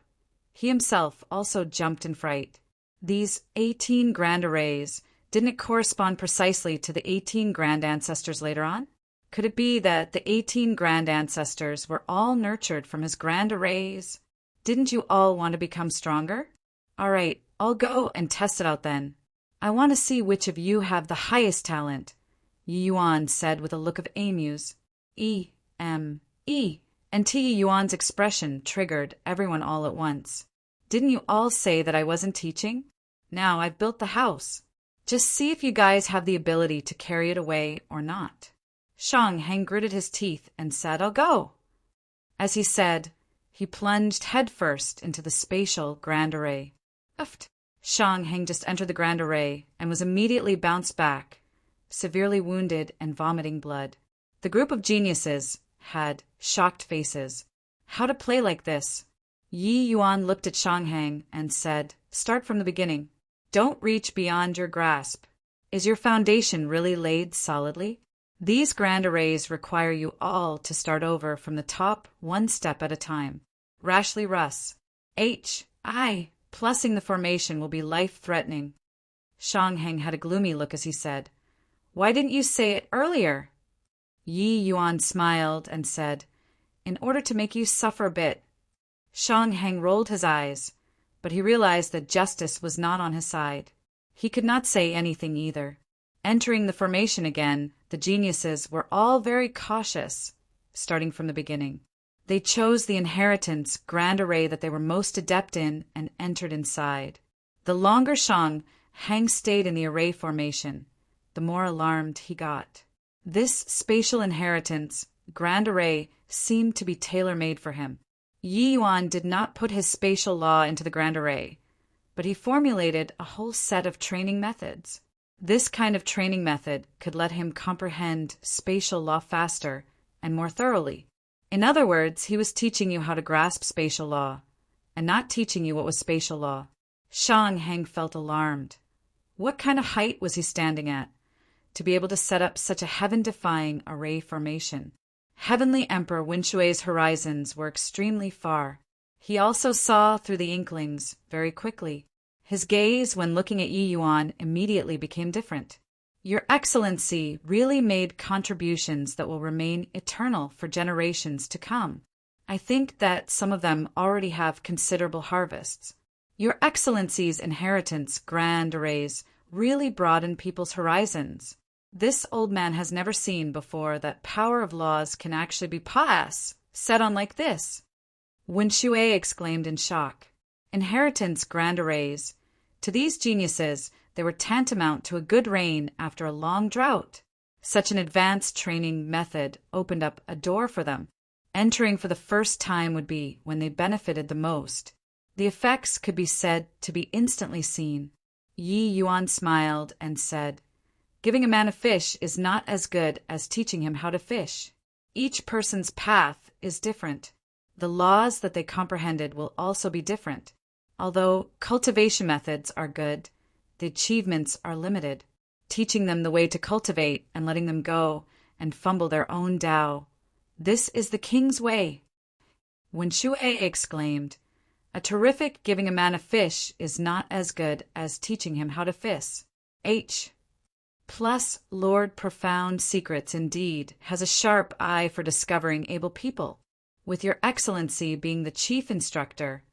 he himself also jumped in fright. These 18 grand arrays, didn't it correspond precisely to the 18 grand ancestors later on? Could it be that the 18 grand ancestors were all nurtured from his grand arrays? Didn't you all want to become stronger? All right, I'll go and test it out then. I want to see which of you have the highest talent, Yi Yuan said with a look of amuse. E-M-E. And Yi Yuan's expression triggered everyone all at once. Didn't you all say that I wasn't teaching? Now I've built the house. Just see if you guys have the ability to carry it away or not. Shang Heng gritted his teeth and said, "I'll go." As he said, he plunged headfirst into the spatial grand array. Uft. Shang Heng just entered the grand array and was immediately bounced back, severely wounded and vomiting blood. The group of geniuses had shocked faces. How to play like this? Yi Yuan looked at Shang Heng and said, "Start from the beginning. Don't reach beyond your grasp. Is your foundation really laid solidly? These grand arrays require you all to start over from the top, one step at a time. Rashly Russ. H.I. Plussing the formation will be life-threatening." Shang Heng had a gloomy look as he said, "Why didn't you say it earlier?" Yi Yuan smiled and said, "In order to make you suffer a bit." Shang Heng rolled his eyes, but he realized that justice was not on his side. He could not say anything either. Entering the formation again, the geniuses were all very cautious, starting from the beginning. They chose the inheritance grand array that they were most adept in and entered inside. The longer Shang Hang stayed in the array formation, the more alarmed he got. This spatial inheritance, grand array, seemed to be tailor-made for him. Yi Yuan did not put his spatial law into the grand array, but he formulated a whole set of training methods. This kind of training method could let him comprehend spatial law faster and more thoroughly. In other words, he was teaching you how to grasp spatial law, and not teaching you what was spatial law. Shang Heng felt alarmed. What kind of height was he standing at, to be able to set up such a heaven-defying array formation? Heavenly Emperor Winshui's horizons were extremely far. He also saw through the inklings very quickly. His gaze, when looking at Yi Yuan, immediately became different. Your Excellency really made contributions that will remain eternal for generations to come. I think that some of them already have considerable harvests. Your Excellency's inheritance, grand arrays, really broaden people's horizons. This old man has never seen before that power of laws can actually be set on like this. Wen Shui exclaimed in shock. Inheritance grand arrays. To these geniuses, they were tantamount to a good rain after a long drought. Such an advanced training method opened up a door for them. Entering for the first time would be when they benefited the most. The effects could be said to be instantly seen. Yi Yuan smiled and said, "Giving a man a fish is not as good as teaching him how to fish. Each person's path is different. The laws that they comprehended will also be different. Although cultivation methods are good, the achievements are limited. Teaching them the way to cultivate and letting them go and fumble their own Tao. This is the king's way." When Shui exclaimed, "A terrific giving a man a fish is not as good as teaching him how to fish. Plus, Lord Profound Secrets indeed has a sharp eye for discovering able people. With your Excellency being the chief instructor,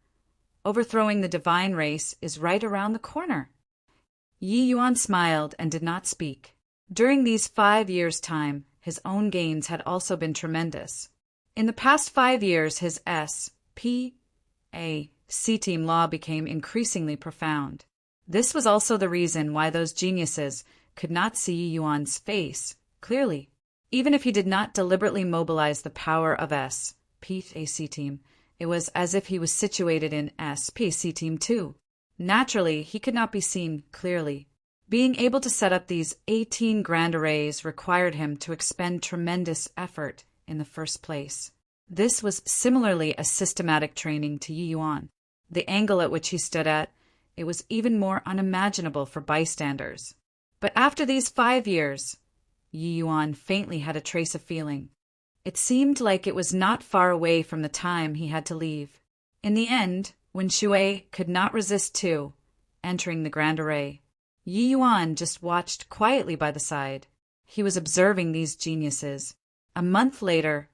overthrowing the divine race is right around the corner." Yi Yuan smiled and did not speak. During these 5 years' time, his own gains had also been tremendous. In the past 5 years, his S.P.A.C. team law became increasingly profound. This was also the reason why those geniuses could not see Yi Yuan's face clearly. Even if he did not deliberately mobilize the power of S.P.A.C. team, it was as if he was situated in S.P.A.C. team 2. Naturally, he could not be seen clearly. Being able to set up these 18 grand arrays required him to expend tremendous effort in the first place. This was similarly a systematic training to Yi Yuan. The angle at which he stood at, it was even more unimaginable for bystanders. But after these 5 years, Yi Yuan faintly had a trace of feeling. It seemed like it was not far away from the time he had to leave. In the end, when Shui could not resist too, entering the grand array, Yi Yuan just watched quietly by the side. He was observing these geniuses. A month later,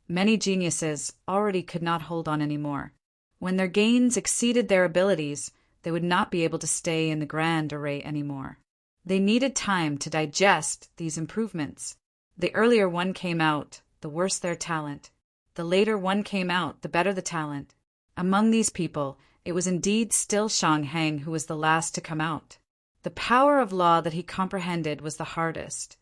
many geniuses already could not hold on anymore. When their gains exceeded their abilities, they would not be able to stay in the grand array anymore. They needed time to digest these improvements. The earlier one came out, the worse their talent. The later one came out, the better the talent. Among these people, it was indeed still Shang Heng who was the last to come out. The power of law that he comprehended was the hardest,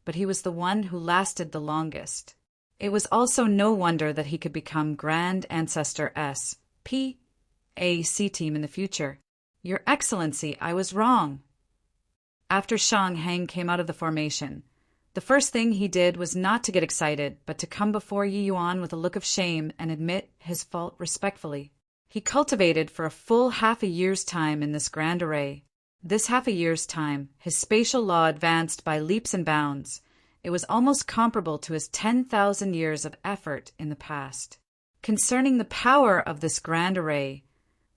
but he was the one who lasted the longest. It was also no wonder that he could become Grand Ancestor S.P.A.C. team in the future. Your Excellency, I was wrong. After Shang Heng came out of the formation, the first thing he did was not to get excited, but to come before Yi Yuan with a look of shame and admit his fault respectfully. He cultivated for a full half a year's time in this grand array. This half a year's time, his spatial law advanced by leaps and bounds. It was almost comparable to his 10,000 years of effort in the past. Concerning the power of this grand array,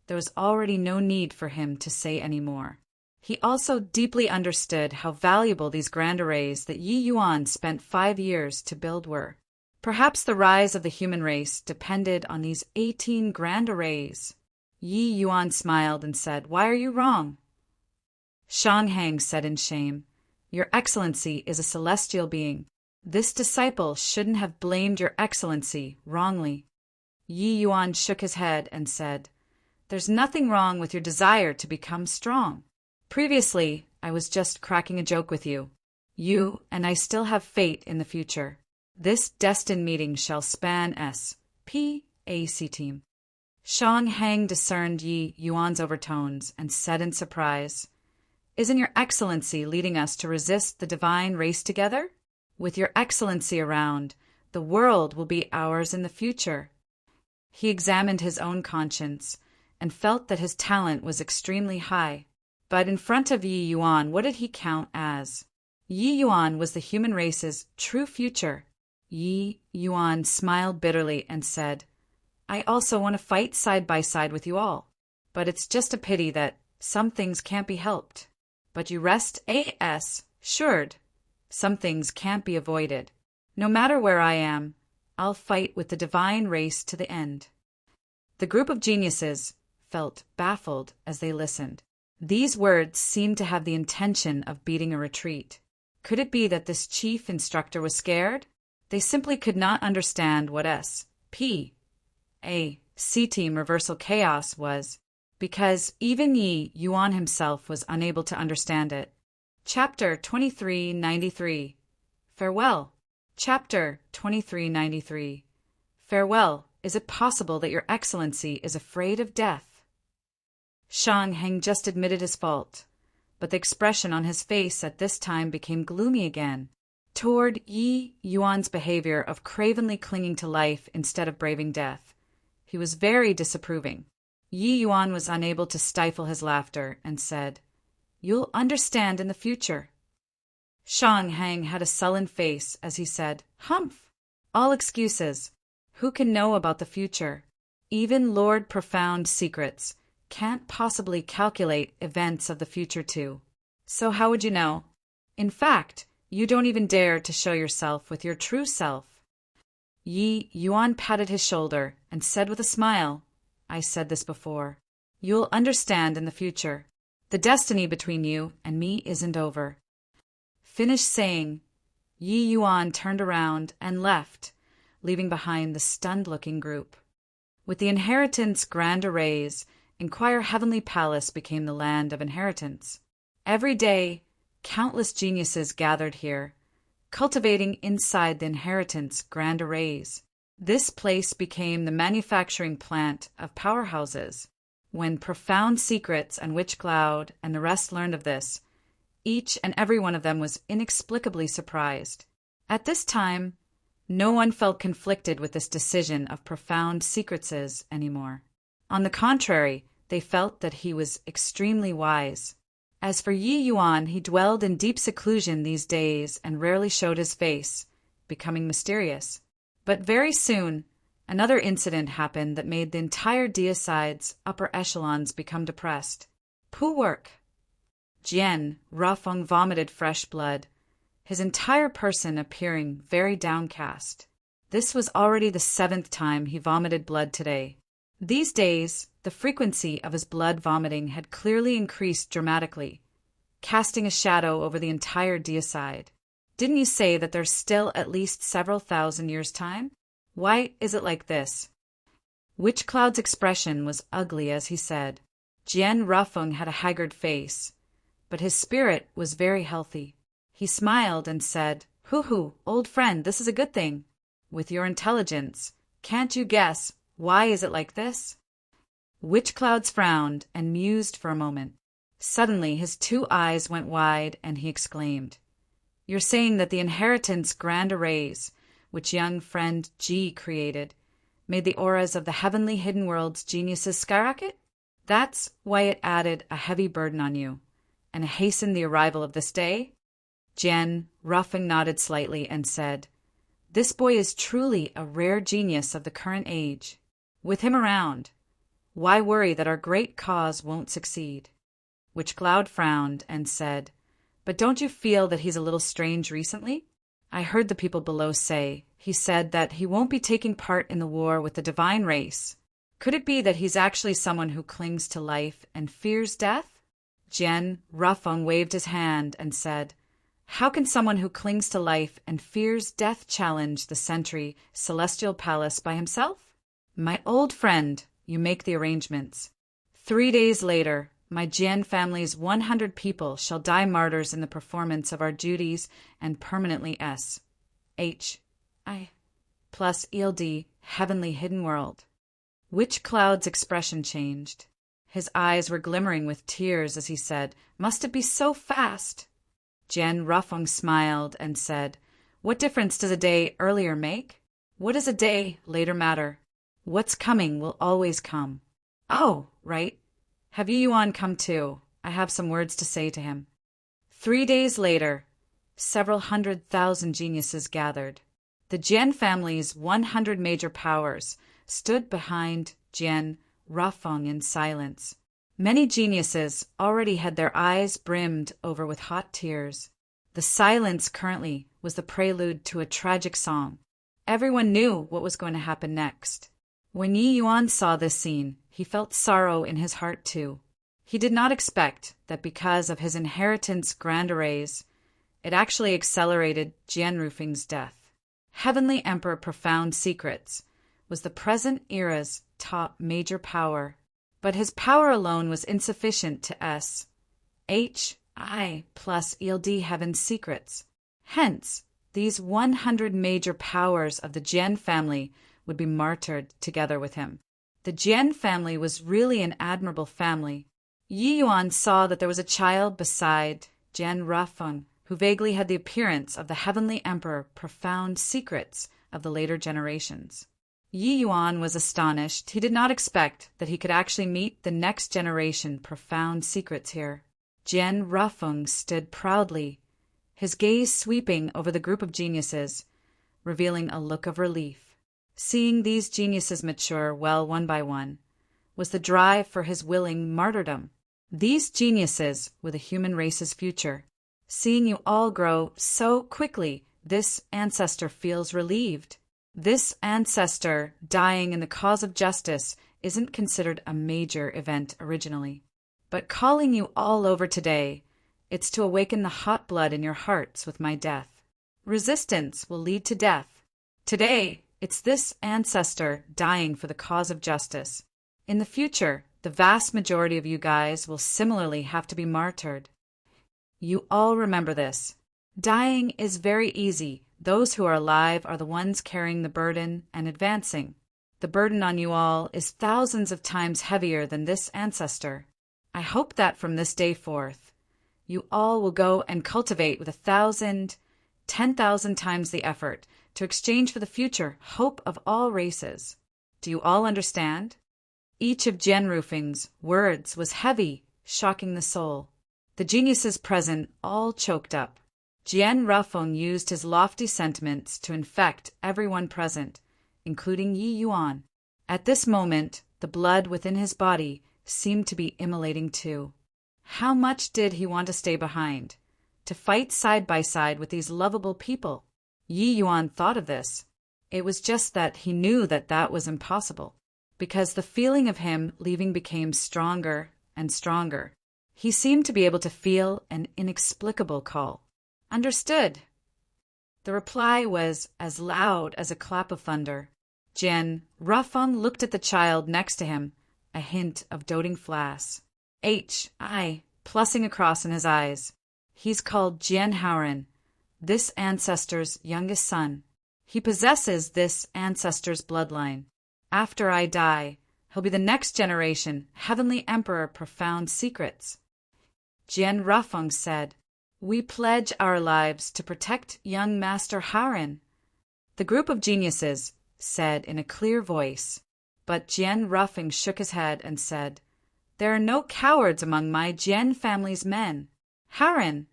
there was already no need for him to say any more. He also deeply understood how valuable these grand arrays that Yi Yuan spent 5 years to build were. Perhaps the rise of the human race depended on these 18 grand arrays. Yi Yuan smiled and said, "Why are you wrong?" Shang Hang said in shame, "Your Excellency is a celestial being. This disciple shouldn't have blamed Your Excellency wrongly." Yi Yuan shook his head and said, "There's nothing wrong with your desire to become strong. Previously, I was just cracking a joke with you. You and I still have fate in the future. This destined meeting shall span S.P.A.C. team." Shang Hang discerned Yi Yuan's overtones and said in surprise, "Isn't Your Excellency leading us to resist the divine race together? With Your Excellency around, the world will be ours in the future." He examined his own conscience and felt that his talent was extremely high. But in front of Yi Yuan, what did he count as? Yi Yuan was the human race's true future. Yi Yuan smiled bitterly and said, "I also want to fight side by side with you all. But it's just a pity that some things can't be helped. But you rest assured, some things can't be avoided. No matter where I am, I'll fight with the divine race to the end." The group of geniuses felt baffled as they listened. These words seemed to have the intention of beating a retreat. Could it be that this chief instructor was scared? They simply could not understand what S.P.A.C. team reversal chaos was, because even Yi Yuan himself was unable to understand it. Chapter 2393. Farewell. Chapter 2393. Farewell. Is it possible that Your Excellency is afraid of death? Shang Heng just admitted his fault, but the expression on his face at this time became gloomy again. Toward Yi Yuan's behavior of cravenly clinging to life instead of braving death, he was very disapproving. Yi Yuan was unable to stifle his laughter and said, "You'll understand in the future." Shang Hang had a sullen face as he said, "Humph! All excuses. Who can know about the future? Even Lord Profound Secrets can't possibly calculate events of the future too. So how would you know? In fact, you don't even dare to show yourself with your true self." Yi Yuan patted his shoulder and said with a smile, "I said this before. You'll understand in the future. The destiny between you and me isn't over." Finished saying, Yi Yuan turned around and left, leaving behind the stunned-looking group. With the inheritance grand arrays, Inquire Heavenly Palace became the land of inheritance. Every day, countless geniuses gathered here, cultivating inside the inheritance grand arrays. This place became the manufacturing plant of powerhouses. When Profound Secrets and Witch Cloud and the rest learned of this, each and every one of them was inexplicably surprised. At this time, no one felt conflicted with this decision of Profound Secrets' anymore. On the contrary, they felt that he was extremely wise. As for Yi Yuan, he dwelled in deep seclusion these days and rarely showed his face, becoming mysterious. But very soon, another incident happened that made the entire deicide's upper echelons become depressed. Poor work. Jian Rufeng vomited fresh blood, his entire person appearing very downcast. This was already the 7th time he vomited blood today. These days, the frequency of his blood vomiting had clearly increased dramatically, casting a shadow over the entire deicide. Didn't you say that there's still at least several thousand years' time? Why is it like this? Witch Cloud's expression was ugly as he said. Jian Rufeng had a haggard face, but his spirit was very healthy. He smiled and said, "Hoo-hoo, old friend, this is a good thing. With your intelligence, can't you guess why is it like this?" Witch Clouds frowned and mused for a moment. Suddenly his 2 eyes went wide and he exclaimed, "You're saying that the inheritance grand arrays, which young friend G created, made the auras of the heavenly hidden world's geniuses skyrocket? That's why it added a heavy burden on you, and hastened the arrival of this day?" Jian Rufeng nodded slightly and said, "This boy is truly a rare genius of the current age. With him around, why worry that our great cause won't succeed?" Witch Cloud frowned and said, "But don't you feel that he's a little strange recently? I heard the people below say, he said that he won't be taking part in the war with the divine race. Could it be that he's actually someone who clings to life and fears death? Jian Rufeng waved his hand and said, "How can someone who clings to life and fears death challenge the Sentry Celestial Palace by himself? My old friend, you make the arrangements. 3 days later, my Jian family's 100 people shall die martyrs in the performance of our duties and permanently S.H.I. plus ELD, Heavenly Hidden World." Witch Cloud's expression changed. His eyes were glimmering with tears as he said, "Must it be so fast?" Jian Rufeng smiled and said, "What difference does a day earlier make? What does a day later matter? What's coming will always come." "Oh, right. Have Yi Yuan come too? I have some words to say to him." 3 days later, several 100,000 geniuses gathered. The Jian family's 100 major powers stood behind Jian Rufeng in silence. Many geniuses already had their eyes brimmed over with hot tears. The silence currently was the prelude to a tragic song. Everyone knew what was going to happen next. When Yi Yuan saw this scene, he felt sorrow in his heart too. He did not expect that because of his inheritance grand arrays, it actually accelerated Jian Rufeng's death. Heavenly Emperor Profound Secrets was the present era's top major power, but his power alone was insufficient to S.H.I. plus ELD Heaven's Secrets. Hence, these 100 major powers of the Jian family would be martyred together with him. The Jian family was really an admirable family. Yi Yuan saw that there was a child beside Jian Rufeng who vaguely had the appearance of the Heavenly Emperor Profound Secrets of the later generations. Yi Yuan was astonished. He did not expect that he could actually meet the next generation Profound Secrets here. Jian Rufeng stood proudly, his gaze sweeping over the group of geniuses, revealing a look of relief. Seeing these geniuses mature well one by one was the drive for his willing martyrdom. These geniuses were the human race's future. Seeing you all grow so quickly, this ancestor feels relieved. This ancestor dying in the cause of justice isn't considered a major event originally. But calling you all over today, it's to awaken the hot blood in your hearts with my death. Resistance will lead to death. Today, it's this ancestor dying for the cause of justice. In the future, the vast majority of you guys will similarly have to be martyred. You all remember this. Dying is very easy. Those who are alive are the ones carrying the burden and advancing. The burden on you all is thousands of times heavier than this ancestor. I hope that from this day forth, you all will go and cultivate with 1,000, 10,000 times the effort to exchange for the future hope of all races. Do you all understand? Each of Jian Rufeng's words was heavy, shocking the soul. The geniuses present all choked up. Jian Rufeng used his lofty sentiments to infect everyone present, including Yi Yuan. At this moment, the blood within his body seemed to be immolating too. How much did he want to stay behind, to fight side by side with these lovable people? Yi Yuan thought of this. It was just that he knew that that was impossible, because the feeling of him leaving became stronger and stronger. He seemed to be able to feel an inexplicable call. Understood. The reply was as loud as a clap of thunder. Jian Rufeng looked at the child next to him, a hint of doting flash. H.I. plussing across in his eyes. He's called Jian Haoren, this ancestor's youngest son. He possesses this ancestor's bloodline. After I die, he'll be the next generation Heavenly Emperor Profound Secrets. Jian Rufeng said, "We pledge our lives to protect young Master Haoren." The group of geniuses said in a clear voice, but Jian Rufeng shook his head and said, "There are no cowards among my Jian family's men. Haoren,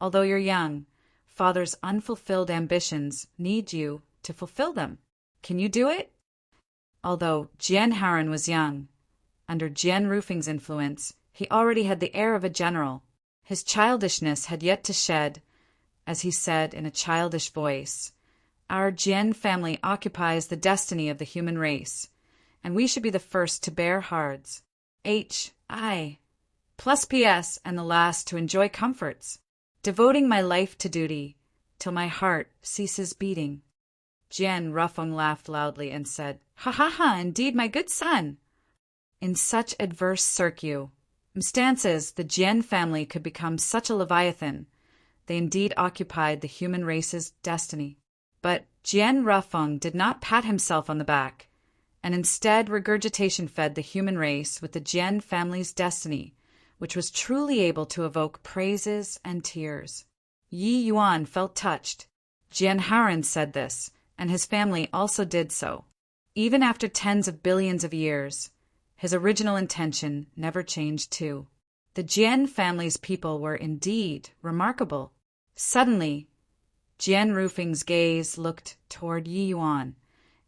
although you're young, Father's unfulfilled ambitions need you to fulfill them. Can you do it?" Although Jian Haoren was young, under Jian Rufeng's influence, he already had the air of a general. His childishness had yet to shed, as he said in a childish voice, "Our Jian family occupies the destiny of the human race, and we should be the first to bear hards. I plus PS, and the last to enjoy comforts, devoting my life to duty, till my heart ceases beating. Jian Rufeng laughed loudly and said, Ha ha ha, indeed, my good son! In such adverse circumstances, the Jian family could become such a leviathan. They indeed occupied the human race's destiny. But Jian Rufeng did not pat himself on the back, and instead regurgitation fed the human race with the Jian family's destiny, which was truly able to evoke praises and tears. Yi Yuan felt touched. Jian Haran said this, and his family also did so. Even after tens of billions of years, his original intention never changed too. The Jian family's people were indeed remarkable. Suddenly, Jian Rufeng's gaze looked toward Yi Yuan,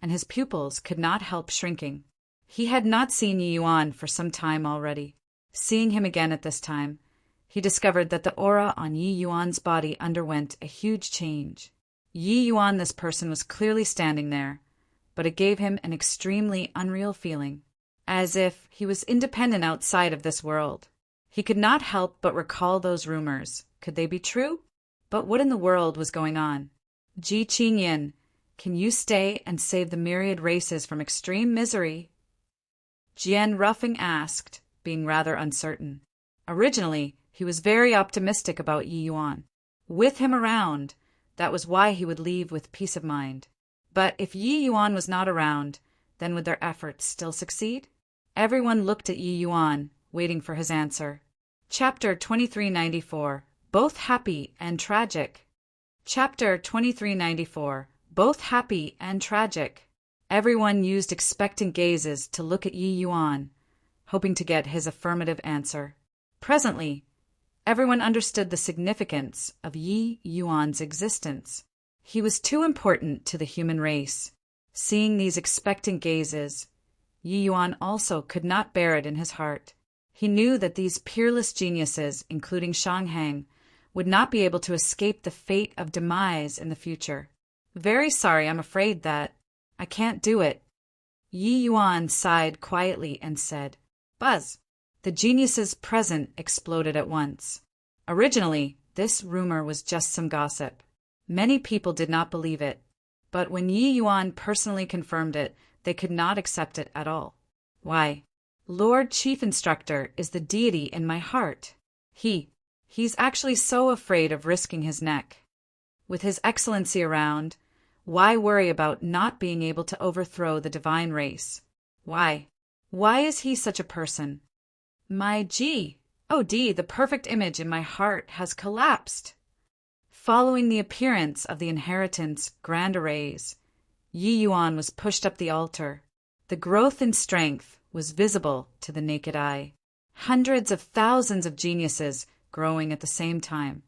and his pupils could not help shrinking. He had not seen Yi Yuan for some time already. Seeing him again at this time, he discovered that the aura on Yi Yuan's body underwent a huge change. Yi Yuan, this person, was clearly standing there, but it gave him an extremely unreal feeling, as if he was independent outside of this world. He could not help but recall those rumors. Could they be true? But what in the world was going on? Ji Qingyin, can you stay and save the myriad races from extreme misery? Jian Rufeng asked, being rather uncertain. Originally, he was very optimistic about Yi Yuan. With him around, that was why he would leave with peace of mind. But if Yi Yuan was not around, then would their efforts still succeed? Everyone looked at Yi Yuan, waiting for his answer. Chapter 2394. Both Happy and Tragic. Chapter 2394. Both Happy and Tragic. Everyone used expectant gazes to look at Yi Yuan, hoping to get his affirmative answer. Presently, everyone understood the significance of Yi Yuan's existence. He was too important to the human race. Seeing these expectant gazes, Yi Yuan also could not bear it in his heart. He knew that these peerless geniuses, including Shanghang, would not be able to escape the fate of demise in the future. Very sorry, I'm afraid that I can't do it. Yi Yuan sighed quietly and said, Buzz. The geniuses present exploded at once. Originally, this rumor was just some gossip. Many people did not believe it, but when Yi Yuan personally confirmed it, they could not accept it at all. Why, Lord Chief Instructor is the deity in my heart. He's actually so afraid of risking his neck. With His Excellency around, why worry about not being able to overthrow the divine race? Why is he such a person? My the perfect image in my heart has collapsed. Following the appearance of the inheritance grand arrays, Yi Yuan was pushed up the altar. The growth in strength was visible to the naked eye. Hundreds of thousands of geniuses growing at the same time.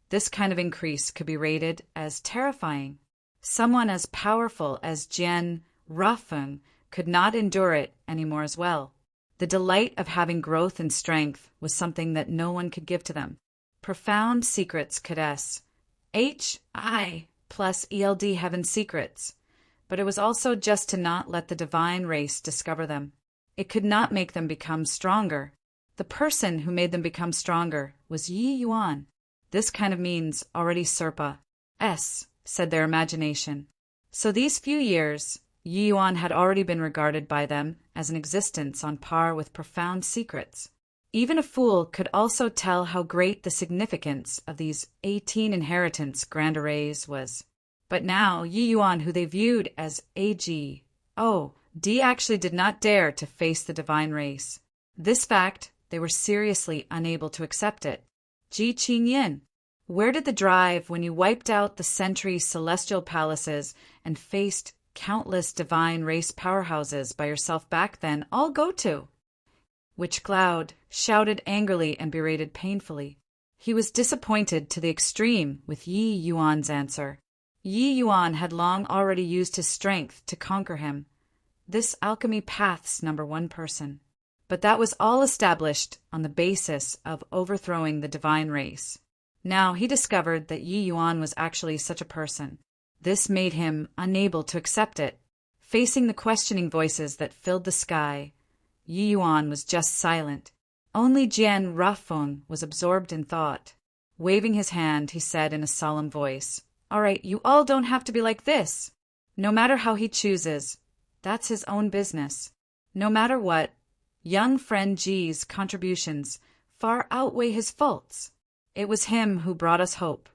This kind of increase could be rated as terrifying. Someone as powerful as Jian Rufeng could not endure it anymore as well. The delight of having growth and strength was something that no one could give to them. Profound secrets could HI plus ELD heaven secrets, but it was also just to not let the divine race discover them. It could not make them become stronger. The person who made them become stronger was Yi Yuan. This kind of means already Serpa said their imagination. So these few years, Yi Yuan had already been regarded by them as an existence on par with profound secrets. Even a fool could also tell how great the significance of these 18 inheritance grand arrays was. But now Yi Yuan, who they viewed as AG, actually did not dare to face the divine race. This fact, they were seriously unable to accept it. Ji Qingyin, where did the drive when you wiped out the century celestial palaces and faced countless divine race powerhouses by yourself back then all go to? Witch Cloud shouted angrily and berated painfully. He was disappointed to the extreme with Yi Yuan's answer. Yi Yuan had long already used his strength to conquer him. This alchemy path's #1 person. But that was all established on the basis of overthrowing the divine race. Now he discovered that Yi Yuan was actually such a person. This made him unable to accept it. Facing the questioning voices that filled the sky, Yi Yuan was just silent. Only Jian Rafeng was absorbed in thought. Waving his hand, he said in a solemn voice, "All right, you all don't have to be like this. No matter how he chooses, that's his own business. No matter what, young friend Ji's contributions far outweigh his faults. It was him who brought us hope.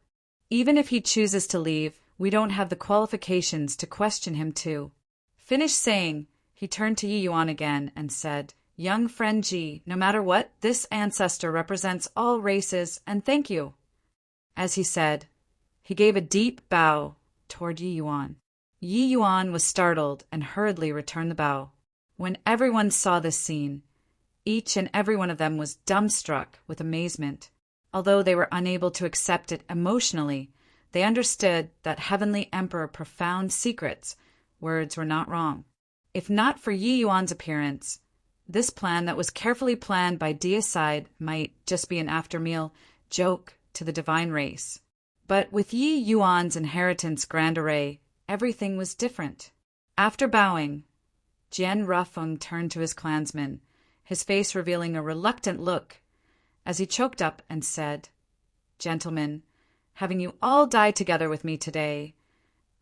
Even if he chooses to leave, we don't have the qualifications to question him too." Finished saying, he turned to Yi Yuan again and said, "Young friend Ji, no matter what, this ancestor represents all races, and thank you." As he said, he gave a deep bow toward Yi Yuan. Yi Yuan was startled and hurriedly returned the bow. When everyone saw this scene, each and every one of them was dumbstruck with amazement. Although they were unable to accept it emotionally, they understood that Heavenly Emperor profound secrets. Words were not wrong. If not for Yi Yuan's appearance, this plan that was carefully planned by deicide might just be an after-meal joke to the divine race. But with Yi Yuan's inheritance grand array, everything was different. After bowing, Jian Rafeng turned to his clansmen, his face revealing a reluctant look, as he choked up and said, "Gentlemen, having you all die together with me today,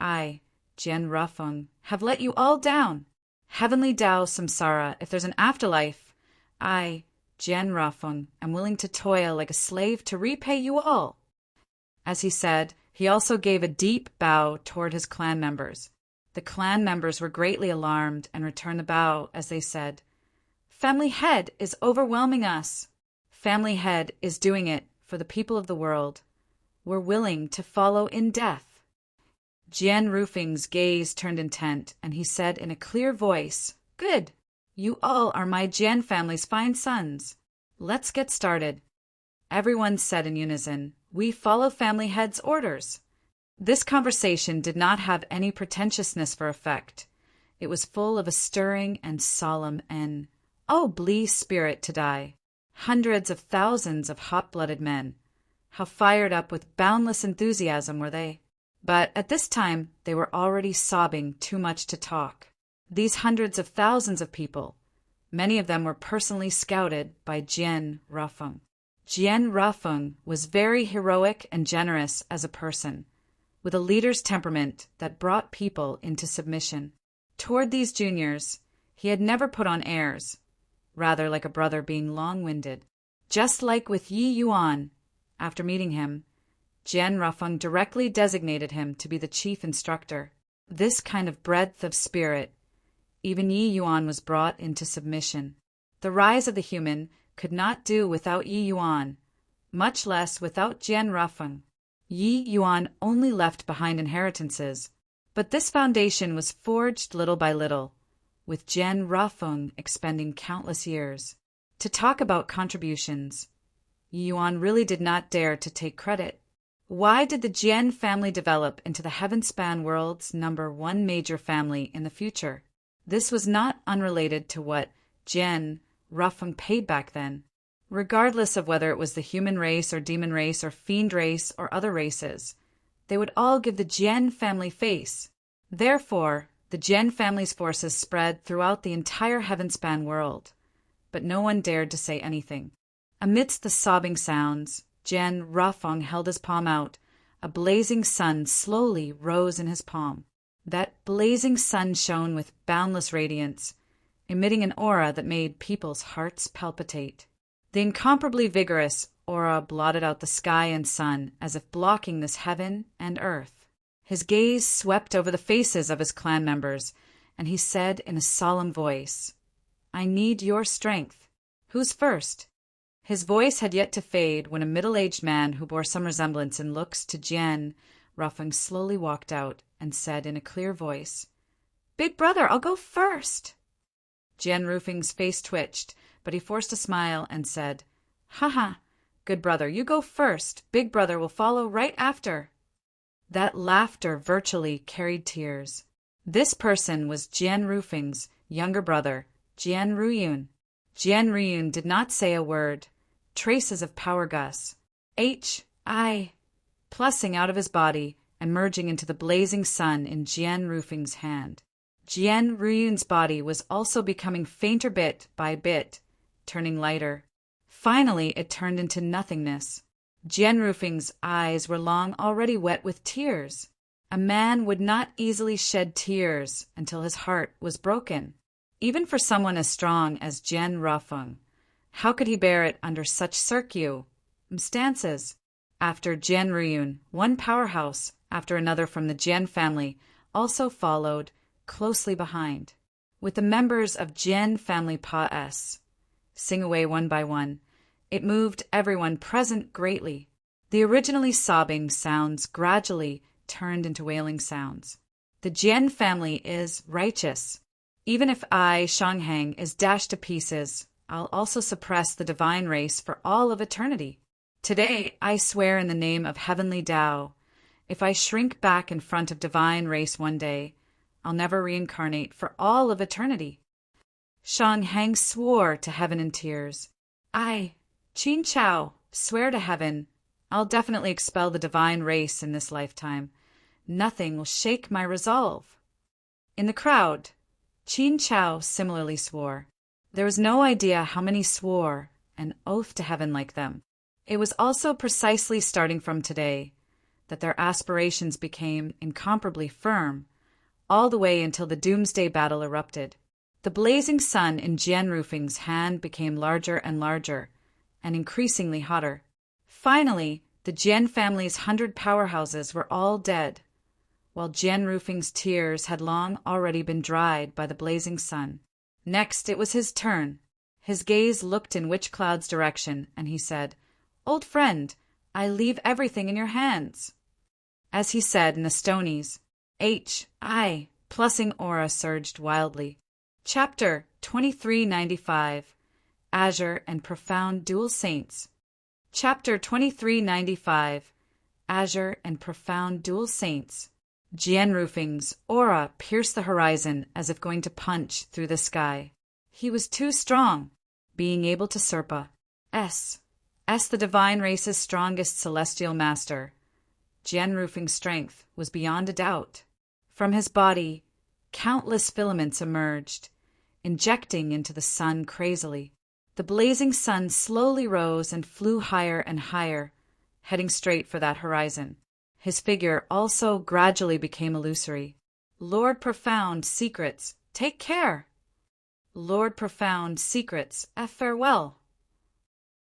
I, Jian Rafeng, have let you all down. Heavenly Tao Samsara, if there's an afterlife, I, Jian Rafeng, am willing to toil like a slave to repay you all." As he said, he also gave a deep bow toward his clan members. The clan members were greatly alarmed and returned the bow as they said, "Family Head is overwhelming us. Family Head is doing it for the people of the world. We're willing to follow in death." Jian Rufeng's gaze turned intent, and he said in a clear voice, "Good. You all are my Jian family's fine sons. Let's get started." Everyone said in unison, "We follow Family Head's orders." This conversation did not have any pretentiousness for effect. It was full of a stirring and solemn Blee spirit to die. Hundreds of thousands of hot-blooded men. How fired up with boundless enthusiasm were they? But at this time they were already sobbing too much to talk. These hundreds of thousands of people, many of them were personally scouted by Jian Rafeng. Jian Rafeng was very heroic and generous as a person, with a leader's temperament that brought people into submission. Toward these juniors, he had never put on airs, rather like a brother being long-winded. Just like with Yi Yuan, after meeting him, Jian Rafeng directly designated him to be the chief instructor. This kind of breadth of spirit, even Yi Yuan was brought into submission. The rise of the human could not do without Yi Yuan, much less without Jian Rafeng. Yi Yuan only left behind inheritances, but this foundation was forged little by little, with Jian Rafeng expending countless years. To talk about contributions, Yi Yuan really did not dare to take credit. Why did the Jian family develop into the heaven-span world's #1 major family in the future? This was not unrelated to what Jian Rafeng paid back then. Regardless of whether it was the human race or demon race or fiend race or other races, they would all give the Jian family face. Therefore, the Jian family's forces spread throughout the entire heaven-span world, but no one dared to say anything. Amidst the sobbing sounds, Jian Rafeng held his palm out. A blazing sun slowly rose in his palm. That blazing sun shone with boundless radiance, emitting an aura that made people's hearts palpitate. The incomparably vigorous aura blotted out the sky and sun as if blocking this heaven and earth. His gaze swept over the faces of his clan members, and he said in a solemn voice, "I need your strength. Who's first?" His voice had yet to fade when a middle-aged man who bore some resemblance in looks to Jian Rafeng slowly walked out and said in a clear voice, "Big brother, I'll go first." Jian Rufeng's face twitched, but he forced a smile and said, "Haha, good brother, you go first. Big brother will follow right after." That laughter virtually carried tears. This person was Jian Rufeng's younger brother, Jian Ruyun. Jian Ruyun did not say a word. Traces of power gus, plussing out of his body and merging into the blazing sun in Jian Rufeng's hand. Jian Ruyun's body was also becoming fainter bit by bit, turning lighter. Finally, it turned into nothingness. Jian Rufing's eyes were long already wet with tears. A man would not easily shed tears until his heart was broken. Even for someone as strong as Jian Rufeng, how could he bear it under such circumstances? After Jian Ruyun, one powerhouse after another from the Jian family also followed closely behind. With the members of Jian family passing away one by one, it moved everyone present greatly. The originally sobbing sounds gradually turned into wailing sounds. The Jian family is righteous. Even if Shanghang is dashed to pieces, I'll also suppress the divine race for all of eternity. Today, I swear in the name of heavenly Tao, if I shrink back in front of divine race one day, I'll never reincarnate for all of eternity. Shanghang swore to heaven in tears. I, Qin Chao, swear to heaven, I'll definitely expel the divine race in this lifetime. Nothing will shake my resolve. In the crowd, Qin Chao similarly swore. There was no idea how many swore an oath to heaven like them. It was also precisely starting from today that their aspirations became incomparably firm, all the way until the doomsday battle erupted. The blazing sun in Jian Rufing's hand became larger and larger, and increasingly hotter. Finally, the Jian family's 100 powerhouses were all dead, while Jian Rufing's tears had long already been dried by the blazing sun. Next, it was his turn. His gaze looked in Witch Cloud's direction, and he said, "Old friend, I leave everything in your hands." As he said in the Stonies, plusing aura surged wildly. Chapter 2395, Azure and Profound Dual Saints. Chapter 2395, Azure and Profound Dual Saints. Jian Rufing's aura pierced the horizon as if going to punch through the sky. He was too strong, being able to Serpa. The divine race's strongest celestial master. Jian Rufing's strength was beyond a doubt. From his body, countless filaments emerged, injecting into the sun crazily. The blazing sun slowly rose and flew higher and higher, heading straight for that horizon. His figure also gradually became illusory. Lord Profound Secrets, take care! Lord Profound Secrets, farewell!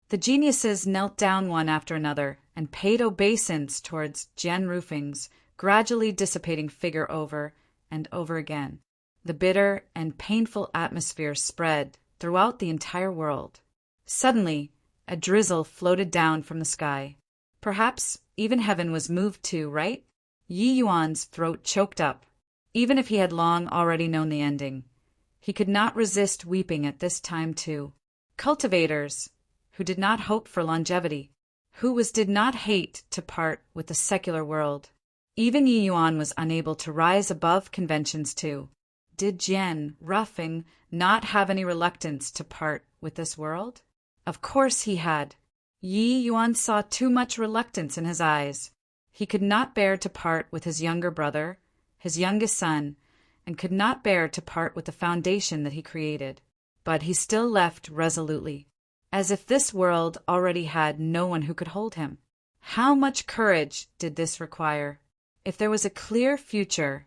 The geniuses knelt down one after another and paid obeisance towards Jian Rufing's gradually dissipating figure over and over again. The bitter and painful atmosphere spread throughout the entire world. Suddenly, a drizzle floated down from the sky. Perhaps even heaven was moved too, right? Yi Yuan's throat choked up. Even if he had long already known the ending, he could not resist weeping at this time too. Cultivators, who did not hope for longevity, did not hate to part with the secular world. Even Yi Yuan was unable to rise above conventions too. Did Jian Rufing not have any reluctance to part with this world? Of course he had. Yi Yuan saw too much reluctance in his eyes. He could not bear to part with his younger brother, his youngest son, and could not bear to part with the foundation that he created. But he still left resolutely, as if this world already had no one who could hold him. How much courage did this require? If there was a clear future,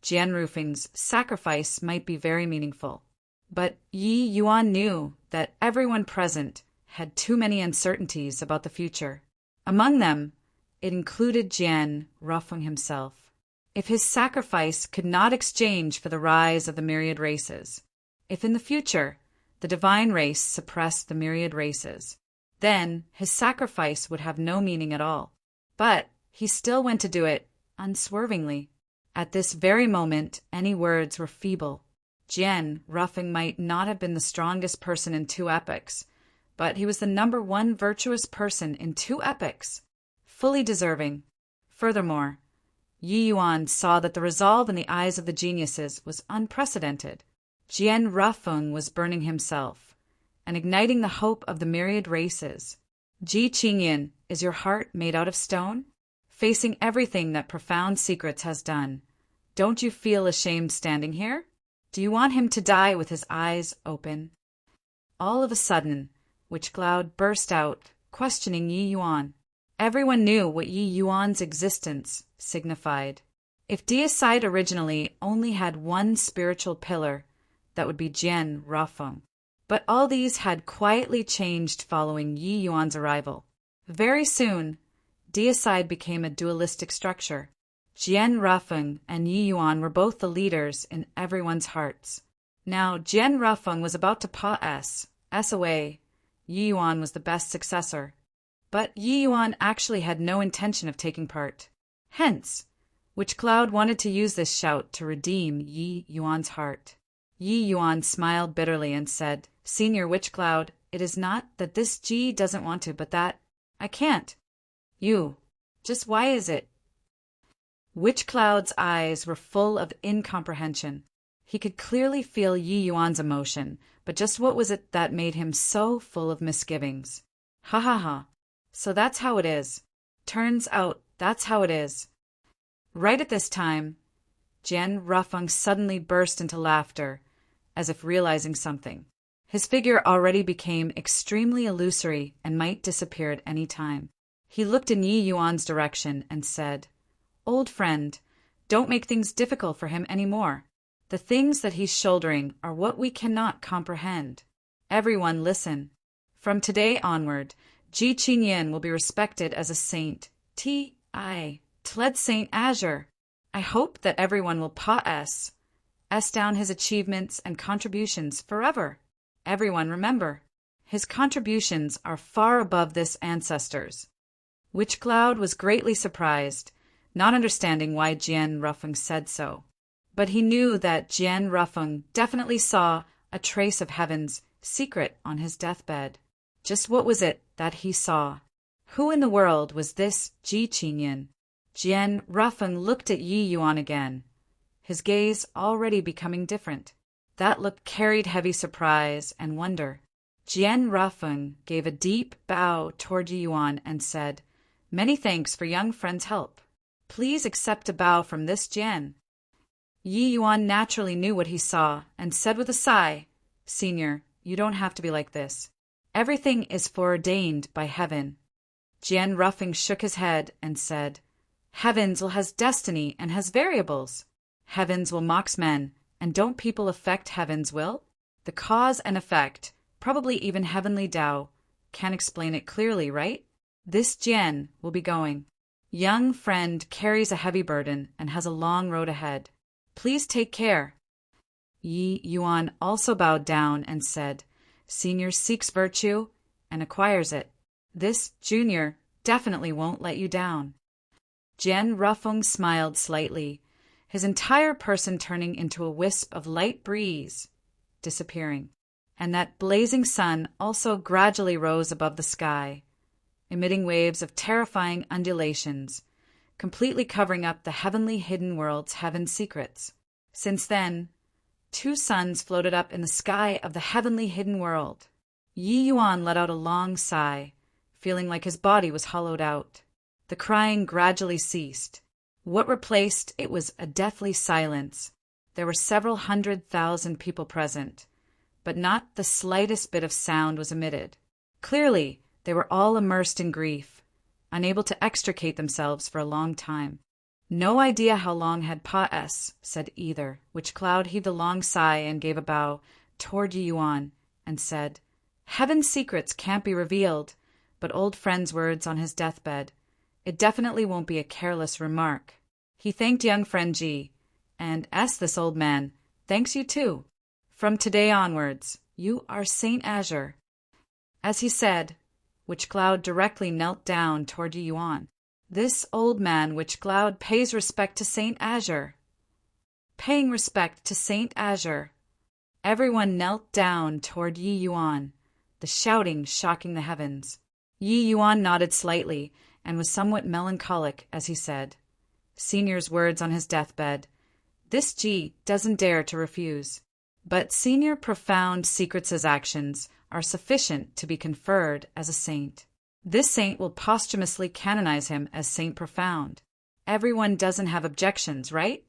Jian Rufing's sacrifice might be very meaningful. But Yi Yuan knew that everyone present had too many uncertainties about the future. Among them, it included Jian Rufing himself. If his sacrifice could not exchange for the rise of the myriad races, if in the future the divine race suppressed the myriad races, then his sacrifice would have no meaning at all. But he still went to do it unswervingly. At this very moment, any words were feeble. Jian Rufing might not have been the strongest person in 2 epochs, but he was the number 1 virtuous person in 2 epochs, fully deserving. Furthermore, Yi Yuan saw that the resolve in the eyes of the geniuses was unprecedented. Jian Rufeng was burning himself and igniting the hope of the myriad races. Ji Qingyan, is your heart made out of stone? Facing everything that Profound Secrets has done, don't you feel ashamed standing here? Do you want him to die with his eyes open? All of a sudden, Witch Cloud burst out, questioning Yi Yuan. Everyone knew what Yi Yuan's existence signified. If deicide originally only had one spiritual pillar, that would be Jian Rafeng. But all these had quietly changed following Yi Yuan's arrival. Very soon, deicide became a dualistic structure. Jian Rafeng and Yi Yuan were both the leaders in everyone's hearts. Now, Jian Rafeng was about to pass away. Yi Yuan was the best successor. But Yi Yuan actually had no intention of taking part. Hence, Witch Cloud wanted to use this shout to redeem Yi Yuan's heart. Yi Yuan smiled bitterly and said, "Senior Witch Cloud, it is not that this Ji doesn't want to, but that I can't. Just why is it?" Witch Cloud's eyes were full of incomprehension. He could clearly feel Yi Yuan's emotion, but just what was it that made him so full of misgivings? Ha ha ha. So that's how it is. Turns out that's how it is. Right at this time, Jian Rafeng suddenly burst into laughter, as if realizing something. His figure already became extremely illusory and might disappear at any time. He looked in Yi Yuan's direction and said, "Old friend, don't make things difficult for him anymore. The things that he's shouldering are what we cannot comprehend. Everyone listen. From today onward, Ji Qinyin will be respected as a saint. Tled Saint Azure. I hope that everyone will S down his achievements and contributions forever. Everyone remember, his contributions are far above this ancestors." Witch Cloud was greatly surprised, not understanding why Jian Rafeng said so. But he knew that Jian Rafeng definitely saw a trace of heaven's secret on his deathbed. Just what was it that he saw? Who in the world was this Ji Qinyin? Jian Rafeng looked at Yi Yuan again, his gaze already becoming different. That look carried heavy surprise and wonder. Jian Rafeng gave a deep bow toward Yi Yuan and said, "Many thanks for young friend's help. Please accept a bow from this Jian." Yi Yuan naturally knew what he saw and said with a sigh, "Senior, you don't have to be like this. Everything is foreordained by heaven." Jian Rafeng shook his head and said, "Heavens will has destiny and has variables. Heavens will mocks men, and don't people affect heaven's will? The cause and effect, probably even heavenly Tao, can explain it clearly, right? This Jian will be going. Young friend carries a heavy burden and has a long road ahead. Please take care." Yi Yuan also bowed down and said, "Senior seeks virtue and acquires it. This junior definitely won't let you down." Jian Rafeng smiled slightly, his entire person turning into a wisp of light breeze, disappearing. And that blazing sun also gradually rose above the sky, emitting waves of terrifying undulations, completely covering up the heavenly hidden world's heaven secrets. Since then, 2 suns floated up in the sky of the heavenly hidden world. Yi Yuan let out a long sigh, feeling like his body was hollowed out. The crying gradually ceased. What replaced it was a deathly silence. There were several 100,000 people present, but not the slightest bit of sound was emitted. Clearly, they were all immersed in grief, unable to extricate themselves for a long time. "No idea how long had said either. Witch Cloud heaved a long sigh and gave a bow toward Yi Yuan and said, "Heaven's secrets can't be revealed, but old friend's words on his deathbed. It definitely won't be a careless remark." He thanked young friend Ji, and asked this old man, "Thanks you too. From today onwards, you are Saint Azure." As he said, Witch Cloud directly knelt down toward Yi Yuan. This old man, Witch Cloud, pays respect to Saint Azure. Paying respect to Saint Azure. Everyone knelt down toward Yi Yuan, the shouting shocking the heavens. Yi Yuan nodded slightly and was somewhat melancholic as he said, Senior's words on his deathbed, "This Ji doesn't dare to refuse." But Senior profound secrets' actions are sufficient to be conferred as a saint. This saint will posthumously canonize him as Saint Profound. Everyone doesn't have objections, right?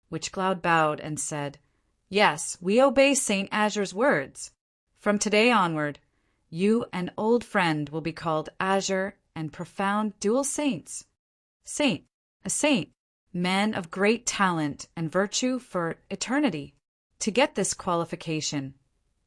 Witch Cloud bowed and said, Yes, we obey Saint Azure's words. From today onward, you and old friend will be called Azure and Profound Dual Saints. Saint, a saint, man of great talent and virtue for eternity. To get this qualification,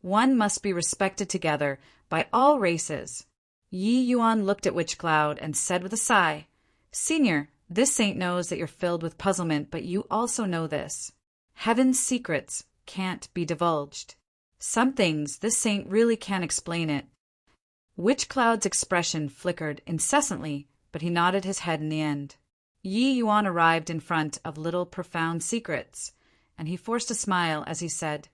one must be respected together by all races. Yi Yuan looked at Witch Cloud and said with a sigh, Senior, this saint knows that you're filled with puzzlement, but you also know this. Heaven's secrets can't be divulged. Some things this saint really can't explain it. Witch Cloud's expression flickered incessantly, but he nodded his head in the end. Yi Yuan arrived in front of Little Profound Secrets, and he forced a smile as he said,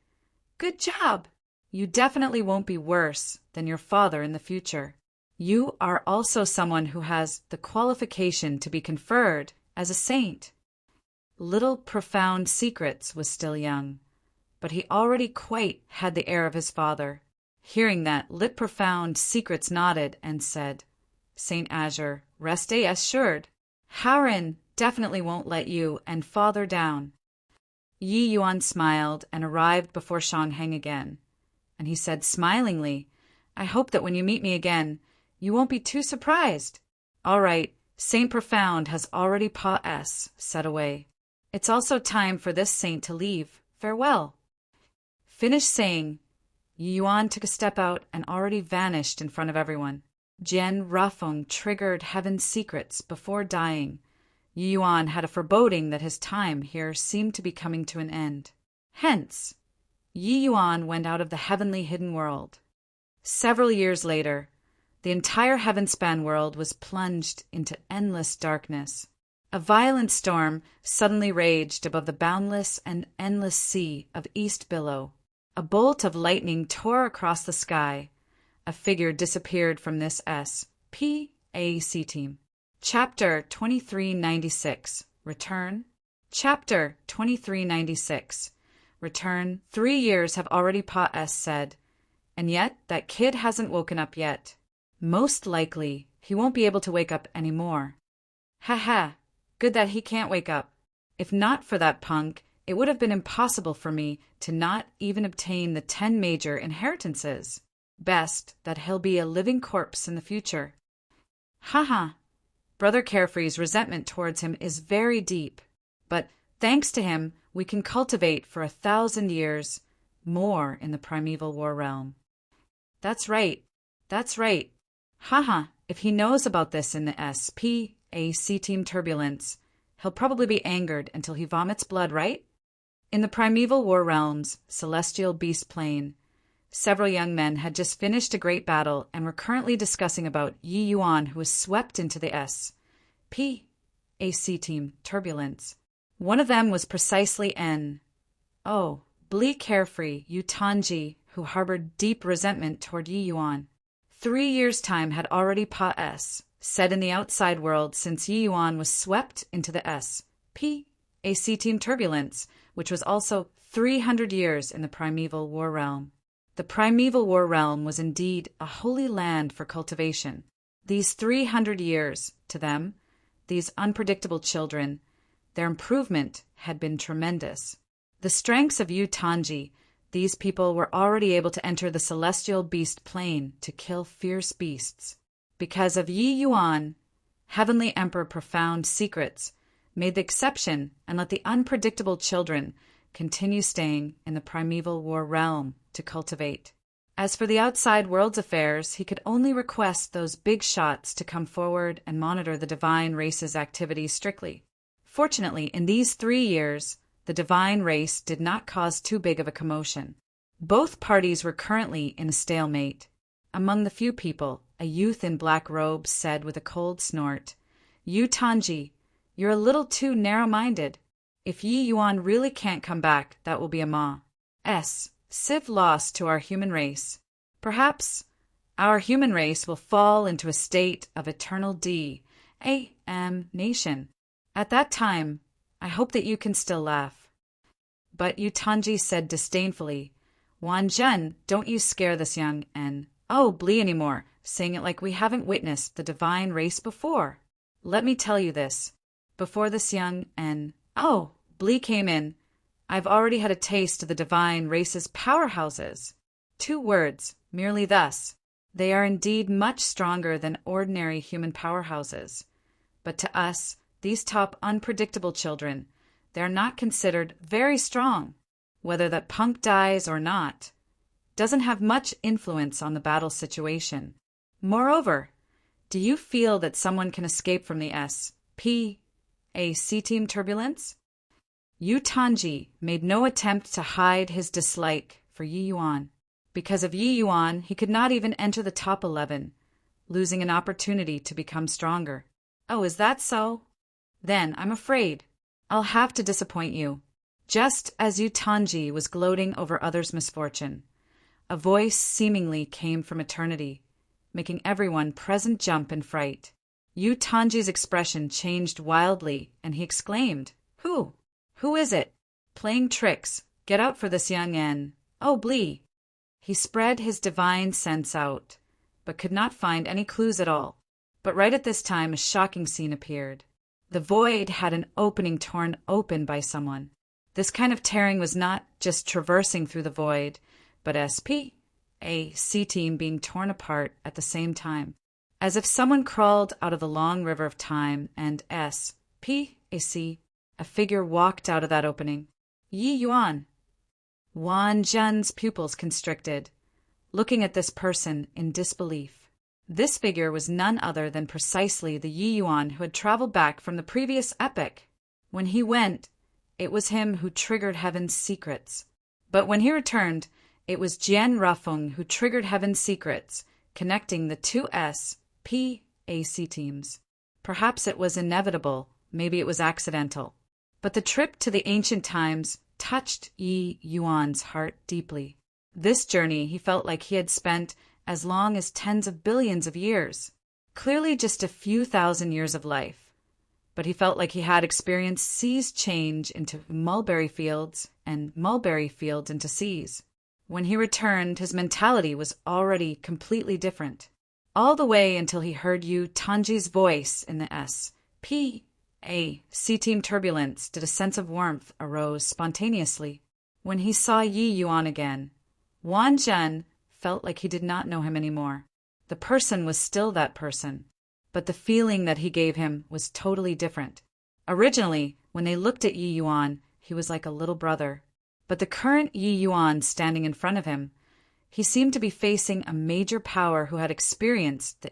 Good job! You definitely won't be worse than your father in the future. You are also someone who has the qualification to be conferred as a saint. Little Profound Secrets was still young, but he already quite had the air of his father. Hearing that, Lit Profound Secrets nodded and said, Saint Azure, rest assured. Haoren definitely won't let you and father down. Yi Yuan smiled and arrived before Shangheng again, and he said smilingly, I hope that when you meet me again, you won't be too surprised. All right, Saint Profound has already said away. It's also time for this saint to leave. Farewell. Finished saying, Yi Yuan took a step out and already vanished in front of everyone. Jian Rafeng triggered Heaven's secrets before dying. Yi Yuan had a foreboding that his time here seemed to be coming to an end. Hence, Yi Yuan went out of the heavenly hidden world. Several years later, the entire heavenspan world was plunged into endless darkness. A violent storm suddenly raged above the boundless and endless sea of East Billow. A bolt of lightning tore across the sky. A figure disappeared from this SPAC team. Chapter 2396. Return. Chapter 2396. Return. 3 years have already said, and yet that kid hasn't woken up yet. Most likely, he won't be able to wake up anymore. Ha, good that he can't wake up. If not for that punk, it would have been impossible for me to not even obtain the 10 major inheritances. Best that he'll be a living corpse in the future. Brother Carefree's resentment towards him is very deep, but thanks to him, we can cultivate for 1,000 years more in the primeval war realm. That's right. If he knows about this in the SPAC team turbulence, he'll probably be angered until he vomits blood, right? In the primeval war realm's celestial beast plane, several young men had just finished a great battle and were currently discussing about Yi Yuan, who was swept into the SPAC team turbulence. One of them was precisely Bleak Carefree Yu Tanji, who harbored deep resentment toward Yi Yuan. 3 years' time had already said in the outside world since Yi Yuan was swept into the SPAC team turbulence, which was also 300 years in the primeval war realm. The primeval war realm was indeed a holy land for cultivation. These 300 years, to them, these unpredictable children, their improvement had been tremendous. The strengths of Yu Tanji, these people were already able to enter the celestial beast plane to kill fierce beasts. Because of Yi Yuan, Heavenly Emperor Profound Secrets made the exception and let the unpredictable children continue staying in the primeval war realm to cultivate. As for the outside world's affairs, he could only request those big shots to come forward and monitor the divine race's activities strictly. Fortunately, in these 3 years, the divine race did not cause too big of a commotion. Both parties were currently in a stalemate. Among the few people, a youth in black robes said with a cold snort, Yu Tanji, you're a little too narrow-minded. If Yi Yuan really can't come back, that will be a civ loss to our human race. Perhaps our human race will fall into a state of eternal damnation. At that time, I hope that you can still laugh. But Yu Tanji said disdainfully, Wan Zhen, don't you scare this young Blee anymore, saying it like we haven't witnessed the divine race before. Let me tell you this. Before this young Blee came in, I've already had a taste of the divine race's powerhouses. 2 words, merely thus. They are indeed much stronger than ordinary human powerhouses. But to us, these top unpredictable children, they are not considered very strong. Whether that punk dies or not doesn't have much influence on the battle situation. Moreover, do you feel that someone can escape from the SPAC team turbulence? Yu Tanji made no attempt to hide his dislike for Yi Yuan. Because of Yi Yuan, he could not even enter the top 11, losing an opportunity to become stronger. Oh, is that so? Then I'm afraid I'll have to disappoint you. Just as Yu Tanji was gloating over others' misfortune, a voice seemingly came from eternity, making everyone present jump in fright. Yu Tanji's expression changed wildly, and he exclaimed, Who? Who is it? Playing tricks. Get out for this young en. Oh, Blee. He spread his divine sense out, but could not find any clues at all. But right at this time a shocking scene appeared. The void had an opening torn open by someone. This kind of tearing was not just traversing through the void, but SPAC team being torn apart at the same time. As if someone crawled out of the long river of time and SPAC, a figure walked out of that opening. Yi Yuan. Wan Zhen's pupils constricted, looking at this person in disbelief. This figure was none other than precisely the Yi Yuan who had traveled back from the previous epoch. When he went, it was him who triggered heaven's secrets. But when he returned, it was Jian Rafeng who triggered heaven's secrets, connecting the 2 SPAC teams. Perhaps it was inevitable, maybe it was accidental. But the trip to the ancient times touched Yi Yuan's heart deeply. This journey he felt like he had spent as long as tens of billions of years. Clearly just a few thousand years of life. But he felt like he had experienced seas change into mulberry fields and mulberry fields into seas. When he returned, his mentality was already completely different. All the way until he heard Yu Tanji's voice in the SPAC team turbulence did a sense of warmth arose spontaneously. When he saw Yi Yuan again, Wan Zhen felt like he did not know him anymore. The person was still that person, but the feeling that he gave him was totally different. Originally, when they looked at Yi Yuan, he was like a little brother. But the current Yi Yuan standing in front of him, he seemed to be facing a major power who had experienced the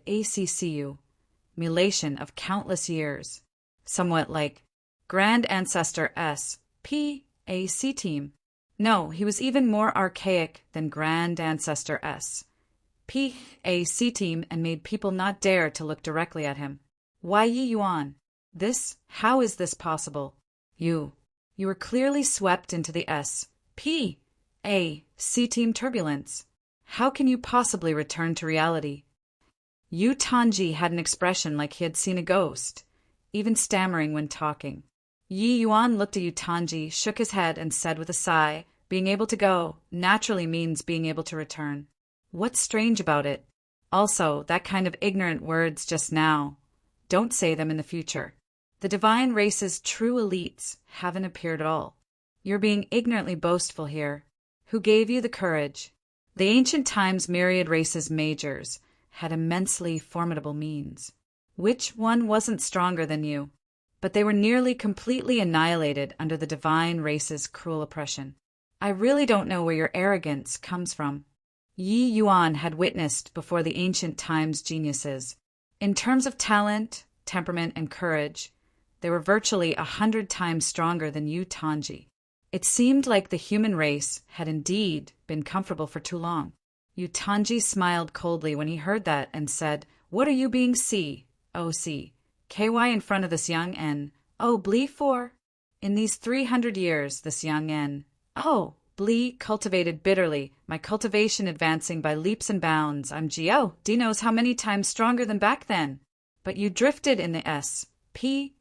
accumulation of countless years. Somewhat like Grand Ancestor SPAC team. No, he was even more archaic than Grand Ancestor SPAC team and made people not dare to look directly at him. Why Yi Yuan? How is this possible? You were clearly swept into the SPAC team turbulence. How can you possibly return to reality? Yu Tanji had an expression like he had seen a ghost, even stammering when talking. Yi Yuan looked at Yu Tanji, shook his head, and said with a sigh, Being able to go naturally means being able to return. What's strange about it? Also, that kind of ignorant words just now. Don't say them in the future. The divine race's true elites haven't appeared at all. You're being ignorantly boastful here. Who gave you the courage? The ancient times myriad races majors had immensely formidable means. Which one wasn't stronger than you? But they were nearly completely annihilated under the divine race's cruel oppression. I really don't know where your arrogance comes from. Yi Yuan had witnessed before the ancient times geniuses. In terms of talent, temperament, and courage, they were virtually 100 times stronger than Yu Tanji. It seemed like the human race had indeed been comfortable for too long. Yu Tanji smiled coldly when he heard that and said, What are you being KY in front of this young en? Oh, Blee for? In these 300 years, this young en. Oh, Blee cultivated bitterly, my cultivation advancing by leaps and bounds. I'm D knows how many times stronger than back then. But you drifted in the SPAC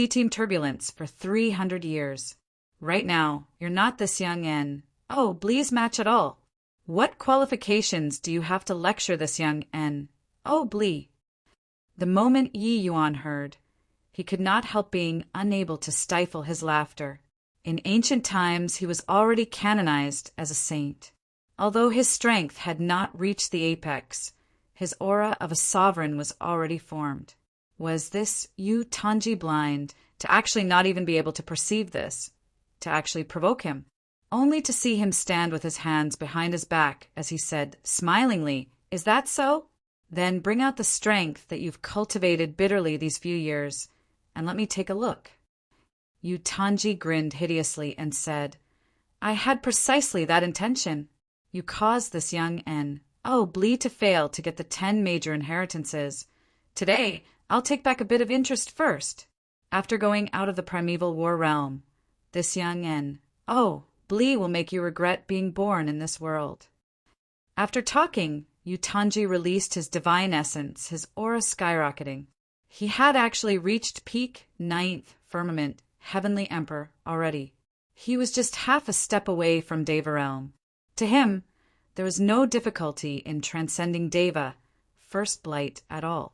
team turbulence for 300 years. Right now, you're not this young en. Oh, Blee's match at all. What qualifications do you have to lecture this young en? Oh, Blee. The moment Yi Yuan heard, he could not help being unable to stifle his laughter. In ancient times, he was already canonized as a saint. Although his strength had not reached the apex, his aura of a sovereign was already formed. Was this Yu Tanji blind to actually not even be able to perceive this, to actually provoke him? Only to see him stand with his hands behind his back as he said, smilingly, "Is that so? Then bring out the strength that you've cultivated bitterly these few years, and let me take a look." Yu Tanji grinned hideously and said, "I had precisely that intention. You caused this young Blee to fail to get the 10 major inheritances. Today, I'll take back a bit of interest first. After going out of the primeval war realm, this young Blee will make you regret being born in this world." After talking, Yu Tanji released his divine essence, his aura skyrocketing. He had actually reached peak 9th firmament Heavenly Emperor already. He was just half a step away from Deva realm. To him, there was no difficulty in transcending Deva, first blight, at all.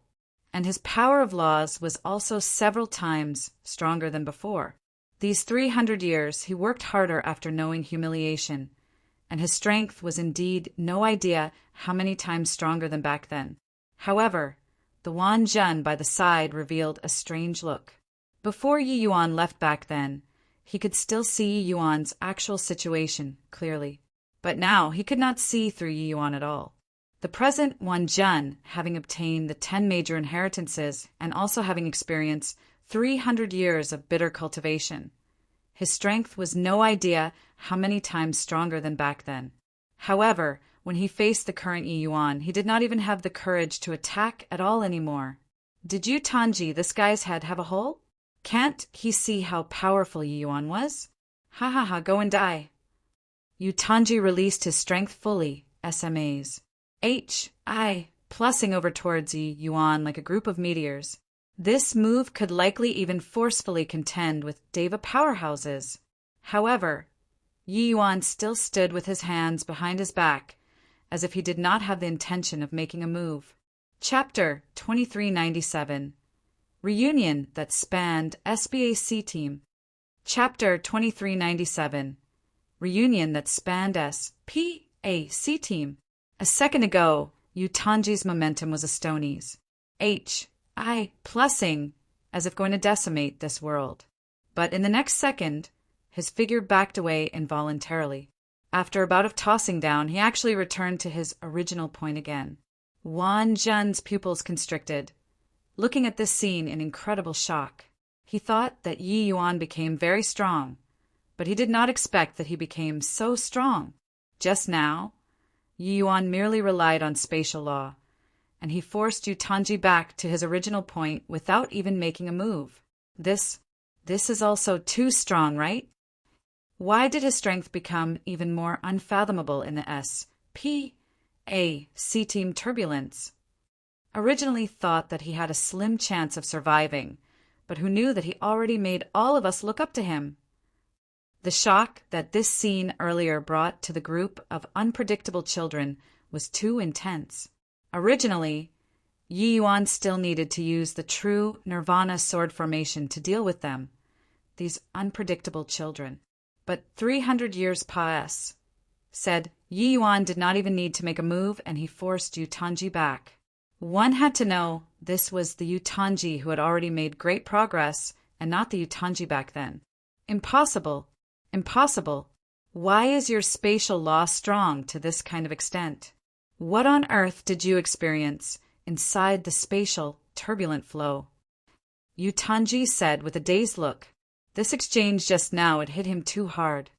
And his power of laws was also several times stronger than before. These 300 years he worked harder after knowing humiliation, and his strength was indeed no idea how many times stronger than back then. However, the Wan Jun by the side revealed a strange look. Before Yi Yuan left back then, he could still see Yi Yuan's actual situation clearly. But now he could not see through Yi Yuan at all. The present Wan Jun, having obtained the 10 major inheritances and also having experienced 300 years of bitter cultivation, his strength was no idea how many times stronger than back then. However, when he faced the current Yi Yuan, he did not even have the courage to attack at all anymore. Did Yu Tanji, this guy's head, have a hole? Can't he see how powerful Yi Yuan was? Ha ha ha, go and die. Yu Tanji released his strength fully, SMAs. Plussing over towards Yi Yuan like a group of meteors. This move could likely even forcefully contend with Deva powerhouses. However, Yi Yuan still stood with his hands behind his back, as if he did not have the intention of making a move. Chapter 2397. Reunion that spanned SBAC team. Chapter 2397. Reunion that spanned SPAC team. A second ago, Yu Tanji's momentum was a Stonies. Plussing, as if going to decimate this world. But in the next second, his figure backed away involuntarily. After a bout of tossing down, he actually returned to his original point again. Wan Jun's pupils constricted, looking at this scene in incredible shock. He thought that Yi Yuan became very strong, but he did not expect that he became so strong. Just now, Yi Yuan merely relied on spatial law, and he forced Yu Tanji back to his original point without even making a move. This is also too strong, right? Why did his strength become even more unfathomable in the SPAC team turbulence? Originally thought that he had a slim chance of surviving, but who knew that he already made all of us look up to him? The shock that this scene earlier brought to the group of unpredictable children was too intense. Originally, Yi Yuan still needed to use the true Nirvana sword formation to deal with them, these unpredictable children. But 300 years pass. Said Yi Yuan did not even need to make a move, and he forced Yu Tanji back. One had to know this was the Yu Tanji who had already made great progress, and not the Yu Tanji back then. Impossible. Impossible. Why is your spatial law strong to this kind of extent? What on earth did you experience inside the spatial, turbulent flow? Yu Tanji said with a dazed look. This exchange just now had hit him too hard.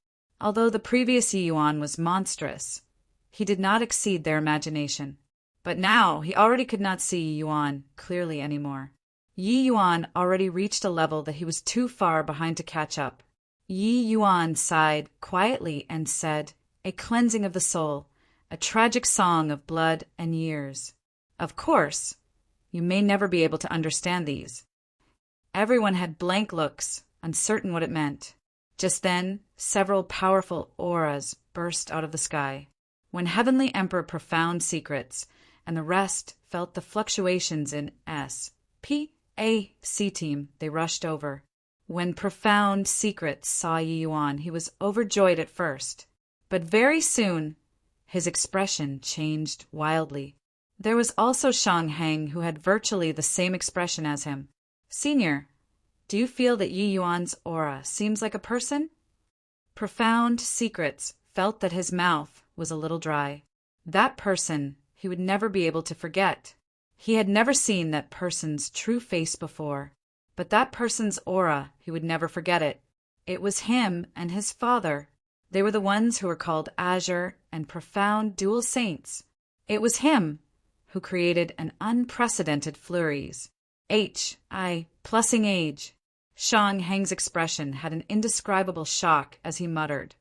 Although the previous Yi Yuan was monstrous, he did not exceed their imagination. But now he already could not see Yi Yuan clearly anymore. Yi Yuan already reached a level that he was too far behind to catch up. Yi Yuan sighed quietly and said, "A cleansing of the soul, a tragic song of blood and years. Of course, you may never be able to understand these." Everyone had blank looks, uncertain what it meant. Just then, several powerful auras burst out of the sky. When Heavenly Emperor profound secrets, and the rest felt the fluctuations in SPAC team, they rushed over. When Profound Secrets saw Yi Yuan, he was overjoyed at first, but very soon his expression changed wildly. There was also Shang Heng, who had virtually the same expression as him. Senior, do you feel that Yi Yuan's aura seems like a person? Profound Secrets felt that his mouth was a little dry. That person he would never be able to forget. He had never seen that person's true face before, but that person's aura, he would never forget it. It was him and his father. They were the ones who were called Azure and Profound Dual Saints. It was him who created an unprecedented flurries. Plusing age. Shang Heng's expression had an indescribable shock as he muttered,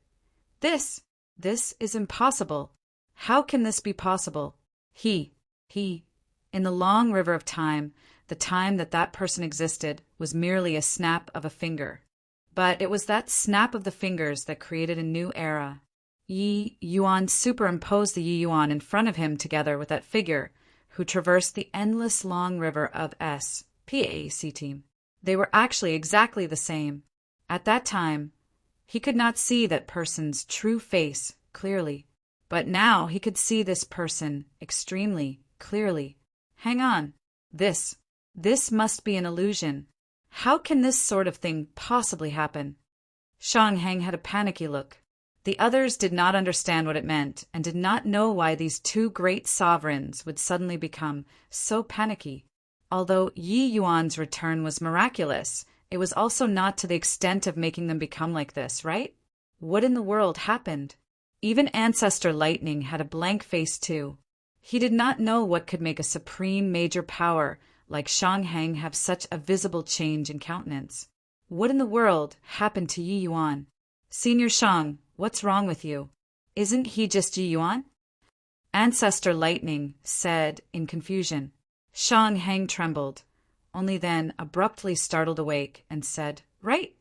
This is impossible. How can this be possible? In the long river of time, the time that person existed was merely a snap of a finger. But it was that snap of the fingers that created a new era. Yi Yuan superimposed the Yi Yuan in front of him together with that figure, who traversed the endless long river of PAC. They were actually exactly the same. At that time, he could not see that person's true face clearly, but now he could see this person extremely clearly. Hang on. This must be an illusion. How can this sort of thing possibly happen? Shang Heng had a panicky look. The others did not understand what it meant and did not know why these two great sovereigns would suddenly become so panicky. Although Yi Yuan's return was miraculous, it was also not to the extent of making them become like this, right? What in the world happened? Even Ancestor Lightning had a blank face too. He did not know what could make a supreme major power like Shang Heng have such a visible change in countenance. What in the world happened to Yi Yuan? Senior Shang, what's wrong with you? Isn't he just Yi Yuan? Ancestor Lightning said in confusion. Shang Heng trembled, only then abruptly startled awake and said, Right.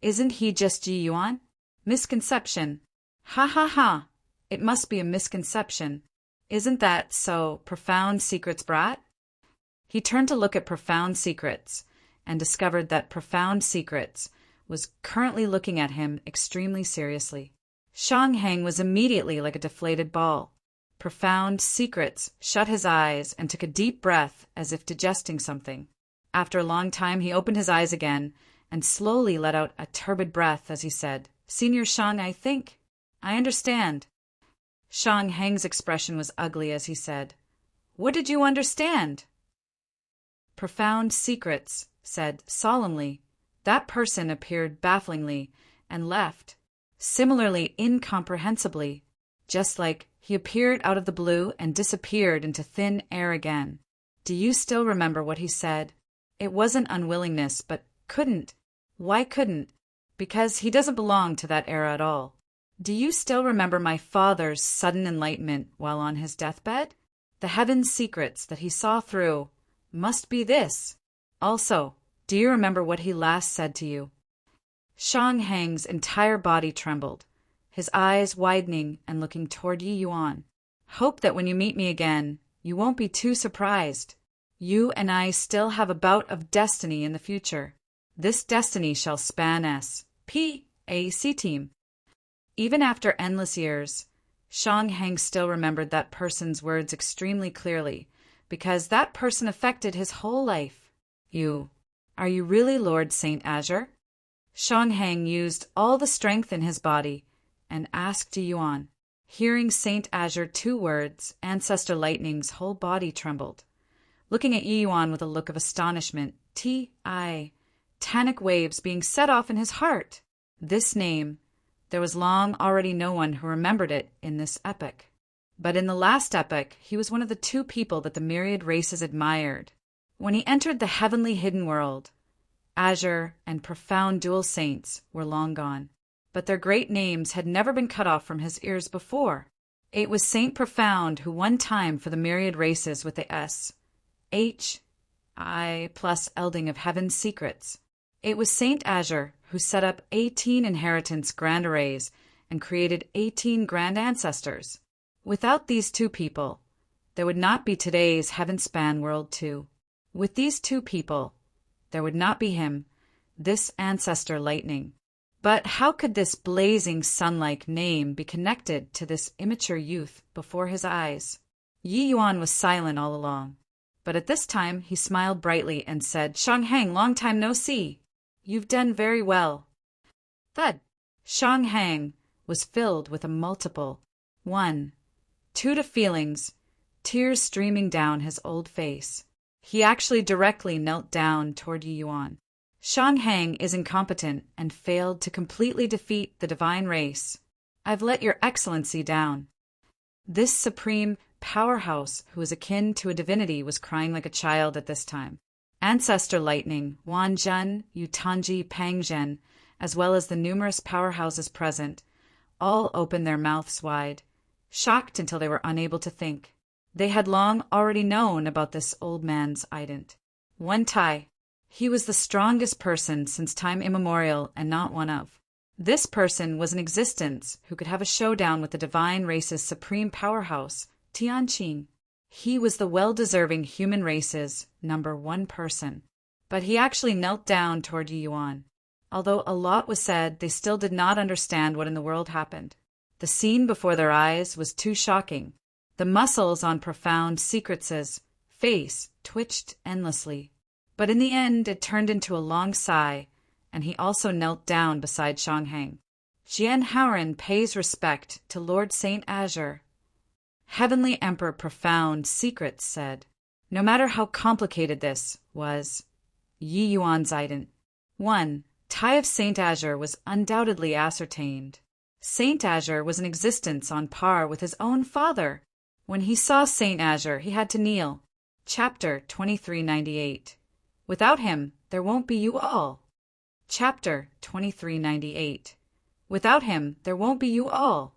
Isn't he just Yi Yuan? Misconception. Ha. It must be a misconception. Isn't that so, Profound Secrets brat? He turned to look at Profound Secrets and discovered that Profound Secrets was currently looking at him extremely seriously. Shang Heng was immediately like a deflated ball. Profound Secrets shut his eyes and took a deep breath as if digesting something. After a long time, he opened his eyes again and slowly let out a turbid breath as he said, Senior Shang, I understand. Shang Heng's expression was ugly as he said, What did you understand? Profound Secrets said solemnly, That person appeared bafflingly and left, similarly incomprehensibly, just like he appeared out of the blue and disappeared into thin air again. Do you still remember what he said? It wasn't unwillingness, but couldn't. Why couldn't? Because he doesn't belong to that era at all. Do you still remember my father's sudden enlightenment while on his deathbed? The heaven's secrets that he saw through must be this. Also, do you remember what he last said to you? Shang Heng's entire body trembled, his eyes widening and looking toward Yi Yuan. Hope that when you meet me again, you won't be too surprised. You and I still have a bout of destiny in the future. This destiny shall span PAC. Even after endless years, Shang Heng still remembered that person's words extremely clearly, because that person affected his whole life. Are you really Lord Saint Azure? Shang Heng used all the strength in his body and asked Yi Yuan. Hearing Saint Azure 2 words, Ancestor Lightning's whole body trembled. Looking at Yi Yuan with a look of astonishment, Tanic waves being set off in his heart. This name, there was long already no one who remembered it in this epoch. But in the last epoch, he was one of the 2 people that the myriad races admired. When he entered the heavenly hidden world, Azure and Profound Dual Saints were long gone, but their great names had never been cut off from his ears before. It was Saint Profound who won time for the myriad races with the plus elding of heaven's secrets. It was Saint Azure who set up 18 inheritance grand arrays and created 18 grand ancestors. Without these 2 people, there would not be today's Heavenspan World 2. With these 2 people, there would not be him, this ancestor lightning. But how could this blazing sun-like name be connected to this immature youth before his eyes? Yi Yuan was silent all along. But at this time he smiled brightly and said, "Shanghang, long time no see. You've done very well." Thud. Shanghang was filled with a multiple 1, 2 to feelings, tears streaming down his old face. He actually directly knelt down toward Yi Yuan. Shanghang is incompetent and failed to completely defeat the divine race. I've let your excellency down. This supreme powerhouse, who is akin to a divinity, was crying like a child at this time. Ancestor lightning, Wan Zhen, Yutanji, Pang Zhen, as well as the numerous powerhouses present, all opened their mouths wide, shocked until they were unable to think. They had long already known about this old man's ident. Wen Tai. He was the strongest person since time immemorial and not one of. This person was in existence who could have a showdown with the divine race's supreme powerhouse, Tianqing. He was the well-deserving human race's #1 person. But he actually knelt down toward Yi Yuan. Although a lot was said, they still did not understand what in the world happened. The scene before their eyes was too shocking. The muscles on Profound Secrets' face twitched endlessly. But in the end it turned into a long sigh, and he also knelt down beside Shanghang. Jian Haoren pays respect to Lord Saint Azure. Heavenly Emperor Profound Secrets said, no matter how complicated this was, Yi Yuan's ident. 1. Tai of Saint Azure was undoubtedly ascertained. Saint Azure was in existence on par with his own father. When he saw Saint Azure, he had to kneel. Chapter 2398. Without him, there won't be you all. Chapter 2398. Without him, there won't be you all.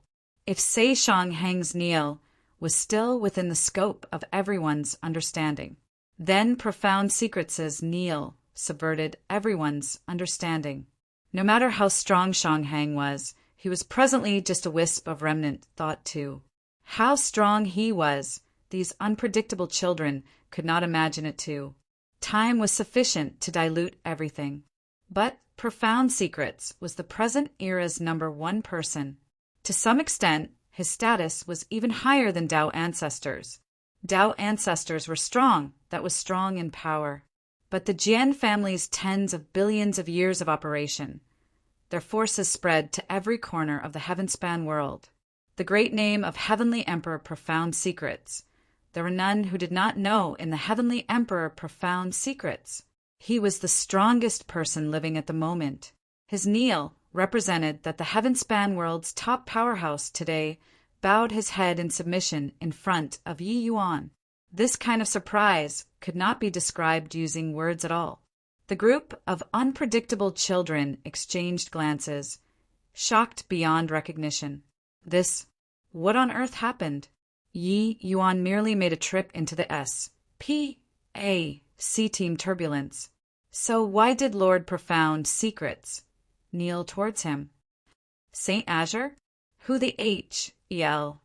If Sei Shanghang's kneel was still within the scope of everyone's understanding, then Profound Secrets' kneel subverted everyone's understanding. No matter how strong Shanghang was, he was presently just a wisp of remnant thought too. How strong he was, these unpredictable children could not imagine it too. Time was sufficient to dilute everything. But Profound Secrets was the present era's #1 person. To some extent, his status was even higher than Tao ancestors. Tao ancestors were strong, that was strong in power. But the Jian family's tens of billions of years of operation, their forces spread to every corner of the heaven-span world. The great name of Heavenly Emperor Profound Secrets. There were none who did not know in the Heavenly Emperor Profound Secrets. He was the strongest person living at the moment. His kneel represented that the heaven-span world's top powerhouse today bowed his head in submission in front of Yi Yuan. This kind of surprise could not be described using words at all. The group of unpredictable children exchanged glances, shocked beyond recognition. What on earth happened? Yi Yuan merely made a trip into the S.P.A.C. team turbulence. So why did Lord Profound Secrets kneel towards him? Saint Azure? Who the H.E.L.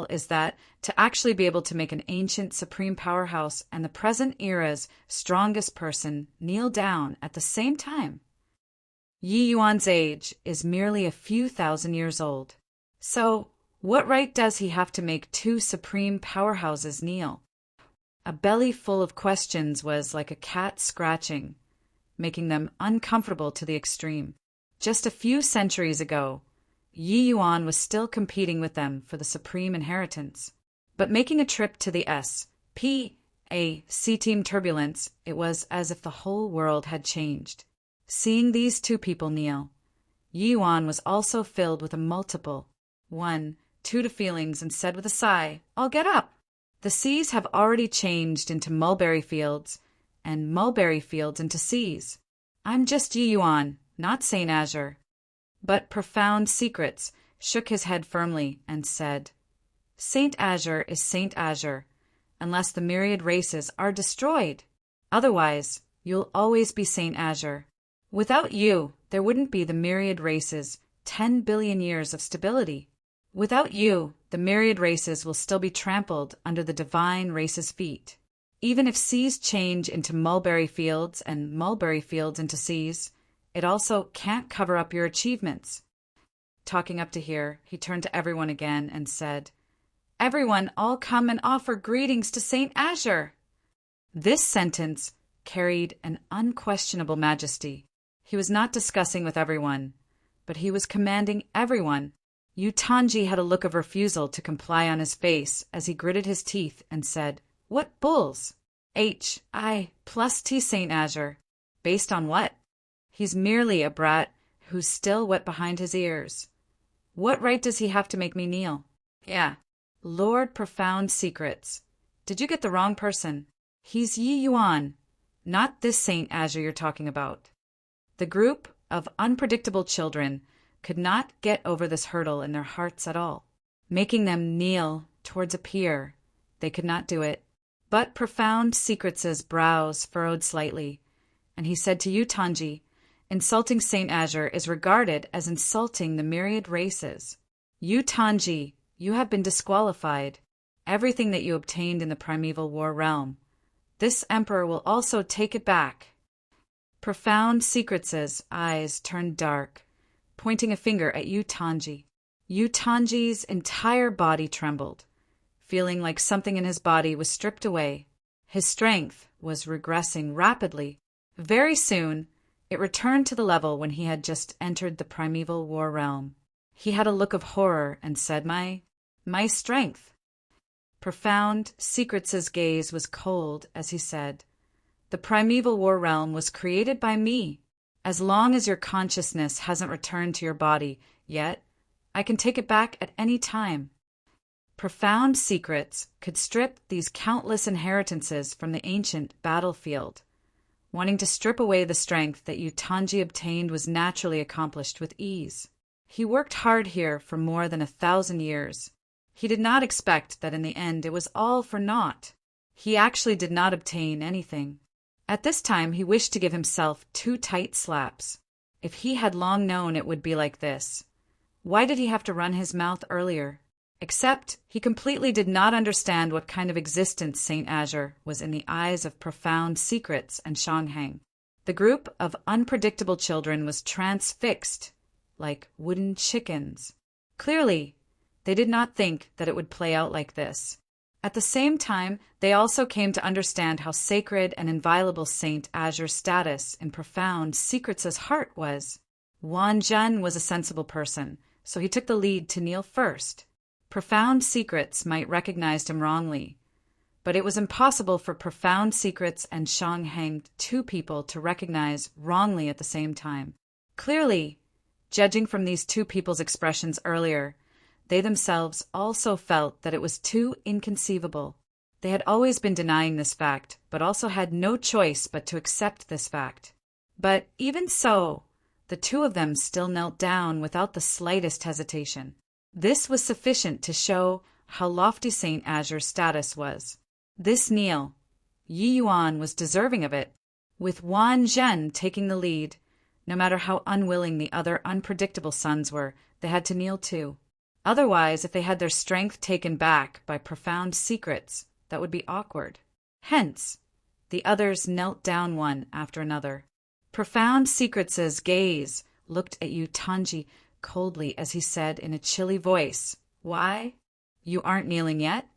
is that to actually be able to make an ancient supreme powerhouse and the present era's strongest person kneel down at the same time? Yi Yuan's age is merely a few thousand years old. So, what right does he have to make two supreme powerhouses kneel? A belly full of questions was like a cat scratching, making them uncomfortable to the extreme. Just a few centuries ago, Yi Yuan was still competing with them for the supreme inheritance. But making a trip to the S.P.A.C. team turbulence, it was as if the whole world had changed. Seeing these two people kneel, Yi Yuan was also filled with a multiple 1, 2 to feelings and said with a sigh, "I'll get up." The seas have already changed into mulberry fields, and mulberry fields into seas. I'm just Yi Yuan, not Saint Azure. But Profound Secrets shook his head firmly and said, Saint Azure is Saint Azure, unless the myriad races are destroyed. Otherwise, you'll always be Saint Azure. Without you, there wouldn't be the myriad races' 10 billion years of stability. Without you, the myriad races will still be trampled under the divine race's feet. Even if seas change into mulberry fields and mulberry fields into seas, it also can't cover up your achievements. Talking up to here, he turned to everyone again and said, "Everyone, all come and offer greetings to Saint Azure." This sentence carried an unquestionable majesty. He was not discussing with everyone, but he was commanding everyone. Yutanji had a look of refusal to comply on his face as he gritted his teeth and said, "What bulls? I plus T Saint Azure. Based on what? He's merely a brat who's still wet behind his ears. What right does he have to make me kneel? Yeah, Lord Profound Secrets. Did you get the wrong person? He's Yi Yuan, not this Saint Azure you're talking about." The group of unpredictable children could not get over this hurdle in their hearts at all. Making them kneel towards a pier, they could not do it. But Profound Secrets' brows furrowed slightly, and he said to Yutanji, "Insulting Saint Azure is regarded as insulting the myriad races. Yutanji, you have been disqualified. Everything that you obtained in the primeval war realm, this emperor will also take it back." Profound Secrets' eyes turned dark, pointing a finger at Yutanji. Yutanji's entire body trembled, feeling like something in his body was stripped away. His strength was regressing rapidly. Very soon, it returned to the level when he had just entered the primeval war realm. He had a look of horror and said, My strength." Profound Secrets' gaze was cold as he said, "The primeval war realm was created by me. As long as your consciousness hasn't returned to your body yet, I can take it back at any time." Profound Secrets could strip these countless inheritances from the ancient battlefield. Wanting to strip away the strength that Yutanji obtained was naturally accomplished with ease. He worked hard here for more than 1,000 years. He did not expect that in the end it was all for naught. He actually did not obtain anything. At this time he wished to give himself 2 tight slaps. If he had long known it would be like this, why did he have to run his mouth earlier? Except he completely did not understand what kind of existence Saint Azure was in the eyes of Profound Secrets and Shanghang. The group of unpredictable children was transfixed, like wooden chickens. Clearly, they did not think that it would play out like this. At the same time, they also came to understand how sacred and inviolable Saint Azure's status in Profound Secrets' heart was. Wan Zhen was a sensible person, so he took the lead to kneel first. Profound Secrets might recognize him wrongly, but it was impossible for Profound Secrets and Shanghang, 2 people, to recognize wrongly at the same time. Clearly, judging from these 2 people's expressions earlier, they themselves also felt that it was too inconceivable. They had always been denying this fact, but also had no choice but to accept this fact. But even so, the 2 of them still knelt down without the slightest hesitation. This was sufficient to show how lofty Saint Azure's status was. This kneel, Yi Yuan was deserving of it. With Wan Zhen taking the lead, no matter how unwilling the other unpredictable sons were, they had to kneel too. Otherwise, if they had their strength taken back by Profound Secrets, that would be awkward. Hence, the others knelt down one after another. Profound Secrets' gaze looked at Yutanji coldly as he said in a chilly voice, "Why? You aren't kneeling yet?"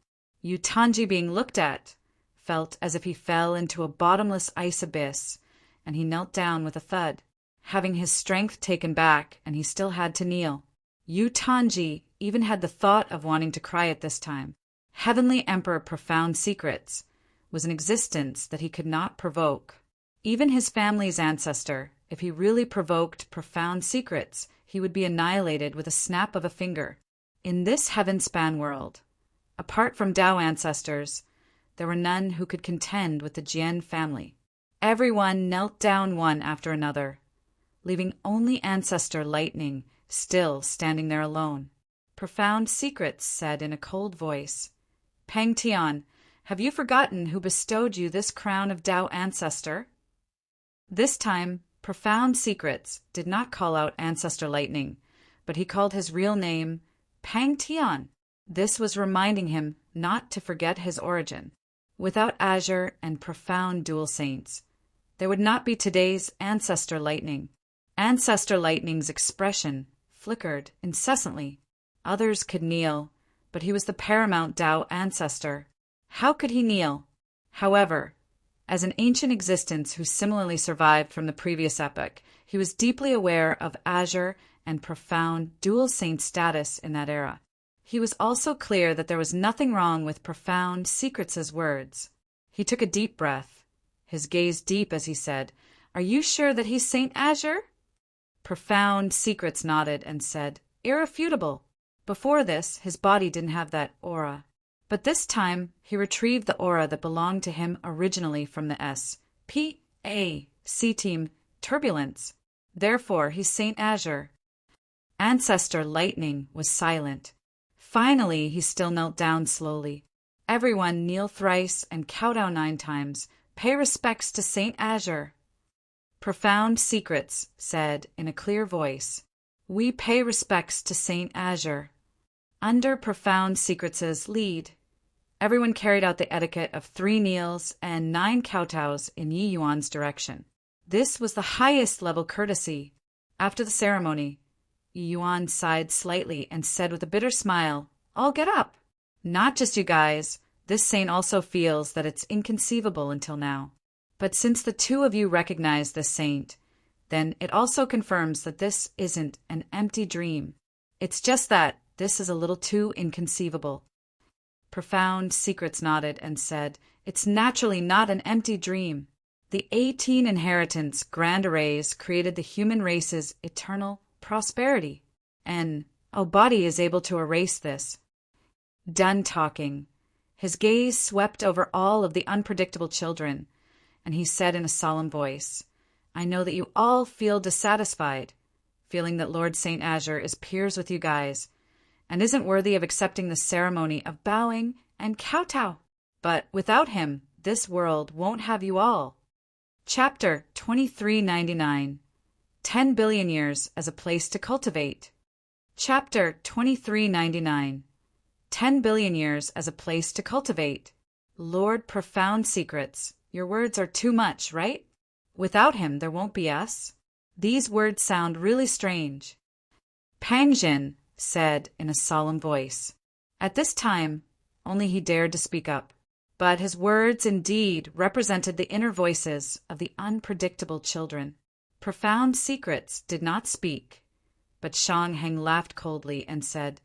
Yutanji, being looked at, felt as if he fell into a bottomless ice abyss, and he knelt down with a thud, having his strength taken back, and he still had to kneel. Yutanji even had the thought of wanting to cry at this time. Heavenly Emperor Profound Secrets was an existence that he could not provoke. Even his family's ancestor, if he really provoked Profound Secrets, he would be annihilated with a snap of a finger. In this heaven-span world, apart from Tao ancestors, there were none who could contend with the Jian family. Everyone knelt down one after another, leaving only Ancestor Lightning still standing there alone. Profound Secrets said in a cold voice, "Pang Tian, have you forgotten who bestowed you this crown of Tao Ancestor?" This time, Profound Secrets did not call out Ancestor Lightning, but he called his real name Pang Tian. This was reminding him not to forget his origin. Without azure and profound dual saints, there would not be today's ancestor lightning. Ancestor lightning's expression flickered incessantly. Others could kneel, but he was the paramount Tao ancestor. How could he kneel? However, as an ancient existence who similarly survived from the previous epoch, he was deeply aware of azure and profound dual saint status in that era. He was also clear that there was nothing wrong with profound secrets' words. He took a deep breath, his gaze deep as he said, "Are you sure that he's Saint Azure?" Profound secrets nodded and said, "Irrefutable." Before this, his body didn't have that aura. But this time, he retrieved the aura that belonged to him originally from the S.P.A.C. team Turbulence. Therefore, he's Saint Azure. Ancestor Lightning was silent. Finally, he still knelt down slowly. Everyone kneel thrice and kowtow 9 times. Pay respects to Saint Azure. Profound Secrets said in a clear voice, "We pay respects to Saint Azure." Under Profound Secrets' lead, everyone carried out the etiquette of 3 kneels and 9 kowtows in Yi Yuan's direction. This was the highest level courtesy. After the ceremony, Yi Yuan sighed slightly and said with a bitter smile, "I'll get up. Not just you guys. This saint also feels that it's inconceivable until now. But since the 2 of you recognize this saint, then it also confirms that this isn't an empty dream. It's just that this is a little too inconceivable." Profound Secrets nodded and said, "It's naturally not an empty dream. The 18 inheritance grand arrays created the human race's eternal prosperity, and Obadi is able to erase this." Done talking, his gaze swept over all of the unpredictable children, and he said in a solemn voice, "I know that you all feel dissatisfied, feeling that Lord Saint Azure is peers with you guys, and isn't worthy of accepting the ceremony of bowing and kowtow. But without him, this world won't have you all." Chapter 2399. 10 billion years as a place to cultivate. Chapter 2399. 10 billion years as a place to cultivate. Lord Profound Secrets, your words are too much, right? Without him, there won't be us. These words sound really strange. Pangjin said in a solemn voice. At this time, only he dared to speak up. But his words indeed represented the inner voices of the unpredictable children. Profound Secrets did not speak, but Shangheng laughed coldly and said,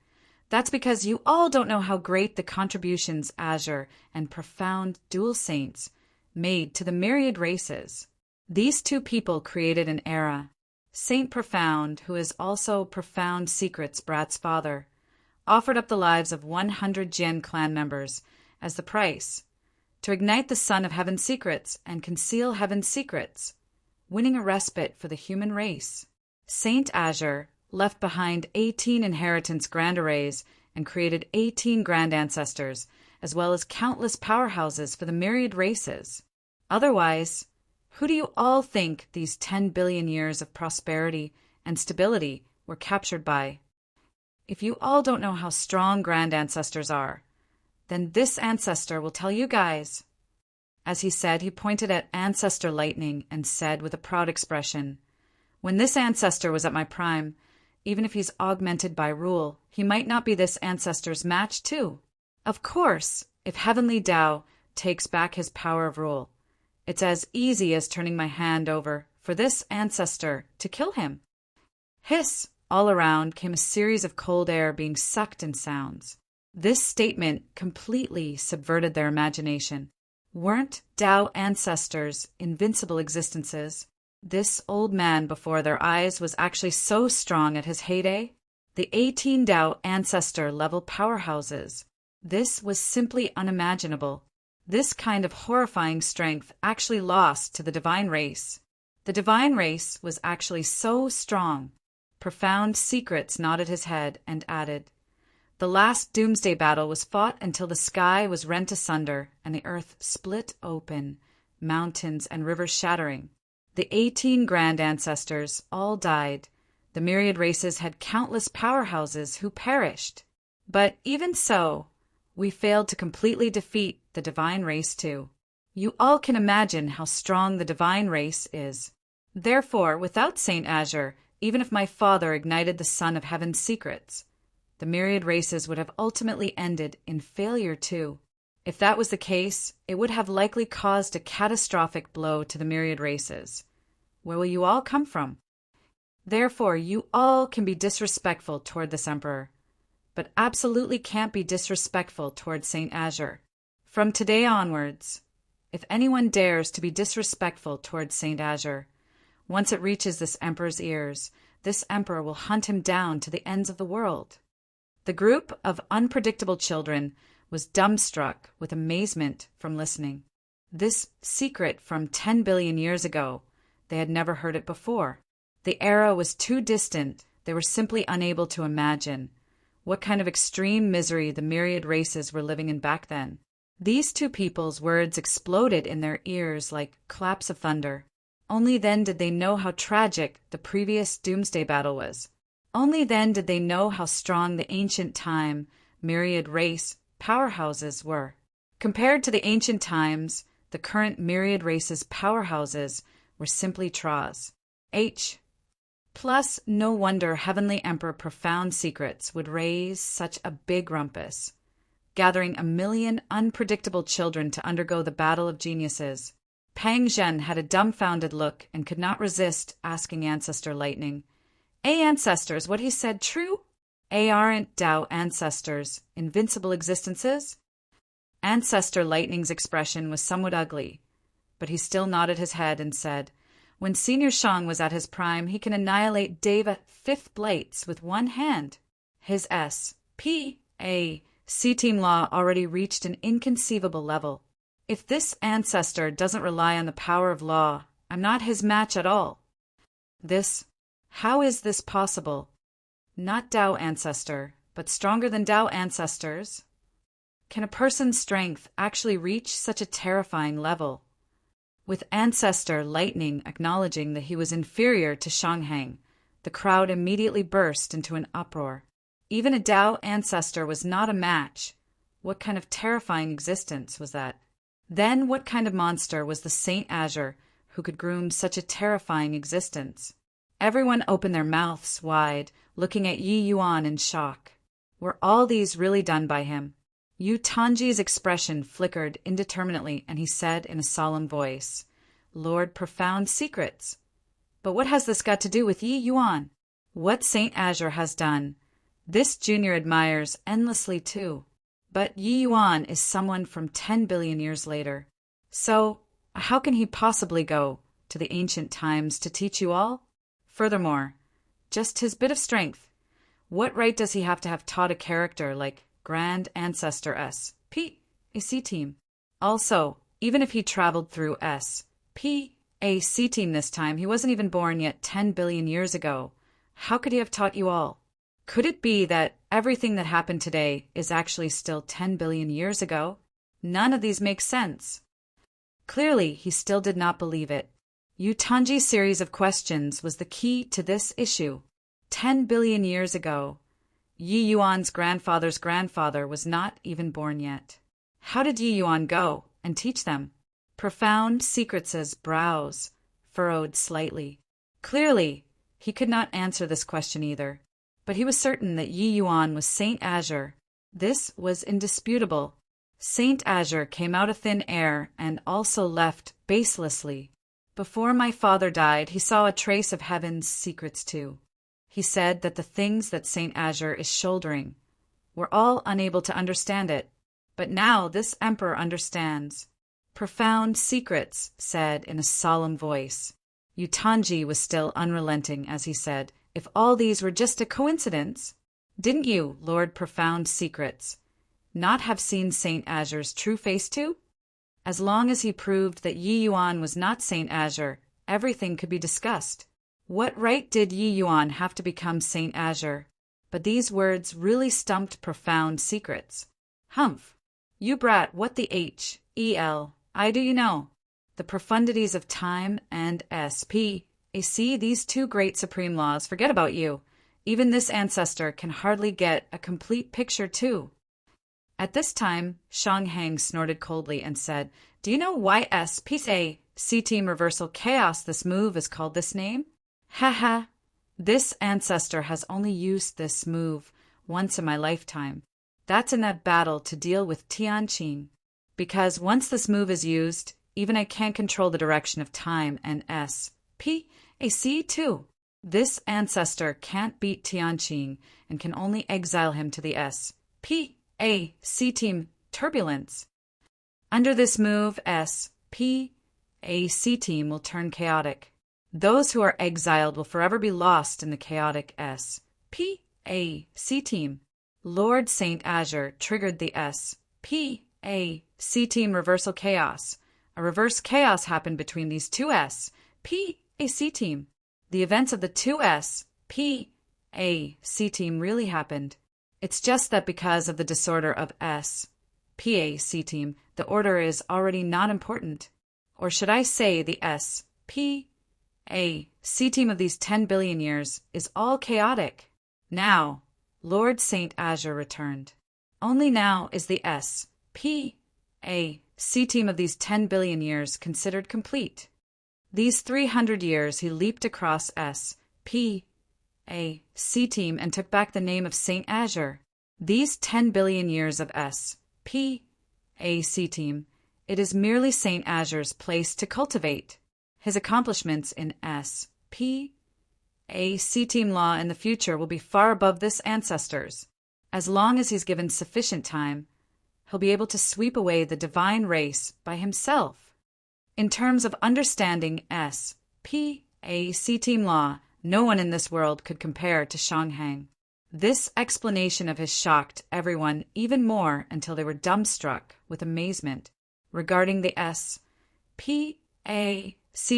"That's because you all don't know how great the contributions Azure and Profound Dual Saints made to the myriad races. These 2 people created an era. Saint Profound, who is also Profound Secrets' Brat's father, offered up the lives of 100 Jian clan members as the price to ignite the sun of Heaven's secrets and conceal Heaven's secrets, winning a respite for the human race. Saint Azure left behind 18 inheritance grand arrays and created 18 grand ancestors, as well as countless powerhouses for the myriad races. Otherwise, who do you all think these 10 billion years of prosperity and stability were captured by? If you all don't know how strong grand ancestors are, then this ancestor will tell you guys." As he said, he pointed at Ancestor Lightning and said with a proud expression, "When this ancestor was at my prime, even if he's augmented by rule, he might not be this ancestor's match too. Of course, if Heavenly Tao takes back his power of rule, it's as easy as turning my hand over for this ancestor to kill him." Hiss! All around came a series of cold air being sucked in sounds. This statement completely subverted their imagination. Weren't Tao ancestors invincible existences? This old man before their eyes was actually so strong at his heyday? The 18 Tao ancestor level powerhouses. This was simply unimaginable. This kind of horrifying strength actually lost to the divine race. The divine race was actually so strong. Profound Secrets nodded his head and added, "The last doomsday battle was fought until the sky was rent asunder and the earth split open, mountains and rivers shattering. The 18 grand ancestors all died. The myriad races had countless powerhouses who perished. But even so, We failed to completely defeat the divine race too. You all can imagine how strong the divine race is. Therefore, without Saint Azure, even if my father ignited the sun of heaven's secrets, the myriad races would have ultimately ended in failure too. If that was the case, it would have likely caused a catastrophic blow to the myriad races. Where will you all come from? Therefore, you all can be disrespectful toward this emperor, but absolutely can't be disrespectful toward Saint Azure. From today onwards, if anyone dares to be disrespectful toward Saint Azure, once it reaches this emperor's ears, this emperor will hunt him down to the ends of the world. The group of unpredictable children was dumbstruck with amazement from listening. This secret from 10 billion years ago, they had never heard it before. The era was too distant, they were simply unable to imagine what kind of extreme misery the myriad races were living in back then. These two people's words exploded in their ears like claps of thunder. Only then did they know how tragic the previous doomsday battle was. Only then did they know how strong the ancient time myriad race powerhouses were. Compared to the ancient times, the current myriad race's powerhouses were simply Tras. Plus, no wonder Heavenly Emperor Profound Secrets would raise such a big rumpus, gathering 1 million unpredictable children to undergo the battle of geniuses. Pang Zhen had a dumbfounded look and could not resist asking Ancestor Lightning, Ancestors, what he said true? Aren't Tao ancestors invincible existences? Ancestor Lightning's expression was somewhat ugly, but he still nodded his head and said, when Senior Shang was at his prime, he can annihilate Deva 5th Blights with one hand. His C-Team law already reached an inconceivable level. If this ancestor doesn't rely on the power of law, I'm not his match at all. How is this possible? Not Tao ancestor, but stronger than Tao ancestors? Can a person's strength actually reach such a terrifying level? With Ancestor Lightning acknowledging that he was inferior to Shanghang, the crowd immediately burst into an uproar. Even a Tao ancestor was not a match. What kind of terrifying existence was that? Then what kind of monster was the Saint Azure who could groom such a terrifying existence? Everyone opened their mouths wide, looking at Yi Yuan in shock. Were all these really done by him? Yu Tanji's expression flickered indeterminately, and he said in a solemn voice, Lord Profound Secrets. But what has this got to do with Yi Yuan? What Saint Azure has done, this junior admires endlessly too. But Yi Yuan is someone from 10 billion years later. So, how can he possibly go to the ancient times to teach you all? Furthermore, just his bit of strength. What right does he have to have taught a character like Grand Ancestor C-Team? Also, even if he traveled through C-Team this time, he wasn't even born yet 10 billion years ago. How could he have taught you all? Could it be that everything that happened today is actually still 10 billion years ago? None of these makes sense. Clearly, he still did not believe it. Yu Tanji's series of questions was the key to this issue. 10 billion years ago, Yi Yuan's grandfather's grandfather was not even born yet. How did Yi Yuan go and teach them? Profound Secrets' brows furrowed slightly. Clearly, he could not answer this question either, but he was certain that Yi Yuan was Saint Azure. This was indisputable. Saint Azure came out of thin air and also left baselessly. Before my father died, he saw a trace of heaven's secrets too. He said that the things that Saint Azure is shouldering, we're all unable to understand it. But now this emperor understands. Profound Secrets said in a solemn voice. Yu Tanji was still unrelenting as he said, if all these were just a coincidence, didn't you, Lord Profound Secrets, not have seen Saint Azure's true face too? As long as he proved that Yi Yuan was not Saint Azure, everything could be discussed. What right did Yi Yuan have to become Saint Azure? But these words really stumped Profound Secrets. Humph! You brat, what the I do you know? The profundities of time and these two great supreme laws, forget about you. Even this ancestor can hardly get a complete picture too. At this time, Shang Hang snorted coldly and said, "Do you know why C-Team Reversal Chaos this move is called this name? Ha. This ancestor has only used this move once in my lifetime. That's in that battle to deal with Tianqing. Because once this move is used, even I can't control the direction of time and SPAC too. This ancestor can't beat Tianqing and can only exile him to the SPAC team turbulence. Under this move, SPAC team will turn chaotic. Those who are exiled will forever be lost in the chaotic SPAC team. Lord Saint Azure triggered the SPAC team reversal chaos. A reverse chaos happened between these two SPAC team. The events of the two SPAC team really happened. It's just that because of the disorder of SPAC team, the order is already not important. Or should I say the SPAC team of these 10 billion years is all chaotic. Now, Lord Saint Azure returned. Only now is the SPAC team of these 10 billion years considered complete. These 300 years he leaped across SPAC team and took back the name of Saint Azure. These 10 billion years of SPAC team, it is merely Saint Azure's place to cultivate. His accomplishments in SPAC team law in the future will be far above this ancestor's. As long as he's given sufficient time, he'll be able to sweep away the divine race by himself. In terms of understanding SPAC team law, no one in this world could compare to Shang Hang. This explanation of his shocked everyone even more until they were dumbstruck with amazement regarding the SPAC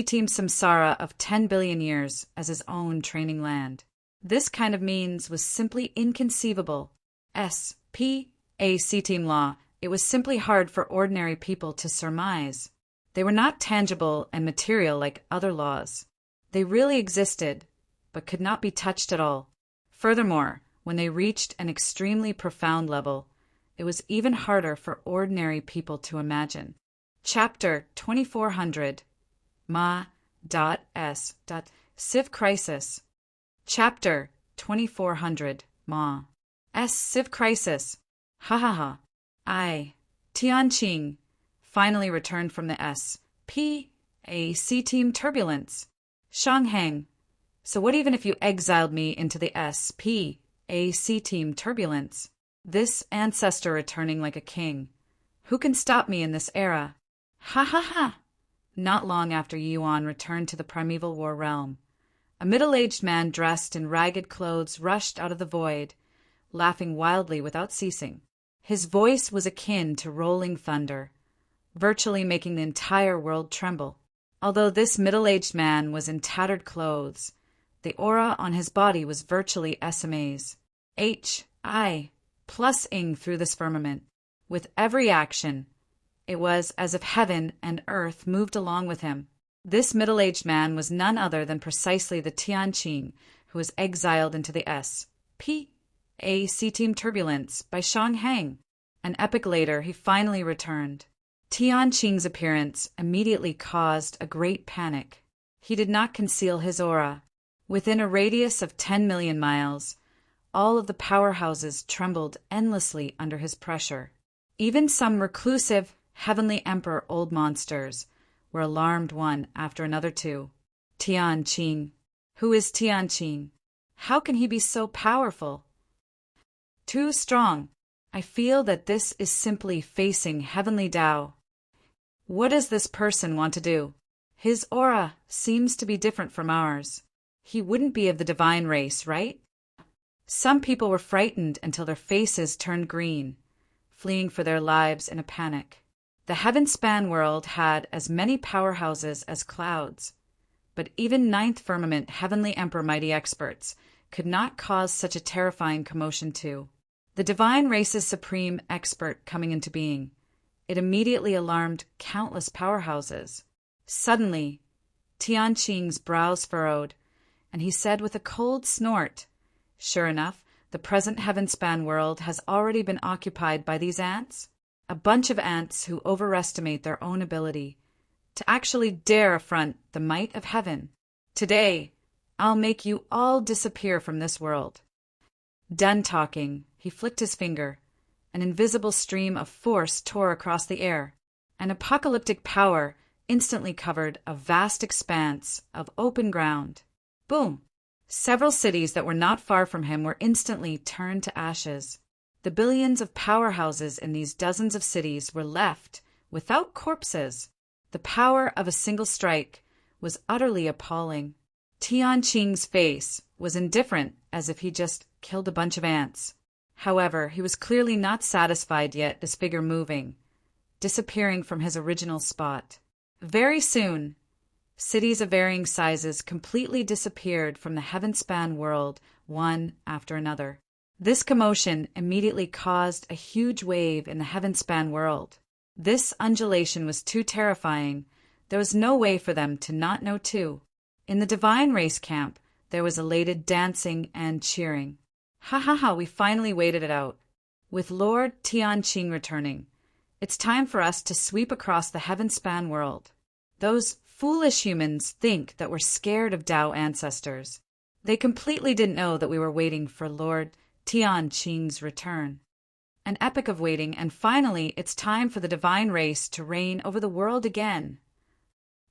team samsara of 10 billion years as his own training land. This kind of means was simply inconceivable. SPAC team law, it was simply hard for ordinary people to surmise. They were not tangible and material like other laws. They really existed, but could not be touched at all. Furthermore, when they reached an extremely profound level, it was even harder for ordinary people to imagine. Chapter 2400 Ma.S. Civ Crisis. Chapter 2400 Ma. S. Civ Crisis. Ha. Tianqing finally returned from the SPAC team turbulence. Shang Hang. So what even if you exiled me into the SPAC team turbulence? This ancestor returning like a king. Who can stop me in this era? Ha. Not long after Yuan returned to the primeval war realm, a middle-aged man dressed in ragged clothes rushed out of the void, laughing wildly without ceasing. His voice was akin to rolling thunder, virtually making the entire world tremble. Although this middle-aged man was in tattered clothes, the aura on his body was virtually SMA's. Plus-ing through this firmament. With every action, it was as if heaven and earth moved along with him. This middle-aged man was none other than precisely the Tianqing who was exiled into the SPAC team turbulence by Shang Hang. An epoch later, he finally returned. Tianqing's appearance immediately caused a great panic. He did not conceal his aura. Within a radius of 10 million miles, all of the powerhouses trembled endlessly under his pressure. Even some reclusive, heavenly emperor old monsters were alarmed one after another too. Tianqing. Who is Tianqing? How can he be so powerful? Too strong. I feel that this is simply facing heavenly Tao. What does this person want to do? His aura seems to be different from ours. He wouldn't be of the divine race, right? Some people were frightened until their faces turned green, fleeing for their lives in a panic. The heaven-span world had as many powerhouses as clouds, but even ninth firmament heavenly emperor mighty experts could not cause such a terrifying commotion too. The divine race's supreme expert coming into being, it immediately alarmed countless powerhouses. Suddenly, Tianqing's brows furrowed, and he said with a cold snort, "Sure enough, the present heaven-span world has already been occupied by these ants? A bunch of ants who overestimate their own ability to actually dare affront the might of heaven. Today, I'll make you all disappear from this world. Done talking, he flicked his finger. An invisible stream of force tore across the air. An apocalyptic power instantly covered a vast expanse of open ground. Boom! Several cities that were not far from him were instantly turned to ashes. The billions of powerhouses in these dozens of cities were left without corpses. The power of a single strike was utterly appalling. Tianqing's face was indifferent, as if he just killed a bunch of ants. However, he was clearly not satisfied yet, his figure moving, disappearing from his original spot. Very soon, cities of varying sizes completely disappeared from the heaven-span world, one after another. This commotion immediately caused a huge wave in the heaven-span world. This undulation was too terrifying. There was no way for them to not know too. In the divine race camp, there was elated dancing and cheering. Ha ha ha, we finally waited it out. With Lord Tianqing returning, it's time for us to sweep across the heaven-span world. Those foolish humans think that we're scared of Tao ancestors. They completely didn't know that we were waiting for Lord Tianqing's return. An epic of waiting, and finally it's time for the divine race to reign over the world again.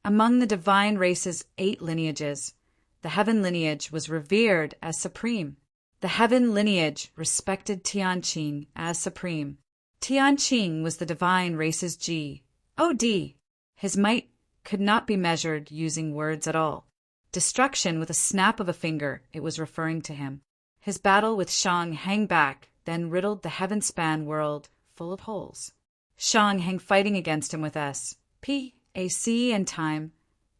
Among the divine race's 8 lineages, the heaven lineage was revered as supreme. The heaven lineage respected Tianqing as supreme. Tianqing was the divine race's God. His might could not be measured using words at all. Destruction with a snap of a finger, it was referring to him. His battle with Shang Hang back then riddled the heaven-span world full of holes. Shang Hang fighting against him with S.P. AC and time,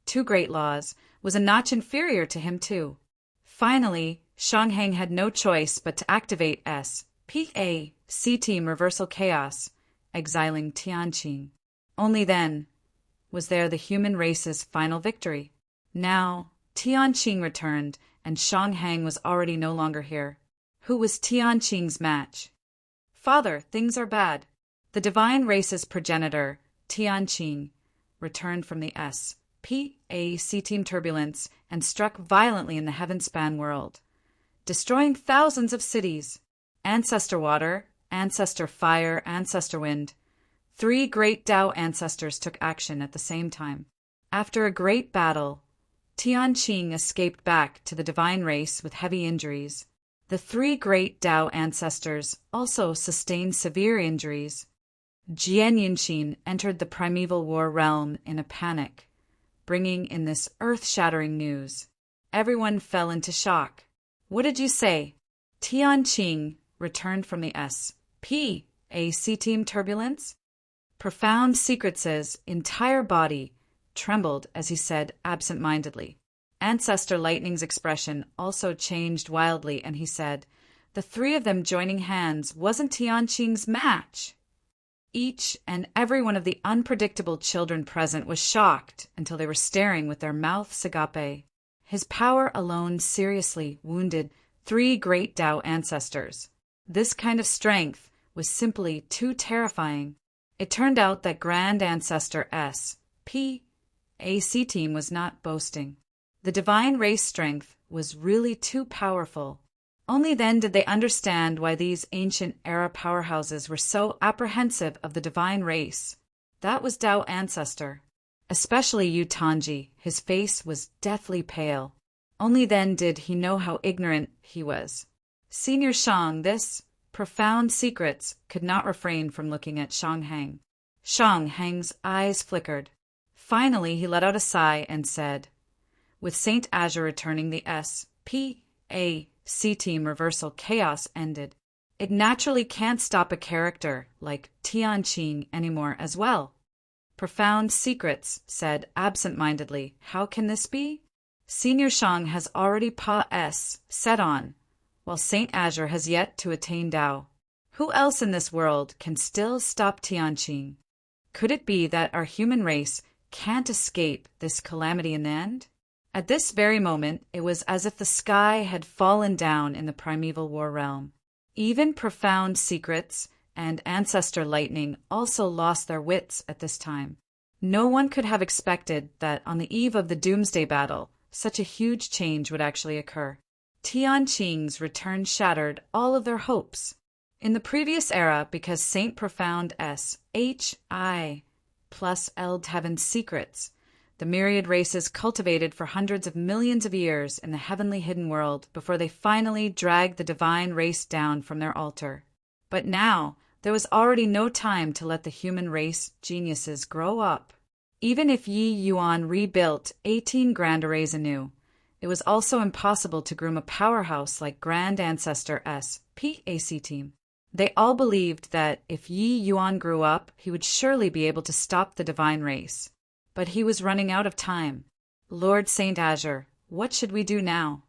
2 great laws, was a notch inferior to him too. Finally, Shang Hang had no choice but to activate S.P.A.C. Team Reversal Chaos, exiling Tianqing. Only then was there the human race's final victory. Now, Tianqing returned, and Shang Hang was already no longer here. Who was Tianqing's match? Father, things are bad. The divine race's progenitor, Tianqing, returned from the S.P.A.C. Team turbulence and struck violently in the heaven-span world, destroying thousands of cities. Ancestor water, ancestor fire, ancestor wind. 3 great Tao ancestors took action at the same time. After a great battle, Tianqing escaped back to the divine race with heavy injuries. The 3 great Tao ancestors also sustained severe injuries. Jian Yinxin entered the primeval war realm in a panic, bringing in this earth-shattering news. Everyone fell into shock. What did you say? Tianqing returned from the S.P.A.C. Team turbulence? Profound Secrets' entire body trembled as he said absent-mindedly. Ancestor Lightning's expression also changed wildly, and he said, the 3 of them joining hands wasn't Tianqing's match. Each and every one of the unpredictable children present was shocked until they were staring with their mouths agape. His power alone seriously wounded 3 great Tao ancestors. This kind of strength was simply too terrifying. It turned out that Grand Ancestor S.P.A.C. Team was not boasting. The divine race strength was really too powerful. Only then did they understand why these ancient era powerhouses were so apprehensive of the divine race. That was Tao ancestor. Especially Yu Tanji, his face was deathly pale. Only then did he know how ignorant he was. Senior Shang, this Profound Secrets, could not refrain from looking at Shang Hang. Shang Hang's eyes flickered. Finally, he let out a sigh and said, with Saint Azure returning, the S.P.A.C. Team Reversal Chaos ended. It naturally can't stop a character like Tianqing anymore as well. Profound Secrets said absent-mindedly, how can this be? Senior Shang has already set on, while Saint Azure has yet to attain Tao. Who else in this world can still stop Tianqing? Could it be that our human race can't escape this calamity in the end? At this very moment, it was as if the sky had fallen down in the primeval war realm. Even profound secrets and ancestor lightning also lost their wits at this time. No one could have expected that on the eve of the Doomsday Battle, such a huge change would actually occur. Tian Qing's return shattered all of their hopes. In the previous era, because Saint Profound S. H. I. plus Eld Heaven's secrets, the myriad races cultivated for hundreds of millions of years in the heavenly hidden world before they finally dragged the divine race down from their altar. But now, there was already no time to let the human race geniuses grow up. Even if Yi Yuan rebuilt 18 grand arrays anew, it was also impossible to groom a powerhouse like Grand Ancestor S. PAC team. They all believed that if Yi Yuan grew up, he would surely be able to stop the divine race. But he was running out of time. Lord Saint Azure, what should we do now?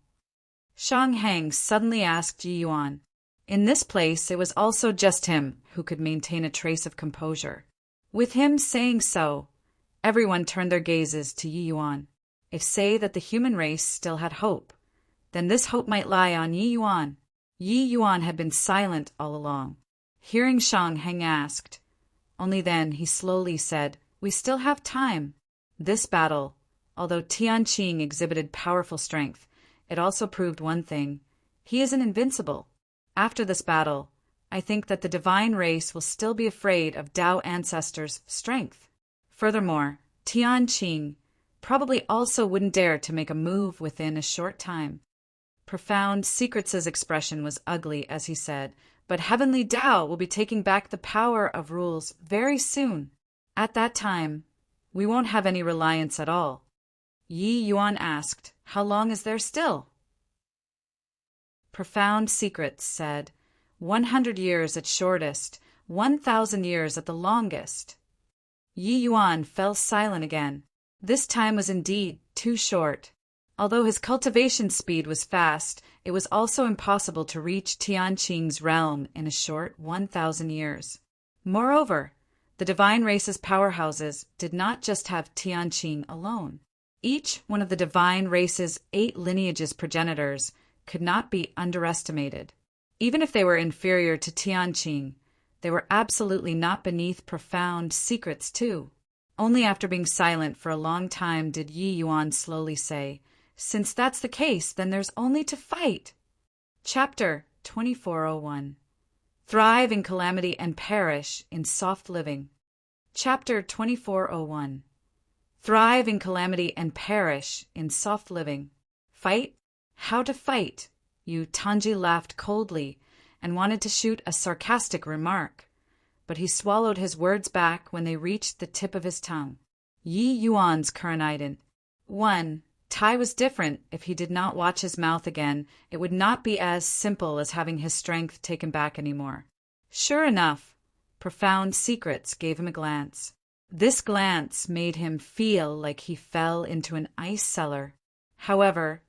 Shang Heng suddenly asked Yi Yuan. In this place, it was also just him who could maintain a trace of composure. With him saying so, everyone turned their gazes to Yi Yuan. If say that the human race still had hope, then this hope might lie on Yi Yuan. Yi Yuan had been silent all along. Hearing Shang Heng asked, only then he slowly said, "We still have time." This battle, although Tian Qing exhibited powerful strength, it also proved one thing: he isn't invincible. After this battle, I think that the divine race will still be afraid of Tao ancestors' strength. Furthermore, Tian Qing probably also wouldn't dare to make a move within a short time. Profound Secrets' expression was ugly as he said, but Heavenly Tao will be taking back the power of rules very soon. At that time, we won't have any reliance at all. Yi Yuan asked, "How long is there still?" Profound Secrets said, 100 years at shortest, 1,000 years at the longest. Yi Yuan fell silent again. This time was indeed too short. Although his cultivation speed was fast, it was also impossible to reach Tian Qing's realm in a short 1,000 years. Moreover, the divine race's powerhouses did not just have Tian Qing alone. Each one of the divine race's 8 lineages progenitors could not be underestimated. Even if they were inferior to Tian Qing, they were absolutely not beneath Profound Secrets too. Only after being silent for a long time did Yi Yuan slowly say, "Since that's the case, then there's only to fight." Chapter 2401. Thrive in Calamity and Perish in Soft Living. Chapter 2401. Thrive in Calamity and Perish in Soft Living. Fight? How to fight? Yu Tanji laughed coldly and wanted to shoot a sarcastic remark, but he swallowed his words back when they reached the tip of his tongue. Yi Yuan's Kureniden. 1. Tai was different. If he did not watch his mouth again, it would not be as simple as having his strength taken back anymore. Sure enough, Profound Secrets gave him a glance. This glance made him feel like he fell into an ice cellar. However,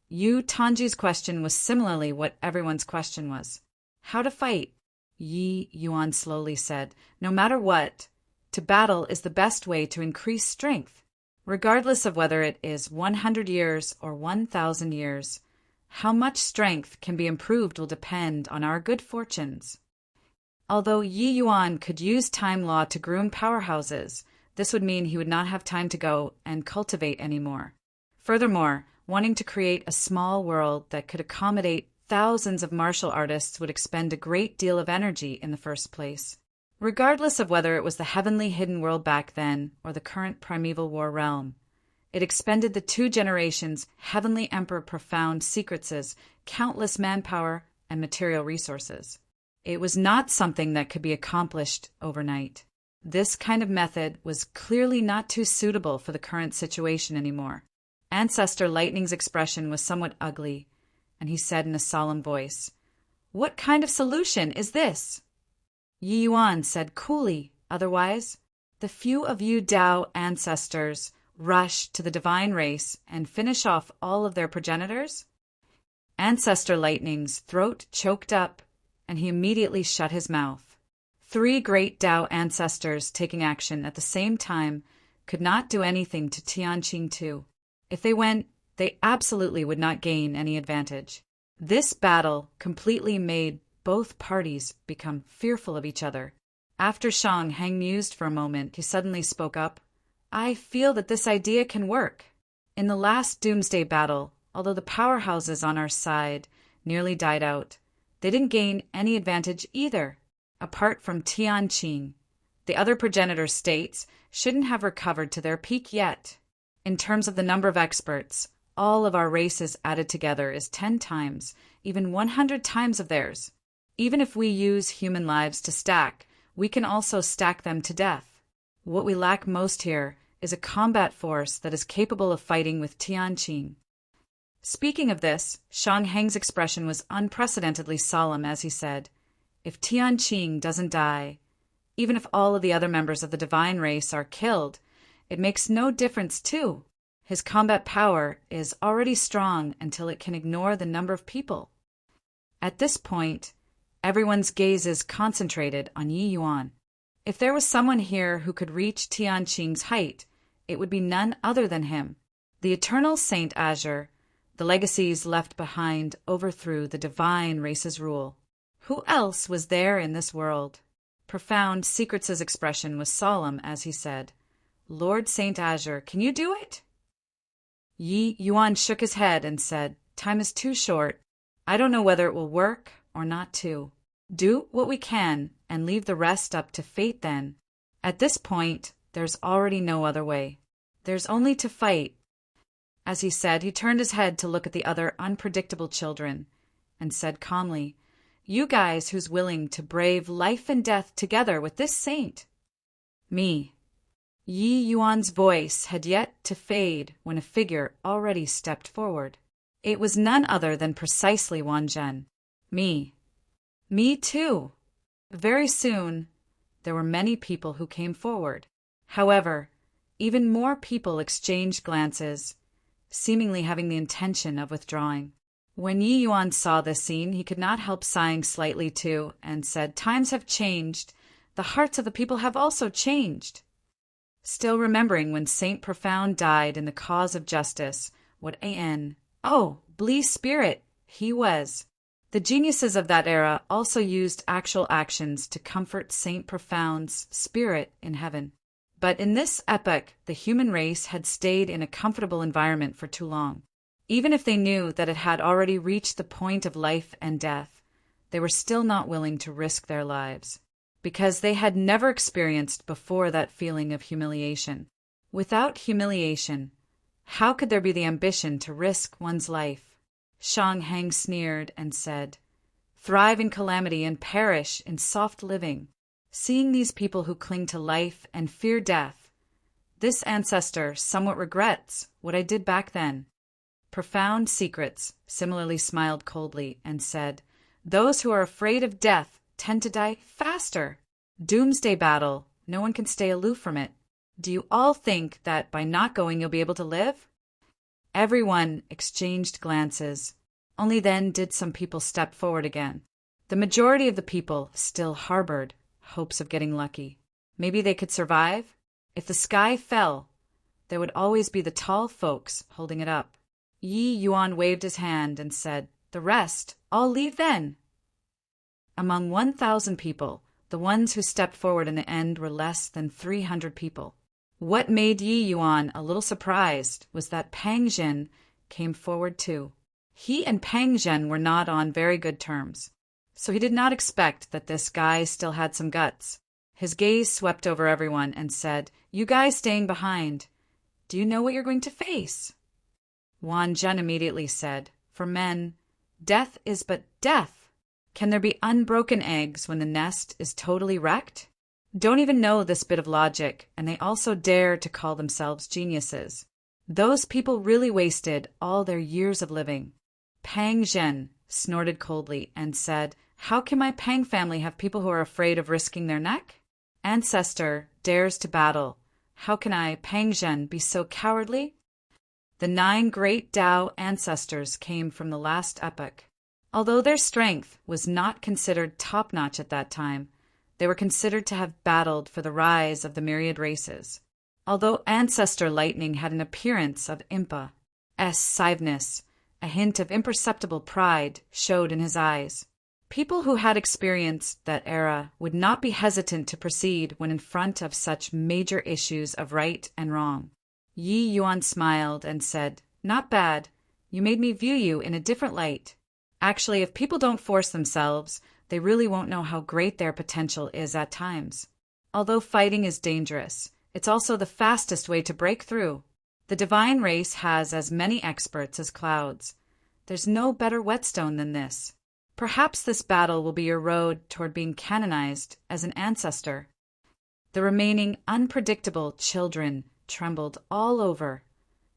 Yu Tanji's question was similarly what everyone's question was. How to fight? Yi Yuan slowly said, no matter what, to battle is the best way to increase strength. Regardless of whether it is 100 years or 1,000 years, how much strength can be improved will depend on our good fortunes. Although Yi Yuan could use time law to groom powerhouses, this would mean he would not have time to go and cultivate anymore. Furthermore, wanting to create a small world that could accommodate thousands of martial artists would expend a great deal of energy in the first place. Regardless of whether it was the heavenly hidden world back then or the current primeval war realm, it expended the 2 generations' heavenly emperor Profound Secrets' countless manpower and material resources. It was not something that could be accomplished overnight. This kind of method was clearly not too suitable for the current situation anymore. Ancestor Lightning's expression was somewhat ugly, and he said in a solemn voice, "What kind of solution is this?" Yi Yuan said coolly, otherwise, the few of you Tao ancestors rush to the divine race and finish off all of their progenitors? Ancestor Lightning's throat choked up, and he immediately shut his mouth. 3 great Tao ancestors taking action at the same time could not do anything to Tianqing too. If they went They absolutely would not gain any advantage. This battle completely made both parties become fearful of each other. After Shang Hang mused for a moment, he suddenly spoke up. I feel that this idea can work. In the last doomsday battle, although the powerhouses on our side nearly died out, they didn't gain any advantage either. Apart from Tianqing, the other progenitor states shouldn't have recovered to their peak yet. In terms of the number of experts, all of our races added together is 10 times, even 100 times of theirs. Even if we use human lives to stack, we can also stack them to death. What we lack most here is a combat force that is capable of fighting with Tianqing. Speaking of this, Shang Heng's expression was unprecedentedly solemn as he said, if Tianqing doesn't die, even if all of the other members of the divine race are killed, it makes no difference too. His combat power is already strong until it can ignore the number of people. At this point, everyone's gaze is concentrated on Yi Yuan. If there was someone here who could reach Tianqing's height, it would be none other than him. The eternal Saint Azure, the legacies left behind overthrew the divine race's rule. Who else was there in this world? Profound Secrets' expression was solemn as he said, Lord Saint Azure, can you do it? Yi Yuan shook his head and said, time is too short. I don't know whether it will work or not to. Do what we can and leave the rest up to fate then. At this point, there's already no other way. There's only to fight. As he said, he turned his head to look at the other unpredictable children and said calmly, you guys who's willing to brave life and death together with this saint? Me. Yi Yuan's voice had yet to fade when a figure already stepped forward. It was none other than precisely Wan Zhen. Me. Me too. Very soon, there were many people who came forward. However, even more people exchanged glances, seemingly having the intention of withdrawing. When Yi Yuan saw this scene, he could not help sighing slightly too, and said, times have changed. The hearts of the people have also changed. Still remembering when Saint Profound died in the cause of justice, what Blee spirit he was. The geniuses of that era also used actual actions to comfort Saint Profound's spirit in heaven. But in this epoch, the human race had stayed in a comfortable environment for too long. Even if they knew that it had already reached the point of life and death, they were still not willing to risk their lives, because they had never experienced before that feeling of humiliation. Without humiliation, how could there be the ambition to risk one's life? Shang Hang sneered and said, thrive in calamity and perish in soft living. Seeing these people who cling to life and fear death, this ancestor somewhat regrets what I did back then. Profound Secrets similarly smiled coldly and said, those who are afraid of death tend to die faster. Doomsday battle, no one can stay aloof from it. Do you all think that by not going you'll be able to live? Everyone exchanged glances. Only then did some people step forward again. The majority of the people still harbored hopes of getting lucky. Maybe they could survive? If the sky fell, there would always be the tall folks holding it up. Yi Yuan waved his hand and said, the rest, I'll leave then. Among 1,000 people, the ones who stepped forward in the end were less than 300 people. What made Yi Yuan a little surprised was that Pang Zhen came forward too. He and Pang Zhen were not on very good terms, so he did not expect that this guy still had some guts. His gaze swept over everyone and said, you guys staying behind, do you know what you're going to face? Wan Zhen immediately said, for men, death is but death. Can there be unbroken eggs when the nest is totally wrecked? Don't even know this bit of logic, and they also dare to call themselves geniuses. Those people really wasted all their years of living. Pang Zhen snorted coldly and said, how can my Pang family have people who are afraid of risking their neck? Ancestor dares to battle. How can I, Pang Zhen, be so cowardly? The 9 great Tao ancestors came from the last epoch. Although their strength was not considered top-notch at that time, they were considered to have battled for the rise of the myriad races. Although ancestor lightning had an appearance of impa, Siveness, a hint of imperceptible pride, showed in his eyes. People who had experienced that era would not be hesitant to proceed when in front of such major issues of right and wrong. Yi Yuan smiled and said, "Not bad. You made me view you in a different light. Actually, if people don't force themselves, they really won't know how great their potential is at times. Although fighting is dangerous, it's also the fastest way to break through. The divine race has as many experts as clouds. There's no better whetstone than this. Perhaps this battle will be your road toward being canonized as an ancestor." The remaining unpredictable children trembled all over,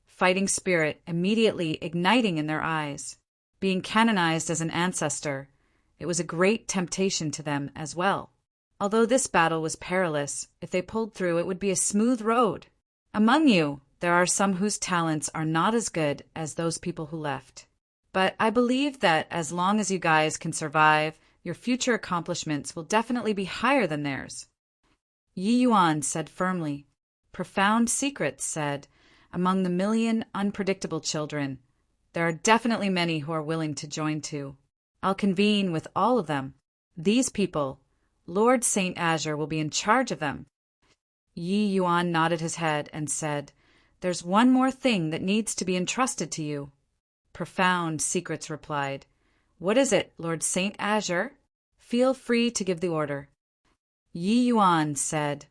fighting spirit immediately igniting in their eyes. Being canonized as an ancestor, it was a great temptation to them as well. Although this battle was perilous, if they pulled through it would be a smooth road. Among you, there are some whose talents are not as good as those people who left. But I believe that as long as you guys can survive, your future accomplishments will definitely be higher than theirs. Yi Yuan said firmly. Profound Secrets said, among the million unpredictable children, there are definitely many who are willing to join too. I'll convene with all of them. These people, Lord Saint Azure will be in charge of them. Yi Yuan nodded his head and said, There's one more thing that needs to be entrusted to you. Profound Secrets replied, What is it, Lord Saint Azure? Feel free to give the order. Yi Yuan said,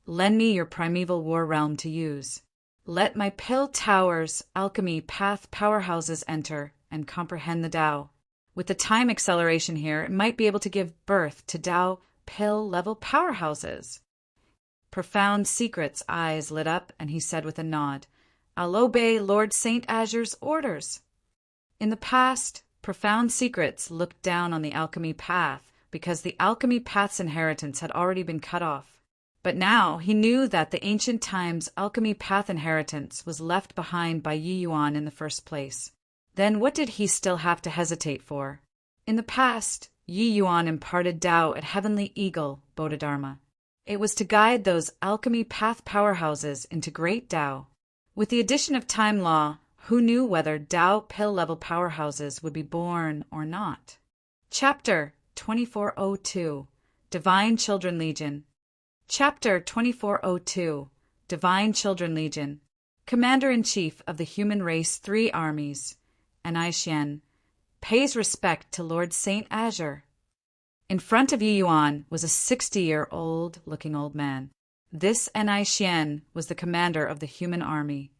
Lend me your primeval war realm to use. Let my pill towers, alchemy, path powerhouses enter and comprehend the Tao. With the time acceleration here, it might be able to give birth to Tao pill level powerhouses. Profound Secrets' eyes lit up and he said with a nod, I'll obey Lord Saint Azure's orders. In the past, Profound Secrets looked down on the alchemy path because the alchemy path's inheritance had already been cut off. But now he knew that the ancient times alchemy path inheritance was left behind by Yi Yuan in the first place. Then what did he still have to hesitate for? In the past, Yi Yuan imparted Tao at Heavenly Eagle, Bodhidharma. It was to guide those alchemy path powerhouses into great Tao. With the addition of time law, who knew whether Tao pill-level powerhouses would be born or not? Chapter 2402, Divine Children Legion. Chapter 2402, Divine Children Legion. Commander-in-Chief of the Human Race 3 Armies, Anai Xian, pays respect to Lord Saint Azure. In front of Yi Yuan was a 60-year-old looking old man. This Anai Xian was the commander of the human army,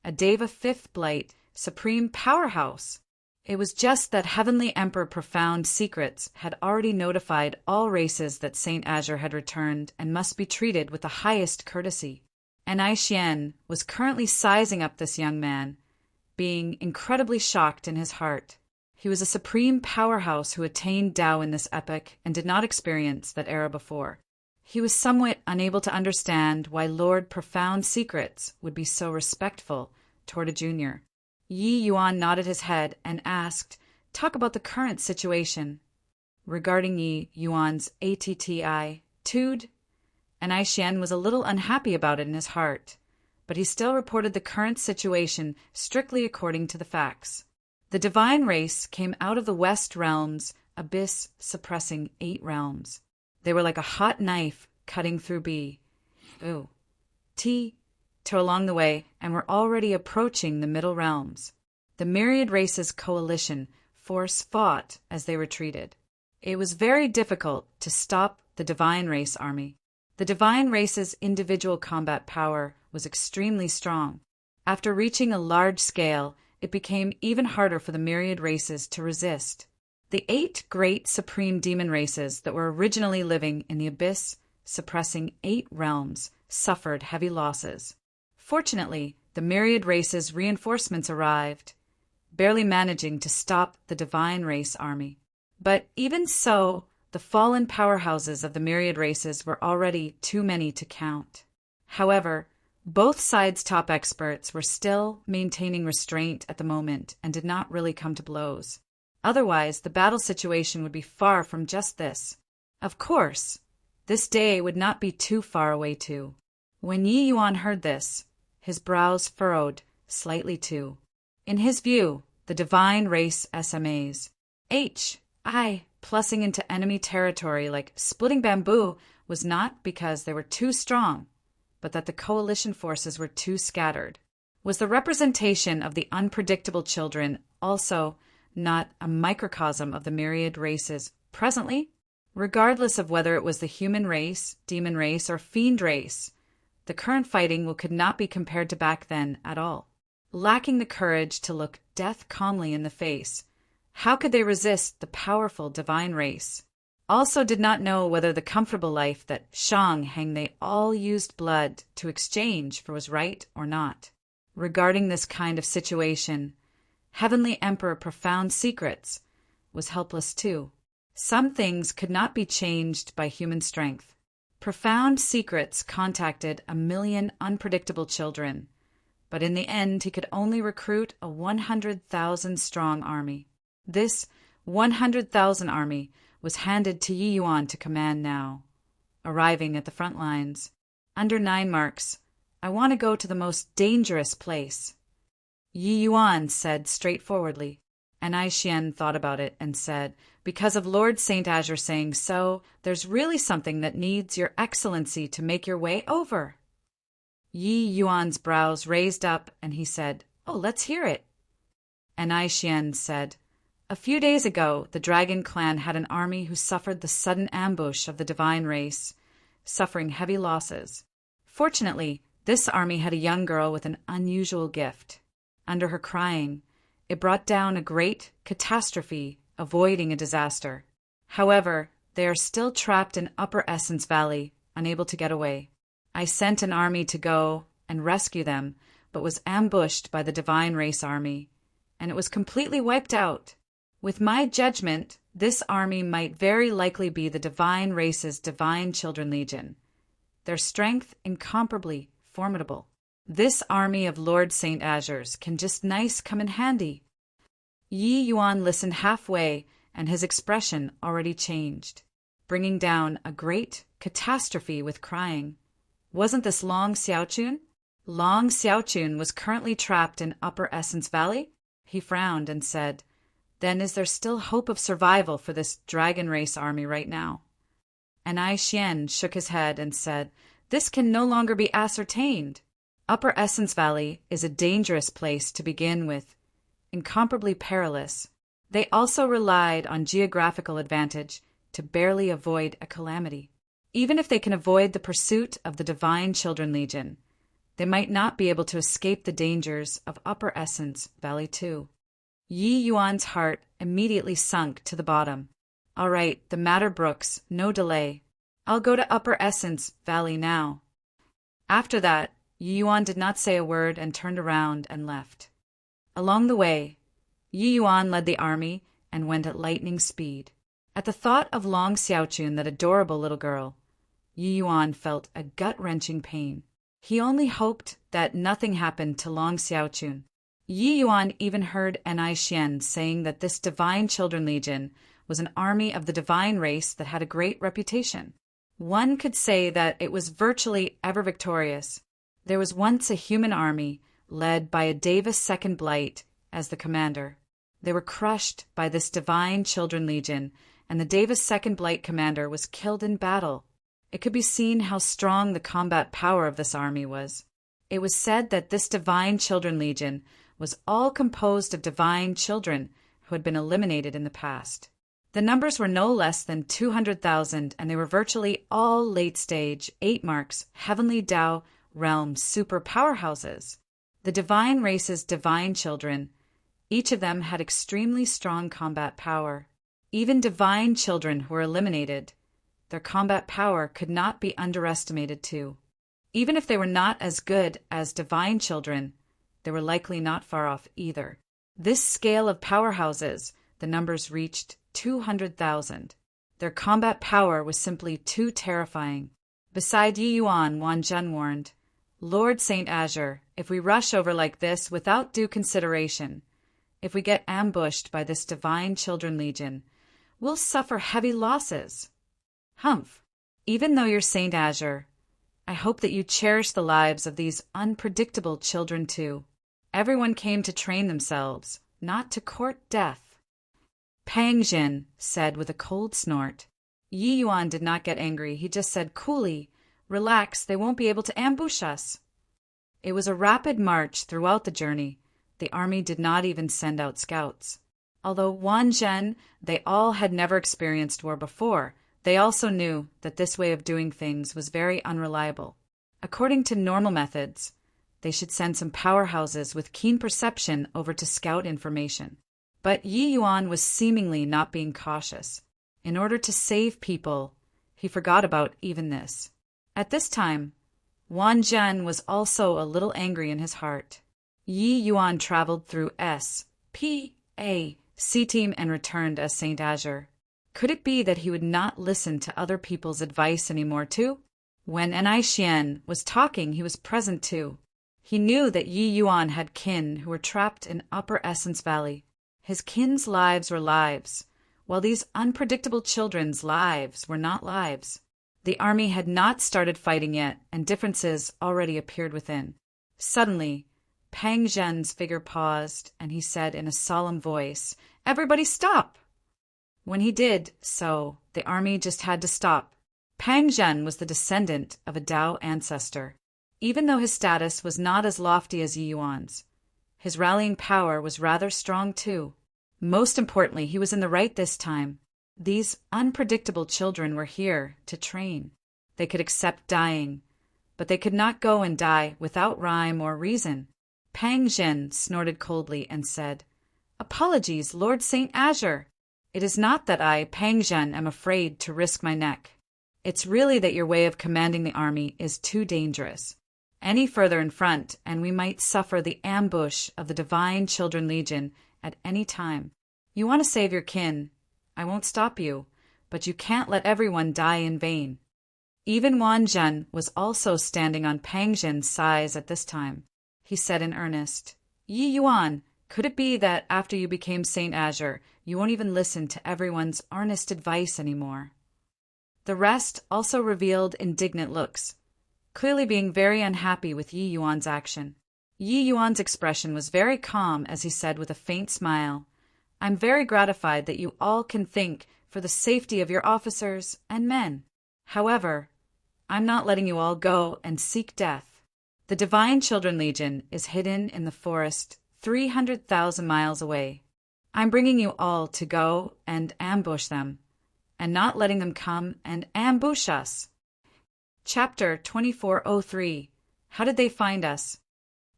a Deva 5th Blight, supreme powerhouse. It was just that Heavenly Emperor Profound Secrets had already notified all races that Saint Azure had returned and must be treated with the highest courtesy. Anai Xian was currently sizing up this young man, being incredibly shocked in his heart. He was a supreme powerhouse who attained Tao in this epoch and did not experience that era before. He was somewhat unable to understand why Lord Profound Secrets would be so respectful toward a junior. Yi Yuan nodded his head and asked, Talk about the current situation. Regarding Yi Yuan's attitude, Anai Xian was a little unhappy about it in his heart, but he still reported the current situation strictly according to the facts. The divine race came out of the West Realms, abyss suppressing 8 realms. They were like a hot knife cutting through along the way, and were already approaching the middle realms. The myriad races coalition force fought as they retreated. It was very difficult to stop the divine race army. The divine race's individual combat power was extremely strong. After reaching a large scale, it became even harder for the myriad races to resist. The 8 great supreme demon races that were originally living in the abyss, suppressing 8 realms, suffered heavy losses. Fortunately, the myriad race's reinforcements arrived, barely managing to stop the divine race army. But even so, the fallen powerhouses of the myriad races were already too many to count. However, both sides' top experts were still maintaining restraint at the moment and did not really come to blows. Otherwise, the battle situation would be far from just this. Of course, this day would not be too far away too. When Yi Yuan heard this, his brows furrowed slightly too. In his view, the divine race SMAs, plussing into enemy territory like splitting bamboo was not because they were too strong, but that the coalition forces were too scattered. Was the representation of the unpredictable children also not a microcosm of the myriad races presently? Regardless of whether it was the human race, demon race, or fiend race, the current fighting could not be compared to back then at all. Lacking the courage to look death calmly in the face, how could they resist the powerful divine race? Also did not know whether the comfortable life that Shang Heng they all used blood to exchange for was right or not. Regarding this kind of situation, Heavenly Emperor Profound Secrets was helpless too. Some things could not be changed by human strength. Profound Secrets contacted 1 million unpredictable children, but in the end he could only recruit a 100,000 strong army. This 100,000 army was handed to Yi Yuan to command now. Arriving at the front lines, under 9 marks, I want to go to the most dangerous place. Yi Yuan said straightforwardly, and Ai Xian thought about it and said, because of Lord Saint Azure saying so, there's really something that needs your excellency to make your way over. Yi Yuan's brows raised up and he said, oh, let's hear it. And Ai Xian said, a few days ago, the Dragon Clan had an army who suffered the sudden ambush of the divine race, suffering heavy losses. Fortunately, this army had a young girl with an unusual gift. Under her crying, it brought down a great catastrophe, avoiding a disaster. However, they are still trapped in Upper Essence Valley, unable to get away. I sent an army to go and rescue them, but was ambushed by the divine race army, and it was completely wiped out. With my judgment, this army might very likely be the divine race's Divine Children Legion. Their strength incomparably formidable. This army of Lord Saint Azure's can just nice come in handy. Yi Yuan listened halfway, and his expression already changed, bringing down a great catastrophe with crying. Wasn't this Long Xiaochun? Long Xiaochun was currently trapped in Upper Essence Valley? He frowned and said, then is there still hope of survival for this dragon race army right now? And Ai Xian shook his head and said, this can no longer be ascertained. Upper Essence Valley is a dangerous place to begin with, incomparably perilous. They also relied on geographical advantage to barely avoid a calamity. Even if they can avoid the pursuit of the Divine Children Legion, they might not be able to escape the dangers of Upper Essence Valley too. Yi Yuan's heart immediately sunk to the bottom. All right, the matter brooks, no delay. I'll go to Upper Essence Valley now. After that, Yi Yuan did not say a word and turned around and left. Along the way, Yi Yuan led the army and went at lightning speed. At the thought of Long Xiaochun, that adorable little girl, Yi Yuan felt a gut-wrenching pain. He only hoped that nothing happened to Long Xiaochun. Yi Yuan even heard Ai Xian saying that this Divine Children Legion was an army of the divine race that had a great reputation. One could say that it was virtually ever victorious. There was once a human army led by a Davis Second Blight as the commander. They were crushed by this Divine Children Legion, and the Davis Second Blight commander was killed in battle. It could be seen how strong the combat power of this army was. It was said that this Divine Children Legion was all composed of divine children who had been eliminated in the past. The numbers were no less than 200,000, and they were virtually all late-stage, 8 marks, heavenly Tao realm super powerhouses. The divine race's divine children, each of them had extremely strong combat power. Even divine children who were eliminated, their combat power could not be underestimated too. Even if they were not as good as divine children, they were likely not far off either. This scale of powerhouses, the numbers reached 200,000. Their combat power was simply too terrifying. Beside Yi Yuan, Wan Zhen warned, Lord Saint Azure, if we rush over like this without due consideration, if we get ambushed by this Divine Children Legion, we'll suffer heavy losses. Humph. Even though you're Saint Azure, I hope that you cherish the lives of these unpredictable children too. Everyone came to train themselves, not to court death. Pang Jin said with a cold snort. Yi Yuan did not get angry. He just said coolly, "Relax, they won't be able to ambush us." It was a rapid march throughout the journey. The army did not even send out scouts. Although Wan Zhen, they all had never experienced war before, they also knew that this way of doing things was very unreliable. According to normal methods, they should send some powerhouses with keen perception over to scout information. But Yi Yuan was seemingly not being cautious. In order to save people, he forgot about even this. At this time, Wan Zhen was also a little angry in his heart. Yi Yuan traveled through S.P.A.C. team and returned as Saint Azure. Could it be that he would not listen to other people's advice anymore too? When Ni Xian was talking, he was present too. He knew that Yi Yuan had kin who were trapped in Upper Essence Valley. His kin's lives were lives, while these unpredictable children's lives were not lives. The army had not started fighting yet, and differences already appeared within. Suddenly, Pang Zhen's figure paused, and he said in a solemn voice, "Everybody stop!" When he did so, the army just had to stop. Pang Zhen was the descendant of a Dao ancestor. Even though his status was not as lofty as Yi Yuan's, his rallying power was rather strong too. Most importantly, he was in the right this time. These unpredictable children were here to train. They could accept dying, but they could not go and die without rhyme or reason. Pang Zhen snorted coldly and said, "Apologies, Lord Saint Azure. It is not that I, Pang Zhen, am afraid to risk my neck. It's really that your way of commanding the army is too dangerous. Any further in front, and we might suffer the ambush of the Divine Children Legion at any time. You want to save your kin. I won't stop you, but you can't let everyone die in vain." Even Wan Zhen was also standing on Pang Zhen's side at this time. He said in earnest, "Yi Yuan, could it be that after you became Saint Azure, you won't even listen to everyone's earnest advice anymore?" The rest also revealed indignant looks, clearly being very unhappy with Yi Yuan's action. Yi Yuan's expression was very calm as he said with a faint smile, "I'm very gratified that you all can think for the safety of your officers and men. However, I'm not letting you all go and seek death. The Divine Children Legion is hidden in the forest 300,000 miles away. I'm bringing you all to go and ambush them, and not letting them come and ambush us." Chapter 2403. How did they find us?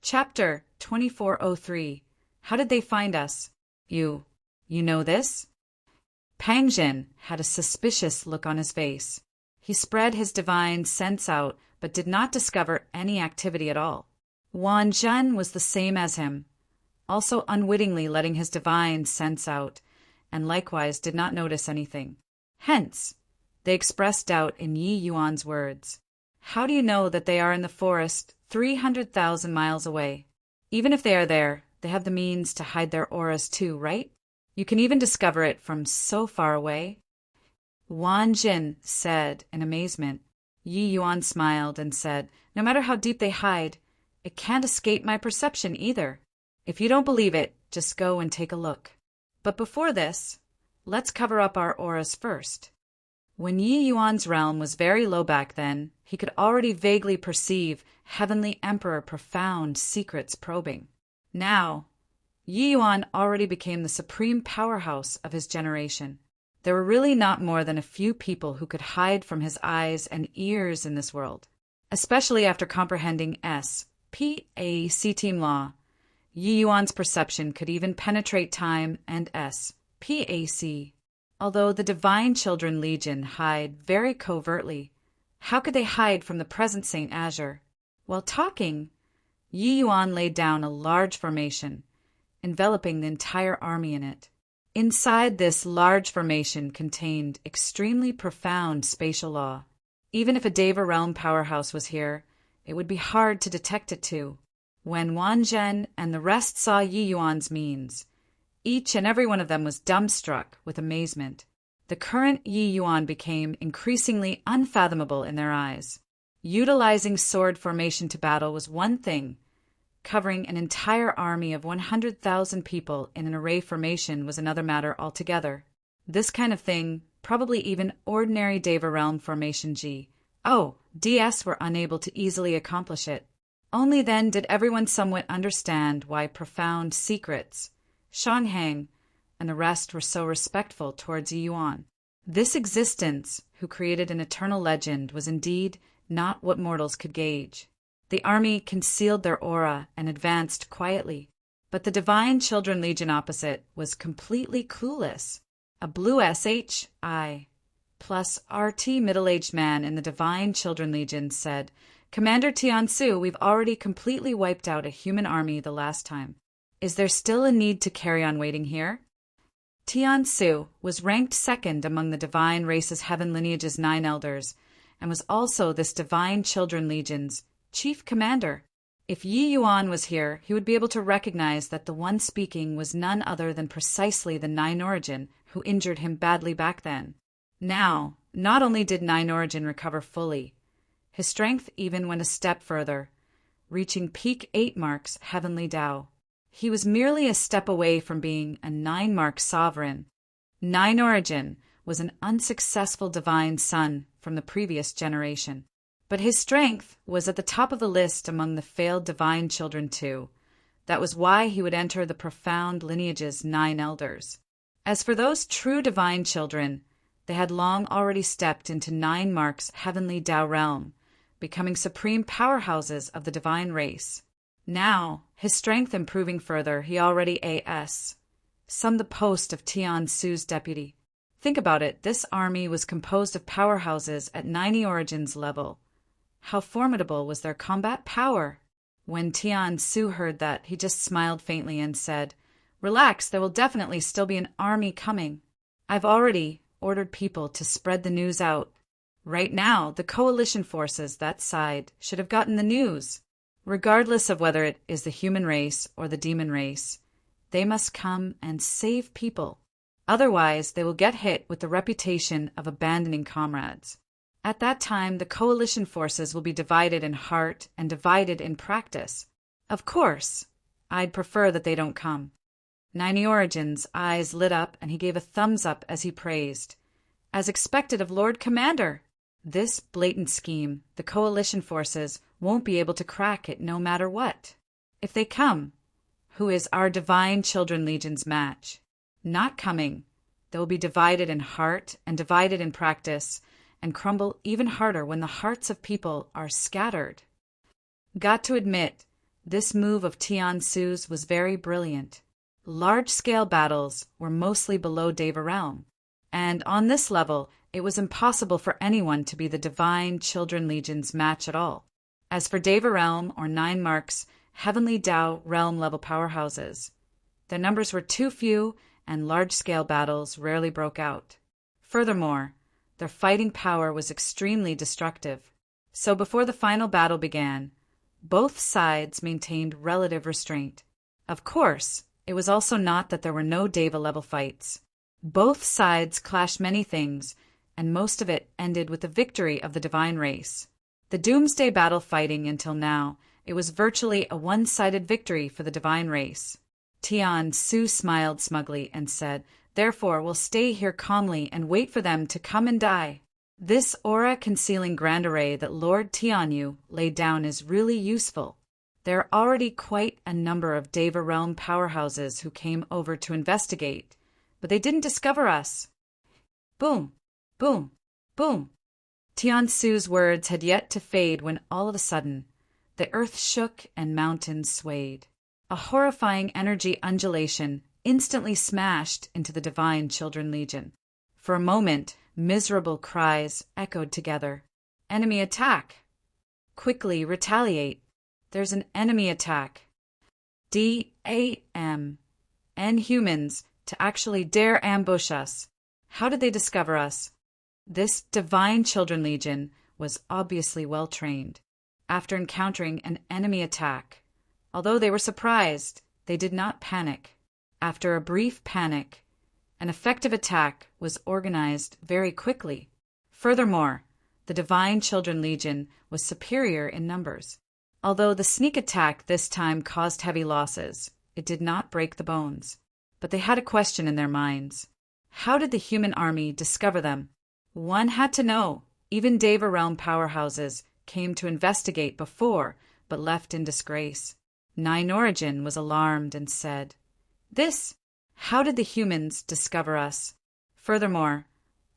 Chapter 2403. How did they find us? You know this? Pang Zhen had a suspicious look on his face. He spread his divine sense out, but did not discover any activity at all. Wan Zhen was the same as him, also unwittingly letting his divine sense out, and likewise did not notice anything. Hence, they expressed doubt in Yi Yuan's words. "How do you know that they are in the forest 300,000 miles away? Even if they are there, they have the means to hide their auras too, right? You can even discover it from so far away." Wan Zhen said in amazement. Yi Yuan smiled and said, "No matter how deep they hide, it can't escape my perception either. If you don't believe it, just go and take a look. But before this, let's cover up our auras first." When Yi Yuan's realm was very low back then, he could already vaguely perceive Heavenly Emperor profound secrets probing. Now, Yi Yuan already became the supreme powerhouse of his generation. There were really not more than a few people who could hide from his eyes and ears in this world. Especially after comprehending S.P.A.C. team law, Yi Yuan's perception could even penetrate time and S.P.A.C. Although the Divine Children Legion hide very covertly, how could they hide from the present Saint Azure? While talking, Yi Yuan laid down a large formation, enveloping the entire army in it. Inside this large formation contained extremely profound spatial law. Even if a Deva realm powerhouse was here, it would be hard to detect it too. When Wan Zhen and the rest saw Yi Yuan's means, each and every one of them was dumbstruck with amazement. The current Yi Yuan became increasingly unfathomable in their eyes. Utilizing sword formation to battle was one thing, Covering an entire army of 100,000 people in an array formation was another matter altogether. This kind of thing, probably even ordinary Deva Realm formation DS were unable to easily accomplish it. Only then did everyone somewhat understand why profound secrets, Shanghang, and the rest were so respectful towards Yuan. This existence, who created an eternal legend, was indeed not what mortals could gauge. The army concealed their aura and advanced quietly, but the Divine Children Legion opposite was completely clueless. A blue SHI plus RT middle-aged man in the Divine Children Legion said, "Commander Tiansu, we've already completely wiped out a human army the last time. Is there still a need to carry on waiting here?" Tiansu was ranked second among the Divine Race's Heaven Lineage's 9 elders, and was also this Divine Children Legion's chief commander. If Yi Yuan was here, he would be able to recognize that the one speaking was none other than precisely the Nine Origin who injured him badly back then. Now, not only did Nine Origin recover fully, his strength even went a step further, reaching peak 8 marks Heavenly Tao. He was merely a step away from being a 9-mark sovereign. Nine Origin was an unsuccessful divine son from the previous generation. But his strength was at the top of the list among the failed divine children too. That was why he would enter the profound lineage's 9 elders. As for those true divine children, they had long already stepped into 9 marks Heavenly Tao realm, becoming supreme powerhouses of the divine race. Now, his strength improving further, he already summed the post of Tian Su's deputy. Think about it, this army was composed of powerhouses at 90 Origins level. How formidable was their combat power? When Tian Su heard that, he just smiled faintly and said, "Relax, there will definitely still be an army coming. I've already ordered people to spread the news out. Right now, the coalition forces, that side, should have gotten the news. Regardless of whether it is the human race or the demon race, they must come and save people. Otherwise, they will get hit with the reputation of abandoning comrades. At that time, the coalition forces will be divided in heart and divided in practice. Of course, I'd prefer that they don't come." 90 Origin's eyes lit up and he gave a thumbs up as he praised. "As expected of Lord Commander. This blatant scheme, the coalition forces won't be able to crack it no matter what. If they come, who is our Divine Children Legion's match? Not coming, they will be divided in heart and divided in practice, and crumble even harder when the hearts of people are scattered." Got to admit, this move of Tian Su's was very brilliant. Large-scale battles were mostly below Deva Realm, and on this level, it was impossible for anyone to be the Divine Children Legion's match at all. As for Deva Realm or 9 marks, Heavenly Tao Realm level powerhouses, their numbers were too few and large-scale battles rarely broke out. Furthermore, their fighting power was extremely destructive. So before the final battle began, both sides maintained relative restraint. Of course, it was also not that there were no Deva-level fights. Both sides clashed many things, and most of it ended with the victory of the divine race. The Doomsday battle fighting until now, it was virtually a one-sided victory for the divine race. Tian Su smiled smugly and said, "Therefore we'll stay here calmly and wait for them to come and die." This aura-concealing grand array that Lord Tianyu laid down is really useful. There are already quite a number of Deva Realm powerhouses who came over to investigate, but they didn't discover us. Boom, boom, boom. Tian Su's words had yet to fade when all of a sudden, the earth shook and mountains swayed. A horrifying energy undulation instantly smashed into the Divine Children Legion. For a moment, miserable cries echoed together. "Enemy attack! Quickly retaliate! There's an enemy attack! DAM! Humans to actually dare ambush us! How did they discover us?" This Divine Children Legion was obviously well trained. After encountering an enemy attack, although they were surprised, they did not panic. After a brief panic, an effective attack was organized very quickly. Furthermore, the Divine Children Legion was superior in numbers. Although the sneak attack this time caused heavy losses, it did not break the bones. But they had a question in their minds. How did the human army discover them? One had to know. Even Deva realm powerhouses came to investigate before, but left in disgrace. Nine Origin was alarmed and said, How did the humans discover us? Furthermore,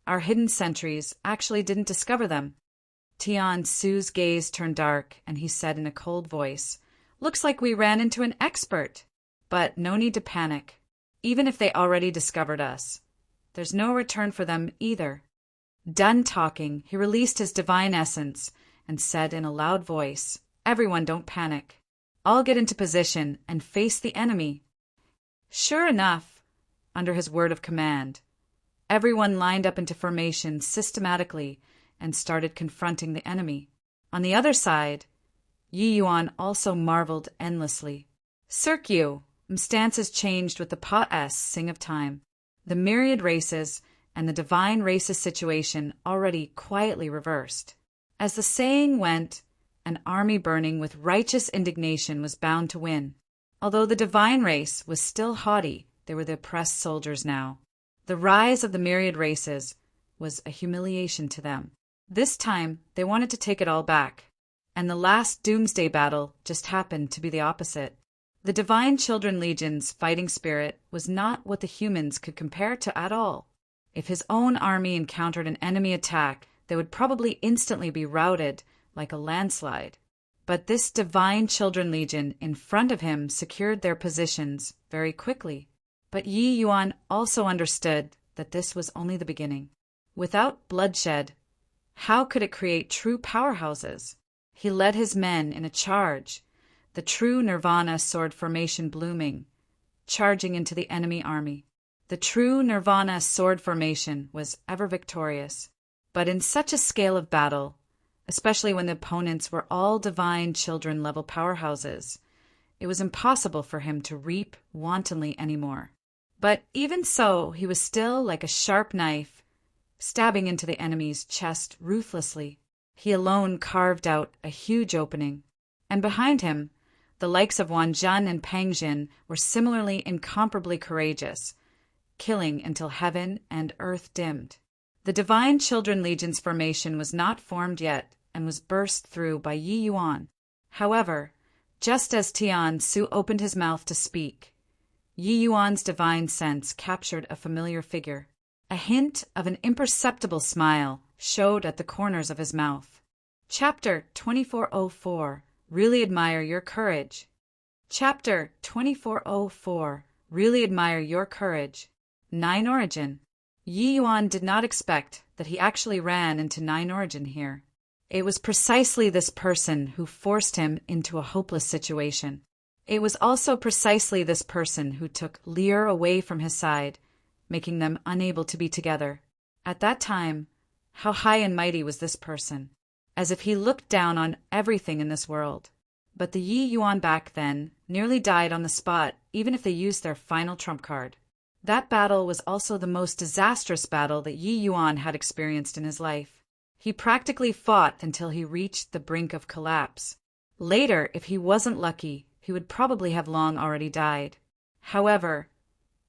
our hidden sentries actually didn't discover them. Tian Su's gaze turned dark, and he said in a cold voice, Looks like we ran into an expert. But no need to panic. Even if they already discovered us, there's no return for them either. Done talking, he released his divine essence and said in a loud voice, Everyone don't panic. I'll get into position and face the enemy. Sure enough, under his word of command, everyone lined up into formation systematically and started confronting the enemy. On the other side, Yi Yuan also marveled endlessly. Cirque, stances changed with the Pa-S sing of time. The myriad races and the divine races situation already quietly reversed. As the saying went, an army burning with righteous indignation was bound to win. Although the divine race was still haughty, they were the oppressed soldiers now. The rise of the myriad races was a humiliation to them. This time, they wanted to take it all back. And the last Doomsday battle just happened to be the opposite. The Divine Children Legion's fighting spirit was not what the humans could compare to at all. If his own army encountered an enemy attack, they would probably instantly be routed like a landslide. But this Divine Children Legion in front of him secured their positions very quickly. But Yi Yuan also understood that this was only the beginning. Without bloodshed, how could it create true powerhouses? He led his men in a charge, the true Nirvana sword formation blooming, charging into the enemy army. The true Nirvana sword formation was ever victorious. But in such a scale of battle, especially when the opponents were all divine children level powerhouses, it was impossible for him to reap wantonly anymore. But even so, he was still like a sharp knife, stabbing into the enemy's chest ruthlessly. He alone carved out a huge opening, and behind him, the likes of Wan Zhan and Pang Jin were similarly incomparably courageous, killing until heaven and earth dimmed. The Divine Children Legion's formation was not formed yet and was burst through by Yi Yuan. However, just as Tian Su opened his mouth to speak, Yi Yuan's divine sense captured a familiar figure. A hint of an imperceptible smile showed at the corners of his mouth. Chapter 2404. Really admire your courage. Chapter 2404. Really admire your courage. Nine Origin. Yi Yuan did not expect that he actually ran into Nine Origin here. It was precisely this person who forced him into a hopeless situation. It was also precisely this person who took Lear away from his side, making them unable to be together. At that time, how high and mighty was this person, as if he looked down on everything in this world. But the Yi Yuan back then nearly died on the spot, even if they used their final trump card. That battle was also the most disastrous battle that Yi Yuan had experienced in his life. He practically fought until he reached the brink of collapse. Later, if he wasn't lucky, he would probably have long already died. However,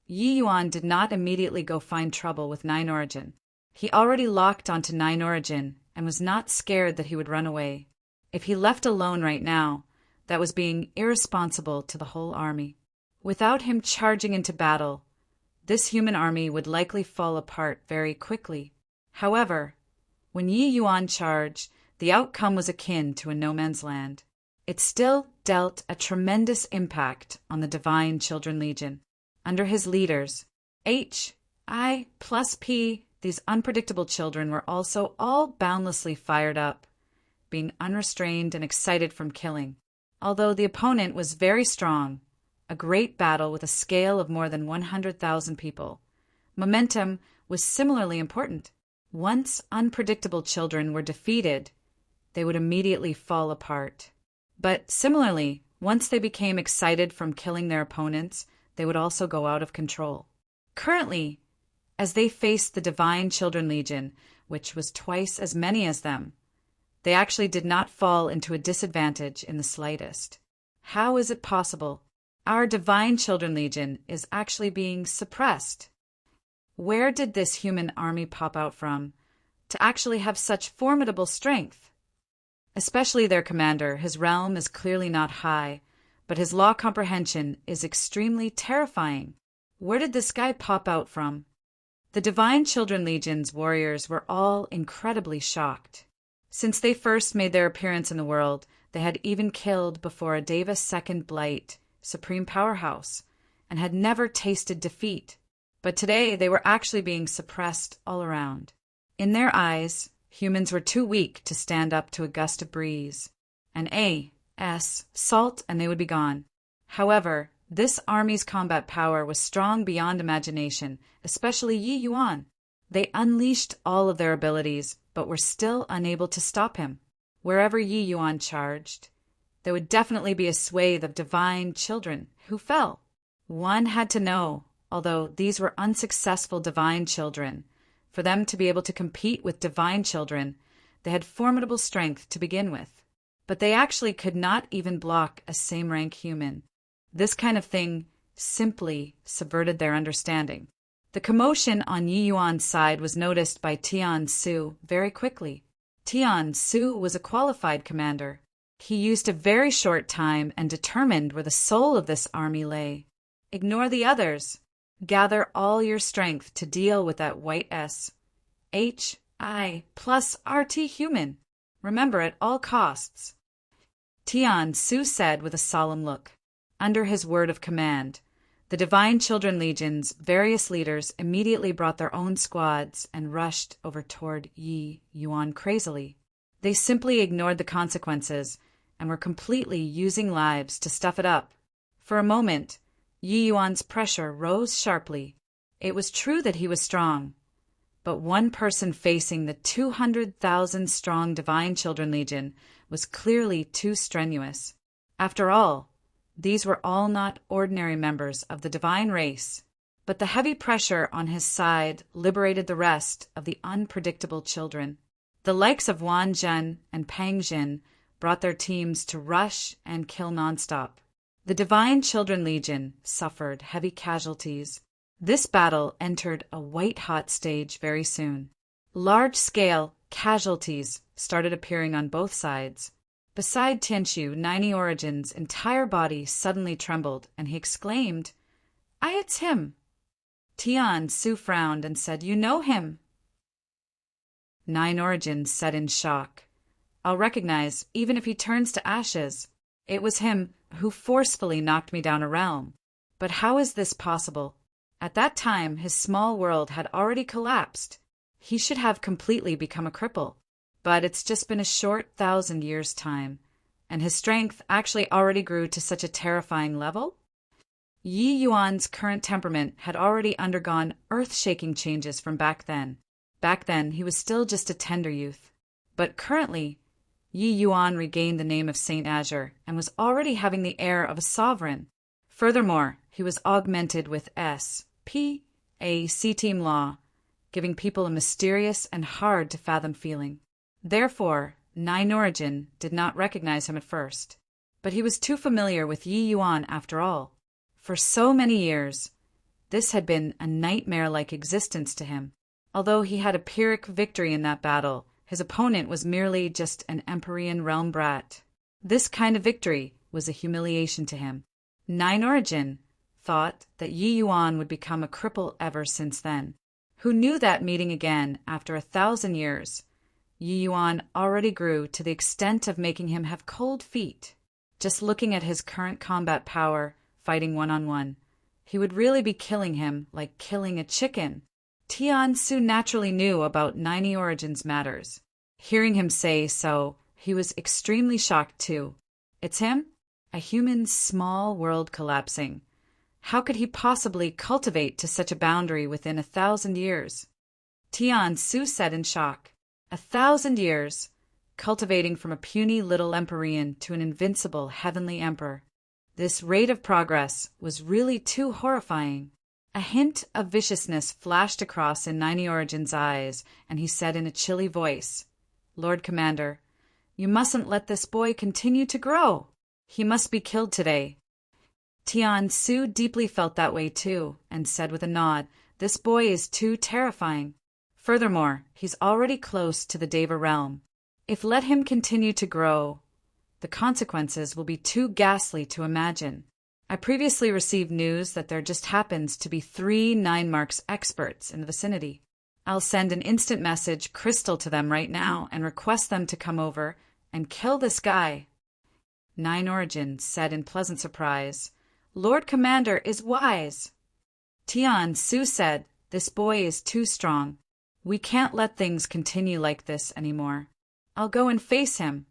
Yi Yuan did not immediately go find trouble with Nine Origin. He already locked onto Nine Origin and was not scared that he would run away. If he left alone right now, that was being irresponsible to the whole army. Without him charging into battle, this human army would likely fall apart very quickly. However, when Yi Yuan charged, the outcome was akin to a no man's land. It still dealt a tremendous impact on the Divine Children Legion. Under his leaders, H, I plus P, these unpredictable children were also all boundlessly fired up, being unrestrained and excited from killing. Although the opponent was very strong, a great battle with a scale of more than 100,000 people, momentum was similarly important. Once unpredictable children were defeated, they would immediately fall apart. But similarly, once they became excited from killing their opponents, they would also go out of control. Currently, as they faced the Divine Children Legion, which was twice as many as them, They actually did not fall into a disadvantage in the slightest. How is it possible? Our Divine Children Legion is actually being suppressed. Where did this human army pop out from to actually have such formidable strength? Especially their commander. His realm is clearly not high, but his law comprehension is extremely terrifying. Where did this guy pop out from? The Divine Children Legion's warriors were all incredibly shocked. Since they first made their appearance in the world, they had even killed before a Deva Second Blight, supreme powerhouse, and had never tasted defeat. But today they were actually being suppressed all around. In their eyes, humans were too weak to stand up to a gust of breeze. Salt, and they would be gone. However, this army's combat power was strong beyond imagination, especially Yi Yuan. They unleashed all of their abilities, but were still unable to stop him. Wherever Yi Yuan charged, there would definitely be a swathe of divine children who fell. One had to know, although these were unsuccessful divine children, for them to be able to compete with divine children, they had formidable strength to begin with. But they actually could not even block a same-rank human. This kind of thing simply subverted their understanding. The commotion on Yi Yuan's side was noticed by Tian Su very quickly. Tian Su was a qualified commander. He used a very short time and determined where the soul of this army lay. Ignore the others. Gather all your strength to deal with that white HI plus RT human. Remember at all costs. Tian Su said with a solemn look. Under his word of command, the Divine Children Legion's various leaders immediately brought their own squads and rushed over toward Yi Yuan crazily. They simply ignored the consequences and were completely using lives to stuff it up. For a moment, Yi Yuan's pressure rose sharply. It was true that he was strong, but one person facing the 200,000-strong Divine Children Legion was clearly too strenuous. After all, these were all not ordinary members of the divine race, but the heavy pressure on his side liberated the rest of the unpredictable children. The likes of Wan Zhen and Pang Jin brought their teams to rush and kill nonstop. The Divine Children Legion suffered heavy casualties. This battle entered a white-hot stage very soon. Large-scale casualties started appearing on both sides. Beside Tianqiu, 90 Origin's entire body suddenly trembled, and he exclaimed, It's him." Tian Su frowned and said, "You know him." 9 Origins said in shock, "I'll recognize, even if he turns to ashes. It was him who forcefully knocked me down a realm. But how is this possible? At that time, his small world had already collapsed. He should have completely become a cripple. But it's just been a short 1,000 years' time, and his strength actually already grew to such a terrifying level?" Yi Yuan's current temperament had already undergone earth-shaking changes from back then. Back then, he was still just a tender youth. But currently, Yi Yuan regained the name of Saint Azure and was already having the air of a sovereign. Furthermore, he was augmented with SPAC law, giving people a mysterious and hard-to-fathom feeling. Therefore, 9 Origin did not recognize him at first. But he was too familiar with Yi Yuan after all. For so many years, this had been a nightmare-like existence to him. Although he had a Pyrrhic victory in that battle, his opponent was merely just an Empyrean realm brat. This kind of victory was a humiliation to him. 9 Origin thought that Yi Yuan would become a cripple ever since then. Who knew that meeting again after 1,000 years? Yi Yuan already grew to the extent of making him have cold feet. Just looking at his current combat power, fighting one-on-one, he would really be killing him like killing a chicken. Tian Su naturally knew about 90 Origins matters. Hearing him say so, he was extremely shocked too. It's him? A human small world collapsing. How could he possibly cultivate to such a boundary within 1,000 years? Tian Su said in shock. 1,000 years, cultivating from a puny little Empyrean to an invincible heavenly emperor. This rate of progress was really too horrifying. A hint of viciousness flashed across in 90 Origin's eyes, and he said in a chilly voice, "Lord Commander, You mustn't let this boy continue to grow. He must be killed today. Tian Su deeply felt that way too, and said with a nod, This boy is too terrifying. Furthermore, he's already close to the Deva realm. If let him continue to grow, the consequences will be too ghastly to imagine. I previously received news that there just happens to be 3 9 marks experts in the vicinity. I'll send an instant message crystal to them right now and request them to come over and kill this guy. 9 Origin said in pleasant surprise, Lord Commander is wise. Tian Su said, This boy is too strong. We can't let things continue like this anymore. I'll go and face him.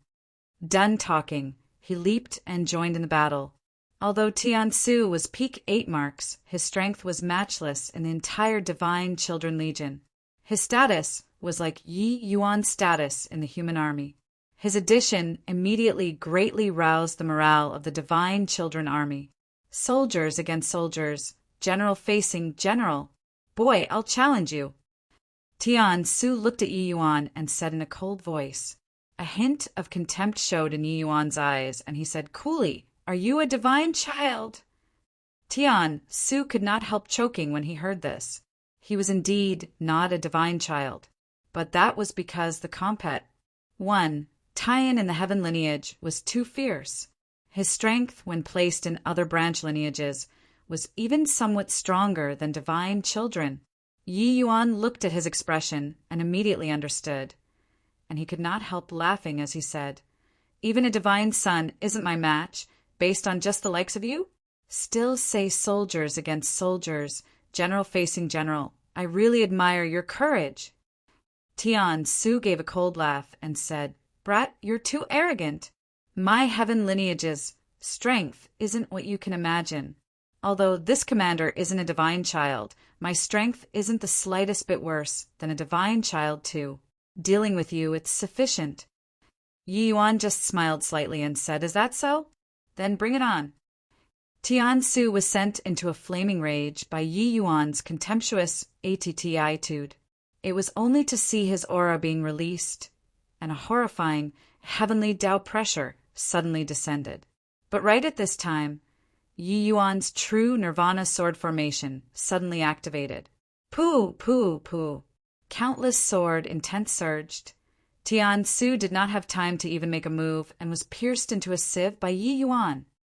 Done talking, he leaped and joined in the battle. Although Tian Su was peak 8 marks, his strength was matchless in the entire Divine Children Legion. His status was like Yi Yuan's status in the human army. His addition immediately greatly roused the morale of the Divine Children Army. Soldiers against soldiers, general facing general. Boy, I'll challenge you. Tian Su looked at Yi Yuan and said in a cold voice. A hint of contempt showed in Yi Yuan's eyes, and he said coolly, Are you a divine child? Tian Su could not help choking when he heard this. He was indeed not a divine child, but that was because the compet 1 tie-in in the heaven lineage was too fierce. His strength, when placed in other branch lineages, was even somewhat stronger than divine children. Yi Yuan looked at his expression and immediately understood, and he could not help laughing as he said, Even a divine son isn't my match, based on just the likes of you? Still say soldiers against soldiers, general facing general. I really admire your courage. Tian Su gave a cold laugh and said, Brat, you're too arrogant. My heaven lineage's strength isn't what you can imagine. Although this commander isn't a divine child, my strength isn't the slightest bit worse than a divine child too. Dealing with you, it's sufficient. Yi Yuan just smiled slightly and said, Is that so? Then bring it on. Tian Su was sent into a flaming rage by Yi Yuan's contemptuous attitude. It was only to see his aura being released, and a horrifying, heavenly Tao pressure suddenly descended. But right at this time, Yi Yuan's true Nirvana sword formation suddenly activated. Pooh, pooh, pooh. Countless sword intent surged. Tian Su did not have time to even make a move and was pierced into a sieve by Yi Yuan.